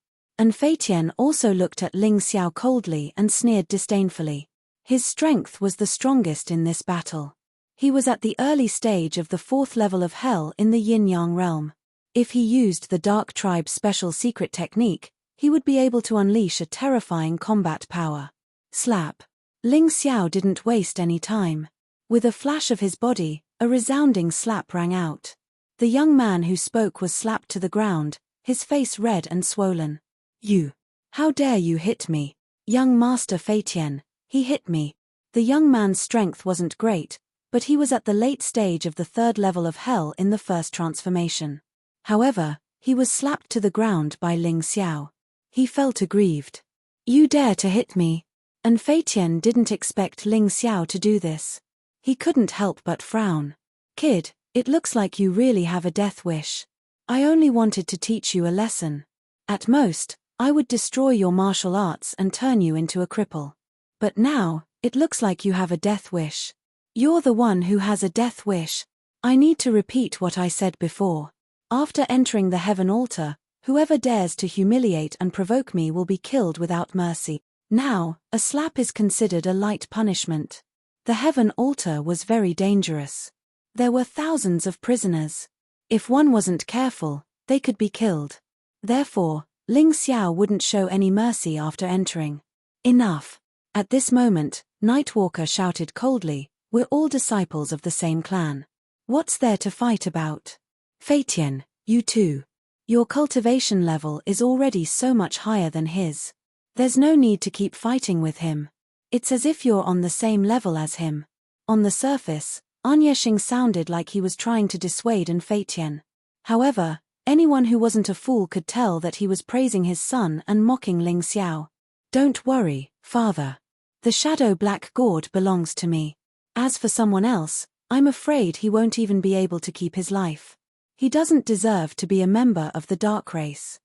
S1: Fei Tian also looked at Ling Xiao coldly and sneered disdainfully. His strength was the strongest in this battle. He was at the early stage of the 4th level of hell in the yin-yang realm. If he used the Dark Tribe's special secret technique, he would be able to unleash a terrifying combat power. Slap. Ling Xiao didn't waste any time. With a flash of his body, a resounding slap rang out. The young man who spoke was slapped to the ground, his face red and swollen. "You! How dare you hit me? Young Master Fei Tian, he hit me." The young man's strength wasn't great, but he was at the late stage of the 3rd level of hell in the first transformation. However, he was slapped to the ground by Ling Xiao. He felt aggrieved. "You dare to hit me?" Fei Tian didn't expect Ling Xiao to do this. He couldn't help but frown. "Kid, It looks like you really have a death wish. I only wanted to teach you a lesson. At most, I would destroy your martial arts and turn you into a cripple. But now, it looks like you have a death wish. You're the one who has a death wish. I need to repeat what I said before. After entering the heaven altar, whoever dares to humiliate and provoke me will be killed without mercy. Now, a slap is considered a light punishment. The heaven altar was very dangerous. There were thousands of prisoners. If one wasn't careful, they could be killed. Therefore, Ling Xiao wouldn't show any mercy after entering. Enough. At this moment, Nightwalker shouted coldly, "We're all disciples of the same clan. What's there to fight about? Feitian, you too. Your cultivation level is already so much higher than his. There's no need to keep fighting with him. It's as if you're on the same level as him." On the surface, An Yexing sounded like he was trying to dissuade An Feitian. However, anyone who wasn't a fool could tell that he was praising his son and mocking Ling Xiao. "Don't worry, father. The shadow black gourd belongs to me. As for someone else, I'm afraid he won't even be able to keep his life. He doesn't deserve to be a member of the dark race."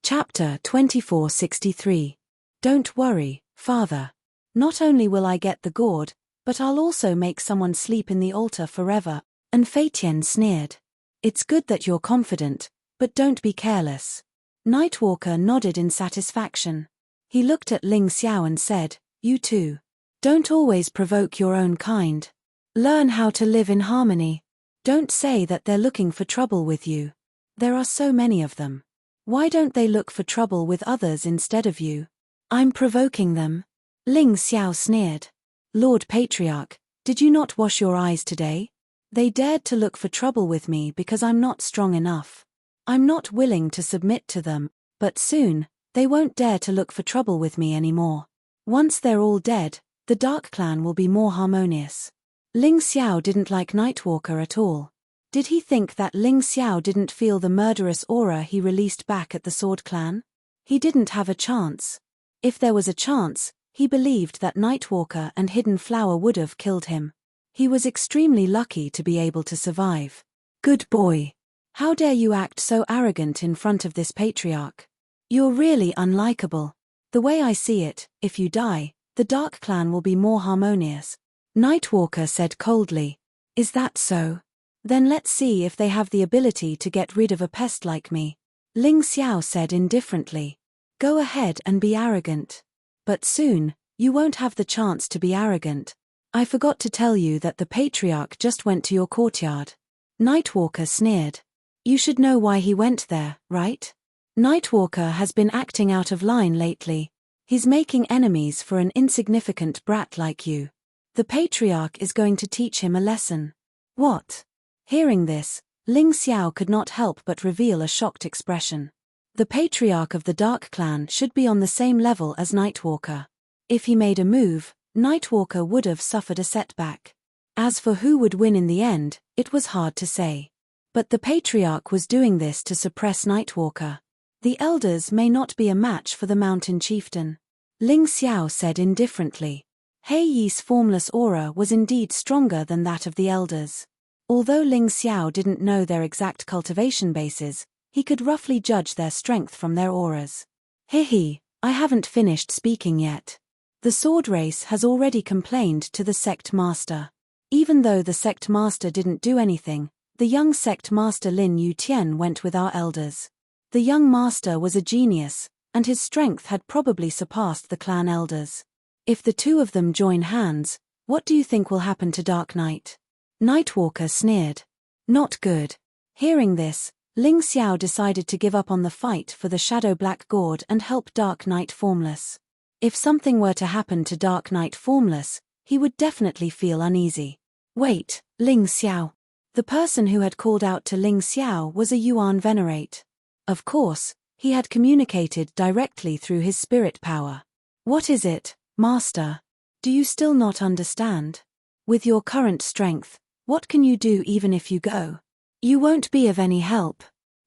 S1: Chapter 2463. Don't worry, father. Not only will I get the gourd, but I'll also make someone sleep in the altar forever. And Feitian sneered. "It's good that you're confident, but don't be careless." Nightwalker nodded in satisfaction. He looked at Ling Xiao and said, "You too. Don't always provoke your own kind. Learn how to live in harmony. Don't say that they're looking for trouble with you. There are so many of them. Why don't they look for trouble with others instead of you?" "I'm provoking them." Ling Xiao sneered. "Lord Patriarch, did you not wash your eyes today? They dared to look for trouble with me because I'm not strong enough. I'm not willing to submit to them, but soon, they won't dare to look for trouble with me anymore. Once they're all dead, the Dark Clan will be more harmonious." Ling Xiao didn't like Nightwalker at all. Did he think that Ling Xiao didn't feel the murderous aura he released back at the Sword Clan? He didn't have a chance. If there was a chance, he believed that Nightwalker and Hidden Flower would have killed him. He was extremely lucky to be able to survive. "Good boy. How dare you act so arrogant in front of this patriarch? You're really unlikable. The way I see it, if you die, the Dark Clan will be more harmonious." Nightwalker said coldly. "Is that so? Then let's see if they have the ability to get rid of a pest like me." Ling Xiao said indifferently. "Go ahead and be arrogant. But soon, you won't have the chance to be arrogant. I forgot to tell you that the patriarch just went to your courtyard." Nightwalker sneered. "You should know why he went there, right? Nightwalker has been acting out of line lately. He's making enemies for an insignificant brat like you. The patriarch is going to teach him a lesson." "What?" Hearing this, Ling Xiao could not help but reveal a shocked expression. The patriarch of the Dark Clan should be on the same level as Nightwalker. If he made a move, Nightwalker would have suffered a setback. As for who would win in the end, it was hard to say. But the patriarch was doing this to suppress Nightwalker. The elders may not be a match for the mountain chieftain. Ling Xiao said indifferently. He Yi's formless aura was indeed stronger than that of the elders. Although Ling Xiao didn't know their exact cultivation bases, he could roughly judge their strength from their auras. "Hehe, I haven't finished speaking yet. The sword race has already complained to the sect master. Even though the sect master didn't do anything, the young sect master Lin Yutian went with our elders. The young master was a genius, and his strength had probably surpassed the clan elders. If the two of them join hands, what do you think will happen to Dark Knight?" Nightwalker sneered. "Not good." Hearing this, Ling Xiao decided to give up on the fight for the Shadow Black Gourd and help Dark Knight Formless. If something were to happen to Dark Knight Formless, he would definitely feel uneasy. "Wait, Ling Xiao." The person who had called out to Ling Xiao was a Yuan Venerate. Of course, he had communicated directly through his spirit power. "What is it, Master? Do you still not understand? With your current strength, what can you do even if you go? You won't be of any help.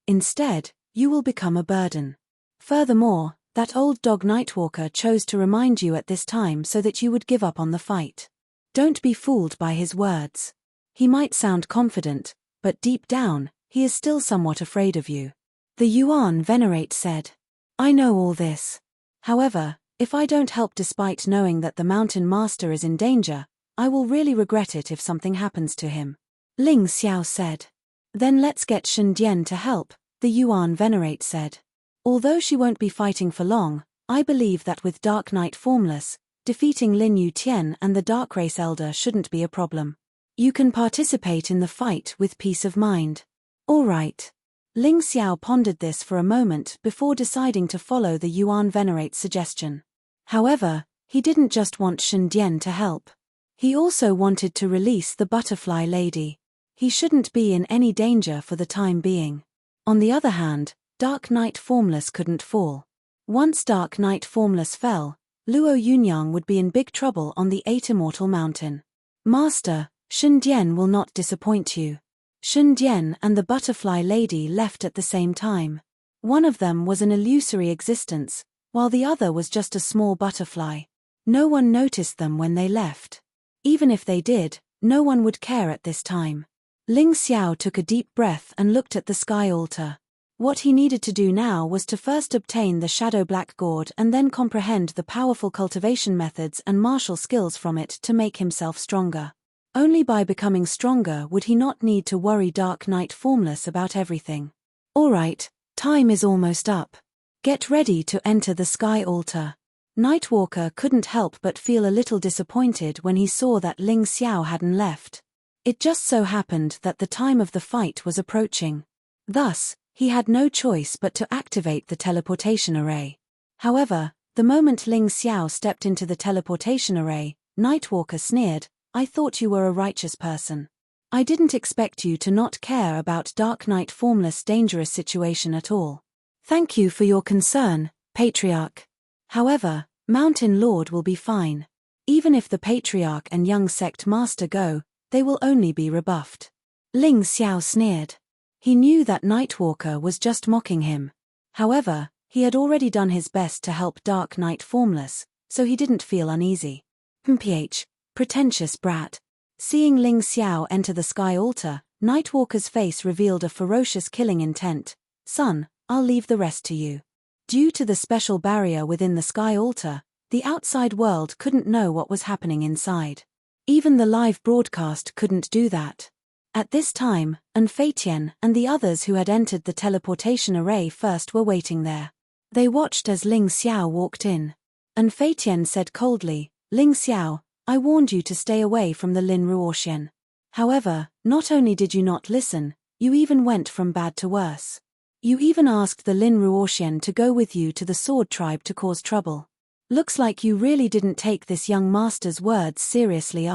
S1: Instead, you will become a burden. Furthermore, that old dog Nightwalker chose to remind you at this time so that you would give up on the fight. Don't be fooled by his words. He might sound confident, but deep down, he is still somewhat afraid of you. The Yuan Venerate said. I know all this. However, if I don't help despite knowing that the mountain master is in danger, I will really regret it if something happens to him. Ling Xiao said. Then let's get Shen Dian to help, the Yuan Venerate said. Although she won't be fighting for long, I believe that with Dark Knight formless, defeating Lin Yutian and the Dark Race Elder shouldn't be a problem. You can participate in the fight with peace of mind. All right. Ling Xiao pondered this for a moment before deciding to follow the Yuan Venerate's suggestion. However, he didn't just want Shen Dian to help. He also wanted to release the butterfly lady. He shouldn't be in any danger for the time being. On the other hand, Dark Knight formless couldn't fall. Once Dark Knight formless fell, Luo Yunyang would be in big trouble on the 8 Immortal Mountain. Master, Shen Dian will not disappoint you. Shen Dian and the butterfly lady left at the same time. One of them was an illusory existence, while the other was just a small butterfly. No one noticed them when they left. Even if they did, no one would care at this time. Ling Xiao took a deep breath and looked at the sky altar. What he needed to do now was to first obtain the Shadow Black Gourd and then comprehend the powerful cultivation methods and martial skills from it to make himself stronger. Only by becoming stronger would he not need to worry Dark Knight formless about everything. Alright, time is almost up. Get ready to enter the sky altar. Nightwalker couldn't help but feel a little disappointed when he saw that Ling Xiao hadn't left. It just so happened that the time of the fight was approaching. Thus, he had no choice but to activate the teleportation array. However, the moment Ling Xiao stepped into the teleportation array, Nightwalker sneered, I thought you were a righteous person. I didn't expect you to not care about Dark Knight formless dangerous situation at all. Thank you for your concern, Patriarch. However, Mountain Lord will be fine. Even if the Patriarch and young sect master go, they will only be rebuffed. Ling Xiao sneered. He knew that Nightwalker was just mocking him. However, he had already done his best to help Dark Knight formless, so he didn't feel uneasy. Pretentious brat. Seeing Ling Xiao enter the sky altar, Nightwalker's face revealed a ferocious killing intent. Son, I'll leave the rest to you. Due to the special barrier within the sky altar, the outside world couldn't know what was happening inside. Even the live broadcast couldn't do that. At this time, Fei-Tian and the others who had entered the teleportation array first were waiting there. They watched as Ling Xiao walked in. Fei-Tian said coldly, Ling Xiao, I warned you to stay away from the Lin Ruoxian. However, not only did you not listen, you even went from bad to worse. You even asked the Lin Ruoxian to go with you to the Sword Tribe to cause trouble. Looks like you really didn't take this young master's words seriously.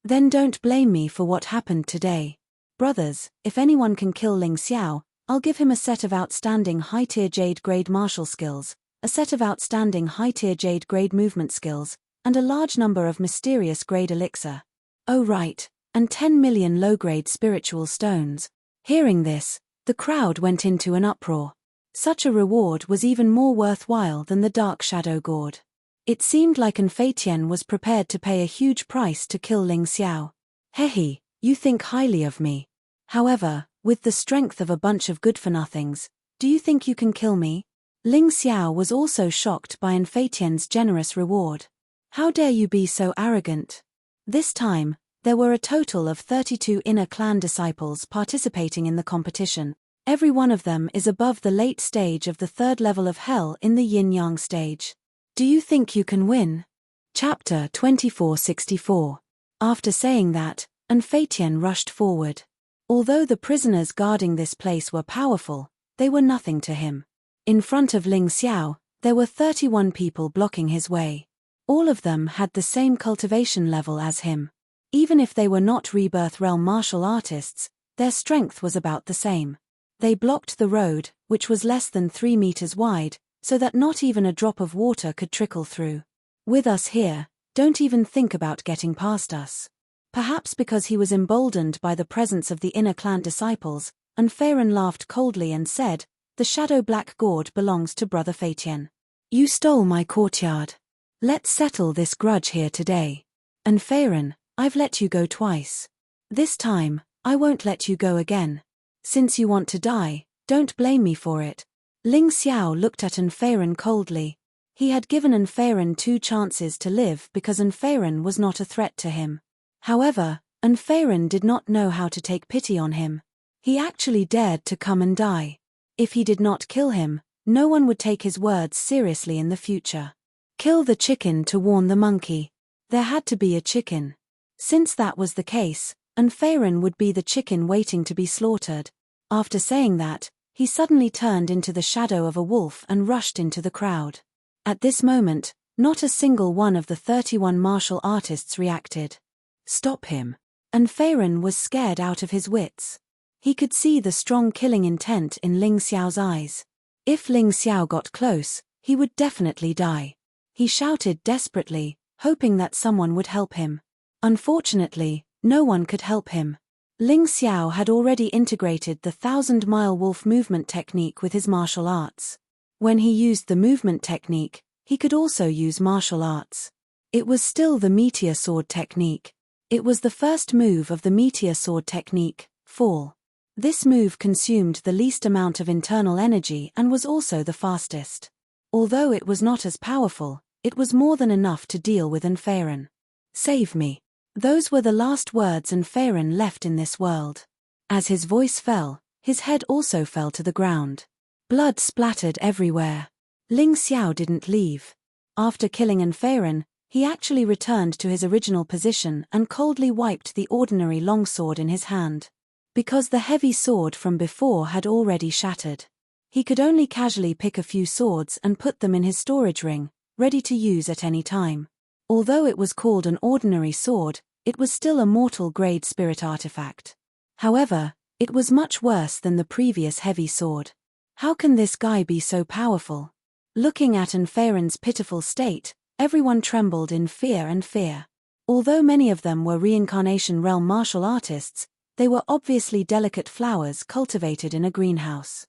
S1: Then don't blame me for what happened today. Brothers, if anyone can kill Ling Xiao, I'll give him a set of outstanding high-tier Jade Grade martial skills, a set of outstanding high-tier Jade Grade movement skills, and a large number of mysterious grade elixir. Oh right, and 10 million low-grade spiritual stones. Hearing this, the crowd went into an uproar. Such a reward was even more worthwhile than the Dark Shadow Gourd. It seemed like Fei-Tian was prepared to pay a huge price to kill Ling Xiao. Hehe, you think highly of me. However, with the strength of a bunch of good-for-nothings, do you think you can kill me? Ling Xiao was also shocked by Fei-Tian's generous reward. How dare you be so arrogant? This time, there were a total of 32 inner clan disciples participating in the competition. Every one of them is above the late stage of the 3rd level of hell in the yin-yang stage. Do you think you can win? Chapter 2464. After saying that, Fei-Tian rushed forward. Although the prisoners guarding this place were powerful, they were nothing to him. In front of Ling Xiao, there were 31 people blocking his way. All of them had the same cultivation level as him. Even if they were not Rebirth Realm martial artists, their strength was about the same. They blocked the road, which was less than 3 meters wide, so that not even a drop of water could trickle through. With us here, don't even think about getting past us. Perhaps because he was emboldened by the presence of the inner clan disciples, Feiren laughed coldly and said, the Shadow Black Gourd belongs to Brother Fei-Tian. You stole my courtyard. Let's settle this grudge here today. Feiren, I've let you go twice. This time, I won't let you go again. Since you want to die, don't blame me for it. Ling Xiao looked at Anfeiren coldly. He had given Anfeiren 2 chances to live because Anfeiren was not a threat to him. However, Anfeiren did not know how to take pity on him. He actually dared to come and die. If he did not kill him, no one would take his words seriously in the future. Kill the chicken to warn the monkey. There had to be a chicken. Since that was the case, Anfeiren would be the chicken waiting to be slaughtered. After saying that, he suddenly turned into the shadow of a wolf and rushed into the crowd. At this moment, not a single one of the 31 martial artists reacted. Stop him. Anfeiren was scared out of his wits. He could see the strong killing intent in Ling Xiao's eyes. If Ling Xiao got close, he would definitely die. He shouted desperately, hoping that someone would help him. Unfortunately, no one could help him. Ling Xiao had already integrated the 1,000-mile wolf movement technique with his martial arts. When he used the movement technique, he could also use martial arts. It was still the meteor sword technique. It was the first move of the meteor sword technique, fall. This move consumed the least amount of internal energy and was also the fastest. Although it was not as powerful, it was more than enough to deal with Anfeiren. Save me. Those were the last words Anfeiren left in this world. As his voice fell, his head also fell to the ground. Blood splattered everywhere. Ling Xiao didn't leave. After killing Anfeiren, he actually returned to his original position and coldly wiped the ordinary longsword in his hand. Because the heavy sword from before had already shattered. He could only casually pick a few swords and put them in his storage ring, ready to use at any time. Although it was called an ordinary sword, it was still a mortal-grade spirit artifact. However, it was much worse than the previous heavy sword. How can this guy be so powerful? Looking at Anfeiren's pitiful state, everyone trembled in fear. Although many of them were reincarnation realm martial artists, they were obviously delicate flowers cultivated in a greenhouse.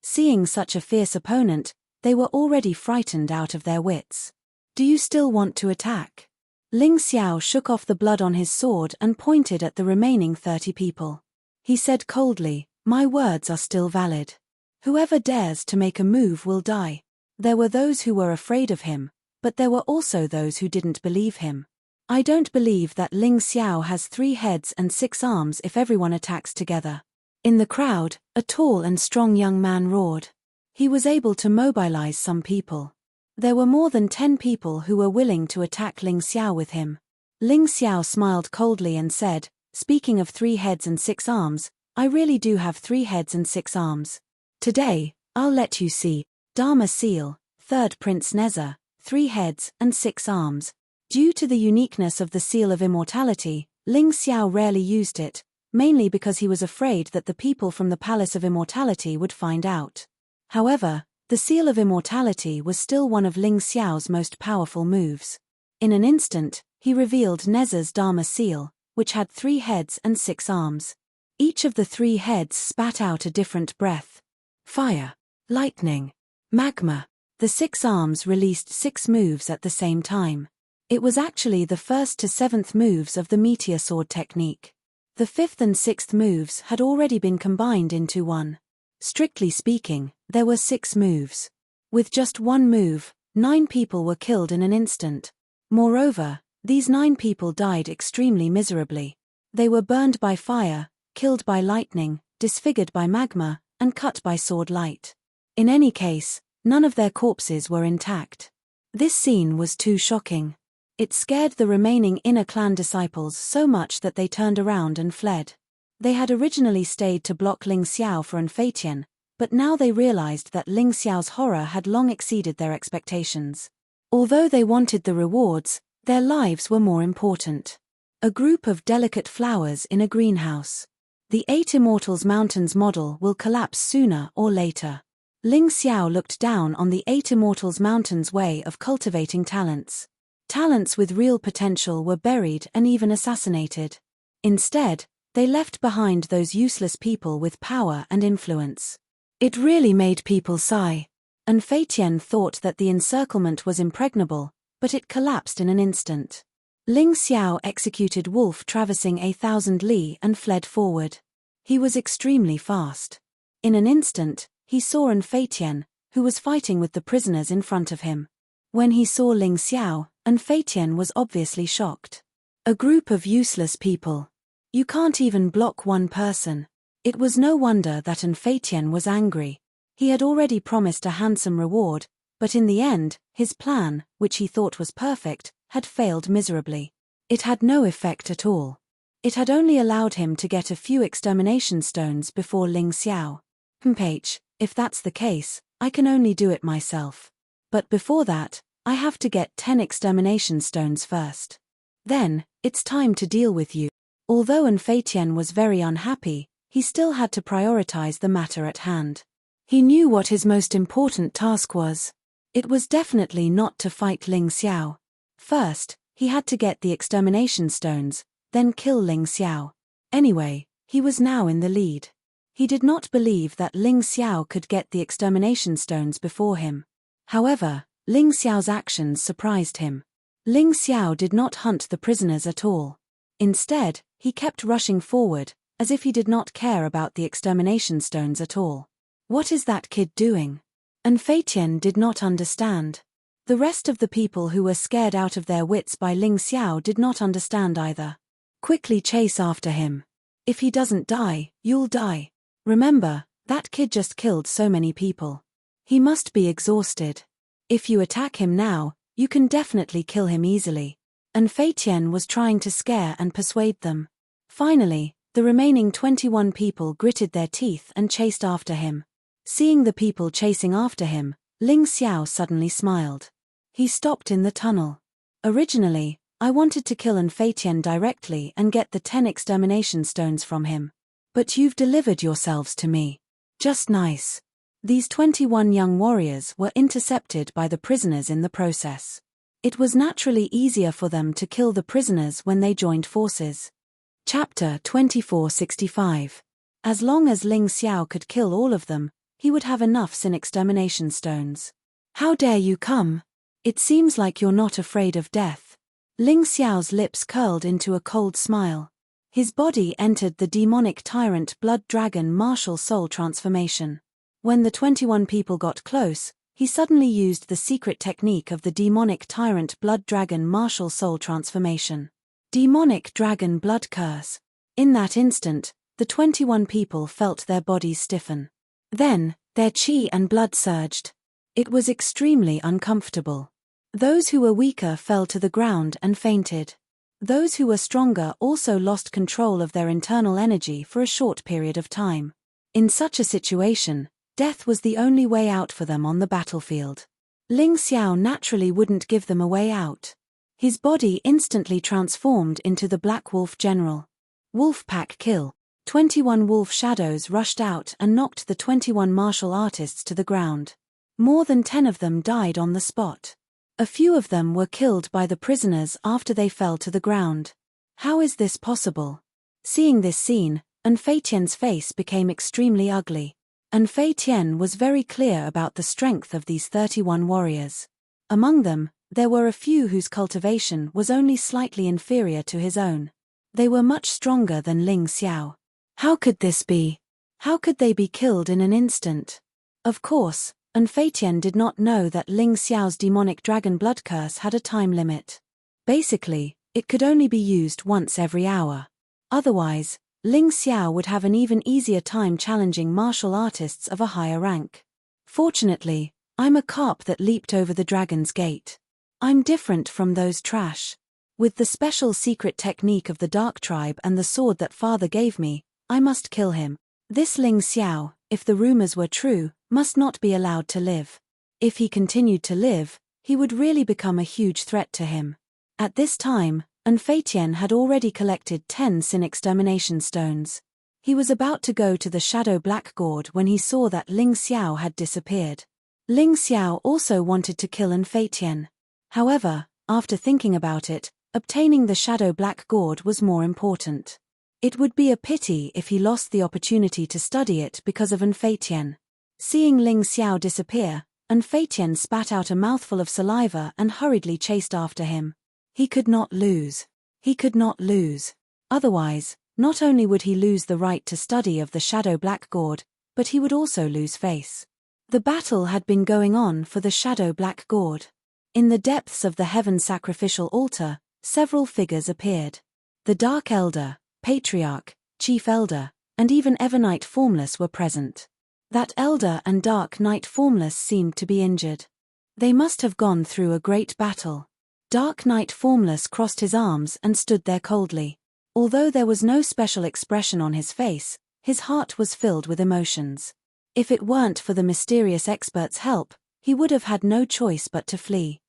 S1: Seeing such a fierce opponent, they were already frightened out of their wits. Do you still want to attack? Ling Xiao shook off the blood on his sword and pointed at the remaining 30 people. He said coldly, "My words are still valid. Whoever dares to make a move will die." There were those who were afraid of him, but there were also those who didn't believe him. I don't believe that Ling Xiao has 3 heads and 6 arms if everyone attacks together. In the crowd, a tall and strong young man roared. He was able to mobilize some people. There were more than 10 people who were willing to attack Ling Xiao with him. Ling Xiao smiled coldly and said, "Speaking of 3 heads and 6 arms, I really do have 3 heads and 6 arms. Today, I'll let you see. Dharma Seal, 3rd Prince Nezha, 3 heads and 6 arms. Due to the uniqueness of the Seal of Immortality, Ling Xiao rarely used it, mainly because he was afraid that the people from the Palace of Immortality would find out. However, the Seal of Immortality was still one of Ling Xiao's most powerful moves. In an instant, he revealed Nezha's Dharma Seal, which had 3 heads and 6 arms. Each of the 3 heads spat out a different breath. Fire, lightning, magma. The 6 arms released 6 moves at the same time. It was actually the 1st to 7th moves of the meteor sword technique. The 5th and 6th moves had already been combined into one. Strictly speaking, there were 6 moves. With just one move, 9 people were killed in an instant. Moreover, these 9 people died extremely miserably. They were burned by fire, killed by lightning, disfigured by magma, and cut by sword light. In any case, none of their corpses were intact. This scene was too shocking. It scared the remaining inner clan disciples so much that they turned around and fled. They had originally stayed to block Ling Xiao for Anfeiren, but now they realized that Ling Xiao's horror had long exceeded their expectations. Although they wanted the rewards, their lives were more important. A group of delicate flowers in a greenhouse. The 8 Immortals Mountains model will collapse sooner or later. Ling Xiao looked down on the 8 Immortals Mountains way of cultivating talents. Talents with real potential were buried and even assassinated. Instead, they left behind those useless people with power and influence. It really made people sigh. Anfeiren thought that the encirclement was impregnable, but it collapsed in an instant. Ling Xiao executed Wolf traversing 1,000 li and fled forward. He was extremely fast. In an instant, he saw An Fei Tian, who was fighting with the prisoners in front of him. When he saw Ling Xiao, An Fei Tian was obviously shocked. A group of useless people. You can't even block one person. It was no wonder that An Fei Tian was angry. He had already promised a handsome reward, but in the end, his plan, which he thought was perfect, had failed miserably. It had no effect at all. It had only allowed him to get a few extermination stones before Ling Xiao. If that's the case, I can only do it myself. But before that, I have to get 10 extermination stones first. Then, it's time to deal with you. Although An Fei Tian was very unhappy, he still had to prioritize the matter at hand. He knew what his most important task was. It was definitely not to fight Ling Xiao. First, he had to get the extermination stones, then kill Ling Xiao. Anyway, he was now in the lead. He did not believe that Ling Xiao could get the extermination stones before him. However, Ling Xiao's actions surprised him. Ling Xiao did not hunt the prisoners at all. Instead, he kept rushing forward, as if he did not care about the extermination stones at all. What is that kid doing? An Fei Tian did not understand. The rest of the people who were scared out of their wits by Ling Xiao did not understand either. Quickly chase after him. If he doesn't die, you'll die. Remember, that kid just killed so many people. He must be exhausted. If you attack him now, you can definitely kill him easily. An Fei Tian was trying to scare and persuade them. Finally, the remaining 21 people gritted their teeth and chased after him. Seeing the people chasing after him, Ling Xiao suddenly smiled. He stopped in the tunnel. Originally, I wanted to kill An Fei Tian directly and get the 10 extermination stones from him. But you've delivered yourselves to me. Just nice. These 21 young warriors were intercepted by the prisoners in the process. It was naturally easier for them to kill the prisoners when they joined forces. Chapter 2465. As long as Ling Xiao could kill all of them, he would have enough sin extermination stones. How dare you come? It seems like you're not afraid of death. Ling Xiao's lips curled into a cold smile. His body entered the demonic Tyrant Blood Dragon martial soul transformation. When the 21 people got close, he suddenly used the secret technique of the demonic Tyrant Blood Dragon martial soul transformation. Demonic Dragon Blood Curse. In that instant, the 21 people felt their bodies stiffen. Then, their chi and blood surged. It was extremely uncomfortable. Those who were weaker fell to the ground and fainted. Those who were stronger also lost control of their internal energy for a short period of time. In such a situation, death was the only way out for them on the battlefield. Ling Xiao naturally wouldn't give them a way out. His body instantly transformed into the Black Wolf General. Wolf Pack Kill. 21 wolf shadows rushed out and knocked the 21 martial artists to the ground. More than 10 of them died on the spot. A few of them were killed by the prisoners after they fell to the ground. How is this possible? Seeing this scene, An Fei Tian's face became extremely ugly. An Fei Tian was very clear about the strength of these 31 warriors. Among them, there were a few whose cultivation was only slightly inferior to his own. They were much stronger than Ling Xiao. How could this be? How could they be killed in an instant? Of course, An Fei Tian did not know that Ling Xiao's demonic dragon blood curse had a time limit. Basically, it could only be used once every hour. Otherwise, Ling Xiao would have an even easier time challenging martial artists of a higher rank. Fortunately, I'm a carp that leaped over the dragon's gate. I'm different from those trash. With the special secret technique of the Dark Tribe and the sword that father gave me, I must kill him. This Ling Xiao, if the rumors were true, must not be allowed to live. If he continued to live, he would really become a huge threat to him. At this time, An Fei Tian had already collected 10 sin extermination stones. He was about to go to the Shadow Black Gourd when he saw that Ling Xiao had disappeared. Ling Xiao also wanted to kill An Fei Tian. However, after thinking about it, obtaining the Shadow Black Gourd was more important. It would be a pity if he lost the opportunity to study it because of An Fei Tian. Seeing Ling Xiao disappear, An Fei Tian spat out a mouthful of saliva and hurriedly chased after him. He could not lose. He could not lose. Otherwise, not only would he lose the right to study of the Shadow Blackguard, but he would also lose face. The battle had been going on for the Shadow Blackguard. In the depths of the heaven sacrificial altar, several figures appeared. The Dark Elder, Patriarch, Chief Elder, and even Evernight Formless were present. That Elder and Dark Knight Formless seemed to be injured. They must have gone through a great battle. Dark Knight Formless crossed his arms and stood there coldly. Although there was no special expression on his face, his heart was filled with emotions. If it weren't for the mysterious expert's help, he would have had no choice but to flee.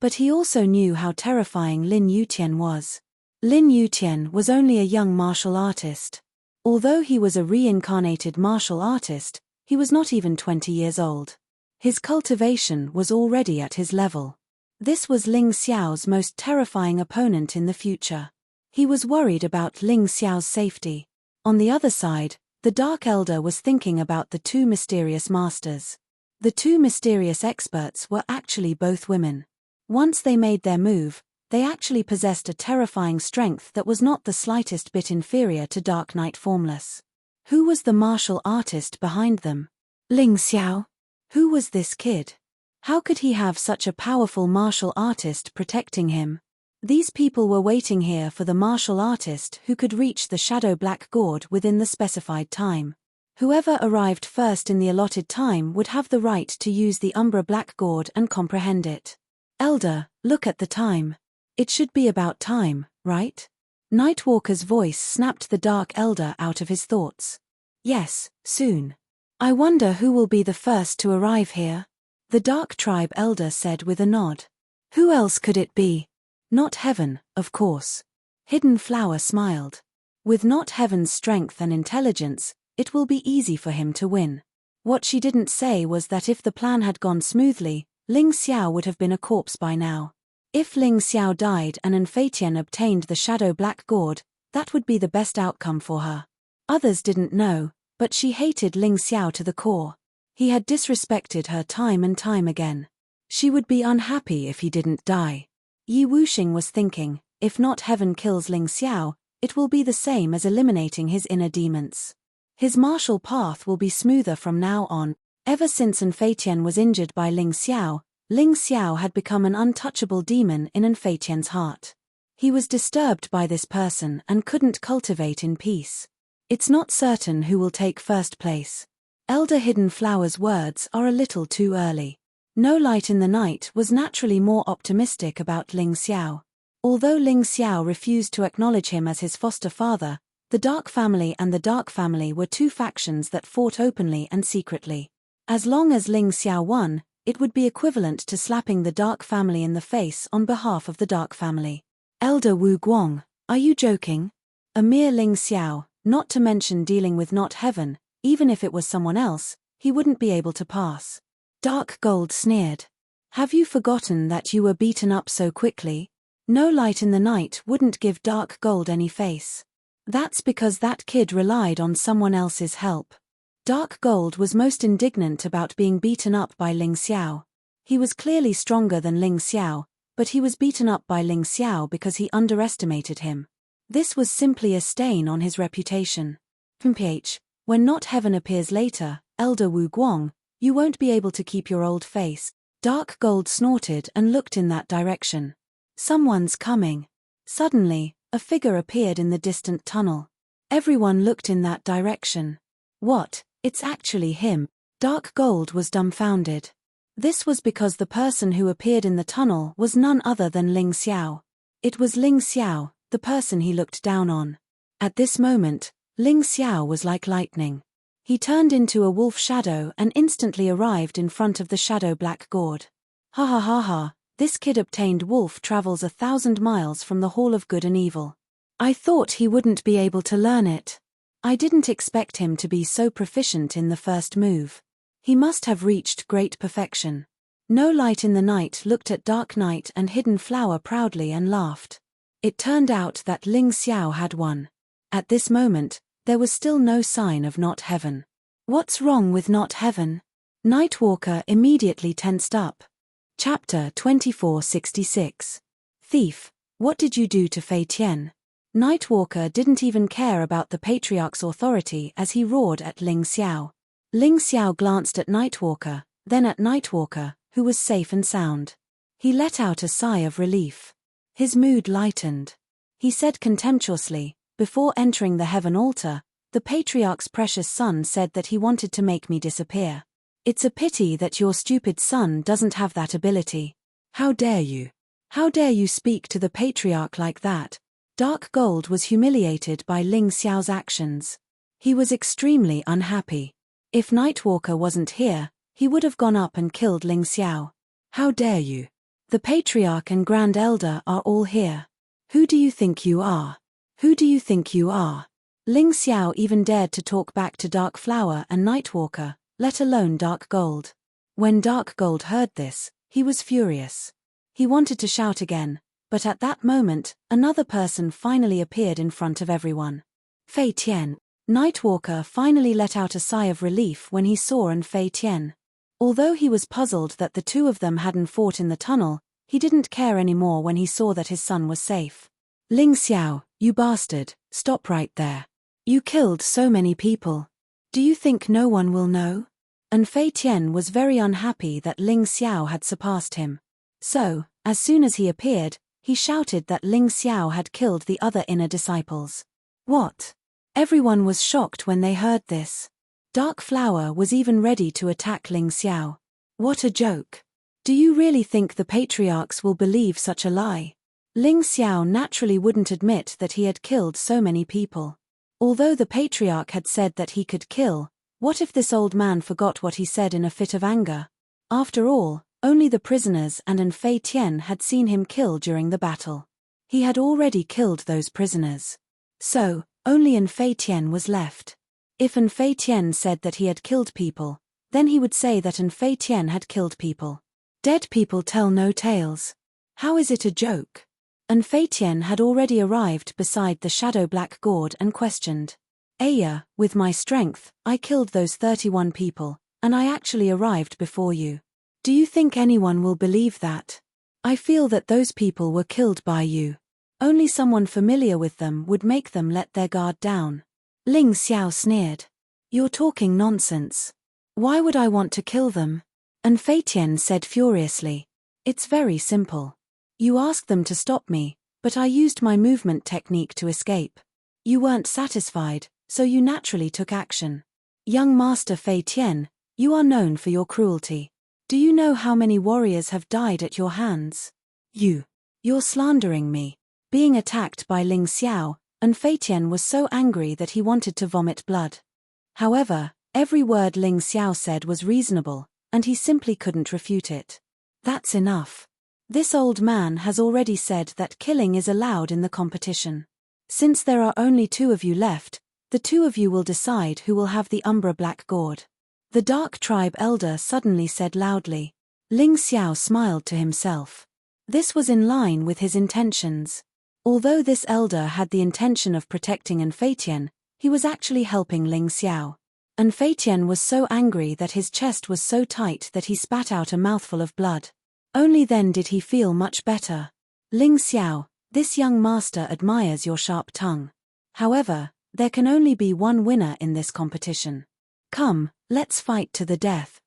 S1: But he also knew how terrifying Lin Yutian was. Lin Yutian was only a young martial artist. Although he was a reincarnated martial artist, he was not even 20 years old. His cultivation was already at his level. This was Ling Xiao's most terrifying opponent in the future. He was worried about Ling Xiao's safety. On the other side, the Dark Elder was thinking about the two mysterious masters. The two mysterious experts were actually both women. Once they made their move, they actually possessed a terrifying strength that was not the slightest bit inferior to Dark Knight Formless. Who was the martial artist behind them? Ling Xiao? Who was this kid? How could he have such a powerful martial artist protecting him? These people were waiting here for the martial artist who could reach the Shadow Blackguard within the specified time. Whoever arrived first in the allotted time would have the right to use the Umbra Blackguard and comprehend it. Elder, look at the time. It should be about time, right? Nightwalker's voice snapped the Dark Elder out of his thoughts. Yes, soon. I wonder who will be the first to arrive here? The Dark Tribe Elder said with a nod. Who else could it be? Not Heaven, of course. Hidden Flower smiled. With Not Heaven's strength and intelligence, it will be easy for him to win. What she didn't say was that if the plan had gone smoothly, Ling Xiao would have been a corpse by now. If Ling Xiao died and Anfeitian obtained the Shadow Blackguard, that would be the best outcome for her. Others didn't know, but she hated Ling Xiao to the core. He had disrespected her time and time again. She would be unhappy if he didn't die. Yi Wuxing was thinking, if Not Heaven kills Ling Xiao, it will be the same as eliminating his inner demons. His martial path will be smoother from now on. Ever since Anfeitian was injured by Ling Xiao had become an untouchable demon in Anfeitian's heart. He was disturbed by this person and couldn't cultivate in peace. It's not certain who will take first place. Elder Hidden Flower's words are a little too early. No Light in the Night was naturally more optimistic about Ling Xiao. Although Ling Xiao refused to acknowledge him as his foster father, the Dark Family and the Dark Family were two factions that fought openly and secretly. As long as Ling Xiao won, it would be equivalent to slapping the Dark Family in the face on behalf of the Dark Family. Elder Wu Guang, are you joking? A mere Ling Xiao, not to mention dealing with Not Heaven, even if it was someone else, he wouldn't be able to pass. Dark Gold sneered. Have you forgotten that you were beaten up so quickly? No Light in the Night wouldn't give Dark Gold any face. That's because that kid relied on someone else's help. Dark Gold was most indignant about being beaten up by Ling Xiao. He was clearly stronger than Ling Xiao, but he was beaten up by Ling Xiao because he underestimated him. This was simply a stain on his reputation. When Not Heaven appears later, Elder Wu Guang, you won't be able to keep your old face. Dark Gold snorted and looked in that direction. Someone's coming. Suddenly, a figure appeared in the distant tunnel. Everyone looked in that direction. What? It's actually him. Dark Gold was dumbfounded. This was because the person who appeared in the tunnel was none other than Ling Xiao. It was Ling Xiao, the person he looked down on. At this moment, Ling Xiao was like lightning. He turned into a wolf shadow and instantly arrived in front of the Shadow Blackguard. Ha ha ha ha, this kid obtained wolf travels 1,000 miles from the Hall of Good and Evil. I thought he wouldn't be able to learn it. I didn't expect him to be so proficient in the first move. He must have reached great perfection. No Light in the Night looked at Dark Knight and Hidden Flower proudly and laughed. It turned out that Ling Xiao had won. At this moment, there was still no sign of Not Heaven. What's wrong with Not Heaven? Nightwalker immediately tensed up. Chapter 2466. Thief, what did you do to Fei Tian? Nightwalker didn't even care about the Patriarch's authority as he roared at Ling Xiao. Ling Xiao glanced at Nightwalker, then at Nightwalker, who was safe and sound. He let out a sigh of relief. His mood lightened. He said contemptuously, before entering the heaven altar, the Patriarch's precious son said that he wanted to make me disappear. It's a pity that your stupid son doesn't have that ability. How dare you? How dare you speak to the Patriarch like that? Dark Gold was humiliated by Ling Xiao's actions. He was extremely unhappy. If Nightwalker wasn't here, he would have gone up and killed Ling Xiao. How dare you? The Patriarch and Grand Elder are all here. Who do you think you are? Who do you think you are? Ling Xiao even dared to talk back to Dark Flower and Nightwalker, let alone Dark Gold. When Dark Gold heard this, he was furious. He wanted to shout again, but at that moment, another person finally appeared in front of everyone. Fei Tian. Nightwalker finally let out a sigh of relief when he saw Fei Tian. Although he was puzzled that the two of them hadn't fought in the tunnel, he didn't care anymore when he saw that his son was safe. Ling Xiao, you bastard, stop right there. You killed so many people. Do you think no one will know? Fei Tian was very unhappy that Ling Xiao had surpassed him. So, as soon as he appeared, he shouted that Ling Xiao had killed the other inner disciples. What? Everyone was shocked when they heard this. Dark Flower was even ready to attack Ling Xiao. What a joke. Do you really think the Patriarchs will believe such a lie? Ling Xiao naturally wouldn't admit that he had killed so many people. Although the Patriarch had said that he could kill, what if this old man forgot what he said in a fit of anger? After all, only the prisoners and Fei Tian had seen him kill during the battle. He had already killed those prisoners. So, only Fei Tian was left. If Fei Tian said that he had killed people, then he would say that Fei Tian had killed people. Dead people tell no tales. How is it a joke? Fei Tian had already arrived beside the shadow black gourd and questioned. Aya, with my strength, I killed those 31 people, and I actually arrived before you. Do you think anyone will believe that? I feel that those people were killed by you. Only someone familiar with them would make them let their guard down. Ling Xiao sneered. You're talking nonsense. Why would I want to kill them? Fei Tian said furiously. It's very simple. You asked them to stop me, but I used my movement technique to escape. You weren't satisfied, so you naturally took action. Young Master Fei Tian, you are known for your cruelty. Do you know how many warriors have died at your hands? You're slandering me. Being attacked by Ling Xiao, Fei Tian was so angry that he wanted to vomit blood. However, every word Ling Xiao said was reasonable, and he simply couldn't refute it. That's enough. This old man has already said that killing is allowed in the competition. Since there are only 2 of you left, the 2 of you will decide who will have the Umbra Black Gourd. The Dark Tribe Elder suddenly said loudly. Ling Xiao smiled to himself. This was in line with his intentions. Although this elder had the intention of protecting Fei Tian, he was actually helping Ling Xiao. Fei Tian was so angry that his chest was so tight that he spat out a mouthful of blood. Only then did he feel much better. Ling Xiao, this young master admires your sharp tongue. However, there can only be one winner in this competition. Come, let's fight to the death.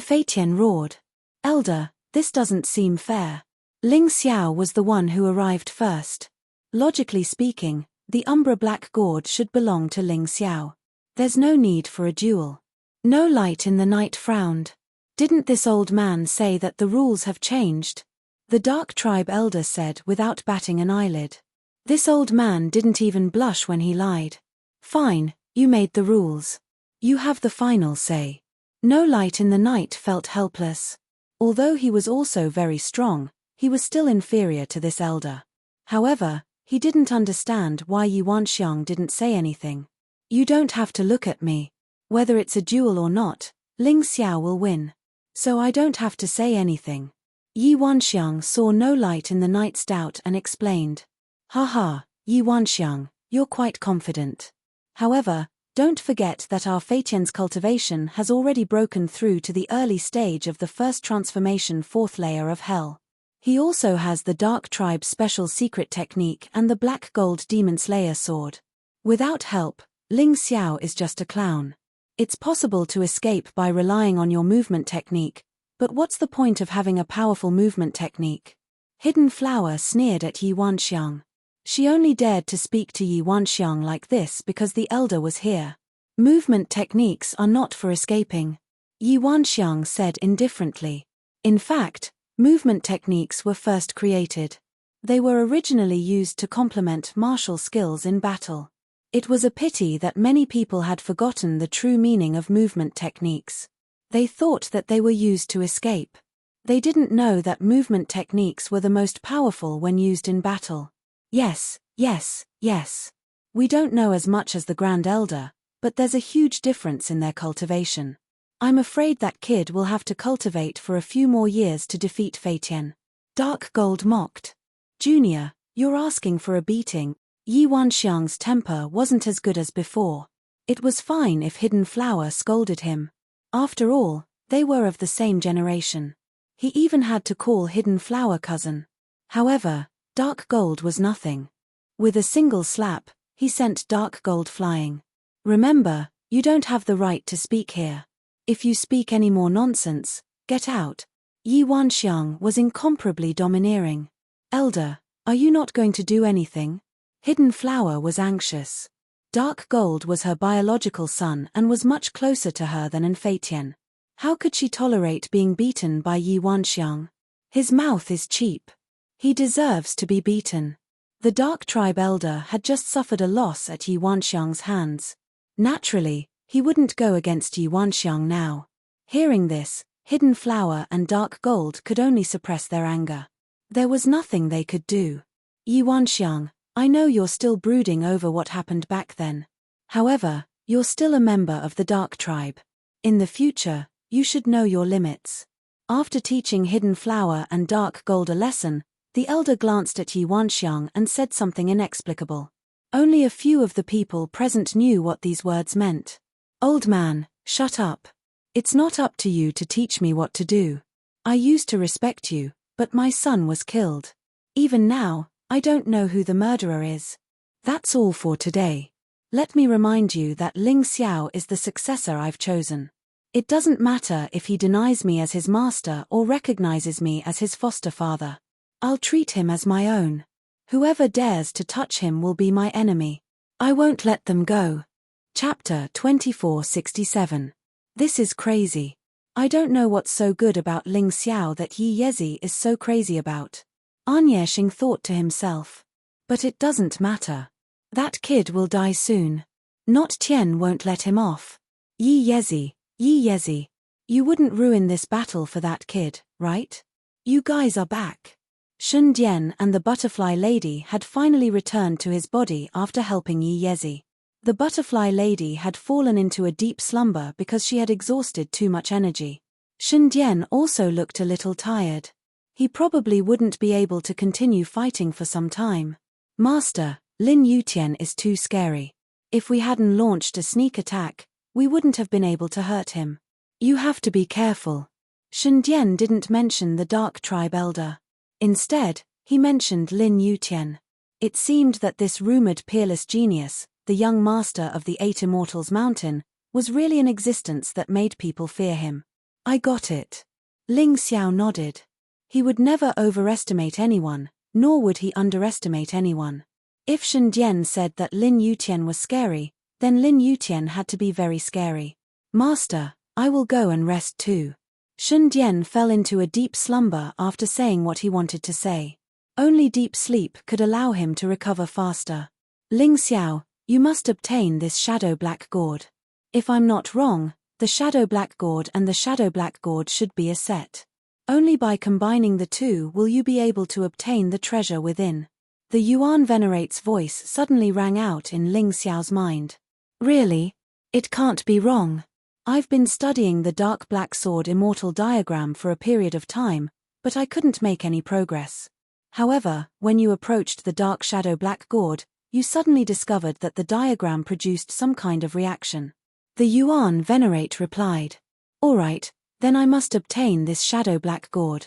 S1: Fei Tian roared. Elder, this doesn't seem fair. Ling Xiao was the one who arrived first. Logically speaking, the Umbra Black Gourd should belong to Ling Xiao. There's no need for a duel. No Light in the Night frowned. Didn't this old man say that the rules have changed? The Dark Tribe Elder said without batting an eyelid. This old man didn't even blush when he lied. Fine, you made the rules. You have the final say. No Light in the Night felt helpless. Although he was also very strong, he was still inferior to this elder. However, he didn't understand why Yi Wanxiang didn't say anything. You don't have to look at me. Whether it's a duel or not, Ling Xiao will win. So I don't have to say anything. Yi Wanxiang saw No Light in the Night's doubt and explained. Haha, Yi Wanxiang, you're quite confident. However, don't forget that our Fei Tian's cultivation has already broken through to the early stage of the first transformation 4th layer of hell. He also has the Dark Tribe's special secret technique and the Black Gold Demon Slayer sword. Without help, Ling Xiao is just a clown. It's possible to escape by relying on your movement technique, but what's the point of having a powerful movement technique? Hidden Flower sneered at Yi Wanxiang. She only dared to speak to Yi Wanxiang like this because the elder was here. Movement techniques are not for escaping, Yi Wanxiang said indifferently. In fact, movement techniques were first created. They were originally used to complement martial skills in battle. It was a pity that many people had forgotten the true meaning of movement techniques. They thought that they were used to escape. They didn't know that movement techniques were the most powerful when used in battle. Yes. We don't know as much as the Grand Elder, but there's a huge difference in their cultivation. I'm afraid that kid will have to cultivate for a few more years to defeat Fei Tian. Dark Gold mocked. Junior, you're asking for a beating. Yi Wanxiang's temper wasn't as good as before. It was fine if Hidden Flower scolded him. After all, they were of the same generation. He even had to call Hidden Flower cousin. However, Dark Gold was nothing. With a single slap, he sent Dark Gold flying. Remember, you don't have the right to speak here. If you speak any more nonsense, get out. Yi Wanxiang was incomparably domineering. Elder, are you not going to do anything? Hidden Flower was anxious. Dark Gold was her biological son and was much closer to her than in Fei Tian. How could she tolerate being beaten by Yi Wanxiang? His mouth is cheap. He deserves to be beaten. The Dark Tribe elder had just suffered a loss at Yi Wanxiang's hands. Naturally, he wouldn't go against Yi Wanxiang now. Hearing this, Hidden Flower and Dark Gold could only suppress their anger. There was nothing they could do. Yi Wanxiang, I know you're still brooding over what happened back then. However, you're still a member of the Dark Tribe. In the future, you should know your limits. After teaching Hidden Flower and Dark Gold a lesson, the elder glanced at Yi Wanxiang and said something inexplicable. Only a few of the people present knew what these words meant. Old man, shut up. It's not up to you to teach me what to do. I used to respect you, but my son was killed. Even now, I don't know who the murderer is. That's all for today. Let me remind you that Ling Xiao is the successor I've chosen. It doesn't matter if he denies me as his master or recognizes me as his foster father. I'll treat him as my own. Whoever dares to touch him will be my enemy. I won't let them go. Chapter 2467. This is crazy. I don't know what's so good about Ling Xiao that Yi Yezi is so crazy about. An Yexing thought to himself. But it doesn't matter. That kid will die soon. Not Tian won't let him off. Yi Yezi, you wouldn't ruin this battle for that kid, right? You guys are back. Shun Dian and the butterfly lady had finally returned to his body after helping Yi Yezi. The butterfly lady had fallen into a deep slumber because she had exhausted too much energy. Shun Dian also looked a little tired. He probably wouldn't be able to continue fighting for some time. Master, Lin Yutian is too scary. If we hadn't launched a sneak attack, we wouldn't have been able to hurt him. You have to be careful. Shun Dian didn't mention the Dark Tribe elder. Instead, he mentioned Lin Yutian. It seemed that this rumored peerless genius, the young master of the Eight Immortals Mountain, was really an existence that made people fear him. I got it. Ling Xiao nodded. He would never overestimate anyone, nor would he underestimate anyone. If Shun Dian said that Lin Yutian was scary, then Lin Yutian had to be very scary. Master, I will go and rest too. Shun Dian fell into a deep slumber after saying what he wanted to say. Only deep sleep could allow him to recover faster. Ling Xiao, you must obtain this Shadow Black Gourd. If I'm not wrong, the Shadow Black Gourd and the Shadow Black Gourd should be a set. Only by combining the two will you be able to obtain the treasure within. The Yuan Venerate's voice suddenly rang out in Ling Xiao's mind. Really? It can't be wrong. I've been studying the Dark Black Sword Immortal diagram for a period of time, but I couldn't make any progress. However, when you approached the Dark Shadow Black Gourd, you suddenly discovered that the diagram produced some kind of reaction. The Yuan Venerate replied. All right, then I must obtain this Shadow Black Gourd.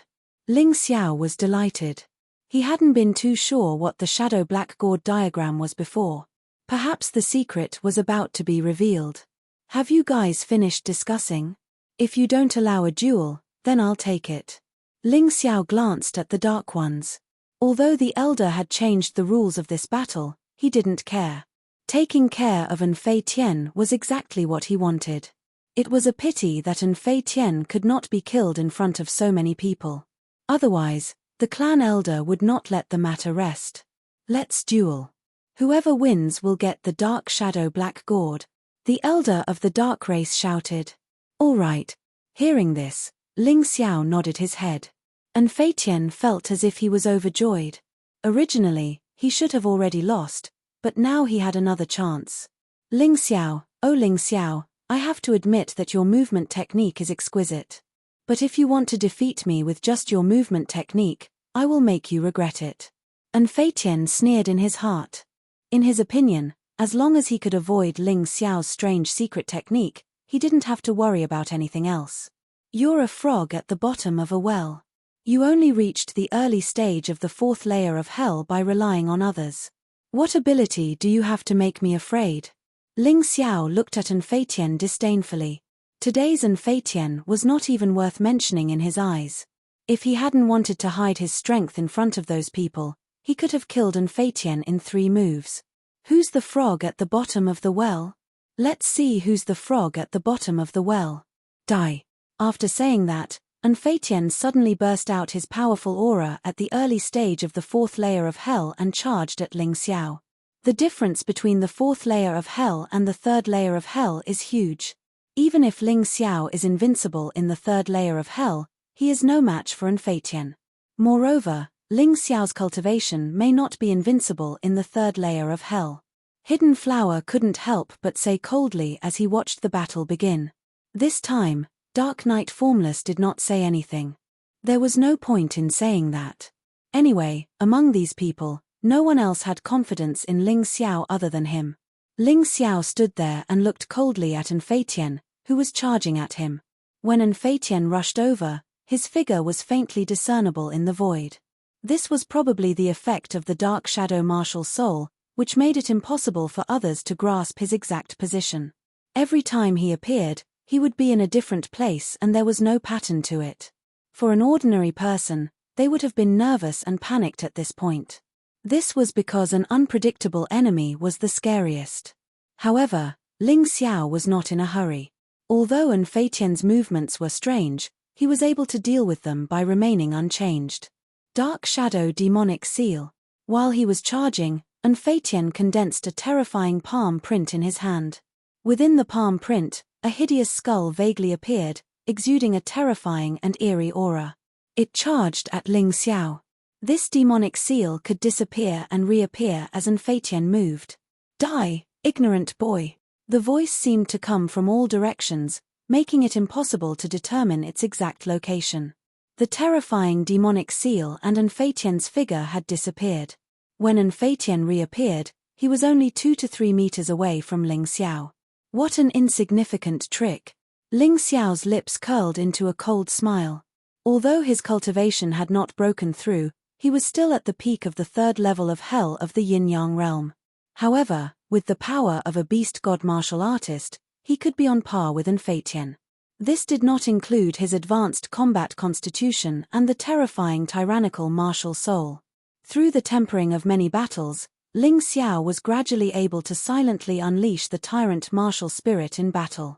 S1: Ling Xiao was delighted. He hadn't been too sure what the shadow blackboard diagram was before. Perhaps the secret was about to be revealed. Have you guys finished discussing? If you don't allow a duel, then I'll take it. Ling Xiao glanced at the Dark Ones. Although the elder had changed the rules of this battle, he didn't care. Taking care of An Fei Tian was exactly what he wanted. It was a pity that An Fei Tian could not be killed in front of so many people. Otherwise, the clan elder would not let the matter rest. Let's duel. Whoever wins will get the Dark Shadow Black Gourd, the elder of the dark race shouted. All right. Hearing this, Ling Xiao nodded his head. An Fei Tian felt as if he was overjoyed. Originally, he should have already lost, but now he had another chance. Ling Xiao, oh Ling Xiao, I have to admit that your movement technique is exquisite. But if you want to defeat me with just your movement technique, I will make you regret it. An Fei Tian sneered in his heart. In his opinion, as long as he could avoid Ling Xiao's strange secret technique, he didn't have to worry about anything else. You're a frog at the bottom of a well. You only reached the early stage of the 4th layer of hell by relying on others. What ability do you have to make me afraid? Ling Xiao looked at An Fei Tian disdainfully. Today's An Fei Tian was not even worth mentioning in his eyes. If he hadn't wanted to hide his strength in front of those people, he could have killed An Fei Tian in 3 moves. Who's the frog at the bottom of the well? Let's see who's the frog at the bottom of the well. Die. After saying that, An Fei Tian suddenly burst out his powerful aura at the early stage of the 4th layer of hell and charged at Ling Xiao. The difference between the 4th layer of hell and the 3rd layer of hell is huge. Even if Ling Xiao is invincible in the 3rd layer of hell, he is no match for An Fei Tian. Moreover, Ling Xiao's cultivation may not be invincible in the 3rd layer of hell. Hidden Flower couldn't help but say coldly as he watched the battle begin. This time, Dark Knight Formless did not say anything. There was no point in saying that. Anyway, among these people, no one else had confidence in Ling Xiao other than him. Ling Xiao stood there and looked coldly at An Fei Tian, who was charging at him. When An Fei Tian rushed over, his figure was faintly discernible in the void. This was probably the effect of the Dark Shadow Martial Soul, which made it impossible for others to grasp his exact position. Every time he appeared, he would be in a different place and there was no pattern to it. For an ordinary person, they would have been nervous and panicked at this point. This was because an unpredictable enemy was the scariest. However, Ling Xiao was not in a hurry. Although An Fei Tian's movements were strange, he was able to deal with them by remaining unchanged. Dark Shadow Demonic Seal. While he was charging, An Fei Tian condensed a terrifying palm print in his hand. Within the palm print, a hideous skull vaguely appeared, exuding a terrifying and eerie aura. It charged at Ling Xiao. This demonic seal could disappear and reappear as An Fei Tian moved. Die, ignorant boy. The voice seemed to come from all directions, making it impossible to determine its exact location. The terrifying demonic seal and An Fei Tian's figure had disappeared. When An Fei Tian reappeared, he was only 2 to 3 meters away from Ling Xiao. What an insignificant trick. Ling Xiao's lips curled into a cold smile. Although his cultivation had not broken through, he was still at the peak of the 3rd level of hell of the yin-yang realm. However, with the power of a beast god martial artist, he could be on par with An Fei Tian. This did not include his advanced combat constitution and the terrifying tyrannical martial soul. Through the tempering of many battles, Ling Xiao was gradually able to silently unleash the tyrant martial spirit in battle.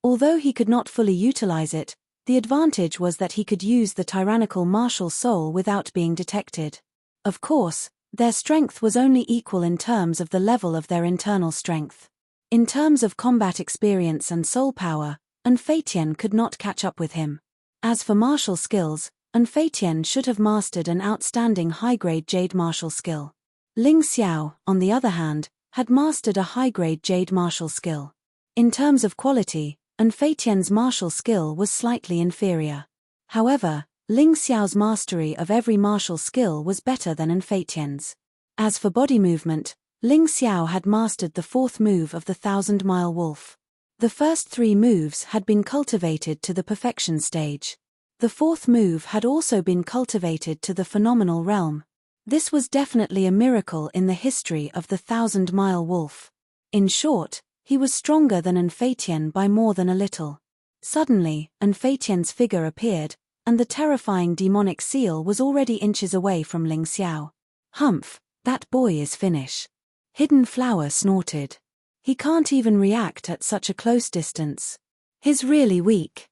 S1: Although he could not fully utilize it, the advantage was that he could use the tyrannical martial soul without being detected. Of course, their strength was only equal in terms of the level of their internal strength. In terms of combat experience and soul power, An Fei Tian could not catch up with him. As for martial skills, An Fei Tian should have mastered an outstanding high-grade jade martial skill. Ling Xiao, on the other hand, had mastered a high-grade jade martial skill. In terms of quality, An Fei Tian's martial skill was slightly inferior. However, Ling Xiao's mastery of every martial skill was better than An Fei Tian's. As for body movement, Ling Xiao had mastered the 4th move of the 1,000-mile wolf. The first 3 moves had been cultivated to the perfection stage. The fourth move had also been cultivated to the phenomenal realm. This was definitely a miracle in the history of the 1,000-mile wolf. In short, he was stronger than Anfatian by more than a little. Suddenly, Anfatian's figure appeared, and the terrifying demonic seal was already inches away from Ling Xiao. Humph, that boy is finish. Hidden Flower snorted. He can't even react at such a close distance. He's really weak.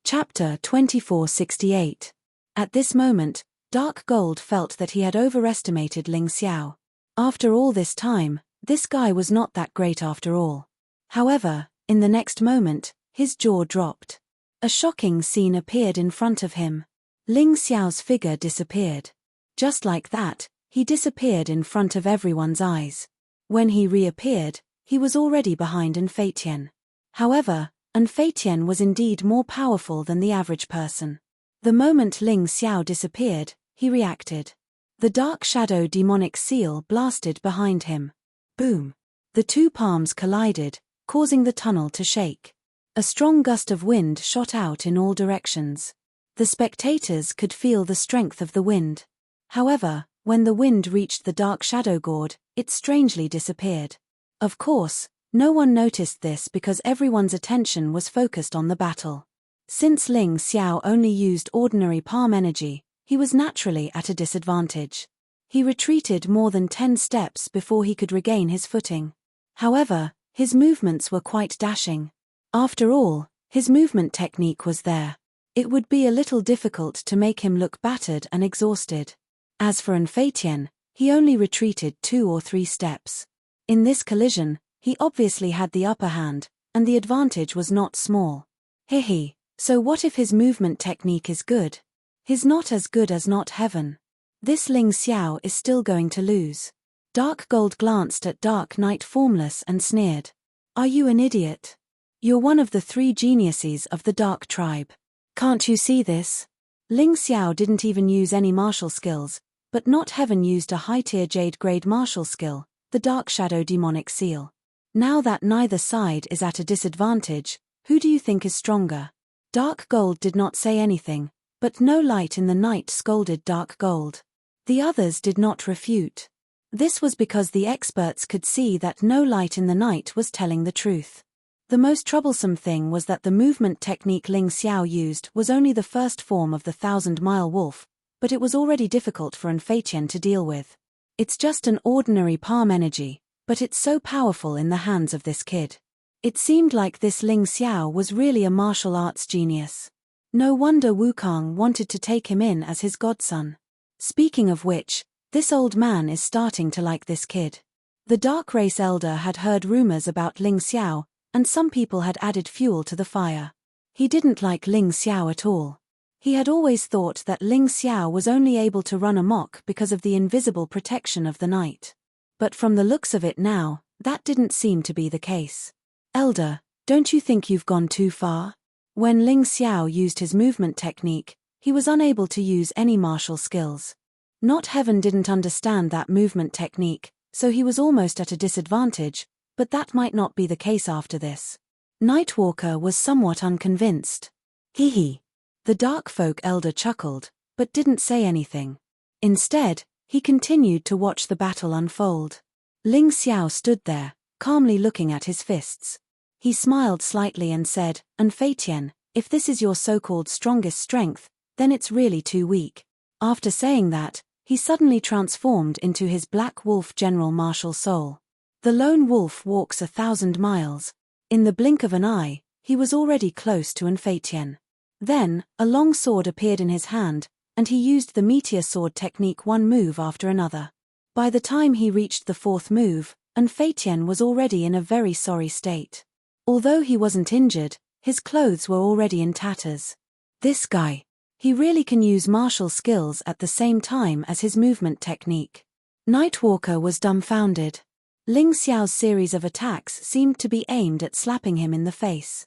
S1: Chapter 2468. At this moment, Dark Gold felt that he had overestimated Ling Xiao. After all this time, this guy was not that great after all. However, in the next moment, his jaw dropped. A shocking scene appeared in front of him. Ling Xiao's figure disappeared. Just like that, he disappeared in front of everyone's eyes. When he reappeared, he was already behind Anfatian. However, Anfatian was indeed more powerful than the average person. The moment Ling Xiao disappeared, he reacted. The dark shadow demonic seal blasted behind him. Boom! The two palms collided, causing the tunnel to shake. A strong gust of wind shot out in all directions. The spectators could feel the strength of the wind. However, when the wind reached the dark shadow gourd, it strangely disappeared. Of course, no one noticed this because everyone's attention was focused on the battle. Since Ling Xiao only used ordinary palm energy, he was naturally at a disadvantage. He retreated more than 10 steps before he could regain his footing. However, his movements were quite dashing. After all, his movement technique was there. It would be a little difficult to make him look battered and exhausted. As for Anfatian, he only retreated 2 or 3 steps. In this collision, he obviously had the upper hand, and the advantage was not small. Hehe, so what if his movement technique is good? He's not as good as not heaven. This Ling Xiao is still going to lose. Dark Gold glanced at Dark Knight formless and sneered. Are you an idiot? You're one of the 3 geniuses of the Dark Tribe. Can't you see this? Ling Xiao didn't even use any martial skills, but Not Heaven used a high-tier Jade grade martial skill, the Dark Shadow Demonic Seal. Now that neither side is at a disadvantage, who do you think is stronger? Dark Gold did not say anything, but No Light in the Night scolded Dark Gold. The others did not refute. This was because the experts could see that No Light in the Night was telling the truth. The most troublesome thing was that the movement technique Ling Xiao used was only the first form of the 1,000-mile wolf, but it was already difficult for Anfatian to deal with. It's just an ordinary palm energy, but it's so powerful in the hands of this kid. It seemed like this Ling Xiao was really a martial arts genius. No wonder Wukong wanted to take him in as his godson. Speaking of which, this old man is starting to like this kid. The Dark Race Elder had heard rumors about Ling Xiao, and some people had added fuel to the fire. He didn't like Ling Xiao at all. He had always thought that Ling Xiao was only able to run amok because of the invisible protection of the night. But from the looks of it now, that didn't seem to be the case. Elder, don't you think you've gone too far? When Ling Xiao used his movement technique, he was unable to use any martial skills. Not Heaven didn't understand that movement technique, so he was almost at a disadvantage, but that might not be the case after this. Nightwalker was somewhat unconvinced. Hee. The Dark Folk Elder chuckled, but didn't say anything. Instead, he continued to watch the battle unfold. Ling Xiao stood there, calmly looking at his fists. He smiled slightly and said, Anfatian, if this is your so-called strongest strength, then it's really too weak. After saying that, he suddenly transformed into his Black Wolf General Martial Soul. The lone wolf walks 1,000 miles. In the blink of an eye, he was already close to Anfatian. Then, a long sword appeared in his hand, and he used the meteor sword technique one move after another. By the time he reached the 4th move, Anfatian was already in a very sorry state. Although he wasn't injured, his clothes were already in tatters. This guy. He really can use martial skills at the same time as his movement technique. Nightwalker was dumbfounded. Ling Xiao's series of attacks seemed to be aimed at slapping him in the face.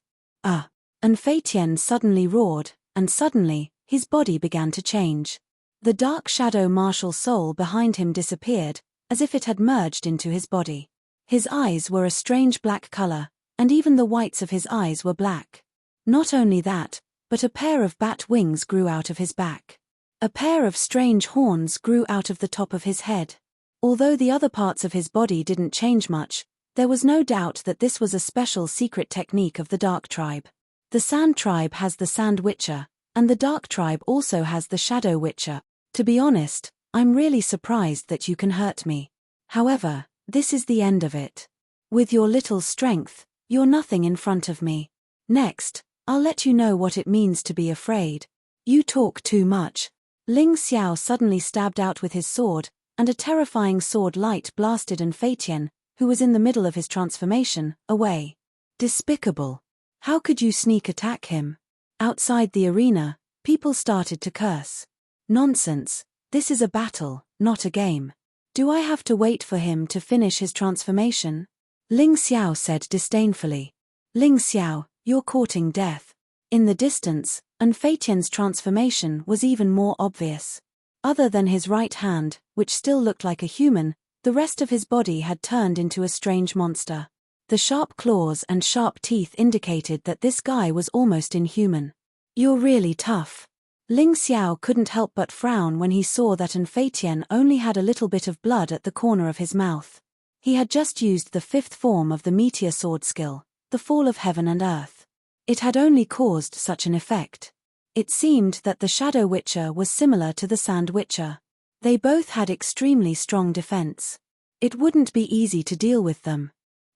S1: Anfatian suddenly roared, and suddenly, his body began to change. The dark shadow martial soul behind him disappeared, as if it had merged into his body. His eyes were a strange black color, and even the whites of his eyes were black. Not only that, but a pair of bat wings grew out of his back. A pair of strange horns grew out of the top of his head. Although the other parts of his body didn't change much, there was no doubt that this was a special secret technique of the Dark Tribe. The Sand Tribe has the Sand Witcher, and the Dark Tribe also has the Shadow Witcher. To be honest, I'm really surprised that you can hurt me. However, this is the end of it. With your little strength, you're nothing in front of me. Next, I'll let you know what it means to be afraid. You talk too much. Ling Xiao suddenly stabbed out with his sword, and a terrifying sword light blasted An Fei Tian, who was in the middle of his transformation, away. Despicable. How could you sneak attack him? Outside the arena, people started to curse. Nonsense, this is a battle, not a game. Do I have to wait for him to finish his transformation? Ling Xiao said disdainfully. Ling Xiao, you're courting death. In the distance, An Fei Tian's transformation was even more obvious. Other than his right hand, which still looked like a human, the rest of his body had turned into a strange monster. The sharp claws and sharp teeth indicated that this guy was almost inhuman. You're really tough. Ling Xiao couldn't help but frown when he saw that An Fei Tian only had a little bit of blood at the corner of his mouth. He had just used the fifth form of the meteor sword skill, the fall of heaven and earth. It had only caused such an effect. It seemed that the Shadow Witcher was similar to the Sand Witcher. They both had extremely strong defense. It wouldn't be easy to deal with them.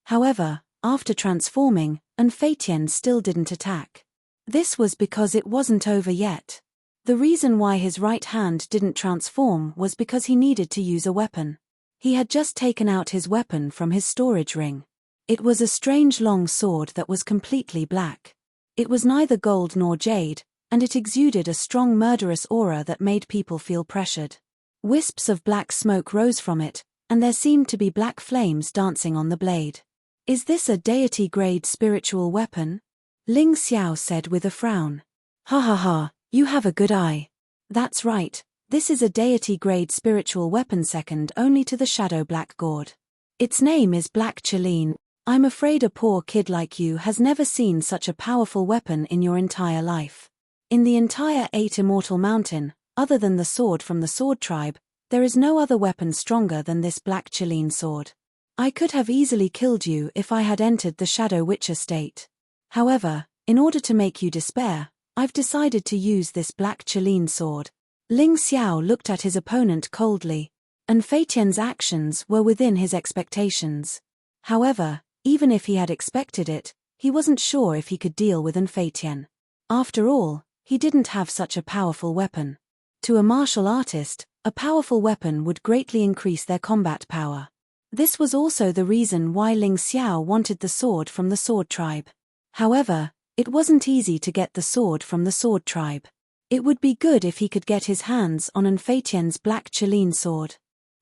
S1: However, after transforming, An Fei Tian still didn't attack. This was because it wasn't over yet. The reason why his right hand didn't transform was because he needed to use a weapon. He had just taken out his weapon from his storage ring. It was a strange long sword that was completely black. It was neither gold nor jade, and it exuded a strong murderous aura that made people feel pressured. Wisps of black smoke rose from it, and there seemed to be black flames dancing on the blade. Is this a deity-grade spiritual weapon? Ling Xiao said with a frown. Ha ha ha, you have a good eye. That's right, this is a deity-grade spiritual weapon second only to the Shadow Black Gourd. Its name is Black Cheline. I'm afraid a poor kid like you has never seen such a powerful weapon in your entire life. In the entire 8 Immortal Mountain, other than the sword from the Sword Tribe, there is no other weapon stronger than this Black Cheline sword. I could have easily killed you if I had entered the Shadow Witcher state. However, in order to make you despair, I've decided to use this Black Cheline sword. Ling Xiao looked at his opponent coldly. An Fei Tian's actions were within his expectations. However, even if he had expected it, he wasn't sure if he could deal with An Fei Tian. After all, he didn't have such a powerful weapon. To a martial artist, a powerful weapon would greatly increase their combat power. This was also the reason why Ling Xiao wanted the sword from the Sword Tribe. However, it wasn't easy to get the sword from the Sword Tribe. It would be good if he could get his hands on An Fei Tian's Black Cheline sword.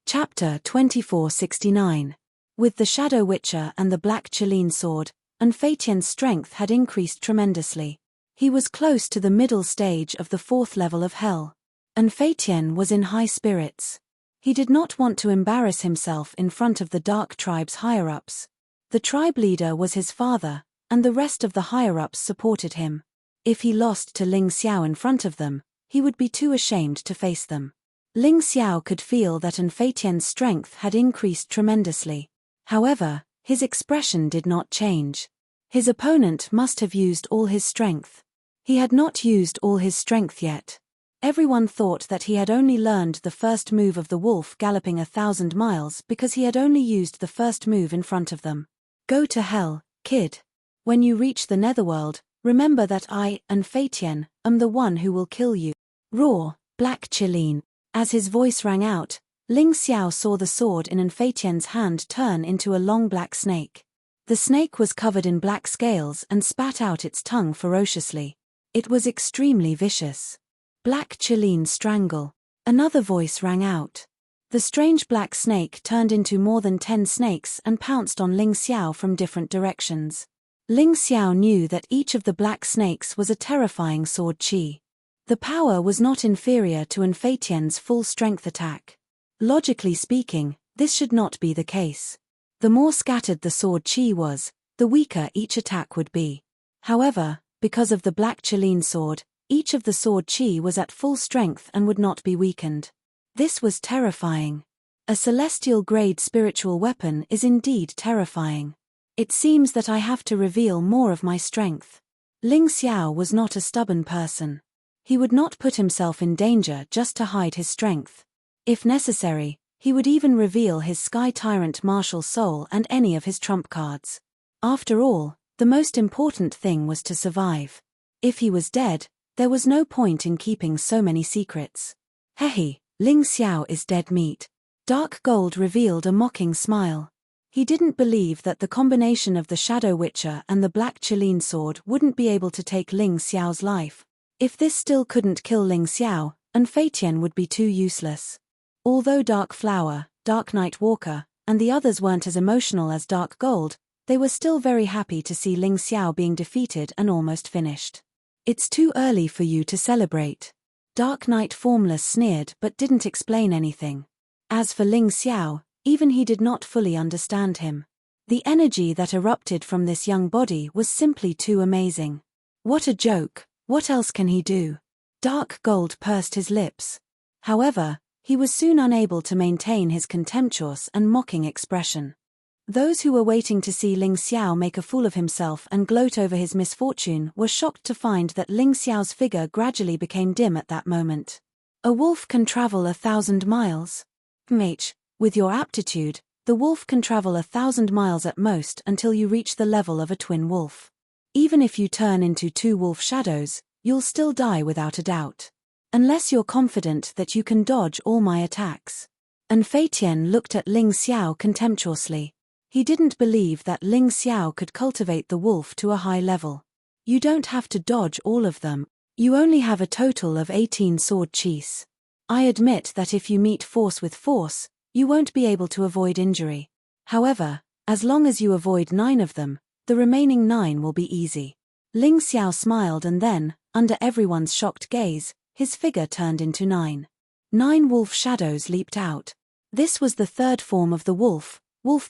S1: Chapter 2469. With the Shadow Witcher and the Black Cheline sword, An Fei Tian's strength had increased tremendously. He was close to the middle stage of the 4th level of hell. An Fei Tian was in high spirits. He did not want to embarrass himself in front of the Dark Tribe's higher-ups. The tribe leader was his father, and the rest of the higher-ups supported him. If he lost to Ling Xiao in front of them, he would be too ashamed to face them. Ling Xiao could feel that An Fei Tian's strength had increased tremendously. However, his expression did not change. His opponent must have used all his strength. He had not used all his strength yet. Everyone thought that he had only learned the first move of the wolf galloping 1,000 miles because he had only used the first move in front of them. Go to hell, kid. When you reach the netherworld, remember that I, An Fei Tian, am the one who will kill you. Roar, Black Cheline. As his voice rang out, Ling Xiao saw the sword in An Fei Tian's hand turn into a long black snake. The snake was covered in black scales and spat out its tongue ferociously. It was extremely vicious. Black Cheline strangle. Another voice rang out. The strange black snake turned into more than 10 snakes and pounced on Ling Xiao from different directions. Ling Xiao knew that each of the black snakes was a terrifying sword chi. The power was not inferior to An Fei Tian's full-strength attack. Logically speaking, this should not be the case. The more scattered the sword chi was, the weaker each attack would be. However, Because of the black Qilin sword, each of the sword chi was at full strength and would not be weakened. This was terrifying. A celestial-grade spiritual weapon is indeed terrifying. It seems that I have to reveal more of my strength. Ling Xiao was not a stubborn person. He would not put himself in danger just to hide his strength. If necessary, he would even reveal his Sky Tyrant martial soul and any of his trump cards. After all, the most important thing was to survive. If he was dead, there was no point in keeping so many secrets. Hehe, Ling Xiao is dead meat. Dark Gold revealed a mocking smile. He didn't believe that the combination of the Shadow Witcher and the black Qilin sword wouldn't be able to take Ling Xiao's life. If this still couldn't kill Ling Xiao, and Feitian would be too useless. Although Dark Flower, Dark Night Walker, and the others weren't as emotional as Dark Gold, they were still very happy to see Ling Xiao being defeated and almost finished. It's too early for you to celebrate. Dark Knight Formless sneered but didn't explain anything. As for Ling Xiao, even he did not fully understand him. The energy that erupted from this young body was simply too amazing. What a joke, what else can he do? Dark Gold pursed his lips. However, he was soon unable to maintain his contemptuous and mocking expression. Those who were waiting to see Ling Xiao make a fool of himself and gloat over his misfortune were shocked to find that Ling Xiao's figure gradually became dim at that moment. A wolf can travel 1,000 miles? With your aptitude, the wolf can travel 1,000 miles at most until you reach the level of a twin wolf. Even if you turn into 2 wolf shadows, you'll still die without a doubt. Unless you're confident that you can dodge all my attacks. And Feitian looked at Ling Xiao contemptuously. He didn't believe that Ling Xiao could cultivate the wolf to a high level. You don't have to dodge all of them, you only have a total of 18 sword chis. I admit that if you meet force with force, you won't be able to avoid injury. However, as long as you avoid 9 of them, the remaining 9 will be easy. Ling Xiao smiled and then, under everyone's shocked gaze, his figure turned into 9. 9 wolf shadows leaped out. This was the third form of the wolf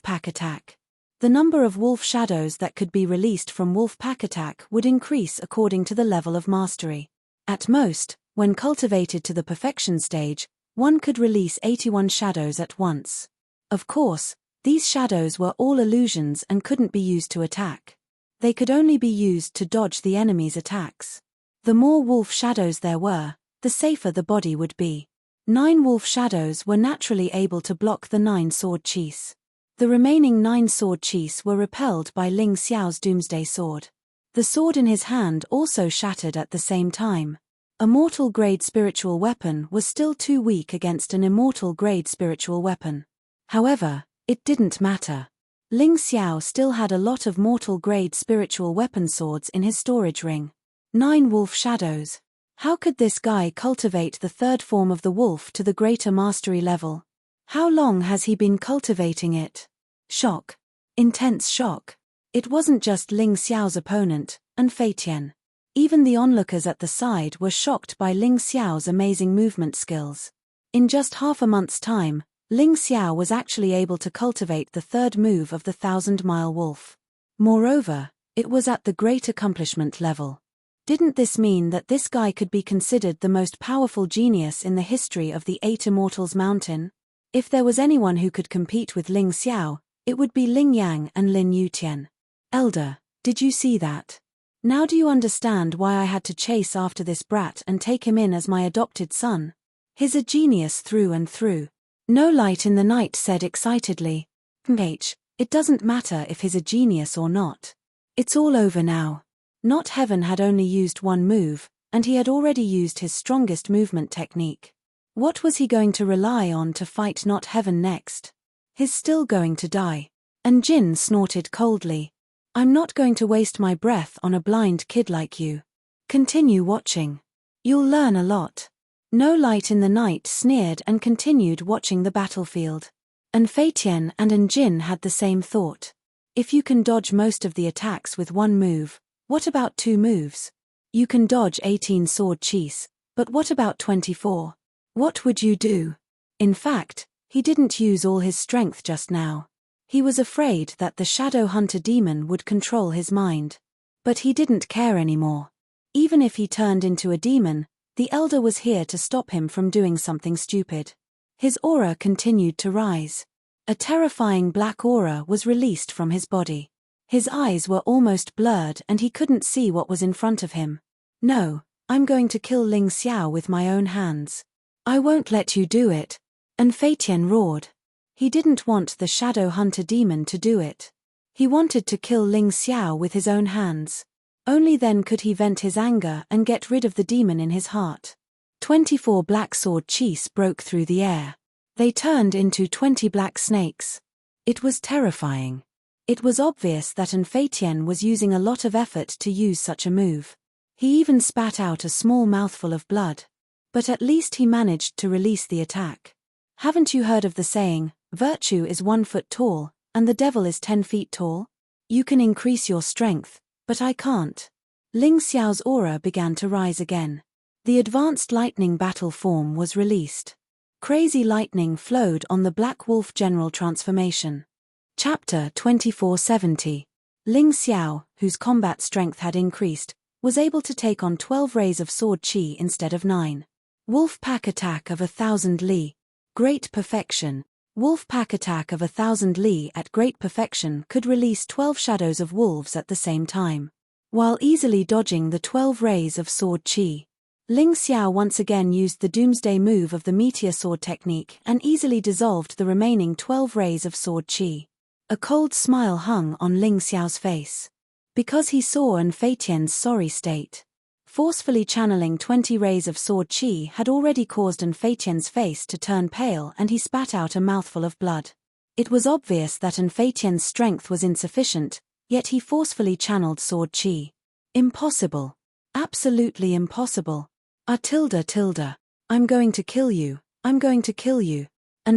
S1: pack attack. The number of wolf shadows that could be released from wolf pack attack would increase according to the level of mastery. At most, when cultivated to the perfection stage, one could release 81 shadows at once. Of course, these shadows were all illusions and couldn't be used to attack. They could only be used to dodge the enemy's attacks. The more wolf shadows there were, the safer the body would be. 9 wolf shadows were naturally able to block the 9 sword chis. The remaining 9 sword chis were repelled by Ling Xiao's doomsday sword. The sword in his hand also shattered at the same time. A mortal-grade spiritual weapon was still too weak against an immortal-grade spiritual weapon. However, it didn't matter. Ling Xiao still had a lot of mortal-grade spiritual weapon swords in his storage ring. 9 wolf shadows. How could this guy cultivate the third form of the wolf to the greater mastery level? How long has he been cultivating it? Shock. Intense shock. It wasn't just Ling Xiao's opponent, and Feitian. Even the onlookers at the side were shocked by Ling Xiao's amazing movement skills. In just half a month's time, Ling Xiao was actually able to cultivate the third move of the 1,000-mile wolf. Moreover, it was at the great accomplishment level. Didn't this mean that this guy could be considered the most powerful genius in the history of the 8 Immortals Mountain? If there was anyone who could compete with Ling Xiao, it would be Ling Yang and Lin Yutian. Elder, did you see that? Now do you understand why I had to chase after this brat and take him in as my adopted son? He's a genius through and through. No Light in the Night said excitedly. It doesn't matter if he's a genius or not. It's all over now. Not Heaven had only used one move, and he had already used his strongest movement technique. What was he going to rely on to fight Not Heaven next? He's still going to die. And Jin snorted coldly. I'm not going to waste my breath on a blind kid like you. Continue watching. You'll learn a lot. No Light in the Night sneered and continued watching the battlefield. And Feitian and Jin had the same thought. If you can dodge most of the attacks with one move, what about 2 moves? You can dodge 18 sword chis, but what about 24? What would you do? In fact, he didn't use all his strength just now. He was afraid that the Shadow Hunter demon would control his mind. But he didn't care anymore. Even if he turned into a demon, the elder was here to stop him from doing something stupid. His aura continued to rise. A terrifying black aura was released from his body. His eyes were almost blurred and he couldn't see what was in front of him. No, I'm going to kill Ling Xiao with my own hands. I won't let you do it. And Fei Tian roared. He didn't want the shadow hunter demon to do it. He wanted to kill Ling Xiao with his own hands. Only then could he vent his anger and get rid of the demon in his heart. 24 black sword qis broke through the air. They turned into 20 black snakes. It was terrifying. It was obvious that Fei Tian was using a lot of effort to use such a move. He even spat out a small mouthful of blood. But at least he managed to release the attack. Haven't you heard of the saying, virtue is 1 foot tall, and the devil is 10 feet tall? You can increase your strength, but I can't. Ling Xiao's aura began to rise again. The advanced lightning battle form was released. Crazy lightning flowed on the Black Wolf General Transformation. Chapter 2470. Ling Xiao, whose combat strength had increased, was able to take on 12 rays of sword qi instead of 9. Wolf Pack Attack of 1,000 li. Great Perfection. Wolf Pack Attack of 1,000 li at great perfection could release 12 shadows of wolves at the same time, while easily dodging the 12 rays of sword qi. Ling Xiao once again used the doomsday move of the meteor sword technique and easily dissolved the remaining 12 rays of sword qi. A cold smile hung on Ling Xiao's face. Because he saw Fei Tian's sorry state. Forcefully channeling 20 rays of sword qi had already caused Fei Tian's face to turn pale and he spat out a mouthful of blood. It was obvious that Fei Tian's strength was insufficient, yet he forcefully channeled sword qi. Impossible. Absolutely impossible. I'm going to kill you, I'm going to kill you.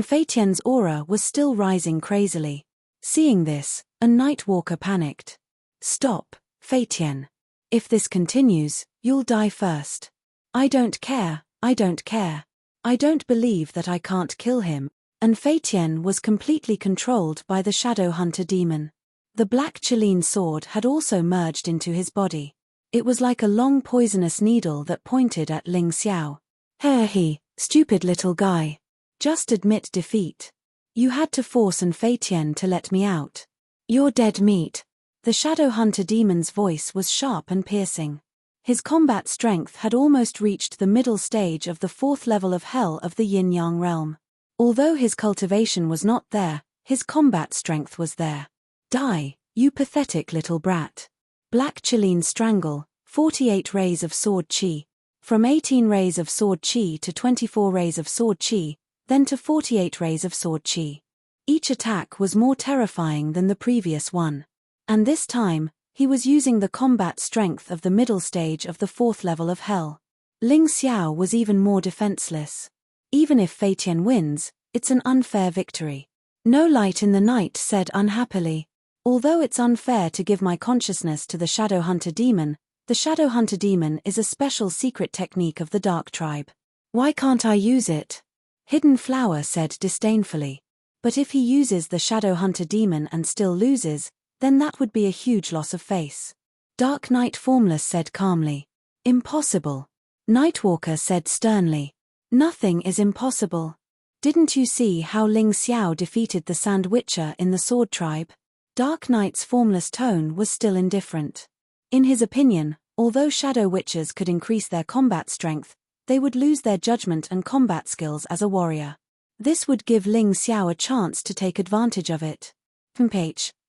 S1: Fei Tian's aura was still rising crazily. Seeing this, a Nightwalker panicked. Stop, Fei Tian. If this continues, you'll die first. I don't care, I don't care. I don't believe that I can't kill him. Fei Tian was completely controlled by the Shadow Hunter demon. The black Qilin sword had also merged into his body. It was like a long poisonous needle that pointed at Ling Xiao. He, stupid little guy. Just admit defeat. You had to force Fei Tian to let me out. You're dead meat. The Shadow Hunter demon's voice was sharp and piercing. His combat strength had almost reached the middle stage of the 4th level of hell of the Yin-Yang realm. Although his cultivation was not there, his combat strength was there. Die, you pathetic little brat. Black Qilin Strangle, 48 rays of sword qi. From 18 rays of sword qi to 24 rays of sword qi, then to 48 rays of sword qi. Each attack was more terrifying than the previous one. And this time, he was using the combat strength of the middle stage of the 4th level of hell. Ling Xiao was even more defenseless. Even if Fei Tian wins, it's an unfair victory. No Light in the Night said unhappily. Although it's unfair to give my consciousness to the Shadow Hunter demon, the Shadow Hunter demon is a special secret technique of the Dark Tribe. Why can't I use it? Hidden Flower said disdainfully. But if he uses the Shadow Hunter demon and still loses, then that would be a huge loss of face. Dark Knight Formless said calmly. Impossible. Nightwalker said sternly. Nothing is impossible. Didn't you see how Ling Xiao defeated the Sand Witcher in the Sword Tribe? Dark Knight's formless tone was still indifferent. In his opinion, although Shadow Witchers could increase their combat strength, they would lose their judgment and combat skills as a warrior. This would give Ling Xiao a chance to take advantage of it.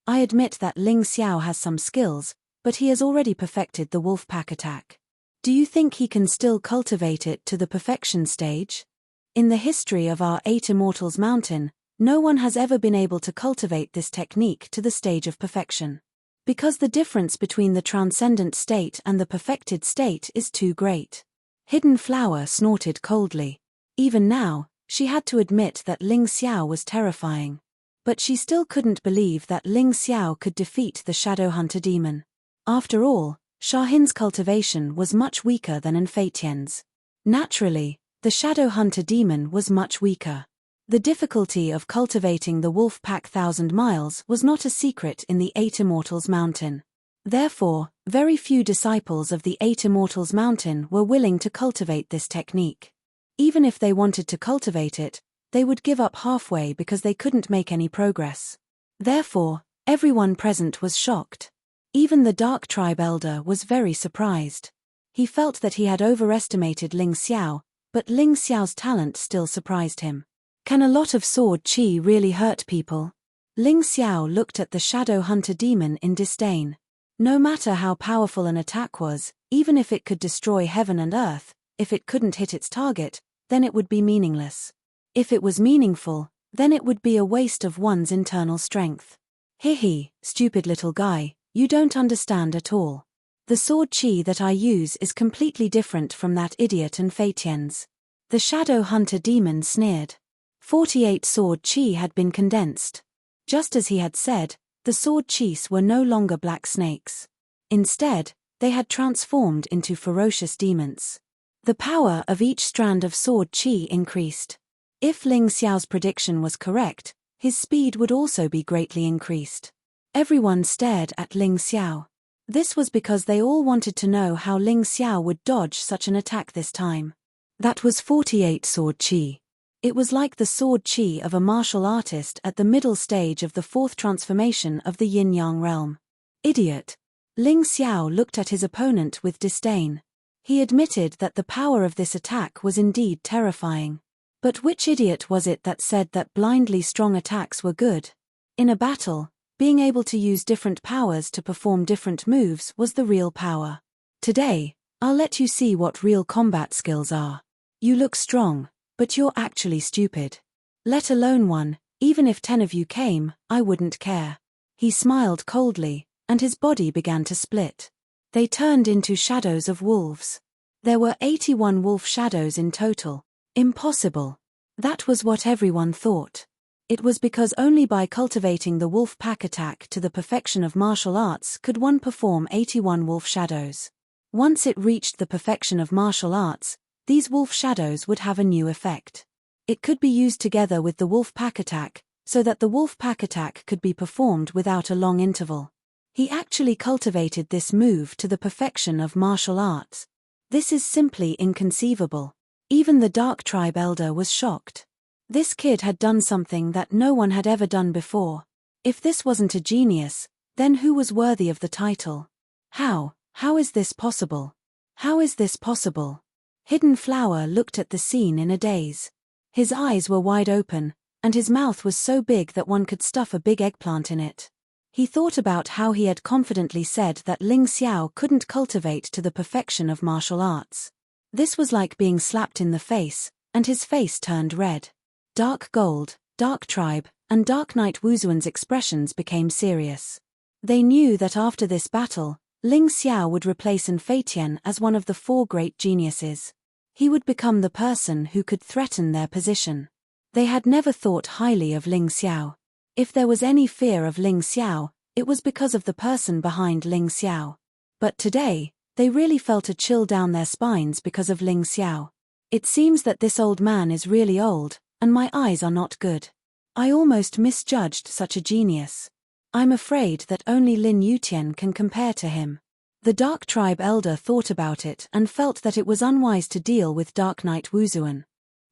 S1: I admit that Ling Xiao has some skills, but he has already perfected the wolf pack attack. Do you think he can still cultivate it to the perfection stage? In the history of our 8 Immortals Mountain, no one has ever been able to cultivate this technique to the stage of perfection. Because the difference between the transcendent state and the perfected state is too great. Hidden Flower snorted coldly. Even now, she had to admit that Ling Xiao was terrifying. But she still couldn't believe that Ling Xiao could defeat the Shadow Hunter demon. After all, Shahin's cultivation was much weaker than Fei Tian's. Naturally, the Shadow Hunter demon was much weaker. The difficulty of cultivating the wolf pack 1,000 miles was not a secret in the 8 Immortals Mountain. Therefore, very few disciples of the Eight Immortals Mountain were willing to cultivate this technique. Even if they wanted to cultivate it, they would give up halfway because they couldn't make any progress. Therefore, everyone present was shocked. Even the Dark Tribe elder was very surprised. He felt that he had overestimated Ling Xiao, but Ling Xiao's talent still surprised him. Can a lot of sword chi really hurt people? Ling Xiao looked at the Shadow Hunter demon in disdain. No matter how powerful an attack was, even if it could destroy heaven and earth, if it couldn't hit its target, then it would be meaningless. If it was meaningful, then it would be a waste of one's internal strength. Hihi, stupid little guy, you don't understand at all. The sword chi that I use is completely different from that idiot and Fei Tian's. The Shadow Hunter demon sneered. 48 sword chi had been condensed. Just as he had said, the sword chis were no longer black snakes. Instead, they had transformed into ferocious demons. The power of each strand of sword chi increased. If Ling Xiao's prediction was correct, his speed would also be greatly increased. Everyone stared at Ling Xiao. This was because they all wanted to know how Ling Xiao would dodge such an attack this time. That was 48 sword chi. It was like the sword chi of a martial artist at the middle stage of the fourth transformation of the yin-yang realm. Idiot! Ling Xiao looked at his opponent with disdain. He admitted that the power of this attack was indeed terrifying. But which idiot was it that said that blindly strong attacks were good? In a battle, being able to use different powers to perform different moves was the real power. Today, I'll let you see what real combat skills are. You look strong, but you're actually stupid. Let alone one, even if 10 of you came, I wouldn't care. He smiled coldly, and his body began to split. They turned into shadows of wolves. There were 81 wolf shadows in total. Impossible. That was what everyone thought. It was because only by cultivating the wolf pack attack to the perfection of martial arts could one perform 81 wolf shadows. Once it reached the perfection of martial arts, these wolf shadows would have a new effect. It could be used together with the wolf pack attack, so that the wolf pack attack could be performed without a long interval. He actually cultivated this move to the perfection of martial arts. This is simply inconceivable. Even the Dark Tribe elder was shocked. This kid had done something that no one had ever done before. If this wasn't a genius, then who was worthy of the title? How is this possible? How is this possible? Hidden Flower looked at the scene in a daze. His eyes were wide open, and his mouth was so big that one could stuff a big eggplant in it. He thought about how he had confidently said that Ling Xiao couldn't cultivate to the perfection of martial arts. This was like being slapped in the face, and his face turned red. Dark Gold, Dark Tribe, and Dark Knight Wuzuan's expressions became serious. They knew that after this battle, Ling Xiao would replace An Fei Tian as one of the 4 great geniuses. He would become the person who could threaten their position. They had never thought highly of Ling Xiao. If there was any fear of Ling Xiao, it was because of the person behind Ling Xiao. But today, they really felt a chill down their spines because of Ling Xiao. It seems that this old man is really old, and my eyes are not good. I almost misjudged such a genius. I'm afraid that only Lin Yutian can compare to him. The Dark Tribe elder thought about it and felt that it was unwise to deal with Dark Knight Wuzuan.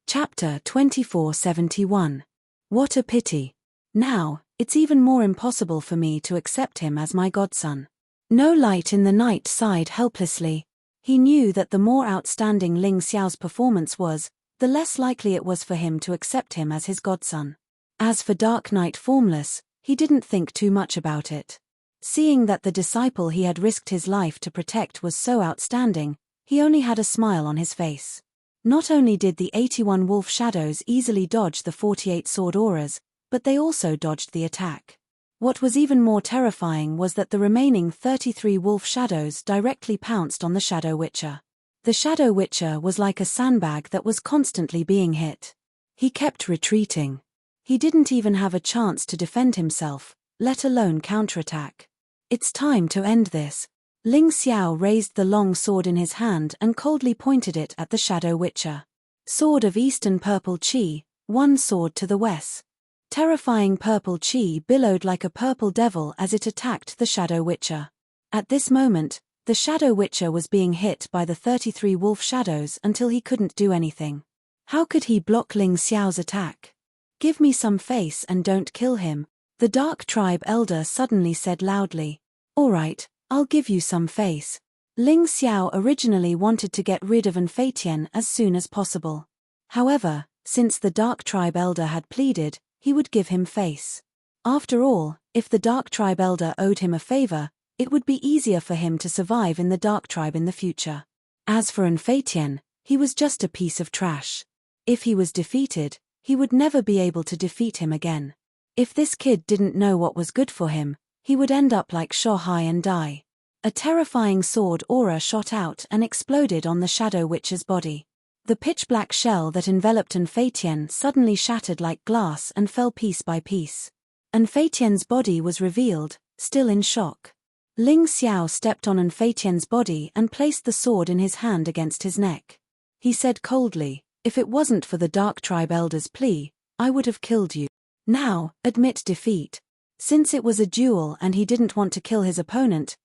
S1: Chapter 2471. What a pity. Now, it's even more impossible for me to accept him as my godson. No Light in the Night sighed helplessly. He knew that the more outstanding Ling Xiao's performance was, the less likely it was for him to accept him as his godson. As for Dark Knight Formless, he didn't think too much about it. Seeing that the disciple he had risked his life to protect was so outstanding, he only had a smile on his face. Not only did the 81 wolf shadows easily dodge the 48 sword auras, but they also dodged the attack. What was even more terrifying was that the remaining 33 wolf shadows directly pounced on the Shadow Witcher. The Shadow Witcher was like a sandbag that was constantly being hit. He kept retreating. He didn't even have a chance to defend himself, let alone counterattack. It's time to end this. Ling Xiao raised the long sword in his hand and coldly pointed it at the Shadow Witcher. Sword of Eastern Purple Chi, one sword to the west. Terrifying purple chi billowed like a purple devil as it attacked the Shadow Witcher. At this moment, the Shadow Witcher was being hit by the 33 wolf shadows until he couldn't do anything. How could he block Ling Xiao's attack? "Give me some face and don't kill him," the Dark Tribe elder suddenly said loudly. "All right, I'll give you some face." Ling Xiao originally wanted to get rid of Anfeitian as soon as possible. However, since the Dark Tribe elder had pleaded, he would give him face. After all, if the Dark Tribe elder owed him a favor, it would be easier for him to survive in the Dark Tribe in the future. As for Anfeitian, he was just a piece of trash. If he was defeated, he would never be able to defeat him again. If this kid didn't know what was good for him, he would end up like Shohai and die. A terrifying sword aura shot out and exploded on the Shadow Witcher's body. The pitch-black shell that enveloped Anfeitian suddenly shattered like glass and fell piece by piece. Anfeitian's body was revealed, still in shock. Ling Xiao stepped on Anfeitian's body and placed the sword in his hand against his neck. He said coldly, "If it wasn't for the Dark Tribe elder's plea, I would have killed you. Now, admit defeat." Since it was a duel and he didn't want to kill his opponent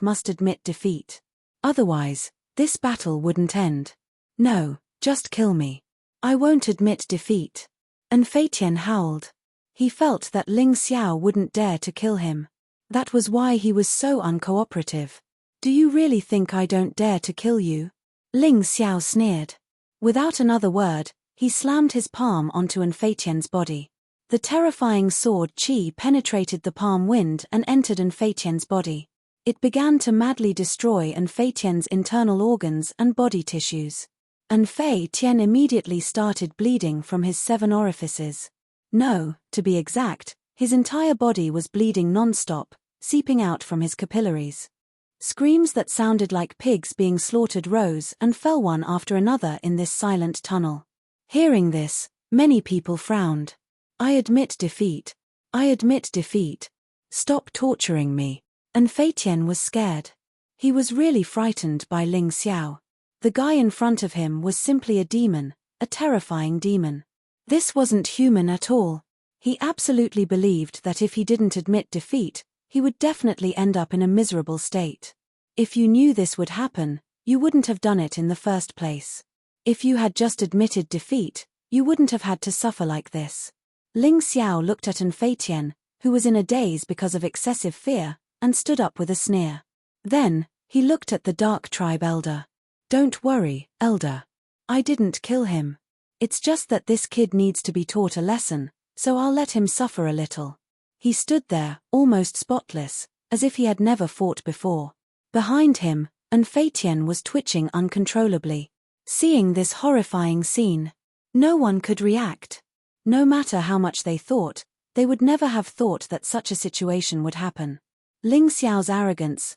S1: must admit defeat. Otherwise, this battle wouldn't end. "No, just kill me. I won't admit defeat." Anfeitian howled. He felt that Ling Xiao wouldn't dare to kill him. That was why he was so uncooperative. "Do you really think I don't dare to kill you?" Ling Xiao sneered. Without another word, he slammed his palm onto Anfeitian's body. The terrifying sword Qi penetrated the palm wind and entered Anfeitian's body. It began to madly destroy Anfeitian's internal organs and body tissues. Anfeitian immediately started bleeding from his 7 orifices. No, to be exact, his entire body was bleeding non-stop, seeping out from his capillaries. Screams that sounded like pigs being slaughtered rose and fell one after another in this silent tunnel. Hearing this, many people frowned. "I admit defeat. I admit defeat. Stop torturing me." Anfeitian was scared. He was really frightened by Ling Xiao. The guy in front of him was simply a demon, a terrifying demon. This wasn't human at all. He absolutely believed that if he didn't admit defeat, he would definitely end up in a miserable state. If you knew this would happen, you wouldn't have done it in the first place. If you had just admitted defeat, you wouldn't have had to suffer like this. Ling Xiao looked at Anfeitian, who was in a daze because of excessive fear, and stood up with a sneer. Then, he looked at the Dark Tribe elder. "Don't worry, elder. I didn't kill him. It's just that this kid needs to be taught a lesson, so I'll let him suffer a little." He stood there, almost spotless, as if he had never fought before. Behind him, Anfeitian was twitching uncontrollably. Seeing this horrifying scene, no one could react. No matter how much they thought, they would never have thought that such a situation would happen. Ling Xiao's arrogance,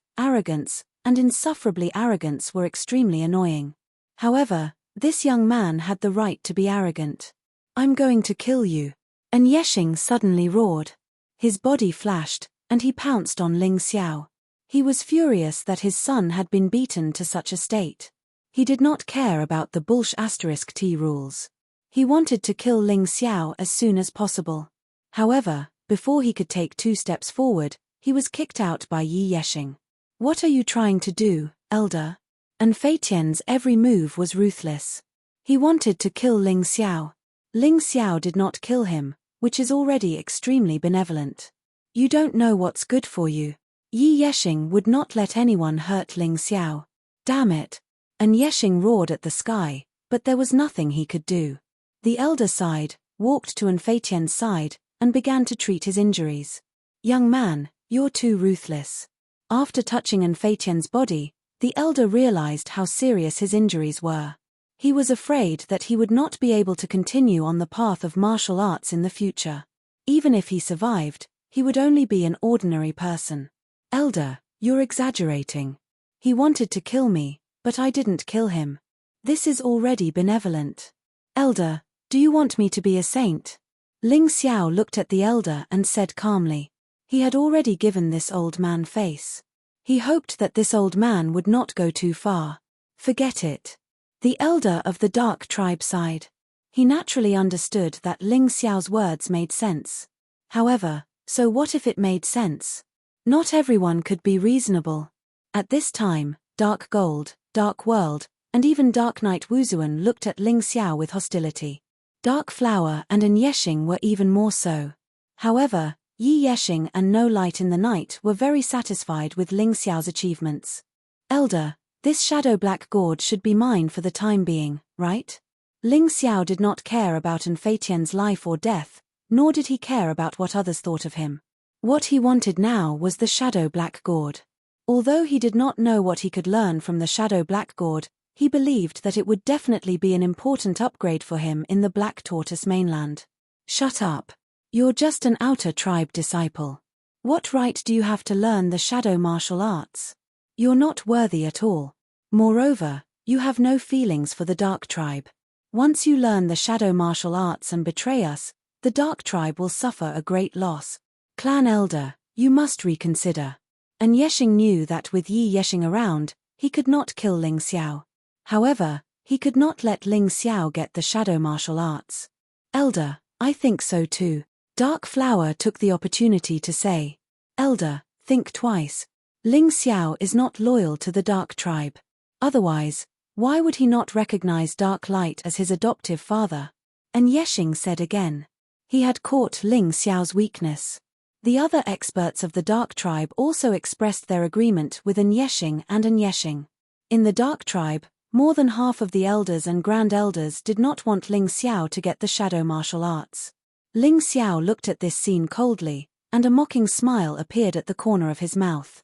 S1: and insufferably arrogance were extremely annoying. However, this young man had the right to be arrogant. "I'm going to kill you." And Yeshing suddenly roared. His body flashed, and he pounced on Ling Xiao. He was furious that his son had been beaten to such a state. He did not care about the **T rules. He wanted to kill Ling Xiao as soon as possible. However, before he could take 2 steps forward, he was kicked out by Yi Yeshing. "What are you trying to do, elder?" Anfeitian's every move was ruthless. He wanted to kill Ling Xiao. Ling Xiao did not kill him, which is already extremely benevolent. "You don't know what's good for you." Yi Yeshing would not let anyone hurt Ling Xiao. "Damn it." And Yeshing roared at the sky, but there was nothing he could do. The elder sighed, walked to Anfeitian's side, and began to treat his injuries. "Young man, you're too ruthless." After touching Anfeitian's body, the elder realized how serious his injuries were. He was afraid that he would not be able to continue on the path of martial arts in the future. Even if he survived, he would only be an ordinary person. "Elder, you're exaggerating. He wanted to kill me, but I didn't kill him. This is already benevolent." "Elder, do you want me to be a saint?" Ling Xiao looked at the elder and said calmly. He had already given this old man face. He hoped that this old man would not go too far. "Forget it." The elder of the Dark Tribe sighed. He naturally understood that Ling Xiao's words made sense. However, so what if it made sense? Not everyone could be reasonable. At this time, Dark Gold, Dark World, and even Dark Knight Wuzuan looked at Ling Xiao with hostility. Dark Flower and An Yexing were even more so. However, Yi Yexing and No Light in the Night were very satisfied with Ling Xiao's achievements. Elder, this shadow black gourd should be mine for the time being, right? Ling Xiao did not care about An Fei Tian's life or death, nor did he care about what others thought of him. What he wanted now was the shadow black gourd. Although he did not know what he could learn from the shadow black gourd, he believed that it would definitely be an important upgrade for him in the Black Tortoise mainland. Shut up. You're just an outer tribe disciple. What right do you have to learn the shadow martial arts? You're not worthy at all. Moreover, you have no feelings for the Dark Tribe. Once you learn the shadow martial arts and betray us, the Dark Tribe will suffer a great loss. Clan Elder, you must reconsider. An Yexing knew that with Yi Yexing around, he could not kill Ling Xiao. However, he could not let Ling Xiao get the shadow martial arts. Elder, I think so too. Dark Flower took the opportunity to say, Elder, think twice. Ling Xiao is not loyal to the Dark Tribe. Otherwise, why would he not recognize Dark Light as his adoptive father? An Yexing said again. He had caught Ling Xiao's weakness. The other experts of the Dark Tribe also expressed their agreement with An Yexing and An Yexing. In the Dark Tribe, more than half of the elders and grand elders did not want Ling Xiao to get the shadow martial arts. Ling Xiao looked at this scene coldly, and a mocking smile appeared at the corner of his mouth.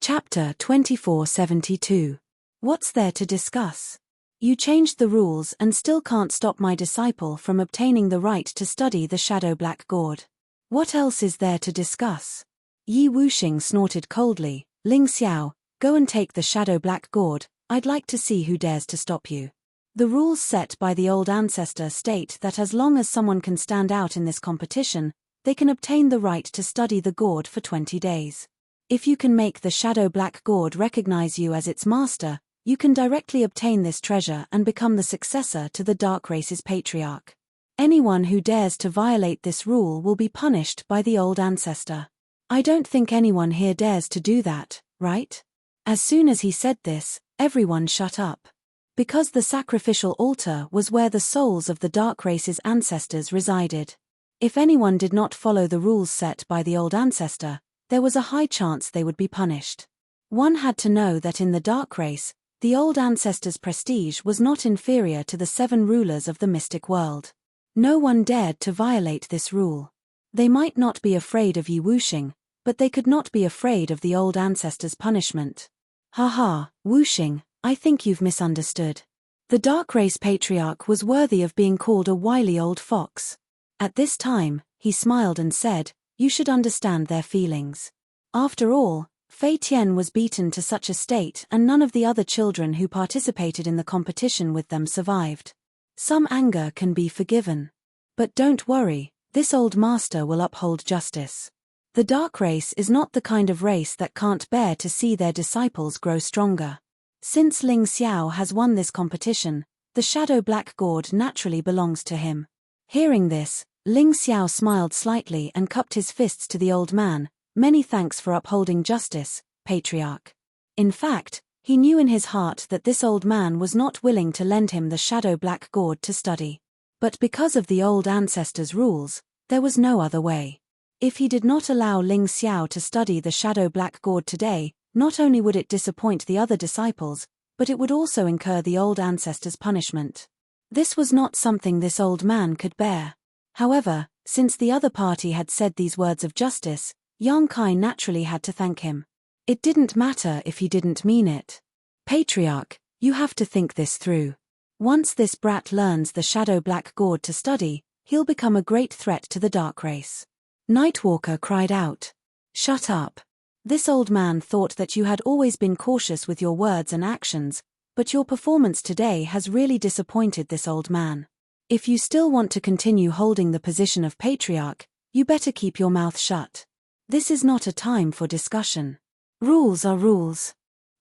S1: Chapter 2472. What's there to discuss? You changed the rules and still can't stop my disciple from obtaining the right to study the shadow black gourd. What else is there to discuss? Yi Wuxing snorted coldly. Ling Xiao, go and take the shadow black gourd, I'd like to see who dares to stop you. The rules set by the old ancestor state that as long as someone can stand out in this competition, they can obtain the right to study the gourd for 20 days. If you can make the shadow black gourd recognize you as its master, you can directly obtain this treasure and become the successor to the Dark Race's patriarch. Anyone who dares to violate this rule will be punished by the old ancestor. I don't think anyone here dares to do that, right? As soon as he said this, everyone shut up. Because the sacrificial altar was where the souls of the Dark Race's ancestors resided. If anyone did not follow the rules set by the old ancestor, there was a high chance they would be punished. One had to know that in the Dark Race, the old ancestor's prestige was not inferior to the 7 rulers of the mystic world. No one dared to violate this rule. They might not be afraid of Yi Wuxing, but they could not be afraid of the old ancestor's punishment. Haha, Wuxing, I think you've misunderstood. The Dark Race Patriarch was worthy of being called a wily old fox. At this time, he smiled and said, you should understand their feelings. After all, Fei Tian was beaten to such a state and none of the other children who participated in the competition with them survived. Some anger can be forgiven. But don't worry, this old master will uphold justice. The Dark Race is not the kind of race that can't bear to see their disciples grow stronger. Since Ling Xiao has won this competition, the shadow black gourd naturally belongs to him. Hearing this, Ling Xiao smiled slightly and cupped his fists to the old man. Many thanks for upholding justice, Patriarch. In fact, he knew in his heart that this old man was not willing to lend him the shadow black gourd to study. But because of the old ancestors' rules, there was no other way. If he did not allow Ling Xiao to study the shadow black gourd today, not only would it disappoint the other disciples, but it would also incur the old ancestors' punishment. This was not something this old man could bear. However, since the other party had said these words of justice, Yang Kai naturally had to thank him. It didn't matter if he didn't mean it. Patriarch, you have to think this through. Once this brat learns the shadow black gourd to study, he'll become a great threat to the Dark Race. Nightwalker cried out. Shut up. This old man thought that you had always been cautious with your words and actions, but your performance today has really disappointed this old man. If you still want to continue holding the position of patriarch, you better keep your mouth shut. This is not a time for discussion. Rules are rules.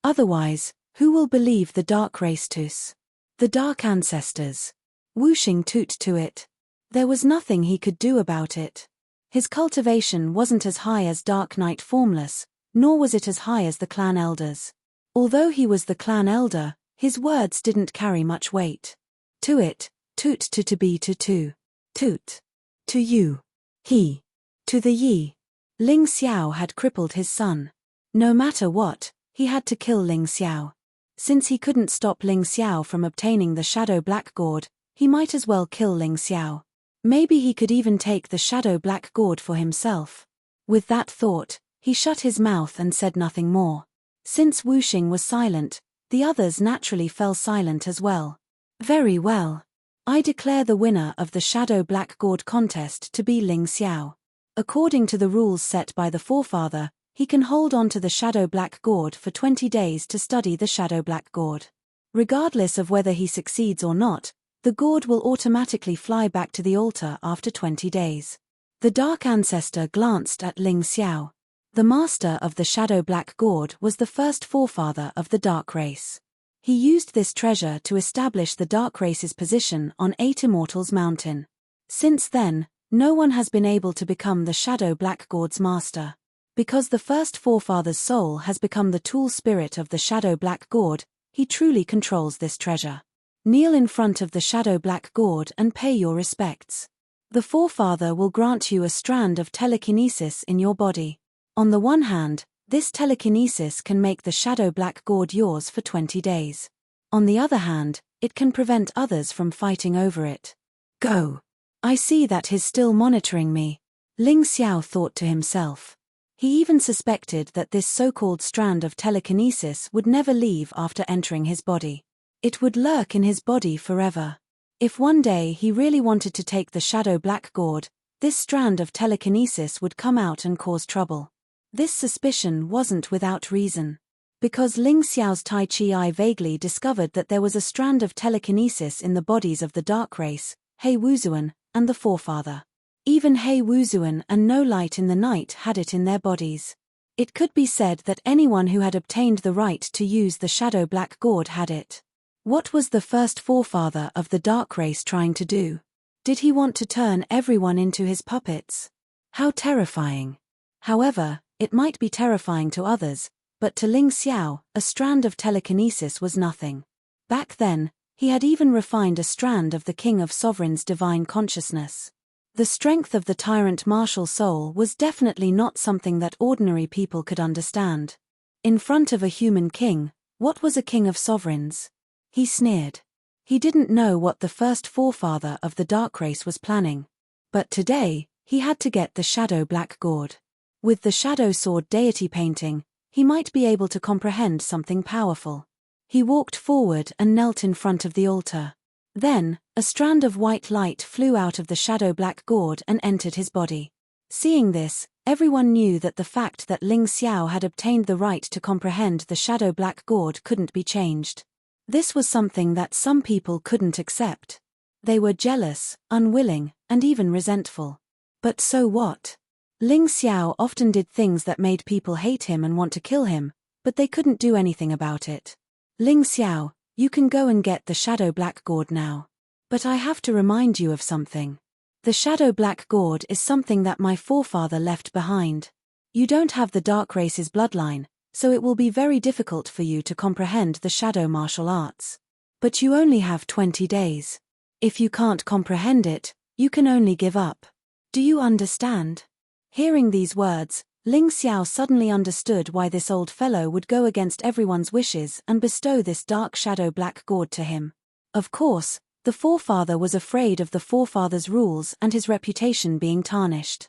S1: Otherwise, who will believe the Dark Race tus? The Dark Ancestors. Wuxing toot to it. There was nothing he could do about it. His cultivation wasn't as high as Dark Knight Formless, nor was it as high as the clan elders. Although he was the clan elder, his words didn't carry much weight. To it, toot to be to. Toot. To you. He. To the ye. Ling Xiao had crippled his son. No matter what, he had to kill Ling Xiao. Since he couldn't stop Ling Xiao from obtaining the Shadow Black Gourd, he might as well kill Ling Xiao. Maybe he could even take the Shadow Black Gourd for himself. With that thought, he shut his mouth and said nothing more. Since Wuxing was silent, the others naturally fell silent as well. Very well. I declare the winner of the Shadow Black Gourd contest to be Ling Xiao. According to the rules set by the forefather, he can hold on to the Shadow Black Gourd for 20 days to study the Shadow Black Gourd. Regardless of whether he succeeds or not, the gourd will automatically fly back to the altar after 20 days. The Dark Ancestor glanced at Ling Xiao. The master of the Shadow Black Gourd was the first forefather of the Dark Race. He used this treasure to establish the Dark Race's position on 8 Immortals Mountain. Since then, no one has been able to become the Shadow Black Gourd's master. Because the first forefather's soul has become the tool spirit of the Shadow Black Gourd, he truly controls this treasure. Kneel in front of the Shadow Black Gourd and pay your respects. The forefather will grant you a strand of telekinesis in your body. On the one hand, this telekinesis can make the Shadow Black Gourd yours for 20 days. On the other hand, it can prevent others from fighting over it. Go. I see that he's still monitoring me. Ling Xiao thought to himself. He even suspected that this so-called strand of telekinesis would never leave after entering his body. It would lurk in his body forever. If one day he really wanted to take the Shadow Black Gourd, this strand of telekinesis would come out and cause trouble. This suspicion wasn't without reason. Because Ling Xiao's Tai Chi eye vaguely discovered that there was a strand of telekinesis in the bodies of the Dark Race, He Wuzuan, and the forefather. Even He Wuzuan and No Light in the Night had it in their bodies. It could be said that anyone who had obtained the right to use the Shadow Black Gourd had it. What was the first forefather of the Dark Race trying to do? Did he want to turn everyone into his puppets? How terrifying. However, it might be terrifying to others, but to Ling Xiao, a strand of telekinesis was nothing. Back then, he had even refined a strand of the King of Sovereign's divine consciousness. The strength of the Tyrant martial soul was definitely not something that ordinary people could understand. In front of a human king, what was a King of Sovereigns? He sneered. He didn't know what the first forefather of the Dark Race was planning. But today, he had to get the Shadow Black Gourd. With the Shadow Sword deity painting, he might be able to comprehend something powerful. He walked forward and knelt in front of the altar. Then, a strand of white light flew out of the Shadow Black Gourd and entered his body. Seeing this, everyone knew that the fact that Ling Xiao had obtained the right to comprehend the Shadow Black Gourd couldn't be changed. This was something that some people couldn't accept. They were jealous, unwilling, and even resentful. But so what? Ling Xiao often did things that made people hate him and want to kill him, but they couldn't do anything about it. Ling Xiao, you can go and get the Shadow Black Gourd now. But I have to remind you of something. The Shadow Black Gourd is something that my forefather left behind. You don't have the Dark Race's bloodline, so it will be very difficult for you to comprehend the shadow martial arts. But you only have 20 days. If you can't comprehend it, you can only give up. Do you understand? Hearing these words, Ling Xiao suddenly understood why this old fellow would go against everyone's wishes and bestow this dark Shadow Black Gourd to him. Of course, the forefather was afraid of the forefather's rules and his reputation being tarnished.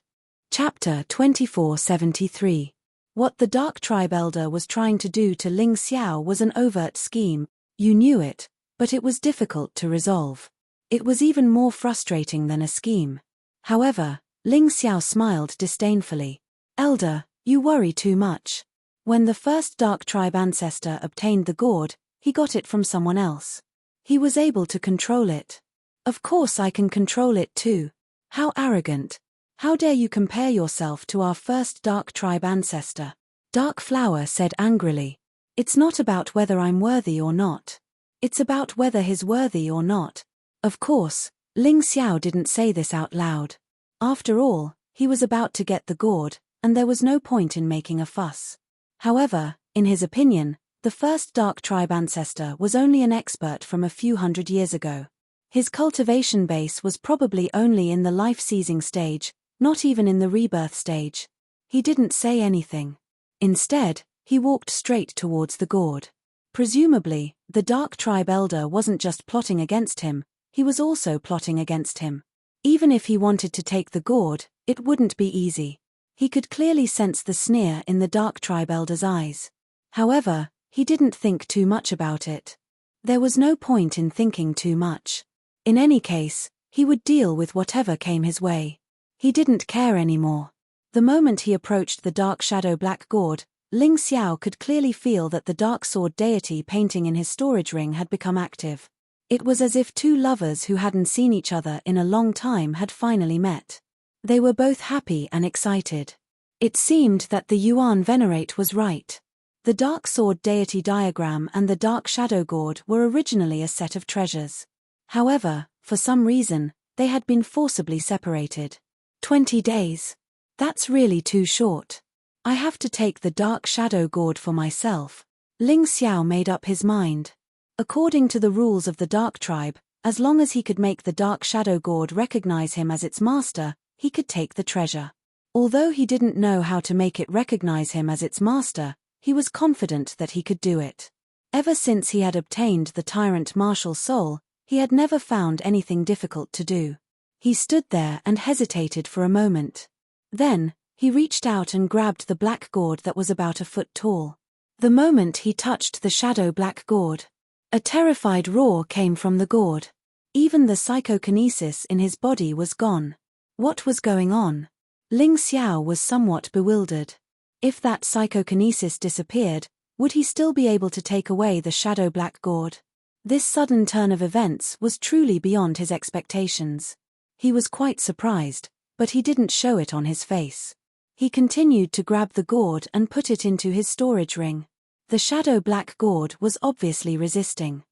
S1: Chapter 2473. What the Dark Tribe Elder was trying to do to Ling Xiao was an overt scheme. You knew it, but it was difficult to resolve. It was even more frustrating than a scheme. However, Ling Xiao smiled disdainfully. Elder, you worry too much. When the first Dark Tribe ancestor obtained the gourd, he got it from someone else. He was able to control it. Of course I can control it too. How arrogant. How dare you compare yourself to our first Dark Tribe ancestor? Dark Flower said angrily. It's not about whether I'm worthy or not. It's about whether he's worthy or not. Of course, Ling Xiao didn't say this out loud. After all, he was about to get the gourd, and there was no point in making a fuss. However, in his opinion, the first Dark Tribe ancestor was only an expert from a few hundred years ago. His cultivation base was probably only in the life-seizing stage, not even in the rebirth stage. He didn't say anything. Instead, he walked straight towards the gourd. Presumably, the Dark Tribe elder wasn't just plotting against him, he was also plotting against him. Even if he wanted to take the gourd, it wouldn't be easy. He could clearly sense the sneer in the Dark Tribe elder's eyes. However, he didn't think too much about it. There was no point in thinking too much. In any case, he would deal with whatever came his way. He didn't care anymore. The moment he approached the dark shadow black gourd, Ling Xiao could clearly feel that the dark sword deity painting in his storage ring had become active. It was as if two lovers who hadn't seen each other in a long time had finally met. They were both happy and excited. It seemed that the Yuan Venerate was right. The dark sword deity diagram and the dark shadow gourd were originally a set of treasures. However, for some reason, they had been forcibly separated. 20 days. That's really too short. I have to take the dark shadow gourd for myself. Ling Xiao made up his mind. According to the rules of the Dark Tribe, as long as he could make the dark shadow gourd recognize him as its master, he could take the treasure. Although he didn't know how to make it recognize him as its master, he was confident that he could do it. Ever since he had obtained the Tyrant martial soul, he had never found anything difficult to do. He stood there and hesitated for a moment. Then, he reached out and grabbed the black gourd that was about a foot tall. The moment he touched the shadow black gourd, a terrified roar came from the gourd. Even the psychokinesis in his body was gone. What was going on? Ling Xiao was somewhat bewildered. If that psychokinesis disappeared, would he still be able to take away the shadow black gourd? This sudden turn of events was truly beyond his expectations. He was quite surprised, but he didn't show it on his face. He continued to grab the gourd and put it into his storage ring. The shadow black gourd was obviously resisting.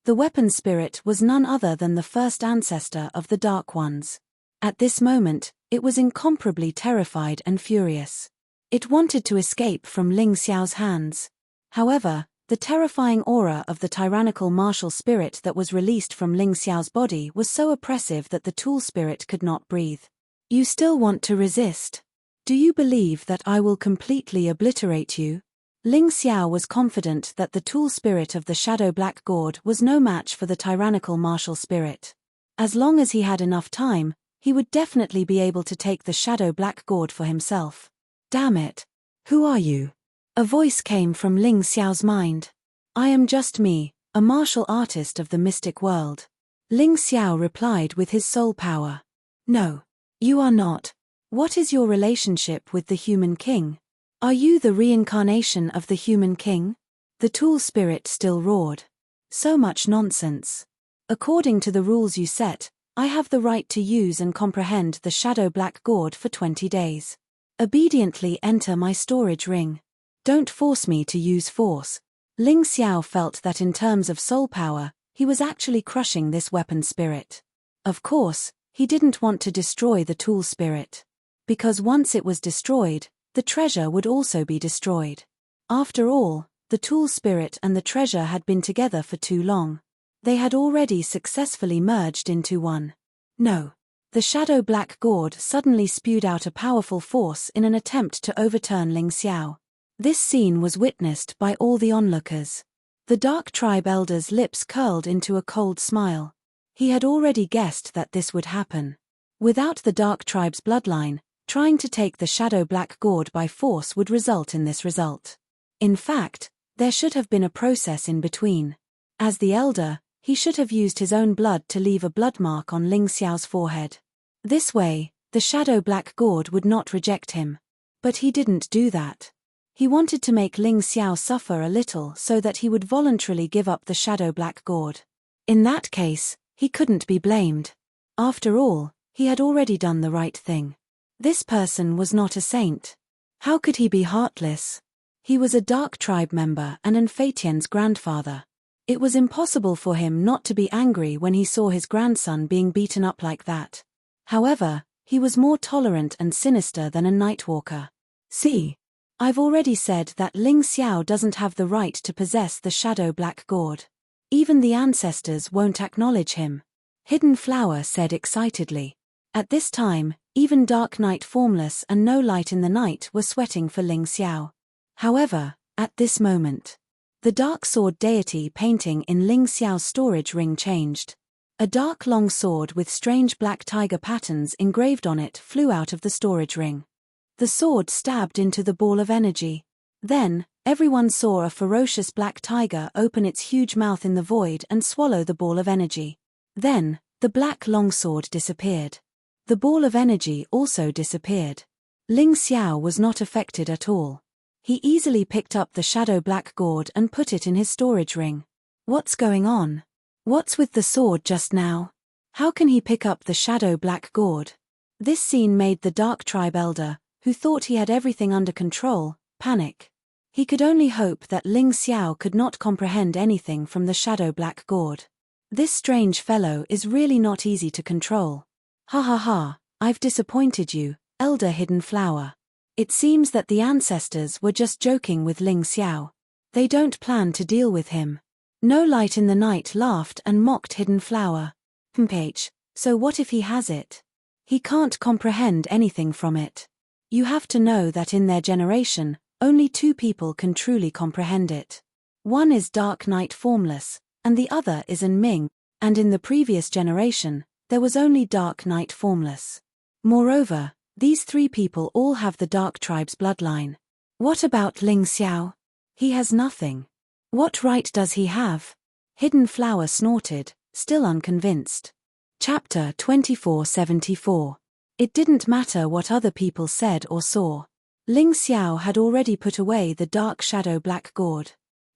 S1: The weapon spirit was none other than the first ancestor of the Dark Ones. At this moment, it was incomparably terrified and furious. It wanted to escape from Ling Xiao's hands. However, the terrifying aura of the tyrannical martial spirit that was released from Ling Xiao's body was so oppressive that the tool spirit could not breathe. You still want to resist? Do you believe that I will completely obliterate you? Ling Xiao was confident that the tool spirit of the shadow black gourd was no match for the tyrannical martial spirit. As long as he had enough time, he would definitely be able to take the shadow black gourd for himself. Damn it! Who are you? A voice came from Ling Xiao's mind. I am just me, a martial artist of the mystic world. Ling Xiao replied with his soul power. No. You are not. What is your relationship with the human king? Are you the reincarnation of the human king? The tool spirit still roared. So much nonsense. According to the rules you set, I have the right to use and comprehend the shadow black gourd for 20 days. Obediently enter my storage ring. Don't force me to use force. Ling Xiao felt that in terms of soul power, he was actually crushing this weapon spirit. Of course, he didn't want to destroy the tool spirit. Because once it was destroyed, the treasure would also be destroyed. After all, the tool spirit and the treasure had been together for too long. They had already successfully merged into one. No. The shadow black gourd suddenly spewed out a powerful force in an attempt to overturn Ling Xiao. This scene was witnessed by all the onlookers. The Dark Tribe elder's lips curled into a cold smile. He had already guessed that this would happen. Without the Dark Tribe's bloodline, trying to take the shadow black gourd by force would result in this result. In fact, there should have been a process in between. As the elder, he should have used his own blood to leave a blood mark on Ling Xiao's forehead. This way, the shadow black gourd would not reject him. But he didn't do that. He wanted to make Ling Xiao suffer a little so that he would voluntarily give up the shadow black gourd. In that case, he couldn't be blamed. After all, he had already done the right thing. This person was not a saint. How could he be heartless? He was a Dark Tribe member and an Fatian's grandfather. It was impossible for him not to be angry when he saw his grandson being beaten up like that. However, he was more tolerant and sinister than a Nightwalker. See, I've already said that Ling Xiao doesn't have the right to possess the Shadow Black Gourd. Even the ancestors won't acknowledge him. Hidden Flower said excitedly. At this time, even Dark Night Formless and No Light in the Night were sweating for Ling Xiao. However, at this moment, the Dark Sword deity painting in Ling Xiao's storage ring changed. A dark long sword with strange black tiger patterns engraved on it flew out of the storage ring. The sword stabbed into the ball of energy. Then, everyone saw a ferocious black tiger open its huge mouth in the void and swallow the ball of energy. Then, the black longsword disappeared. The ball of energy also disappeared. Ling Xiao was not affected at all. He easily picked up the shadow black gourd and put it in his storage ring. What's going on? What's with the sword just now? How can he pick up the shadow black gourd? This scene made the Dark Tribe elder, who thought he had everything under control, panic. He could only hope that Ling Xiao could not comprehend anything from the shadow black gourd. This strange fellow is really not easy to control. Ha ha ha, I've disappointed you, Elder Hidden Flower. It seems that the ancestors were just joking with Ling Xiao. They don't plan to deal with him. No Light in the Night laughed and mocked Hidden Flower. So what if he has it? He can't comprehend anything from it. You have to know that in their generation, only two people can truly comprehend it. One is Dark Night Formless, and the other is An Ming, and in the previous generation, there was only Dark Night Formless. Moreover, these three people all have the Dark Tribe's bloodline. What about Ling Xiao? He has nothing. What right does he have? Hidden Flower snorted, still unconvinced. Chapter 2474. It didn't matter what other people said or saw. Ling Xiao had already put away the dark shadow black gourd.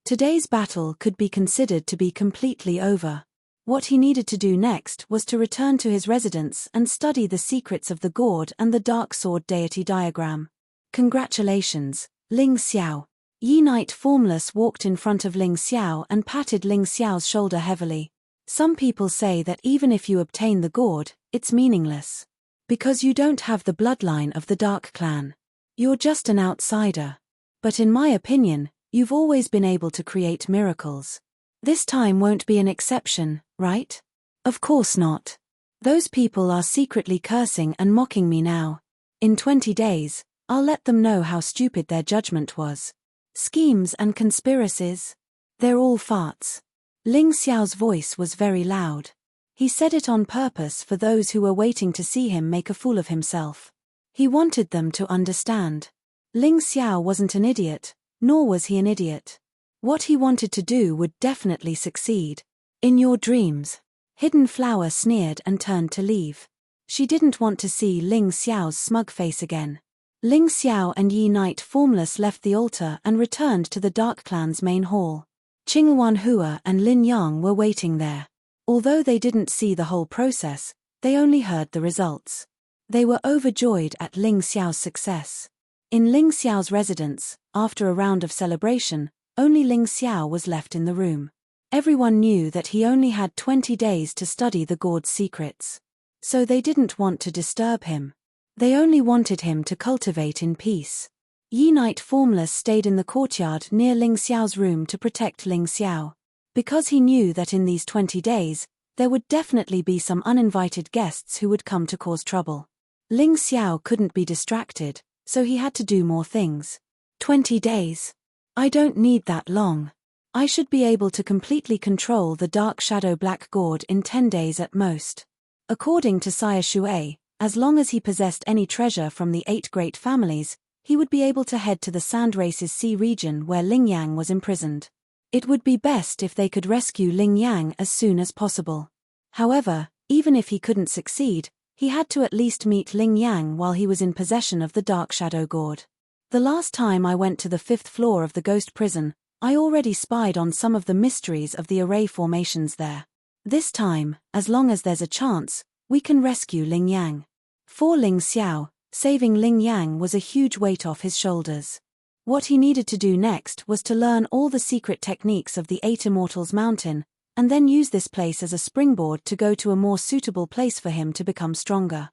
S1: Today's battle could be considered to be completely over. What he needed to do next was to return to his residence and study the secrets of the gourd and the dark sword deity diagram. Congratulations, Ling Xiao. Yi Night Formless walked in front of Ling Xiao and patted Ling Xiao's shoulder heavily. Some people say that even if you obtain the gourd, it's meaningless. Because you don't have the bloodline of the Dark Clan. You're just an outsider. But in my opinion, you've always been able to create miracles. This time won't be an exception, right? Of course not. Those people are secretly cursing and mocking me now. In 20 days, I'll let them know how stupid their judgment was. Schemes and conspiracies. They're all farts. Ling Xiao's voice was very loud. He said it on purpose for those who were waiting to see him make a fool of himself. He wanted them to understand. Ling Xiao wasn't an idiot, nor was he an idiot. What he wanted to do would definitely succeed. In your dreams. Hidden Flower sneered and turned to leave. She didn't want to see Ling Xiao's smug face again. Ling Xiao and Yi Night Formless left the altar and returned to the Dark Clan's main hall. Qinghuan Hua and Lin Yang were waiting there. Although they didn't see the whole process, they only heard the results. They were overjoyed at Ling Xiao's success. In Ling Xiao's residence, after a round of celebration, only Ling Xiao was left in the room. Everyone knew that he only had 20 days to study the gourd's secrets. So they didn't want to disturb him. They only wanted him to cultivate in peace. Yi Night Formless stayed in the courtyard near Ling Xiao's room to protect Ling Xiao. Because he knew that in these 20 days, there would definitely be some uninvited guests who would come to cause trouble. Ling Xiao couldn't be distracted, so he had to do more things. 20 days. I don't need that long. I should be able to completely control the dark shadow black gourd in 10 days at most. According to Sire Shui, as long as he possessed any treasure from the 8 great families, he would be able to head to the Sand Race's sea region where Ling Yang was imprisoned. It would be best if they could rescue Ling Yang as soon as possible. However, even if he couldn't succeed, he had to at least meet Ling Yang while he was in possession of the Dark Shadow Gourd. The last time I went to the 5th floor of the Ghost Prison, I already spied on some of the mysteries of the array formations there. This time, as long as there's a chance, we can rescue Ling Yang. For Ling Xiao, saving Ling Yang was a huge weight off his shoulders. What he needed to do next was to learn all the secret techniques of the 8 Immortals Mountain, and then use this place as a springboard to go to a more suitable place for him to become stronger.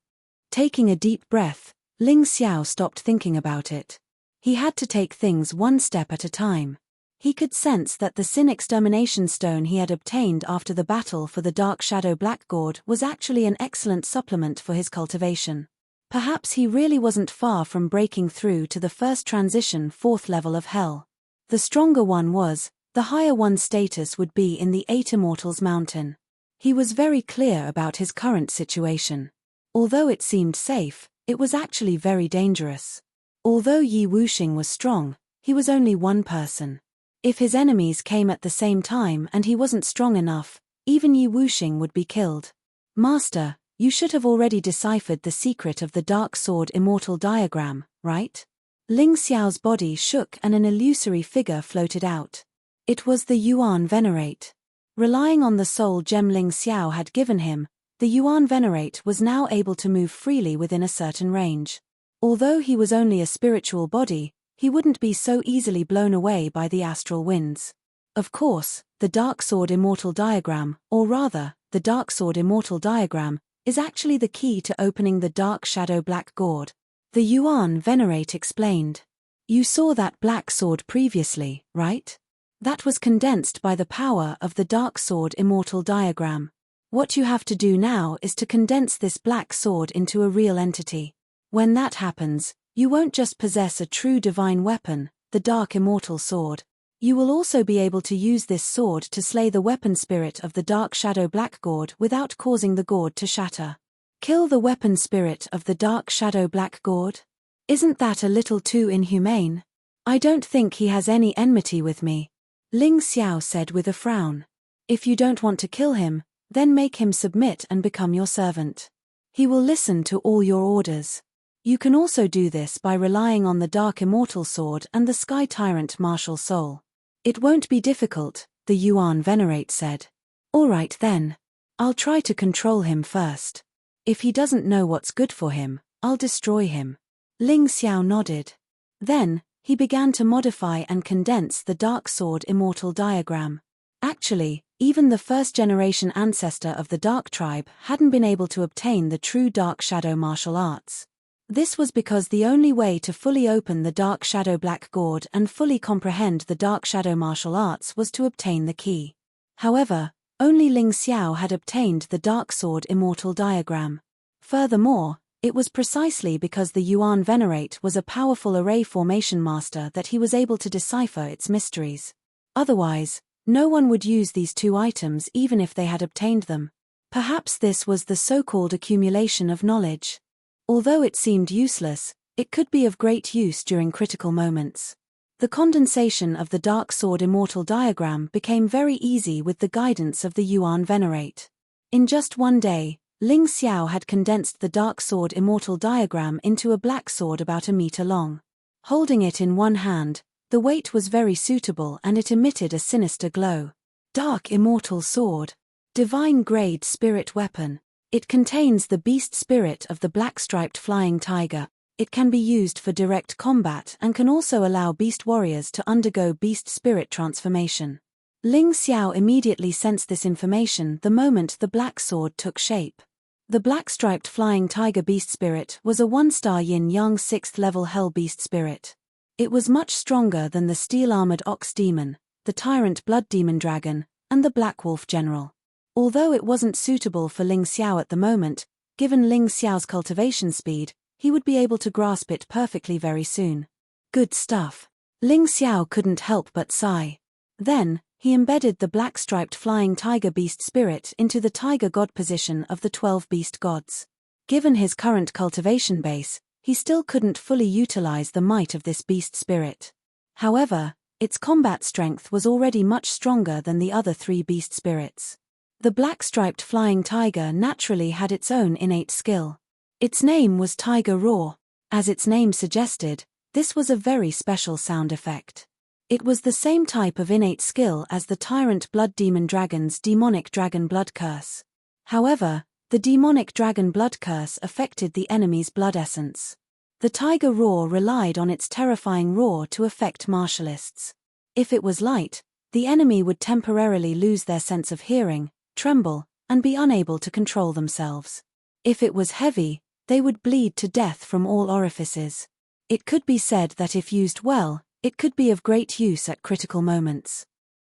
S1: Taking a deep breath, Ling Xiao stopped thinking about it. He had to take things one step at a time. He could sense that the Sin Extermination Stone he had obtained after the battle for the Dark Shadow Blackgord was actually an excellent supplement for his cultivation. Perhaps he really wasn't far from breaking through to the first transition 4th level of Hell. The stronger one was, the higher one's status would be in the 8 Immortals Mountain. He was very clear about his current situation. Although it seemed safe, it was actually very dangerous. Although Yi Wuxing was strong, he was only one person. If his enemies came at the same time and he wasn't strong enough, even Yi Wuxing would be killed. Master, you should have already deciphered the secret of the Dark Sword Immortal diagram, right? Ling Xiao's body shook and an illusory figure floated out. It was the Yuan Venerate. Relying on the soul gem Ling Xiao had given him, the Yuan Venerate was now able to move freely within a certain range. Although he was only a spiritual body, he wouldn't be so easily blown away by the astral winds. Of course, the Dark Sword Immortal diagram, or rather, the Dark Sword Immortal diagram, is actually the key to opening the Dark Shadow Blackgord. The Yuan Venerate explained. You saw that black sword previously, right? That was condensed by the power of the Dark Sword Immortal diagram. What you have to do now is to condense this black sword into a real entity. When that happens, you won't just possess a true divine weapon, the Dark Immortal Sword. You will also be able to use this sword to slay the weapon spirit of the Dark Shadow Blackgord without causing the gourd to shatter. Kill the weapon spirit of the Dark Shadow Blackgord? Isn't that a little too inhumane? I don't think he has any enmity with me, Ling Xiao said with a frown. If you don't want to kill him, then make him submit and become your servant. He will listen to all your orders. You can also do this by relying on the Dark Immortal Sword and the Sky Tyrant Martial Soul. It won't be difficult, the Yuan Venerate said. Alright then. I'll try to control him first. If he doesn't know what's good for him, I'll destroy him. Ling Xiao nodded. Then, he began to modify and condense the Dark Sword Immortal diagram. Actually, even the first-generation ancestor of the Dark Tribe hadn't been able to obtain the true Dark Shadow martial arts. This was because the only way to fully open the Dark Shadow Blackgord and fully comprehend the Dark Shadow martial arts was to obtain the key. However, only Ling Xiao had obtained the Dark Sword Immortal diagram. Furthermore, it was precisely because the Yuan Venerate was a powerful array formation master that he was able to decipher its mysteries. Otherwise, no one would use these two items even if they had obtained them. Perhaps this was the so-called accumulation of knowledge. Although it seemed useless, it could be of great use during critical moments. The condensation of the Dark Sword Immortal diagram became very easy with the guidance of the Yuan Venerate. In just one day, Ling Xiao had condensed the Dark Sword Immortal diagram into a black sword about a meter long. Holding it in one hand, the weight was very suitable and it emitted a sinister glow. Dark Immortal Sword. Divine Grade Spirit Weapon. It contains the beast spirit of the black-striped flying tiger. It can be used for direct combat and can also allow beast warriors to undergo beast spirit transformation. Ling Xiao immediately sensed this information the moment the black sword took shape. The black-striped flying tiger beast spirit was a 1-star yin-yang 6th level hell beast spirit. It was much stronger than the steel-armored ox demon, the tyrant blood demon dragon, and the black wolf general. Although it wasn't suitable for Ling Xiao at the moment, given Ling Xiao's cultivation speed, he would be able to grasp it perfectly very soon. Good stuff. Ling Xiao couldn't help but sigh. Then, he embedded the black-striped flying tiger beast spirit into the tiger god position of the 12 beast gods. Given his current cultivation base, he still couldn't fully utilize the might of this beast spirit. However, its combat strength was already much stronger than the other 3 beast spirits. The black-striped flying tiger naturally had its own innate skill. Its name was Tiger Roar. As its name suggested, this was a very special sound effect. It was the same type of innate skill as the tyrant blood demon dragon's demonic dragon blood curse. However, the demonic dragon blood curse affected the enemy's blood essence. The Tiger Roar relied on its terrifying roar to affect martialists. If it was light, the enemy would temporarily lose their sense of hearing, tremble, and be unable to control themselves. If it was heavy, they would bleed to death from all orifices. It could be said that if used well, it could be of great use at critical moments.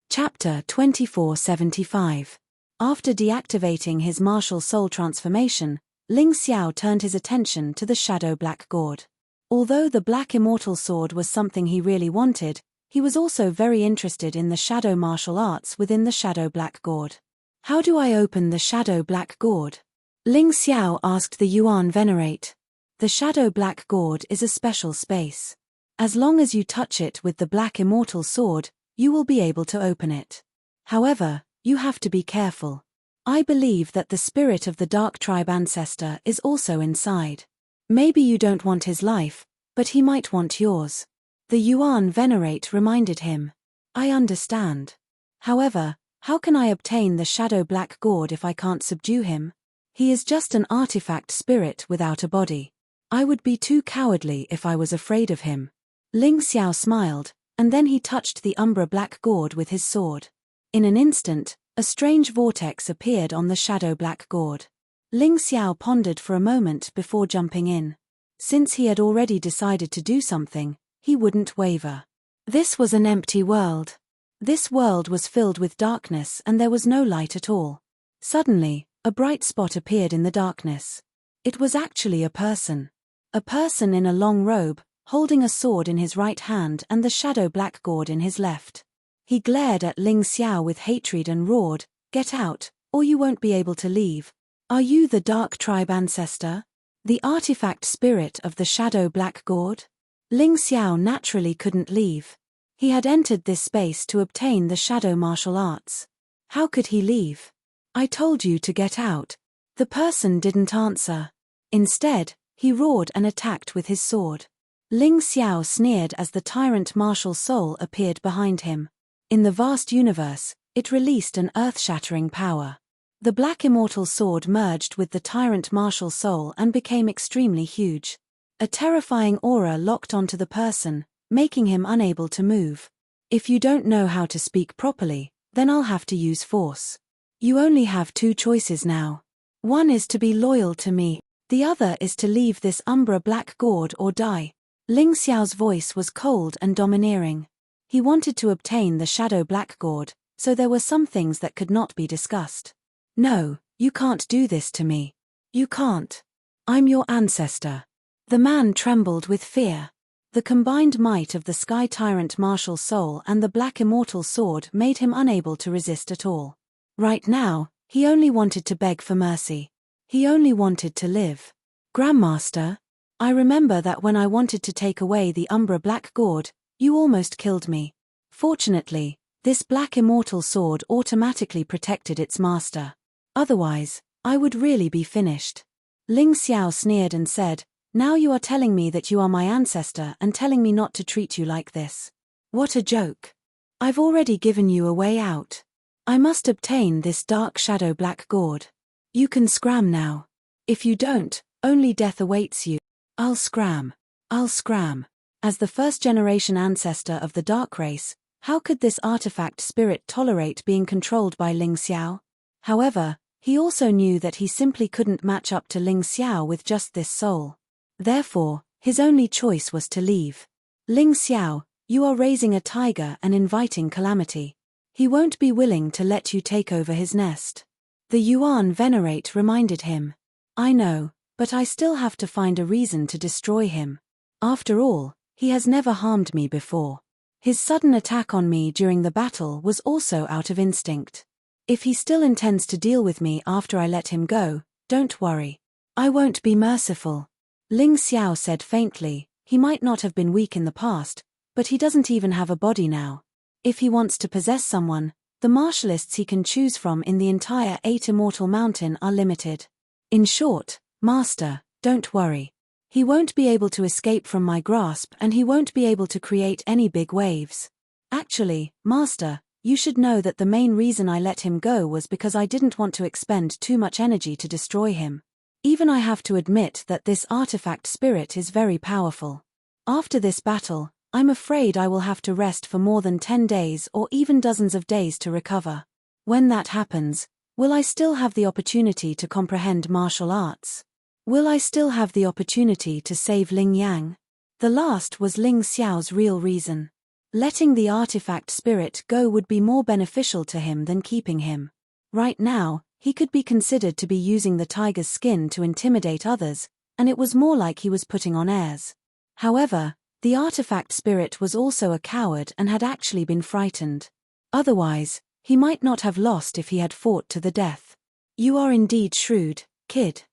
S1: Chapter 2475. After deactivating his martial soul transformation, Ling Xiao turned his attention to the Shadow Black Gourd. Although the Black Immortal Sword was something he really wanted, he was also very interested in the shadow martial arts within the Shadow Black Gourd. How do I open the Shadow Black Gourd? Ling Xiao asked the Yuan Venerate. The Shadow Black Gourd is a special space. As long as you touch it with the Black Immortal Sword, you will be able to open it. However, you have to be careful. I believe that the spirit of the Dark Tribe ancestor is also inside. Maybe you don't want his life, but he might want yours. The Yuan Venerate reminded him. I understand. However, how can I obtain the Shadow Black Gourd if I can't subdue him? He is just an artifact spirit without a body. I would be too cowardly if I was afraid of him. Ling Xiao smiled, and then he touched the Umbra Black Gourd with his sword. In an instant, a strange vortex appeared on the Shadow Black Gourd. Ling Xiao pondered for a moment before jumping in. Since he had already decided to do something, he wouldn't waver. This was an empty world. This world was filled with darkness and there was no light at all. Suddenly, a bright spot appeared in the darkness. It was actually a person. A person in a long robe, holding a sword in his right hand and the Shadow Black Gourd in his left. He glared at Ling Xiao with hatred and roared, "Get out, or you won't be able to leave. Are you the Dark Tribe ancestor? The artifact spirit of the Shadow Black Gourd?" Ling Xiao naturally couldn't leave. He had entered this space to obtain the shadow martial arts. How could he leave? "I told you to get out." The person didn't answer. Instead, he roared and attacked with his sword. Ling Xiao sneered as the Tyrant martial soul appeared behind him. In the vast universe, it released an earth-shattering power. The Black Immortal Sword merged with the Tyrant martial soul and became extremely huge. A terrifying aura locked onto the person, making him unable to move. "If you don't know how to speak properly, then I'll have to use force. You only have two choices now. One is to be loyal to me, the other is to leave this Umbra Black Gourd or die." Ling Xiao's voice was cold and domineering. He wanted to obtain the Shadow Black Gourd, so there were some things that could not be discussed. "No, you can't do this to me. You can't. I'm your ancestor." The man trembled with fear. The combined might of the Sky Tyrant martial soul and the Black Immortal Sword made him unable to resist at all. Right now, he only wanted to beg for mercy. He only wanted to live. "Grandmaster, I remember that when I wanted to take away the Umbra Black Gourd, you almost killed me. Fortunately, this Black Immortal Sword automatically protected its master. Otherwise, I would really be finished." Ling Xiao sneered and said, "Now you are telling me that you are my ancestor and telling me not to treat you like this. What a joke. I've already given you a way out. I must obtain this Dark Shadow Black Gourd. You can scram now. If you don't, only death awaits you." I'll scram. I'll scram." As the first-generation ancestor of the Dark Race, how could this artifact spirit tolerate being controlled by Ling Xiao? However, he also knew that he simply couldn't match up to Ling Xiao with just this soul. Therefore, his only choice was to leave. "Ling Xiao, you are raising a tiger and inviting calamity. He won't be willing to let you take over his nest." The Yuan Venerate reminded him. "I know, but I still have to find a reason to destroy him. After all, he has never harmed me before. His sudden attack on me during the battle was also out of instinct. If he still intends to deal with me after I let him go, don't worry. I won't be merciful." Ling Xiao said faintly, "He might not have been weak in the past, but he doesn't even have a body now. If he wants to possess someone, the martialists he can choose from in the entire 8 Immortal Mountain are limited. In short, Master, don't worry. He won't be able to escape from my grasp and he won't be able to create any big waves. Actually, Master, you should know that the main reason I let him go was because I didn't want to expend too much energy to destroy him. Even I have to admit that this artifact spirit is very powerful. After this battle, I'm afraid I will have to rest for more than 10 days or even dozens of days to recover. When that happens, will I still have the opportunity to comprehend martial arts? Will I still have the opportunity to save Ling Yang?" The last was Ling Xiao's real reason. Letting the artifact spirit go would be more beneficial to him than keeping him. Right now, he could be considered to be using the tiger's skin to intimidate others, and it was more like he was putting on airs. However, the artifact spirit was also a coward and had actually been frightened. Otherwise, he might not have lost if he had fought to the death. You are indeed shrewd, kid.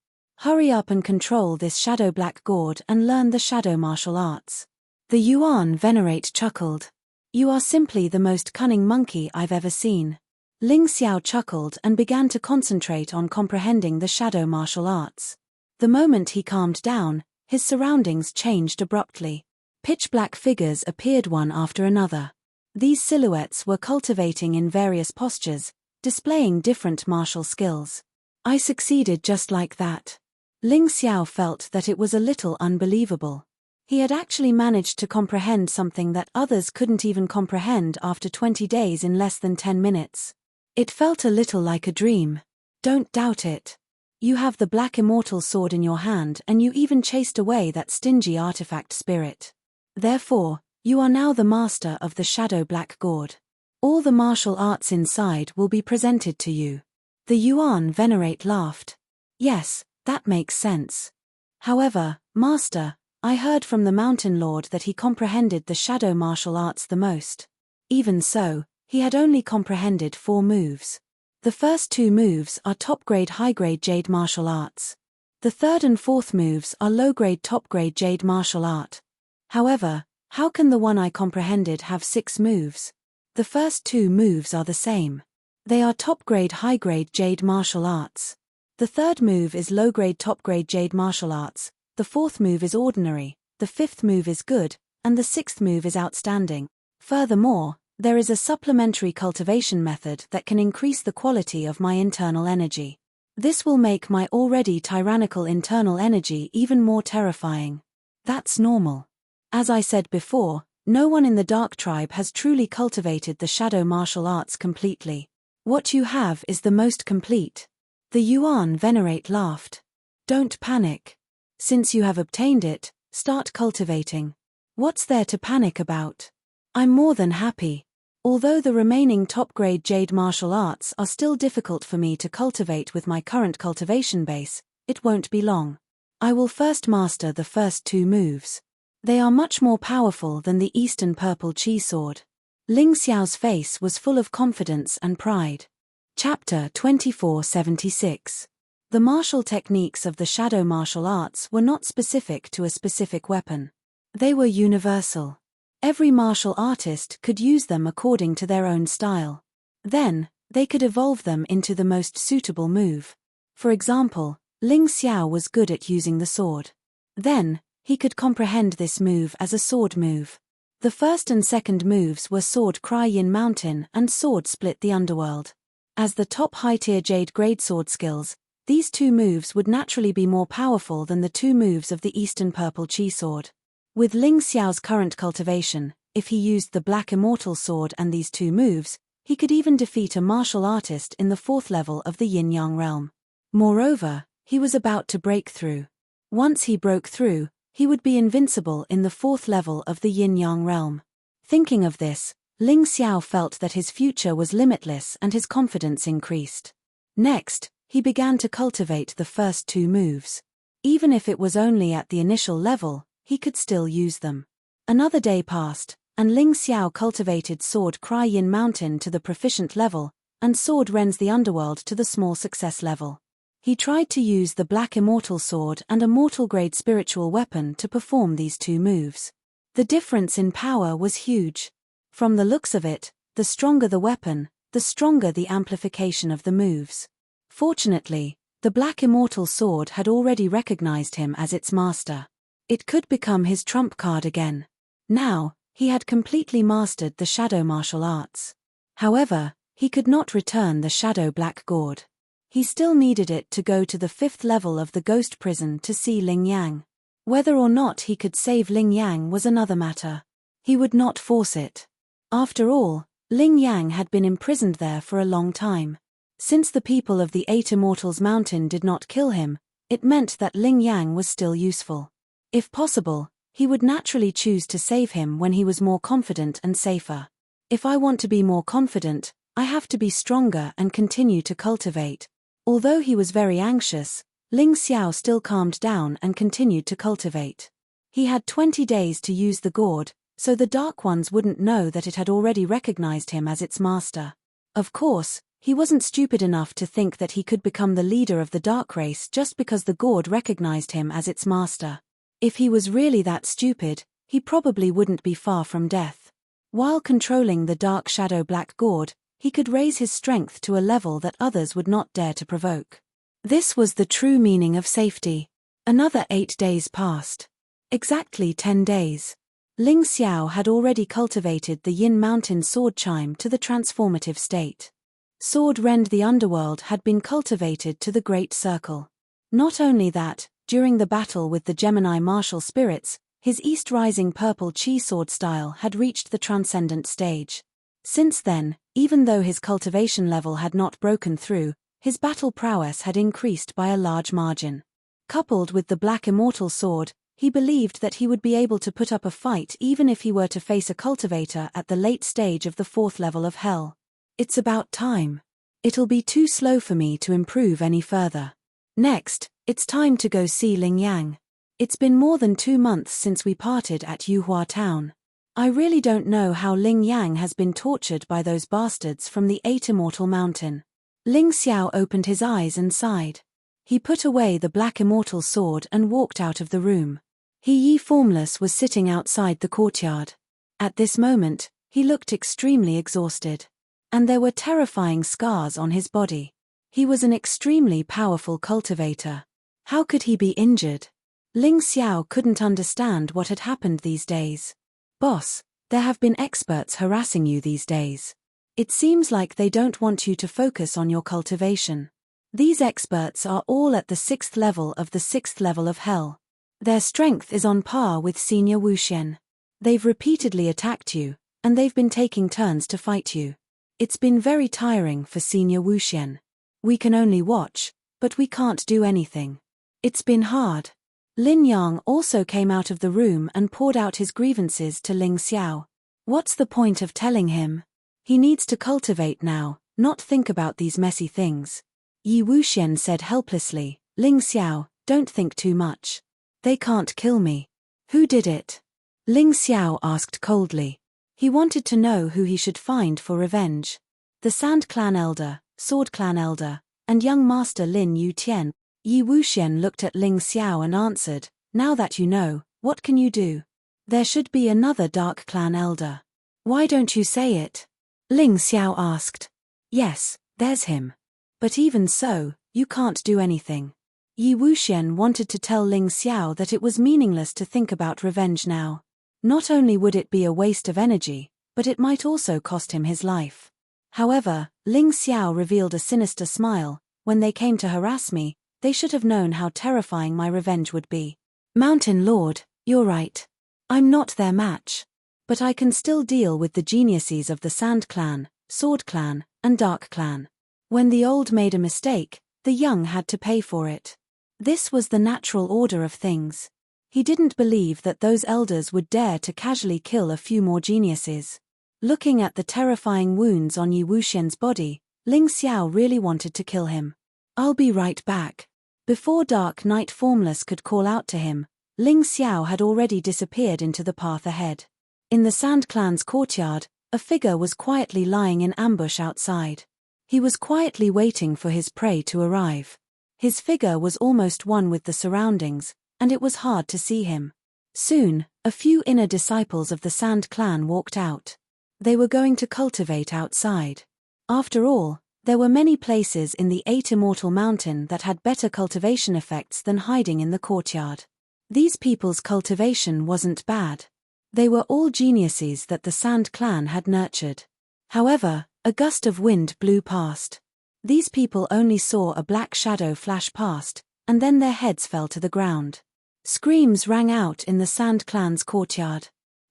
S1: Hurry up and control this shadow black gourd and learn the shadow martial arts. The Yuan Venerate chuckled. You are simply the most cunning monkey I've ever seen. Ling Xiao chuckled and began to concentrate on comprehending the shadow martial arts. The moment he calmed down, his surroundings changed abruptly. Pitch-black figures appeared one after another. These silhouettes were cultivating in various postures, displaying different martial skills. I succeeded just like that. Ling Xiao felt that it was a little unbelievable. He had actually managed to comprehend something that others couldn't even comprehend after 20 days in less than 10 minutes. It felt a little like a dream. Don't doubt it. You have the black immortal sword in your hand and you even chased away that stingy artifact spirit. Therefore, you are now the master of the shadow black gourd. All the martial arts inside will be presented to you. The Yuan Venerate laughed. Yes, that makes sense. However, Master, I heard from the Mountain Lord that he comprehended the shadow martial arts the most. Even so, he had only comprehended 4 moves. The first 2 moves are top-grade high-grade jade martial arts. The third and fourth moves are low-grade top-grade jade martial art. However, how can the one I comprehended have 6 moves? The first 2 moves are the same. They are top-grade high-grade jade martial arts. The third move is low-grade top-grade jade martial arts, the fourth move is ordinary, the fifth move is good, and the sixth move is outstanding. Furthermore, there is a supplementary cultivation method that can increase the quality of my internal energy. This will make my already tyrannical internal energy even more terrifying. That's normal. As I said before, no one in the Dark Tribe has truly cultivated the shadow martial arts completely. What you have is the most complete. The Yuan Venerate laughed. Don't panic. Since you have obtained it, start cultivating. What's there to panic about? I'm more than happy. Although the remaining top-grade jade martial arts are still difficult for me to cultivate with my current cultivation base, it won't be long. I will first master the first 2 moves. They are much more powerful than the Eastern Purple Chi Sword. Ling Xiao's face was full of confidence and pride. Chapter 2476. The martial techniques of the shadow martial arts were not specific to a specific weapon. They were universal. Every martial artist could use them according to their own style. Then, they could evolve them into the most suitable move. For example, Ling Xiao was good at using the sword. Then, he could comprehend this move as a sword move. The first and second moves were Sword Cry Yin Mountain and Sword Split the Underworld. As the top high-tier Jade Grade sword skills, these 2 moves would naturally be more powerful than the 2 moves of the Eastern Purple Chi Sword. With Ling Xiao's current cultivation, if he used the Black Immortal Sword and these 2 moves, he could even defeat a martial artist in the 4th level of the Yin-Yang realm. Moreover, he was about to break through. Once he broke through, he would be invincible in the 4th level of the Yin-Yang realm. Thinking of this, Ling Xiao felt that his future was limitless and his confidence increased. Next, he began to cultivate the first 2 moves. Even if it was only at the initial level, he could still use them. Another day passed, and Ling Xiao cultivated Sword Cry Yin Mountain to the proficient level, and Sword Rends the Underworld to the small success level. He tried to use the Black Immortal Sword and a mortal-grade spiritual weapon to perform these 2 moves. The difference in power was huge. From the looks of it, the stronger the weapon, the stronger the amplification of the moves. Fortunately, the Black Immortal Sword had already recognized him as its master. It could become his trump card again. Now, he had completely mastered the shadow martial arts. However, he could not return the shadow black gourd. He still needed it to go to the 5th level of the ghost prison to see Ling Yang. Whether or not he could save Ling Yang was another matter. He would not force it. After all, Ling Yang had been imprisoned there for a long time. Since the people of the 8 Immortals Mountain did not kill him, it meant that Ling Yang was still useful. If possible, He would naturally choose to save him when he was more confident and safer. If I want to be more confident, I have to be stronger and continue to cultivate. Although he was very anxious, Ling Xiao still calmed down and continued to cultivate. He had 20 days to use the gourd, so the Dark Ones wouldn't know that it had already recognized him as its master. Of course, he wasn't stupid enough to think that he could become the leader of the Dark Race just because the gourd recognized him as its master. If he was really that stupid, he probably wouldn't be far from death. While controlling the dark shadow black gourd, he could raise his strength to a level that others would not dare to provoke. This was the true meaning of safety. Another 8 days passed. Exactly 10 days. Ling Xiao had already cultivated the Yin Mountain sword chime to the transformative state. Sword Rend the Underworld had been cultivated to the Great Circle. Not only that, during the battle with the Gemini martial spirits, his East Rising Purple Chi sword style had reached the transcendent stage. Since then, even though his cultivation level had not broken through, his battle prowess had increased by a large margin. Coupled with the Black Immortal sword, he believed that he would be able to put up a fight even if he were to face a cultivator at the late stage of the 4th level of Hell. It's about time. It'll be too slow for me to improve any further. Next, it's time to go see Ling Yang. It's been more than 2 months since we parted at Yuhua Town. I really don't know how Ling Yang has been tortured by those bastards from the 8 Immortal Mountain. Ling Xiao opened his eyes and sighed. He put away the Black Immortal sword and walked out of the room. Yi Formless was sitting outside the courtyard. At this moment, he looked extremely exhausted. And there were terrifying scars on his body. He was an extremely powerful cultivator. How could he be injured? Ling Xiao couldn't understand what had happened these days. Boss, there have been experts harassing you these days. It seems like they don't want you to focus on your cultivation. These experts are all at the 6th level of the 6th level of Hell. Their strength is on par with Senior Wuxian. They've repeatedly attacked you, and they've been taking turns to fight you. It's been very tiring for Senior Wuxian. We can only watch, but we can't do anything. It's been hard. Lin Yang also came out of the room and poured out his grievances to Ling Xiao. What's the point of telling him? He needs to cultivate now, not think about these messy things. Yi Wuxian said helplessly, Ling Xiao, don't think too much. They can't kill me. Who did it? Ling Xiao asked coldly. He wanted to know who he should find for revenge. The Sand Clan Elder, Sword Clan Elder, and young Master Lin Yutian. Yi Wuxian looked at Ling Xiao and answered, now that you know, what can you do? There should be another Dark Clan Elder. Why don't you say it? Ling Xiao asked. Yes, there's him. But even so, you can't do anything. Yi Wuxian wanted to tell Ling Xiao that it was meaningless to think about revenge now. Not only would it be a waste of energy, but it might also cost him his life. However, Ling Xiao revealed a sinister smile. When they came to harass me, they should have known how terrifying my revenge would be. Mountain Lord, you're right. I'm not their match. But I can still deal with the geniuses of the Sand Clan, Sword Clan, and Dark Clan. When the old made a mistake, the young had to pay for it. This was the natural order of things. He didn't believe that those elders would dare to casually kill a few more geniuses. Looking at the terrifying wounds on Yi Wuxian's body, Ling Xiao really wanted to kill him. I'll be right back. Before Dark Knight Formless could call out to him, Ling Xiao had already disappeared into the path ahead. In the Sand Clan's courtyard, a figure was quietly lying in ambush outside. He was quietly waiting for his prey to arrive. His figure was almost one with the surroundings, and it was hard to see him. Soon, a few inner disciples of the Sand Clan walked out. They were going to cultivate outside. After all, there were many places in the 8 Immortal Mountain that had better cultivation effects than hiding in the courtyard. These people's cultivation wasn't bad. They were all geniuses that the Sand Clan had nurtured. However, a gust of wind blew past. These people only saw a black shadow flash past, and then their heads fell to the ground. Screams rang out in the Sand Clan's courtyard.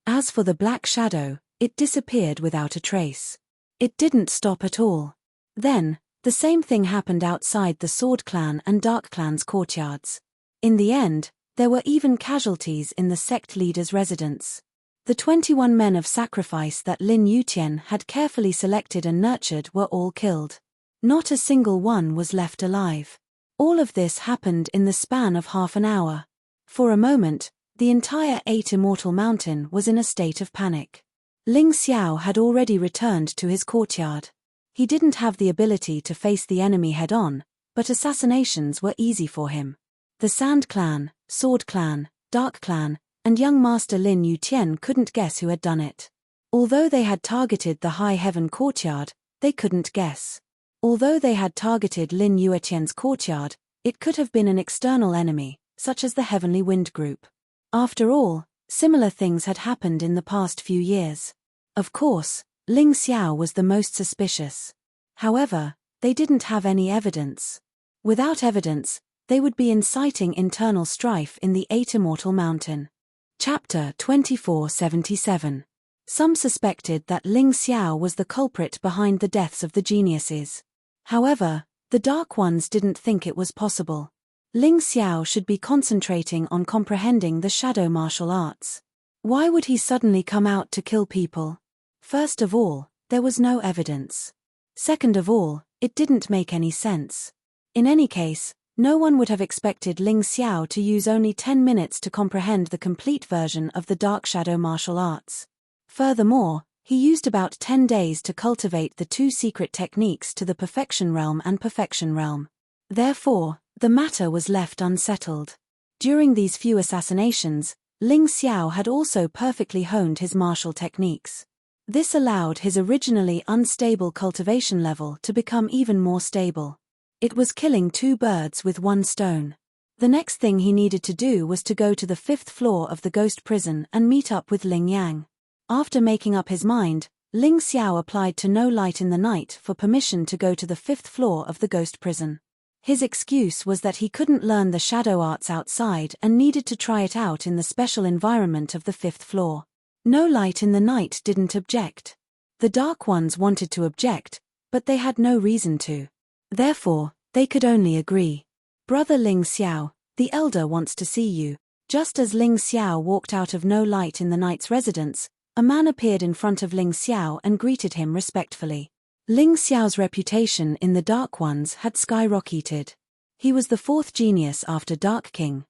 S1: As for the black shadow, it disappeared without a trace. It didn't stop at all. Then, the same thing happened outside the Sword Clan and Dark Clan's courtyards. In the end, There were even casualties in the sect leader's residence. The 21 men of sacrifice that Lin Yutian had carefully selected and nurtured were all killed. Not a single one was left alive. All of this happened in the span of half an hour. For a moment, the entire 8 Immortal Mountain was in a state of panic. Ling Xiao had already returned to his courtyard. He didn't have the ability to face the enemy head-on, but assassinations were easy for him. The Sand Clan, Sword Clan, Dark Clan, and young Master Lin Yutian couldn't guess who had done it. Although they had targeted the High Heaven courtyard, they couldn't guess. Although they had targeted Lin Yutian's courtyard, it could have been an external enemy, such as the Heavenly Wind Group. After all, similar things had happened in the past few years. Of course, Ling Xiao was the most suspicious. However, they didn't have any evidence. Without evidence, they would be inciting internal strife in the 8 Immortal Mountain. Chapter 2477. Some suspected that Ling Xiao was the culprit behind the deaths of the geniuses. However, the Dark Ones didn't think it was possible. Ling Xiao should be concentrating on comprehending the shadow martial arts. Why would he suddenly come out to kill people? First of all, there was no evidence. Second of all, it didn't make any sense. In any case, no one would have expected Ling Xiao to use only 10 minutes to comprehend the complete version of the Dark Shadow martial arts. Furthermore, he used about 10 days to cultivate the 2 secret techniques to the Perfection Realm and Perfection Realm. Therefore, the matter was left unsettled. During these few assassinations, Ling Xiao had also perfectly honed his martial techniques. This allowed his originally unstable cultivation level to become even more stable. It was killing 2 birds with 1 stone. The next thing he needed to do was to go to the 5th floor of the ghost prison and meet up with Ling Yang. After making up his mind, Ling Xiao applied to No Light in the Night for permission to go to the 5th floor of the ghost prison. His excuse was that he couldn't learn the shadow arts outside and needed to try it out in the special environment of the 5th floor. No Light in the Night didn't object. The Dark Ones wanted to object, but they had no reason to. Therefore, they could only agree. Brother Ling Xiao, the elder wants to see you. Just as Ling Xiao walked out of No Light in the Night's residence, a man appeared in front of Ling Xiao and greeted him respectfully. Ling Xiao's reputation in the Dark Ones had skyrocketed. He was the 4th genius after Dark King,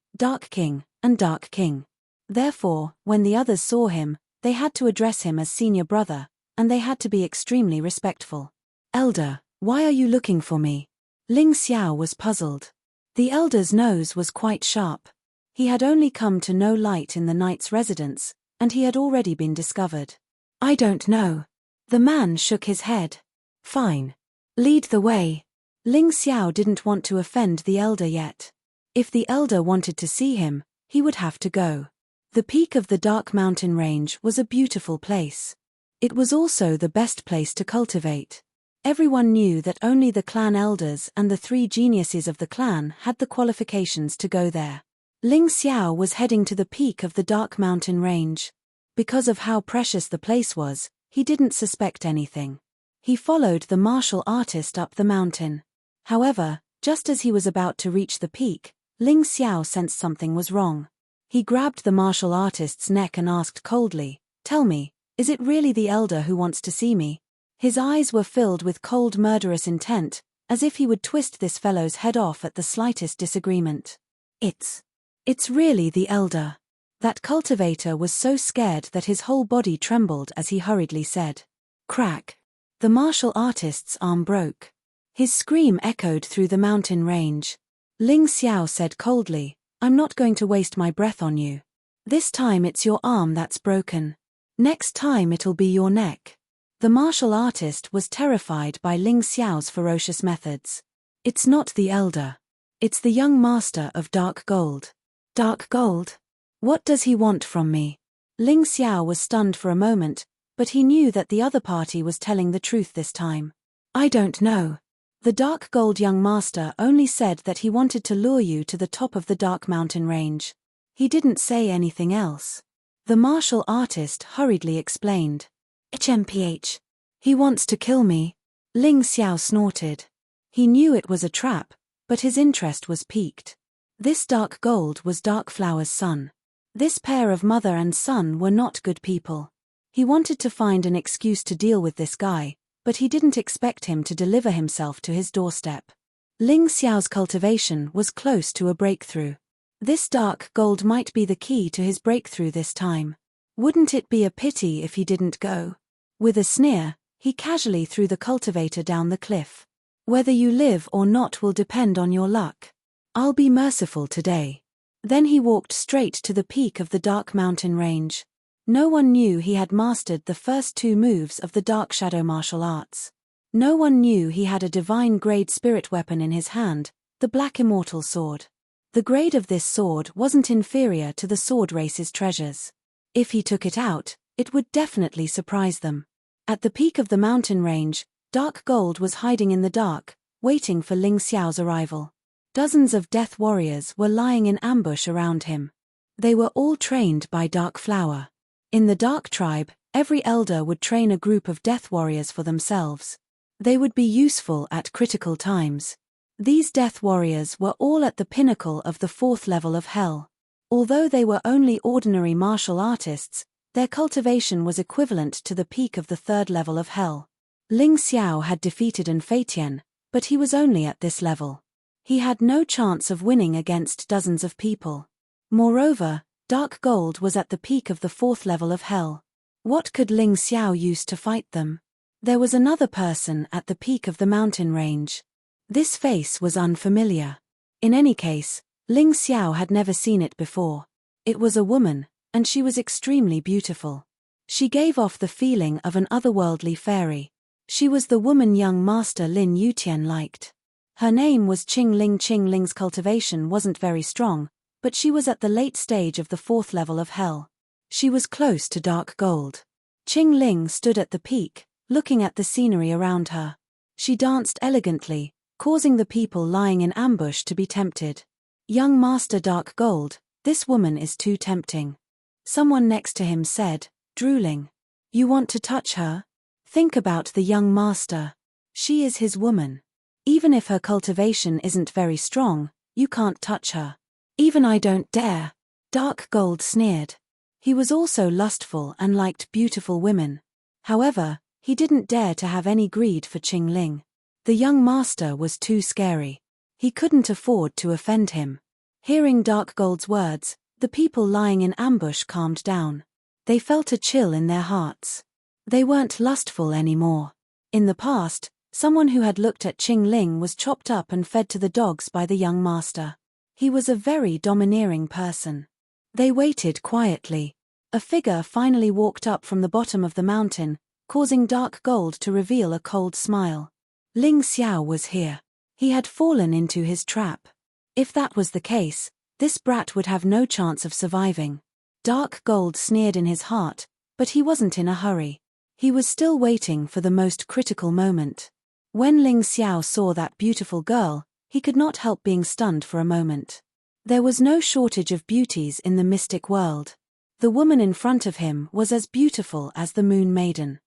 S1: and Dark King. Therefore, when the others saw him, they had to address him as senior brother, and they had to be extremely respectful. Elder, why are you looking for me? Ling Xiao was puzzled. The elder's nose was quite sharp. He had only come to No Light in the Night's residence, and he had already been discovered. I don't know. The man shook his head. Fine. Lead the way. Ling Xiao didn't want to offend the elder yet. If the elder wanted to see him, he would have to go. The peak of the Dark Mountain Range was a beautiful place. It was also the best place to cultivate. Everyone knew that only the clan elders and the 3 geniuses of the clan had the qualifications to go there. Ling Xiao was heading to the peak of the Dark Mountain Range. Because of how precious the place was, he didn't suspect anything. He followed the martial artist up the mountain. However, just as he was about to reach the peak, Ling Xiao sensed something was wrong. He grabbed the martial artist's neck and asked coldly, "Tell me, is it really the elder who wants to see me?" His eyes were filled with cold murderous intent, as if he would twist this fellow's head off at the slightest disagreement. It's really the elder." That cultivator was so scared that his whole body trembled as he hurriedly said. Crack. The martial artist's arm broke. His scream echoed through the mountain range. Ling Xiao said coldly, "I'm not going to waste my breath on you. This time it's your arm that's broken. Next time it'll be your neck." The martial artist was terrified by Ling Xiao's ferocious methods. "It's not the elder. It's the young master of Dark Gold." "Dark Gold? What does he want from me?" Ling Xiao was stunned for a moment, but he knew that the other party was telling the truth this time. "I don't know. The Dark Gold young master only said that he wanted to lure you to the top of the Dark Mountain Range. He didn't say anything else." The martial artist hurriedly explained. "HMPH. He wants to kill me." Ling Xiao snorted. He knew it was a trap, but his interest was piqued. This dark gold was Darkflower's son. This pair of mother and son were not good people. He wanted to find an excuse to deal with this guy, but he didn't expect him to deliver himself to his doorstep. Ling Xiao's cultivation was close to a breakthrough. This dark gold might be the key to his breakthrough this time. Wouldn't it be a pity if he didn't go? With a sneer, he casually threw the cultivator down the cliff. Whether you live or not will depend on your luck. I'll be merciful today. Then he walked straight to the peak of the dark mountain range. No one knew he had mastered the first 2 moves of the dark shadow martial arts. No one knew he had a divine-grade spirit weapon in his hand, the Black Immortal Sword. The grade of this sword wasn't inferior to the sword race's treasures. If he took it out, it would definitely surprise them. At the peak of the mountain range, dark gold was hiding in the dark, waiting for Ling Xiao's arrival. Dozens of death warriors were lying in ambush around him. They were all trained by Darkflower. In the Dark Tribe, every elder would train a group of death warriors for themselves. They would be useful at critical times. These death warriors were all at the pinnacle of the 4th level of hell. Although they were only ordinary martial artists, their cultivation was equivalent to the peak of the 3rd level of hell. Ling Xiao had defeated An Feitian, but he was only at this level. He had no chance of winning against dozens of people. Moreover, dark gold was at the peak of the 4th level of hell. What could Ling Xiao use to fight them? There was another person at the peak of the mountain range. This face was unfamiliar. In any case, Ling Xiao had never seen it before. It was a woman, and she was extremely beautiful. She gave off the feeling of an otherworldly fairy. She was the woman young master Lin Yutian liked. Her name was Qing Ling. Qing Ling's cultivation wasn't very strong, but she was at the late stage of the 4th level of hell. She was close to dark gold. Qing Ling stood at the peak, looking at the scenery around her. She danced elegantly, causing the people lying in ambush to be tempted. Young Master Dark Gold, this woman is too tempting. Someone next to him said, drooling. You want to touch her? Think about the young master. She is his woman. Even if her cultivation isn't very strong, you can't touch her. Even I don't dare. Dark Gold sneered. He was also lustful and liked beautiful women. However, he didn't dare to have any greed for Qing Ling. The young master was too scary. He couldn't afford to offend him. Hearing Dark Gold's words, the people lying in ambush calmed down. They felt a chill in their hearts. They weren't lustful anymore. In the past, someone who had looked at Qing Ling was chopped up and fed to the dogs by the young master. He was a very domineering person. They waited quietly. A figure finally walked up from the bottom of the mountain, causing Dark Gold to reveal a cold smile. Ling Xiao was here. He had fallen into his trap. If that was the case, this brat would have no chance of surviving. Dark Gold sneered in his heart, but he wasn't in a hurry. He was still waiting for the most critical moment. When Ling Xiao saw that beautiful girl, he could not help being stunned for a moment. There was no shortage of beauties in the mystic world. The woman in front of him was as beautiful as the Moon Maiden.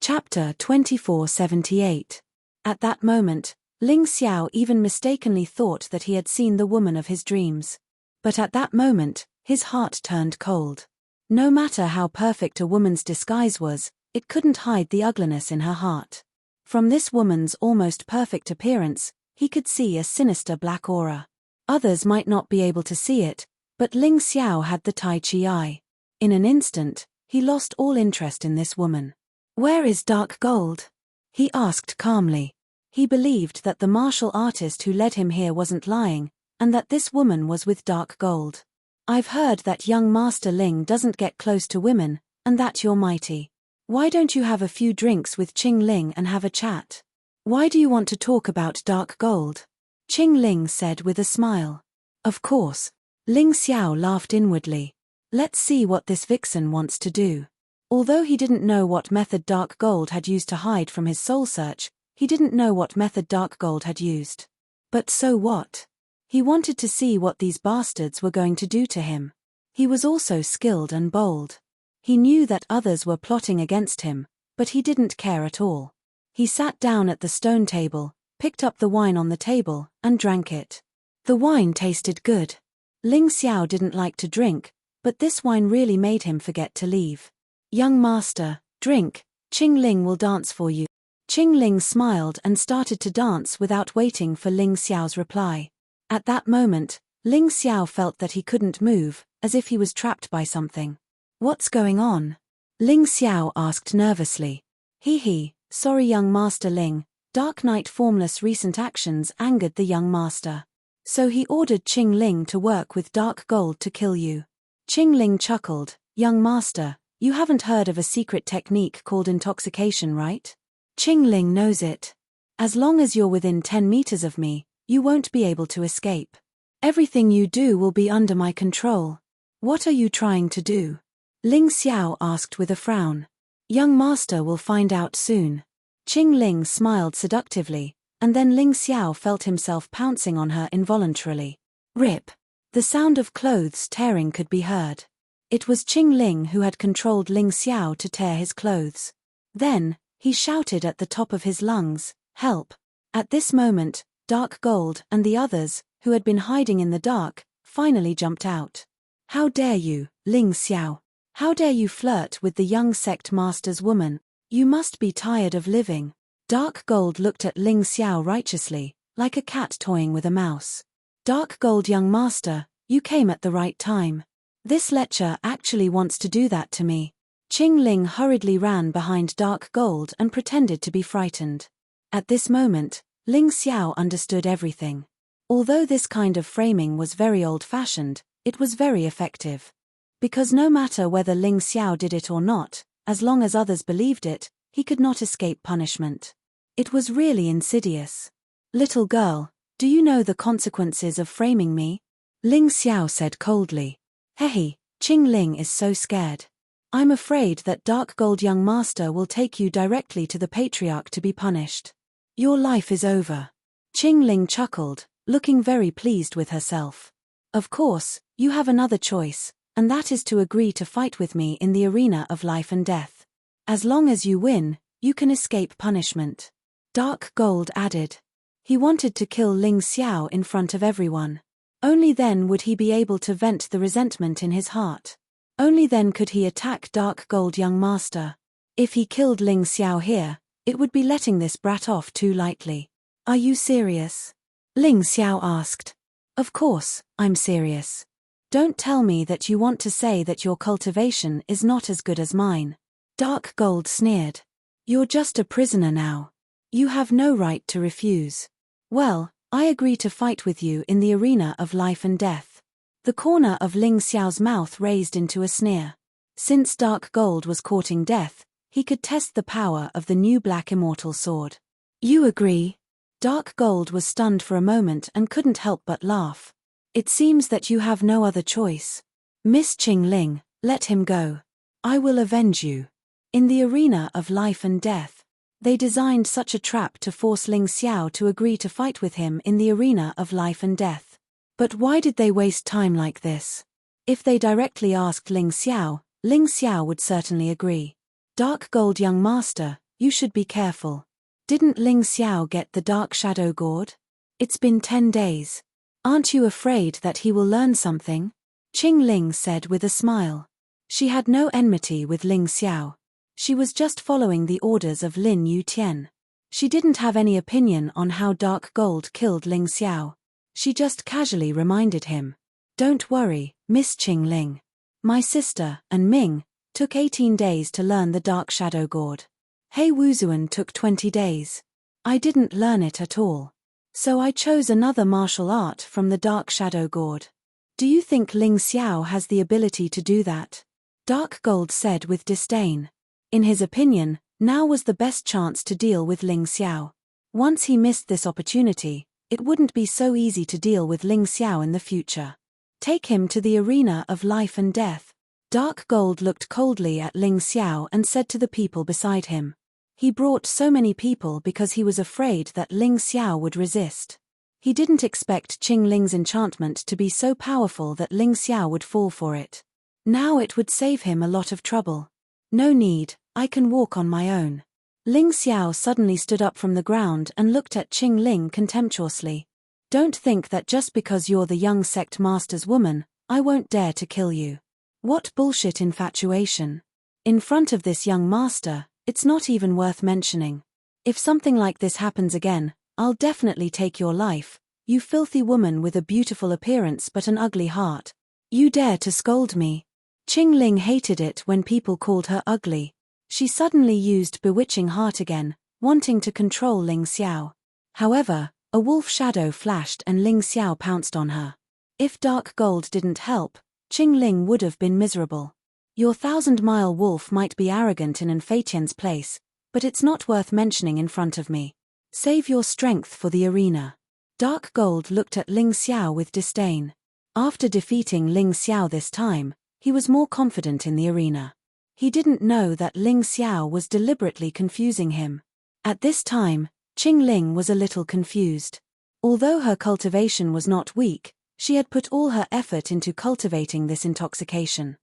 S1: Chapter 2478. At that moment, Ling Xiao even mistakenly thought that he had seen the woman of his dreams. But at that moment, his heart turned cold. No matter how perfect a woman's disguise was, it couldn't hide the ugliness in her heart. From this woman's almost perfect appearance, he could see a sinister black aura. Others might not be able to see it, but Ling Xiao had the Tai Chi eye. In an instant, he lost all interest in this woman. "Where is Dark Gold?" he asked calmly. He believed that the martial artist who led him here wasn't lying, and that this woman was with Dark Gold. "I've heard that young Master Ling doesn't get close to women, and that you're mighty. Why don't you have a few drinks with Qing Ling and have a chat? Why do you want to talk about Dark Gold?" Qing Ling said with a smile. "Of course." Ling Xiao laughed inwardly. Let's see what this vixen wants to do. Although he didn't know what method Dark Gold had used to hide from his soul search, he didn't know what method Dark Gold had used. But so what? He wanted to see what these bastards were going to do to him. He was also skilled and bold. He knew that others were plotting against him, but he didn't care at all. He sat down at the stone table, picked up the wine on the table, and drank it. The wine tasted good. Ling Xiao didn't like to drink, but this wine really made him forget to leave. Young master, drink, Qing Ling will dance for you. Qing Ling smiled and started to dance without waiting for Ling Xiao's reply. At that moment, Ling Xiao felt that he couldn't move, as if he was trapped by something. What's going on? Ling Xiao asked nervously. Sorry young master Ling, Dark Knight formless recent actions angered the young master. So he ordered Qing Ling to work with dark gold to kill you. Qing Ling chuckled, young master, you haven't heard of a secret technique called intoxication, right? Qing Ling knows it. As long as you're within 10 meters of me, you won't be able to escape. Everything you do will be under my control. What are you trying to do? Ling Xiao asked with a frown. Young master will find out soon. Qing Ling smiled seductively, and then Ling Xiao felt himself pouncing on her involuntarily. Rip! The sound of clothes tearing could be heard. It was Qing Ling who had controlled Ling Xiao to tear his clothes. Then, he shouted at the top of his lungs, help! At this moment, Dark Gold and the others, who had been hiding in the dark, finally jumped out. How dare you, Ling Xiao? How dare you flirt with the young sect master's woman? You must be tired of living. Dark Gold looked at Ling Xiao righteously, like a cat toying with a mouse. Dark Gold young master, you came at the right time. This lecher actually wants to do that to me. Qing Ling hurriedly ran behind Dark Gold and pretended to be frightened. At this moment, Ling Xiao understood everything. Although this kind of framing was very old-fashioned, it was very effective. Because no matter whether Ling Xiao did it or not, as long as others believed it, he could not escape punishment. It was really insidious. Little girl, do you know the consequences of framing me? Ling Xiao said coldly. Qing Ling is so scared. I'm afraid that Dark Gold young master will take you directly to the patriarch to be punished. Your life is over. Qing Ling chuckled, looking very pleased with herself. Of course, you have another choice, and that is to agree to fight with me in the arena of life and death. As long as you win, you can escape punishment. Dark Gold added. He wanted to kill Ling Xiao in front of everyone. Only then would he be able to vent the resentment in his heart. Only then could he attack Dark Gold young master. If he killed Ling Xiao here, it would be letting this brat off too lightly. Are you serious? Ling Xiao asked. Of course, I'm serious. Don't tell me that you want to say that your cultivation is not as good as mine. Dark Gold sneered. You're just a prisoner now. You have no right to refuse. Well, I agree to fight with you in the arena of life and death. The corner of Ling Xiao's mouth raised into a sneer. Since Dark Gold was courting death, he could test the power of the new black immortal sword. You agree? Dark Gold was stunned for a moment and couldn't help but laugh. It seems that you have no other choice. Miss Qing Ling, let him go. I will avenge you. In the arena of life and death, they designed such a trap to force Ling Xiao to agree to fight with him in the arena of life and death. But why did they waste time like this? If they directly asked Ling Xiao would certainly agree. Dark Gold young master, you should be careful. Didn't Ling Xiao get the Dark Shadow Gourd? It's been 10 days. Aren't you afraid that he will learn something? Qing Ling said with a smile. She had no enmity with Ling Xiao. She was just following the orders of Lin Yutian. She didn't have any opinion on how Dark Gold killed Ling Xiao. She just casually reminded him. Don't worry, Miss Qing Ling. My sister, and Ming, took 18 days to learn the Dark Shadow Gourd. Hei Wuzuan took 20 days. I didn't learn it at all. So I chose another martial art from the Dark Shadow Gourd. Do you think Ling Xiao has the ability to do that? Dark Gold said with disdain. In his opinion, now was the best chance to deal with Ling Xiao. Once he missed this opportunity, it wouldn't be so easy to deal with Ling Xiao in the future. Take him to the arena of life and death. Dark Gold looked coldly at Ling Xiao and said to the people beside him. He brought so many people because he was afraid that Ling Xiao would resist. He didn't expect Qing Ling's enchantment to be so powerful that Ling Xiao would fall for it. Now it would save him a lot of trouble. No need, I can walk on my own. Ling Xiao suddenly stood up from the ground and looked at Qing Ling contemptuously. Don't think that just because you're the young sect master's woman, I won't dare to kill you. What bullshit infatuation. In front of this young master, it's not even worth mentioning. If something like this happens again, I'll definitely take your life, you filthy woman with a beautiful appearance but an ugly heart. You dare to scold me. Qing Ling hated it when people called her ugly. She suddenly used bewitching heart again, wanting to control Ling Xiao. However, a wolf shadow flashed and Ling Xiao pounced on her. If dark gold didn't help, Qing Ling would have been miserable. Your 1,000-mile wolf might be arrogant in an Feitian's place, but it's not worth mentioning in front of me. Save your strength for the arena. Dark Gold looked at Ling Xiao with disdain. After defeating Ling Xiao this time, he was more confident in the arena. He didn't know that Ling Xiao was deliberately confusing him. At this time, Qing Ling was a little confused. Although her cultivation was not weak, she had put all her effort into cultivating this intoxication.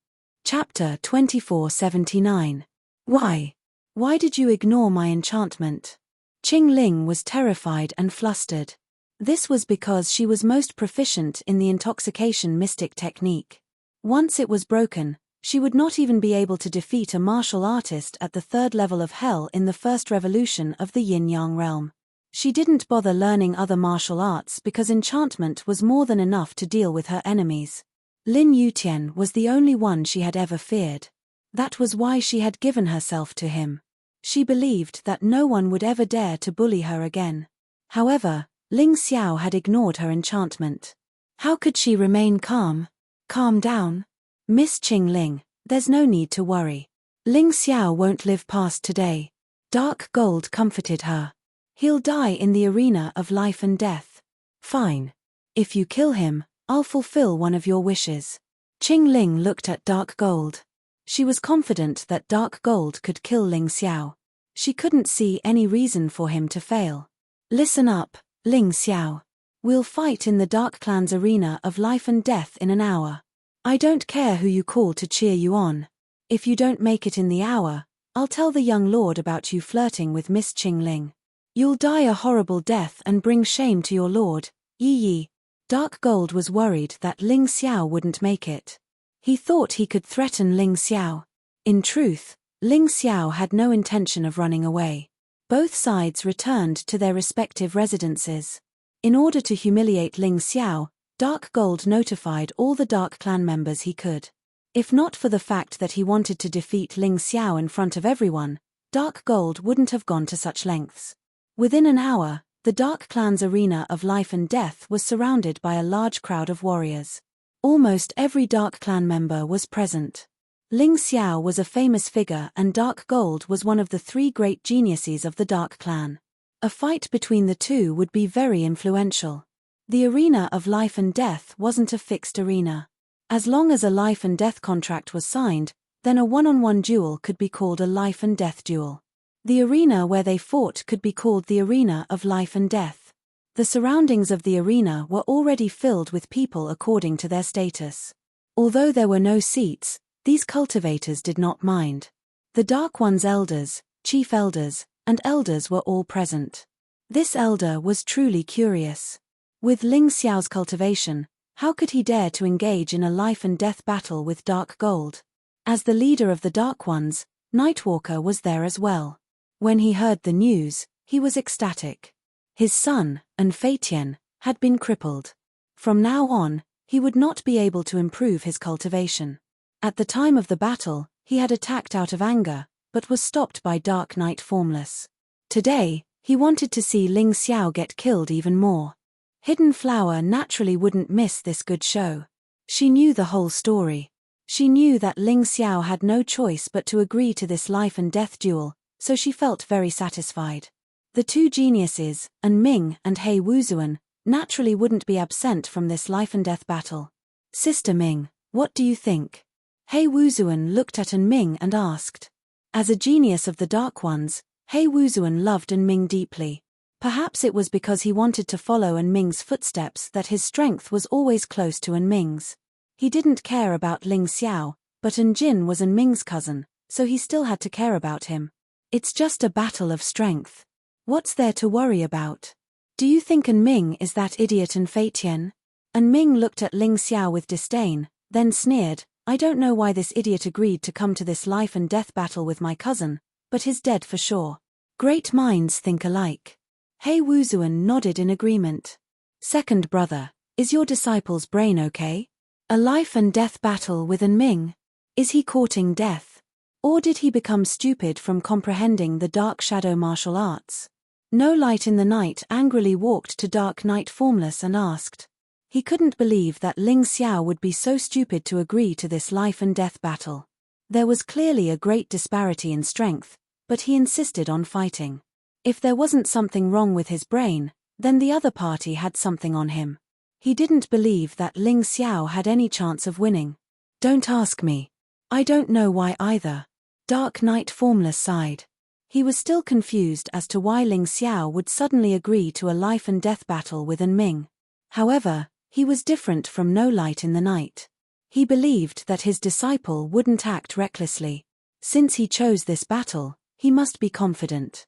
S1: Chapter 2479. Why? Why did you ignore my enchantment? Qing Ling was terrified and flustered. This was because she was most proficient in the intoxication mystic technique. Once it was broken, she would not even be able to defeat a martial artist at the 3rd level of hell in the first revolution of the yin-yang realm. She didn't bother learning other martial arts because enchantment was more than enough to deal with her enemies. Lin Yutian was the only one she had ever feared. That was why she had given herself to him. She believed that no one would ever dare to bully her again. However, Ling Xiao had ignored her enchantment. How could she remain calm? Calm down. Miss Qing Ling, there's no need to worry. Ling Xiao won't live past today. Dark Gold comforted her. He'll die in the arena of life and death. Fine. If you kill him, I'll fulfill one of your wishes. Qing Ling looked at Dark Gold. She was confident that Dark Gold could kill Ling Xiao. She couldn't see any reason for him to fail. Listen up, Ling Xiao. We'll fight in the Dark Clan's arena of life and death in an hour. I don't care who you call to cheer you on. If you don't make it in the hour, I'll tell the young lord about you flirting with Miss Qing Ling. You'll die a horrible death and bring shame to your lord, Yi Yi. Dark Gold was worried that Ling Xiao wouldn't make it. He thought he could threaten Ling Xiao. In truth, Ling Xiao had no intention of running away. Both sides returned to their respective residences. In order to humiliate Ling Xiao, Dark Gold notified all the Dark Clan members he could. If not for the fact that he wanted to defeat Ling Xiao in front of everyone, Dark Gold wouldn't have gone to such lengths. Within an hour, the Dark Clan's arena of life and death was surrounded by a large crowd of warriors. Almost every Dark Clan member was present. Ling Xiao was a famous figure and Dark Gold was one of the 3 great geniuses of the Dark Clan. A fight between the two would be very influential. The arena of life and death wasn't a fixed arena. As long as a life and death contract was signed, then a one-on-one duel could be called a life and death duel. The arena where they fought could be called the arena of life and death. The surroundings of the arena were already filled with people according to their status. Although there were no seats, these cultivators did not mind. The Dark One's elders, chief elders, and elders were all present. This elder was truly curious. With Ling Xiao's cultivation, how could he dare to engage in a life and death battle with Dark Gold? As the leader of the Dark Ones, Nightwalker was there as well. When he heard the news, he was ecstatic. His son, An Feitian, had been crippled. From now on, he would not be able to improve his cultivation. At the time of the battle, he had attacked out of anger, but was stopped by Dark Knight Formless. Today, he wanted to see Ling Xiao get killed even more. Hidden Flower naturally wouldn't miss this good show. She knew the whole story. She knew that Ling Xiao had no choice but to agree to this life and death duel, so she felt very satisfied. The 2 geniuses, An Ming and He Wuzuan, naturally wouldn't be absent from this life and death battle. Sister Ming, what do you think? He Wuzuan looked at An Ming and asked. As a genius of the Dark Ones, He Wuzuan loved An Ming deeply. Perhaps it was because he wanted to follow An Ming's footsteps that his strength was always close to An Ming's. He didn't care about Ling Xiao, but An Jin was An Ming's cousin, so he still had to care about him. It's just a battle of strength. What's there to worry about? Do you think An Ming is that idiot and Fei Tian? An Ming looked at Ling Xiao with disdain, then sneered, I don't know why this idiot agreed to come to this life and death battle with my cousin, but he's dead for sure. Great minds think alike. He Wuzuan nodded in agreement. Second brother, is your disciple's brain okay? A life and death battle with An Ming? Is he courting death? Or did he become stupid from comprehending the dark shadow martial arts? No Light in the Night angrily walked to Dark Knight Formless and asked. He couldn't believe that Ling Xiao would be so stupid to agree to this life and death battle. There was clearly a great disparity in strength, but he insisted on fighting. If there wasn't something wrong with his brain, then the other party had something on him. He didn't believe that Ling Xiao had any chance of winning. Don't ask me. I don't know why either. Dark Knight Formless sighed. He was still confused as to why Ling Xiao would suddenly agree to a life and death battle with An Ming. However, he was different from No Light in the Night. He believed that his disciple wouldn't act recklessly. Since he chose this battle, he must be confident.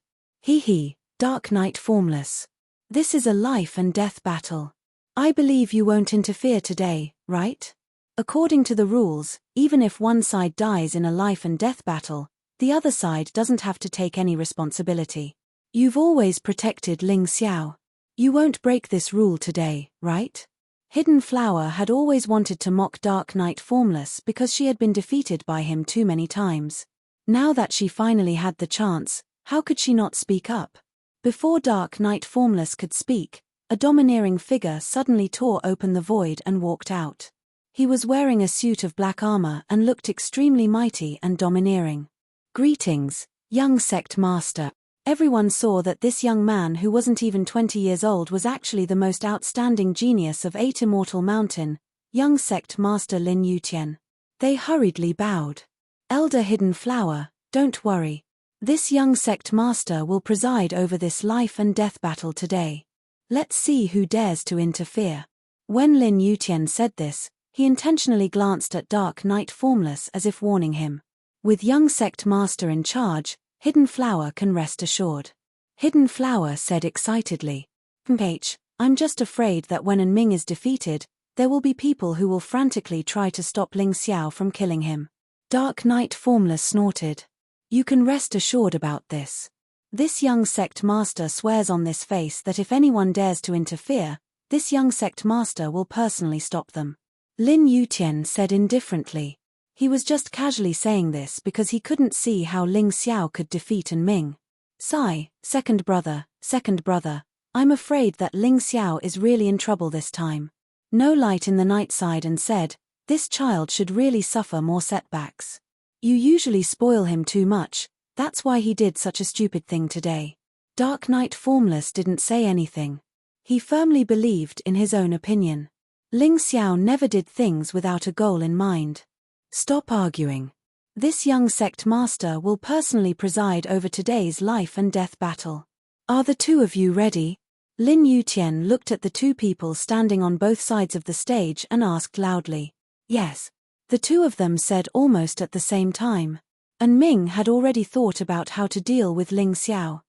S1: Dark Knight Formless. This is a life and death battle. I believe you won't interfere today, right? According to the rules, even if one side dies in a life and death battle, the other side doesn't have to take any responsibility. You've always protected Ling Xiao. You won't break this rule today, right? Hidden Flower had always wanted to mock Dark Knight Formless because she had been defeated by him too many times. Now that she finally had the chance, how could she not speak up? Before Dark Knight Formless could speak, a domineering figure suddenly tore open the void and walked out. He was wearing a suit of black armor and looked extremely mighty and domineering. Greetings, young sect master. Everyone saw that this young man who wasn't even 20 years old was actually the most outstanding genius of 8 Immortal Mountain, young sect master Lin Yutian. They hurriedly bowed. Elder Hidden Flower, don't worry. This young sect master will preside over this life and death battle today. Let's see who dares to interfere. When Lin Yutian said this, he intentionally glanced at Dark Knight Formless as if warning him. With young sect master in charge, Hidden Flower can rest assured. Hidden Flower said excitedly. I'm just afraid that when An Ming is defeated, there will be people who will frantically try to stop Ling Xiao from killing him. Dark Knight Formless snorted. You can rest assured about this. This young sect master swears on this face that if anyone dares to interfere, this young sect master will personally stop them. Lin Yutian said indifferently. He was just casually saying this because he couldn't see how Ling Xiao could defeat An Ming. Sigh, second brother, I'm afraid that Ling Xiao is really in trouble this time. No Light in the Night sighed and said, this child should really suffer more setbacks. You usually spoil him too much, that's why he did such a stupid thing today. Dark Knight Formless didn't say anything. He firmly believed in his own opinion. Ling Xiao never did things without a goal in mind. Stop arguing. This young sect master will personally preside over today's life and death battle. Are the two of you ready? Lin Yutian looked at the two people standing on both sides of the stage and asked loudly. Yes. The two of them said almost at the same time. An Ming had already thought about how to deal with Ling Xiao.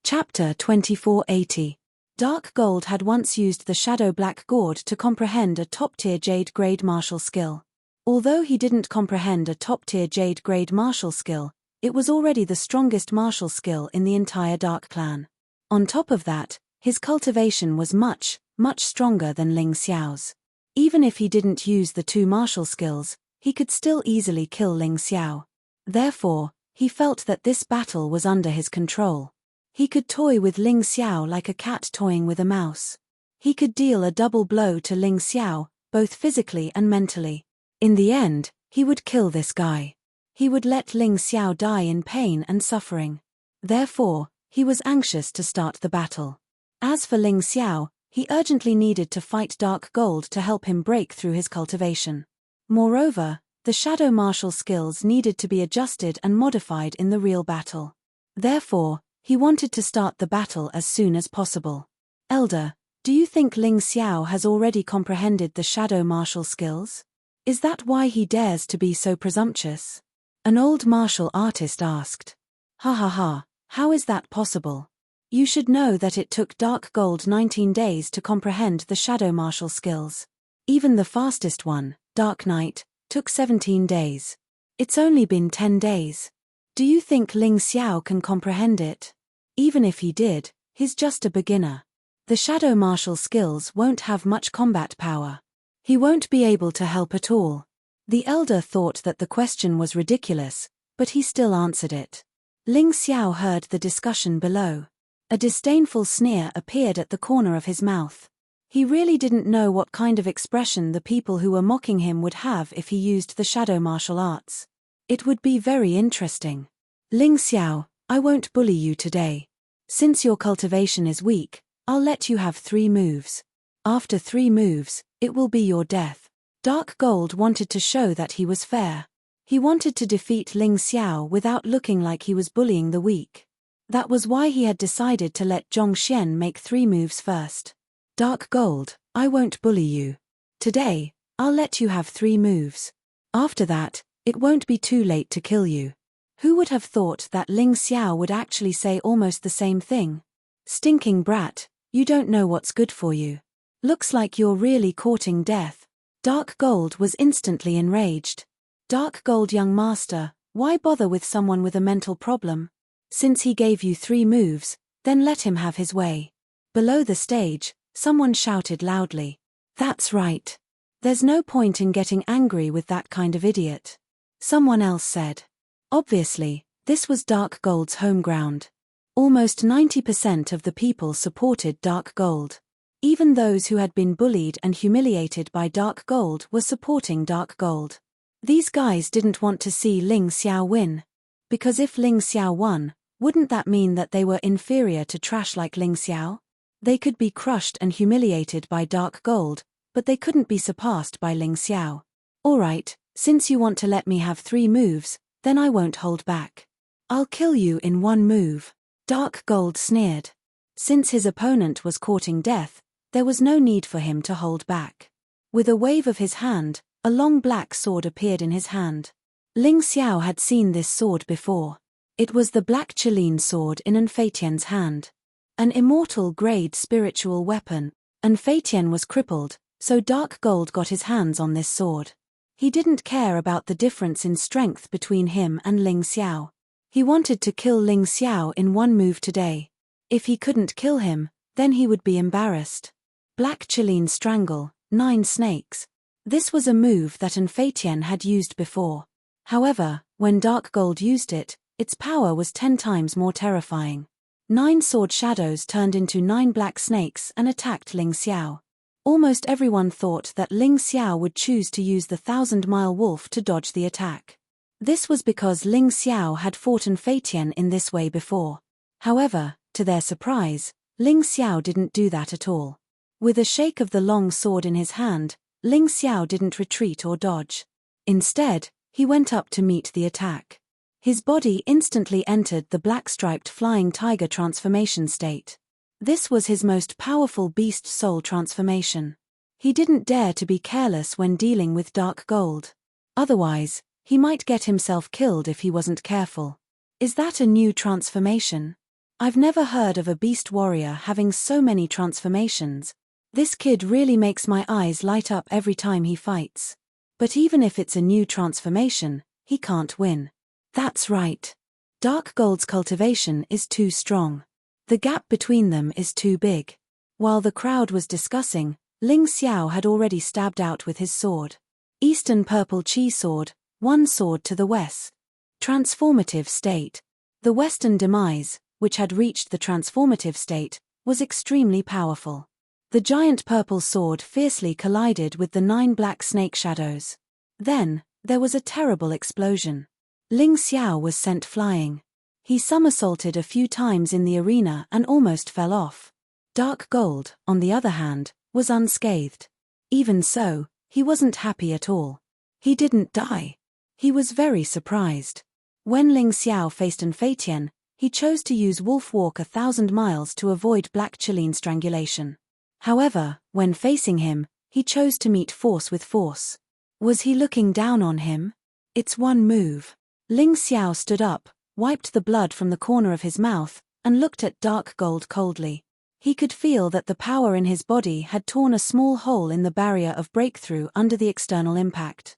S1: Chapter 2480. Dark Gold had once used the Shadow Black Gourd to comprehend a top-tier Jade Grade martial skill. Although he didn't comprehend a top-tier Jade Grade martial skill, it was already the strongest martial skill in the entire Dark Clan. On top of that, his cultivation was much stronger than Ling Xiao's. Even if he didn't use the two martial skills, he could still easily kill Ling Xiao. Therefore, he felt that this battle was under his control. He could toy with Ling Xiao like a cat toying with a mouse. He could deal a double blow to Ling Xiao, both physically and mentally. In the end, he would kill this guy. He would let Ling Xiao die in pain and suffering. Therefore, he was anxious to start the battle. As for Ling Xiao, he urgently needed to fight Dark Gold to help him break through his cultivation. Moreover, the shadow martial skills needed to be adjusted and modified in the real battle. Therefore, he wanted to start the battle as soon as possible. Elder, do you think Ling Xiao has already comprehended the shadow martial skills? Is that why he dares to be so presumptuous? An old martial artist asked. Ha, how is that possible? You should know that it took Dark Gold 19 days to comprehend the Shadow Martial skills. Even the fastest one, Dark Knight, took 17 days. It's only been 10 days. Do you think Ling Xiao can comprehend it? Even if he did, he's just a beginner. The Shadow Martial skills won't have much combat power. He won't be able to help at all. The elder thought that the question was ridiculous, but he still answered it. Ling Xiao heard the discussion below. A disdainful sneer appeared at the corner of his mouth. He really didn't know what kind of expression the people who were mocking him would have if he used the shadow martial arts. It would be very interesting. Ling Xiao, I won't bully you today. Since your cultivation is weak, I'll let you have 3 moves. After 3 moves, it will be your death. Dark Gold wanted to show that he was fair. He wanted to defeat Ling Xiao without looking like he was bullying the weak. That was why he had decided to let Zhongxian make 3 moves first. Dark Gold, I won't bully you. Today, I'll let you have 3 moves. After that, it won't be too late to kill you. Who would have thought that Ling Xiao would actually say almost the same thing? Stinking brat, you don't know what's good for you. Looks like you're really courting death. Dark Gold was instantly enraged. Dark Gold, young master, why bother with someone with a mental problem? Since he gave you 3 moves, then let him have his way. Below the stage, someone shouted loudly. That's right. There's no point in getting angry with that kind of idiot. Someone else said. Obviously, this was Dark Gold's home ground. Almost 90% of the people supported Dark Gold. Even those who had been bullied and humiliated by Dark Gold were supporting Dark Gold. These guys didn't want to see Ling Xiao win. Because if Ling Xiao won, wouldn't that mean that they were inferior to trash like Ling Xiao? They could be crushed and humiliated by Dark Gold, but they couldn't be surpassed by Ling Xiao. Alright, since you want to let me have 3 moves, then I won't hold back. I'll kill you in 1 move. Dark Gold sneered. Since his opponent was courting death, there was no need for him to hold back. With a wave of his hand, a long black sword appeared in his hand. Ling Xiao had seen this sword before. It was the Black Qilin sword in Anfeitian's hand. An immortal grade spiritual weapon. Anfeitian was crippled, so Dark Gold got his hands on this sword. He didn't care about the difference in strength between him and Ling Xiao. He wanted to kill Ling Xiao in 1 move today. If he couldn't kill him, then he would be embarrassed. Black Qilin Strangle, 9 snakes. This was a move that Anfeitian had used before. However, when Dark Gold used it, its power was 10 times more terrifying. 9 sword shadows turned into 9 black snakes and attacked Ling Xiao. Almost everyone thought that Ling Xiao would choose to use the 1,000-mile wolf to dodge the attack. This was because Ling Xiao had fought Anfeitian in this way before. However, to their surprise, Ling Xiao didn't do that at all. With a shake of the long sword in his hand, Ling Xiao didn't retreat or dodge. Instead, he went up to meet the attack. His body instantly entered the black-striped flying tiger transformation state. This was his most powerful beast soul transformation. He didn't dare to be careless when dealing with Dark Gold. Otherwise, he might get himself killed if he wasn't careful. Is that a new transformation? I've never heard of a beast warrior having so many transformations. This kid really makes my eyes light up every time he fights. But even if it's a new transformation, he can't win. That's right. Dark Gold's cultivation is too strong. The gap between them is too big. While the crowd was discussing, Ling Xiao had already stabbed out with his sword. Eastern Purple Chi Sword, 1 sword to the west. Transformative state. The Western Demise, which had reached the transformative state, was extremely powerful. The giant purple sword fiercely collided with the 9 black snake shadows. Then, there was a terrible explosion. Ling Xiao was sent flying. He somersaulted a few times in the arena and almost fell off. Dark Gold, on the other hand, was unscathed. Even so, he wasn't happy at all. He didn't die. He was very surprised. When Ling Xiao faced Anfeitian, he chose to use Wolf Walk 1,000 miles to avoid Black Qilin Strangulation. However, when facing him, he chose to meet force with force. Was he looking down on him? It's 1 move. Ling Xiao stood up, wiped the blood from the corner of his mouth, and looked at Dark Gold coldly. He could feel that the power in his body had torn a small hole in the barrier of breakthrough under the external impact.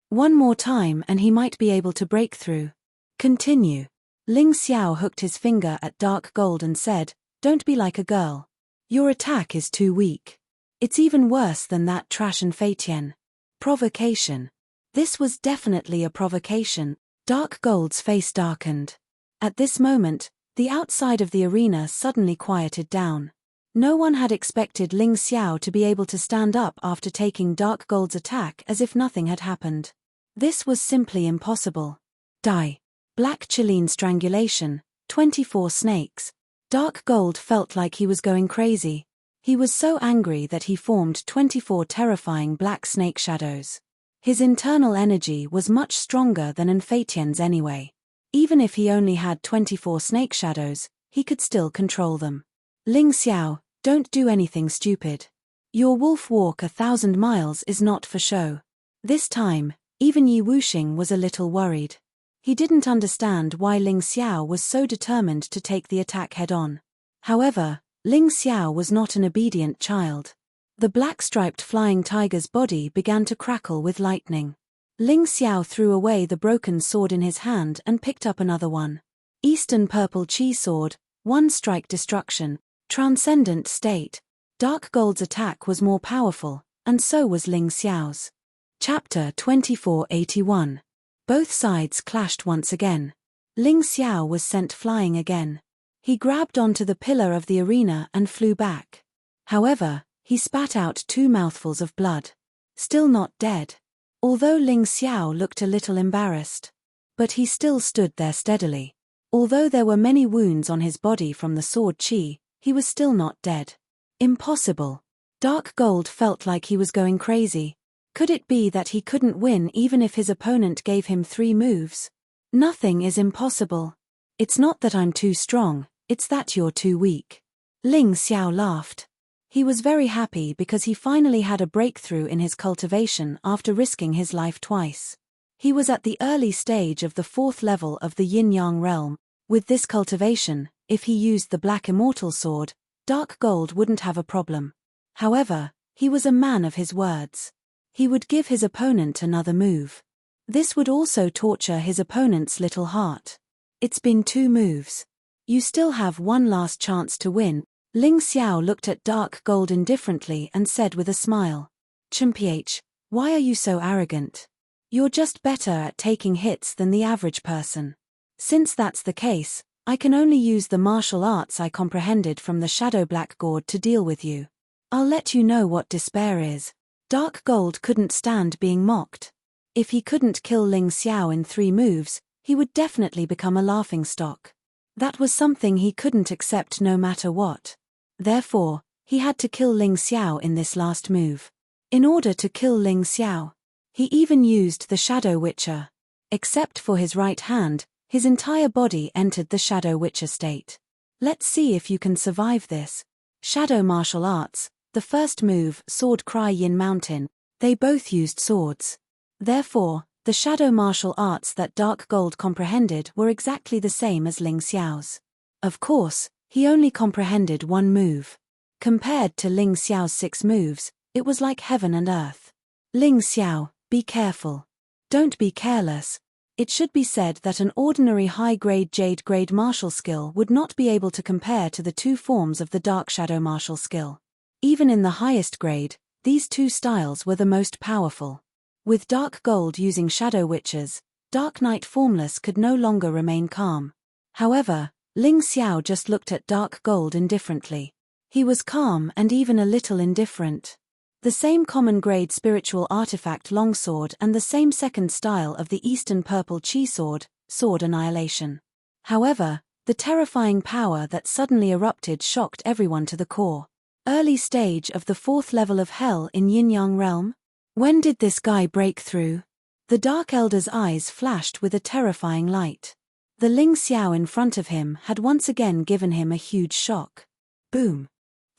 S1: One more time and he might be able to break through. Continue. Ling Xiao hooked his finger at Dark Gold and said, "Don't be like a girl. Your attack is too weak. It's even worse than that trash and Feitian." Provocation. This was definitely a provocation. Dark Gold's face darkened. At this moment, the outside of the arena suddenly quieted down. No one had expected Ling Xiao to be able to stand up after taking Dark Gold's attack as if nothing had happened. This was simply impossible. Die. Black Chilean strangulation, 24 snakes. Dark Gold felt like he was going crazy. He was so angry that he formed 24 terrifying black snake shadows. His internal energy was much stronger than Feitian's anyway. Even if he only had 24 snake shadows, he could still control them. Ling Xiao, don't do anything stupid. Your wolf walk 1,000 miles is not for show. This time, even Yi Wuxing was a little worried. He didn't understand why Ling Xiao was so determined to take the attack head-on. However, Ling Xiao was not an obedient child. The black-striped flying tiger's body began to crackle with lightning. Ling Xiao threw away the broken sword in his hand and picked up another one. Eastern Purple Chi Sword, one-strike destruction, transcendent state. Dark Gold's attack was more powerful, and so was Ling Xiao's. Chapter 2481. Both sides clashed once again. Ling Xiao was sent flying again. He grabbed onto the pillar of the arena and flew back. However, he spat out 2 mouthfuls of blood. Still not dead. Although Ling Xiao looked a little embarrassed. But he still stood there steadily. Although there were many wounds on his body from the sword chi, he was still not dead. Impossible. Dark Gold felt like he was going crazy. Could it be that he couldn't win even if his opponent gave him 3 moves? Nothing is impossible. It's not that I'm too strong, it's that you're too weak. Ling Xiao laughed. He was very happy because he finally had a breakthrough in his cultivation after risking his life twice. He was at the early stage of the 4th level of the Yin-Yang realm. With this cultivation, if he used the Black Immortal Sword, Dark Gold wouldn't have a problem. However, he was a man of his words. He would give his opponent another move. This would also torture his opponent's little heart. It's been 2 moves. You still have one last chance to win. Ling Xiao looked at Dark Gold indifferently and said with a smile. "Chimph, why are you so arrogant? You're just better at taking hits than the average person. Since that's the case, I can only use the martial arts I comprehended from the Shadow Black Gourd to deal with you. I'll let you know what despair is." Dark Gold couldn't stand being mocked. If he couldn't kill Ling Xiao in 3 moves, he would definitely become a laughingstock. That was something he couldn't accept no matter what. Therefore, he had to kill Ling Xiao in this last move. In order to kill Ling Xiao, he even used the Shadow Witcher. Except for his right hand, his entire body entered the Shadow Witcher state. Let's see if you can survive this. Shadow martial arts. The first move, Sword Cry Yin Mountain, they both used swords. Therefore, the shadow martial arts that Dark Gold comprehended were exactly the same as Ling Xiao's. Of course, he only comprehended 1 move. Compared to Ling Xiao's 6 moves, it was like heaven and earth. Ling Xiao, be careful. Don't be careless. It should be said that an ordinary high-grade Jade grade martial skill would not be able to compare to the 2 forms of the Dark Shadow martial skill. Even in the highest grade, these 2 styles were the most powerful. With Dark Gold using Shadow Witches, Dark Knight Formless could no longer remain calm. However, Ling Xiao just looked at Dark Gold indifferently. He was calm and even a little indifferent. The same common grade spiritual artifact longsword and the same second style of the Eastern Purple Chi Sword, Sword Annihilation. However, the terrifying power that suddenly erupted shocked everyone to the core. Early stage of the 4th level of Hell in Yin-Yang realm? When did this guy break through? The Dark Elder's eyes flashed with a terrifying light. The Ling Xiao in front of him had once again given him a huge shock. Boom!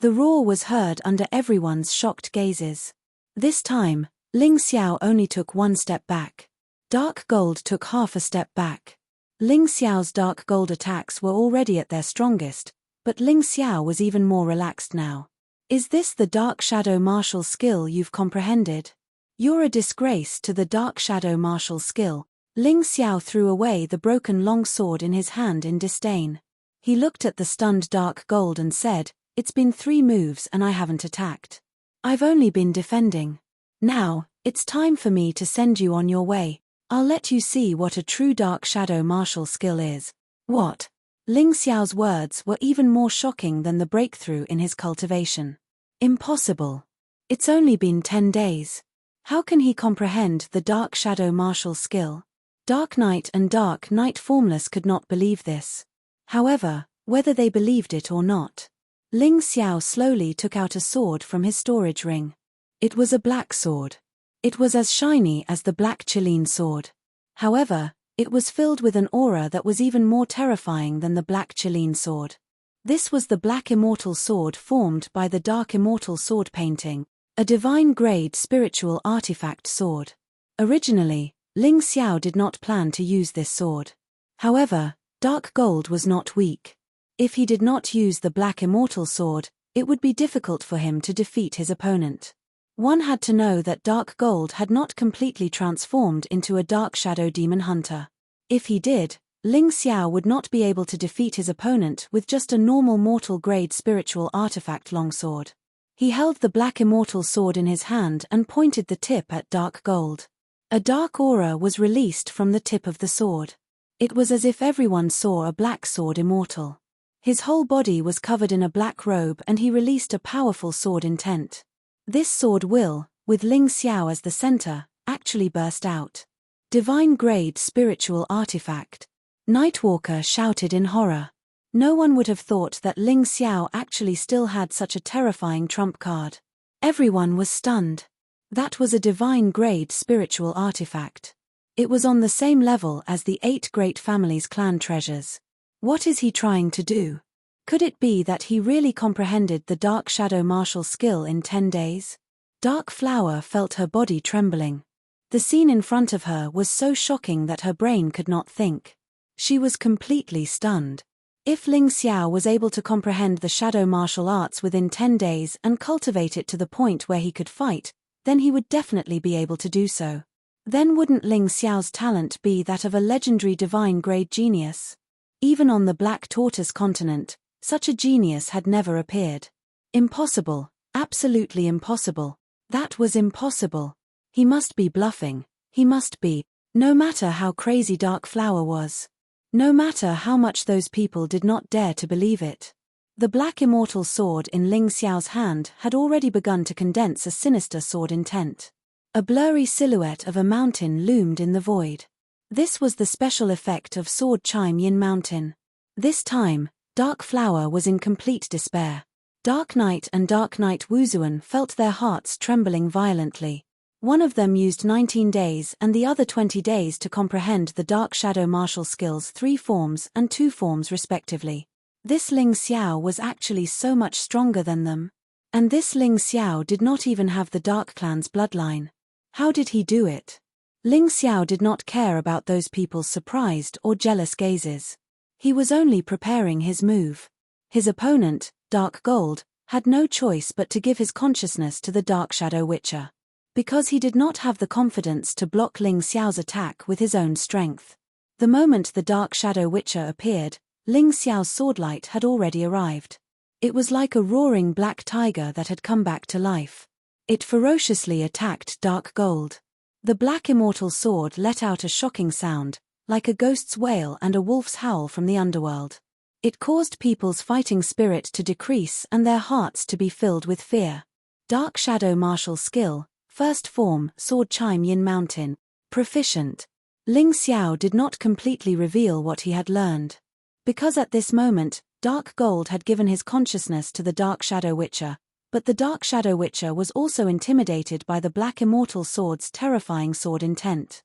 S1: The roar was heard under everyone's shocked gazes. This time, Ling Xiao only took 1 step back. Dark Gold took half a step back. Ling Xiao's dark gold attacks were already at their strongest, but Ling Xiao was even more relaxed now. Is this the dark shadow martial skill you've comprehended? You're a disgrace to the dark shadow martial skill. Ling Xiao threw away the broken long sword in his hand in disdain. He looked at the stunned dark gold and said, "It's been 3 moves and I haven't attacked. I've only been defending. Now, it's time for me to send you on your way. I'll let you see what a true dark shadow martial skill is." What? Ling Xiao's words were even more shocking than the breakthrough in his cultivation. Impossible. It's only been 10 days. How can he comprehend the dark shadow martial skill? Dark Knight and Dark Knight Formless could not believe this. However, whether they believed it or not, Ling Xiao slowly took out a sword from his storage ring. It was a black sword. It was as shiny as the black Qilin sword. However, it was filled with an aura that was even more terrifying than the black Qilin sword. This was the Black Immortal Sword formed by the Dark Immortal Sword painting, a divine-grade spiritual artifact sword. Originally, Ling Xiao did not plan to use this sword. However, dark gold was not weak. If he did not use the Black Immortal Sword, it would be difficult for him to defeat his opponent. One had to know that dark gold had not completely transformed into a dark shadow demon hunter. If he did, Ling Xiao would not be able to defeat his opponent with just a normal mortal-grade spiritual artifact longsword. He held the Black Immortal Sword in his hand and pointed the tip at dark gold. A dark aura was released from the tip of the sword. It was as if everyone saw a black sword immortal. His whole body was covered in a black robe and he released a powerful sword intent. This sword will, with Ling Xiao as the center, actually burst out. Divine-grade spiritual artifact. Nightwalker shouted in horror. No one would have thought that Ling Xiao actually still had such a terrifying trump card. Everyone was stunned. That was a divine-grade spiritual artifact. It was on the same level as the 8 Great Families clan treasures. What is he trying to do? Could it be that he really comprehended the dark shadow martial skill in 10 days? Dark Flower felt her body trembling. The scene in front of her was so shocking that her brain could not think. She was completely stunned. If Ling Xiao was able to comprehend the shadow martial arts within 10 days and cultivate it to the point where he could fight, then he would definitely be able to do so. Then wouldn't Ling Xiao's talent be that of a legendary divine-grade genius? Even on the Black Tortoise continent, such a genius had never appeared. Impossible, absolutely impossible. That was impossible. He must be bluffing. He must be. No matter how crazy Dark Flower was. No matter how much those people did not dare to believe it. The Black Immortal Sword in Ling Xiao's hand had already begun to condense a sinister sword intent. A blurry silhouette of a mountain loomed in the void. This was the special effect of Sword Chime Yin Mountain. This time, Dark Flower was in complete despair. Dark Knight and Dark Knight Wuzuan felt their hearts trembling violently. One of them used 19 days and the other 20 days to comprehend the Dark Shadow martial skills 3 forms and 2 forms respectively. This Ling Xiao was actually so much stronger than them. And this Ling Xiao did not even have the Dark Clan's bloodline. How did he do it? Ling Xiao did not care about those people's surprised or jealous gazes. He was only preparing his move. His opponent, Dark Gold, had no choice but to give his consciousness to the Dark Shadow Witcher. Because he did not have the confidence to block Ling Xiao's attack with his own strength. The moment the Dark Shadow Witcher appeared, Ling Xiao's swordlight had already arrived. It was like a roaring black tiger that had come back to life. It ferociously attacked Dark Gold. The Black Immortal Sword let out a shocking sound, like a ghost's wail and a wolf's howl from the underworld. It caused people's fighting spirit to decrease and their hearts to be filled with fear. Dark Shadow martial skill, first form, Sword Chime Yin Mountain, proficient. Ling Xiao did not completely reveal what he had learned. Because at this moment, Dark Gold had given his consciousness to the Dark Shadow Witcher, but the Dark Shadow Witcher was also intimidated by the Black Immortal Sword's terrifying sword intent.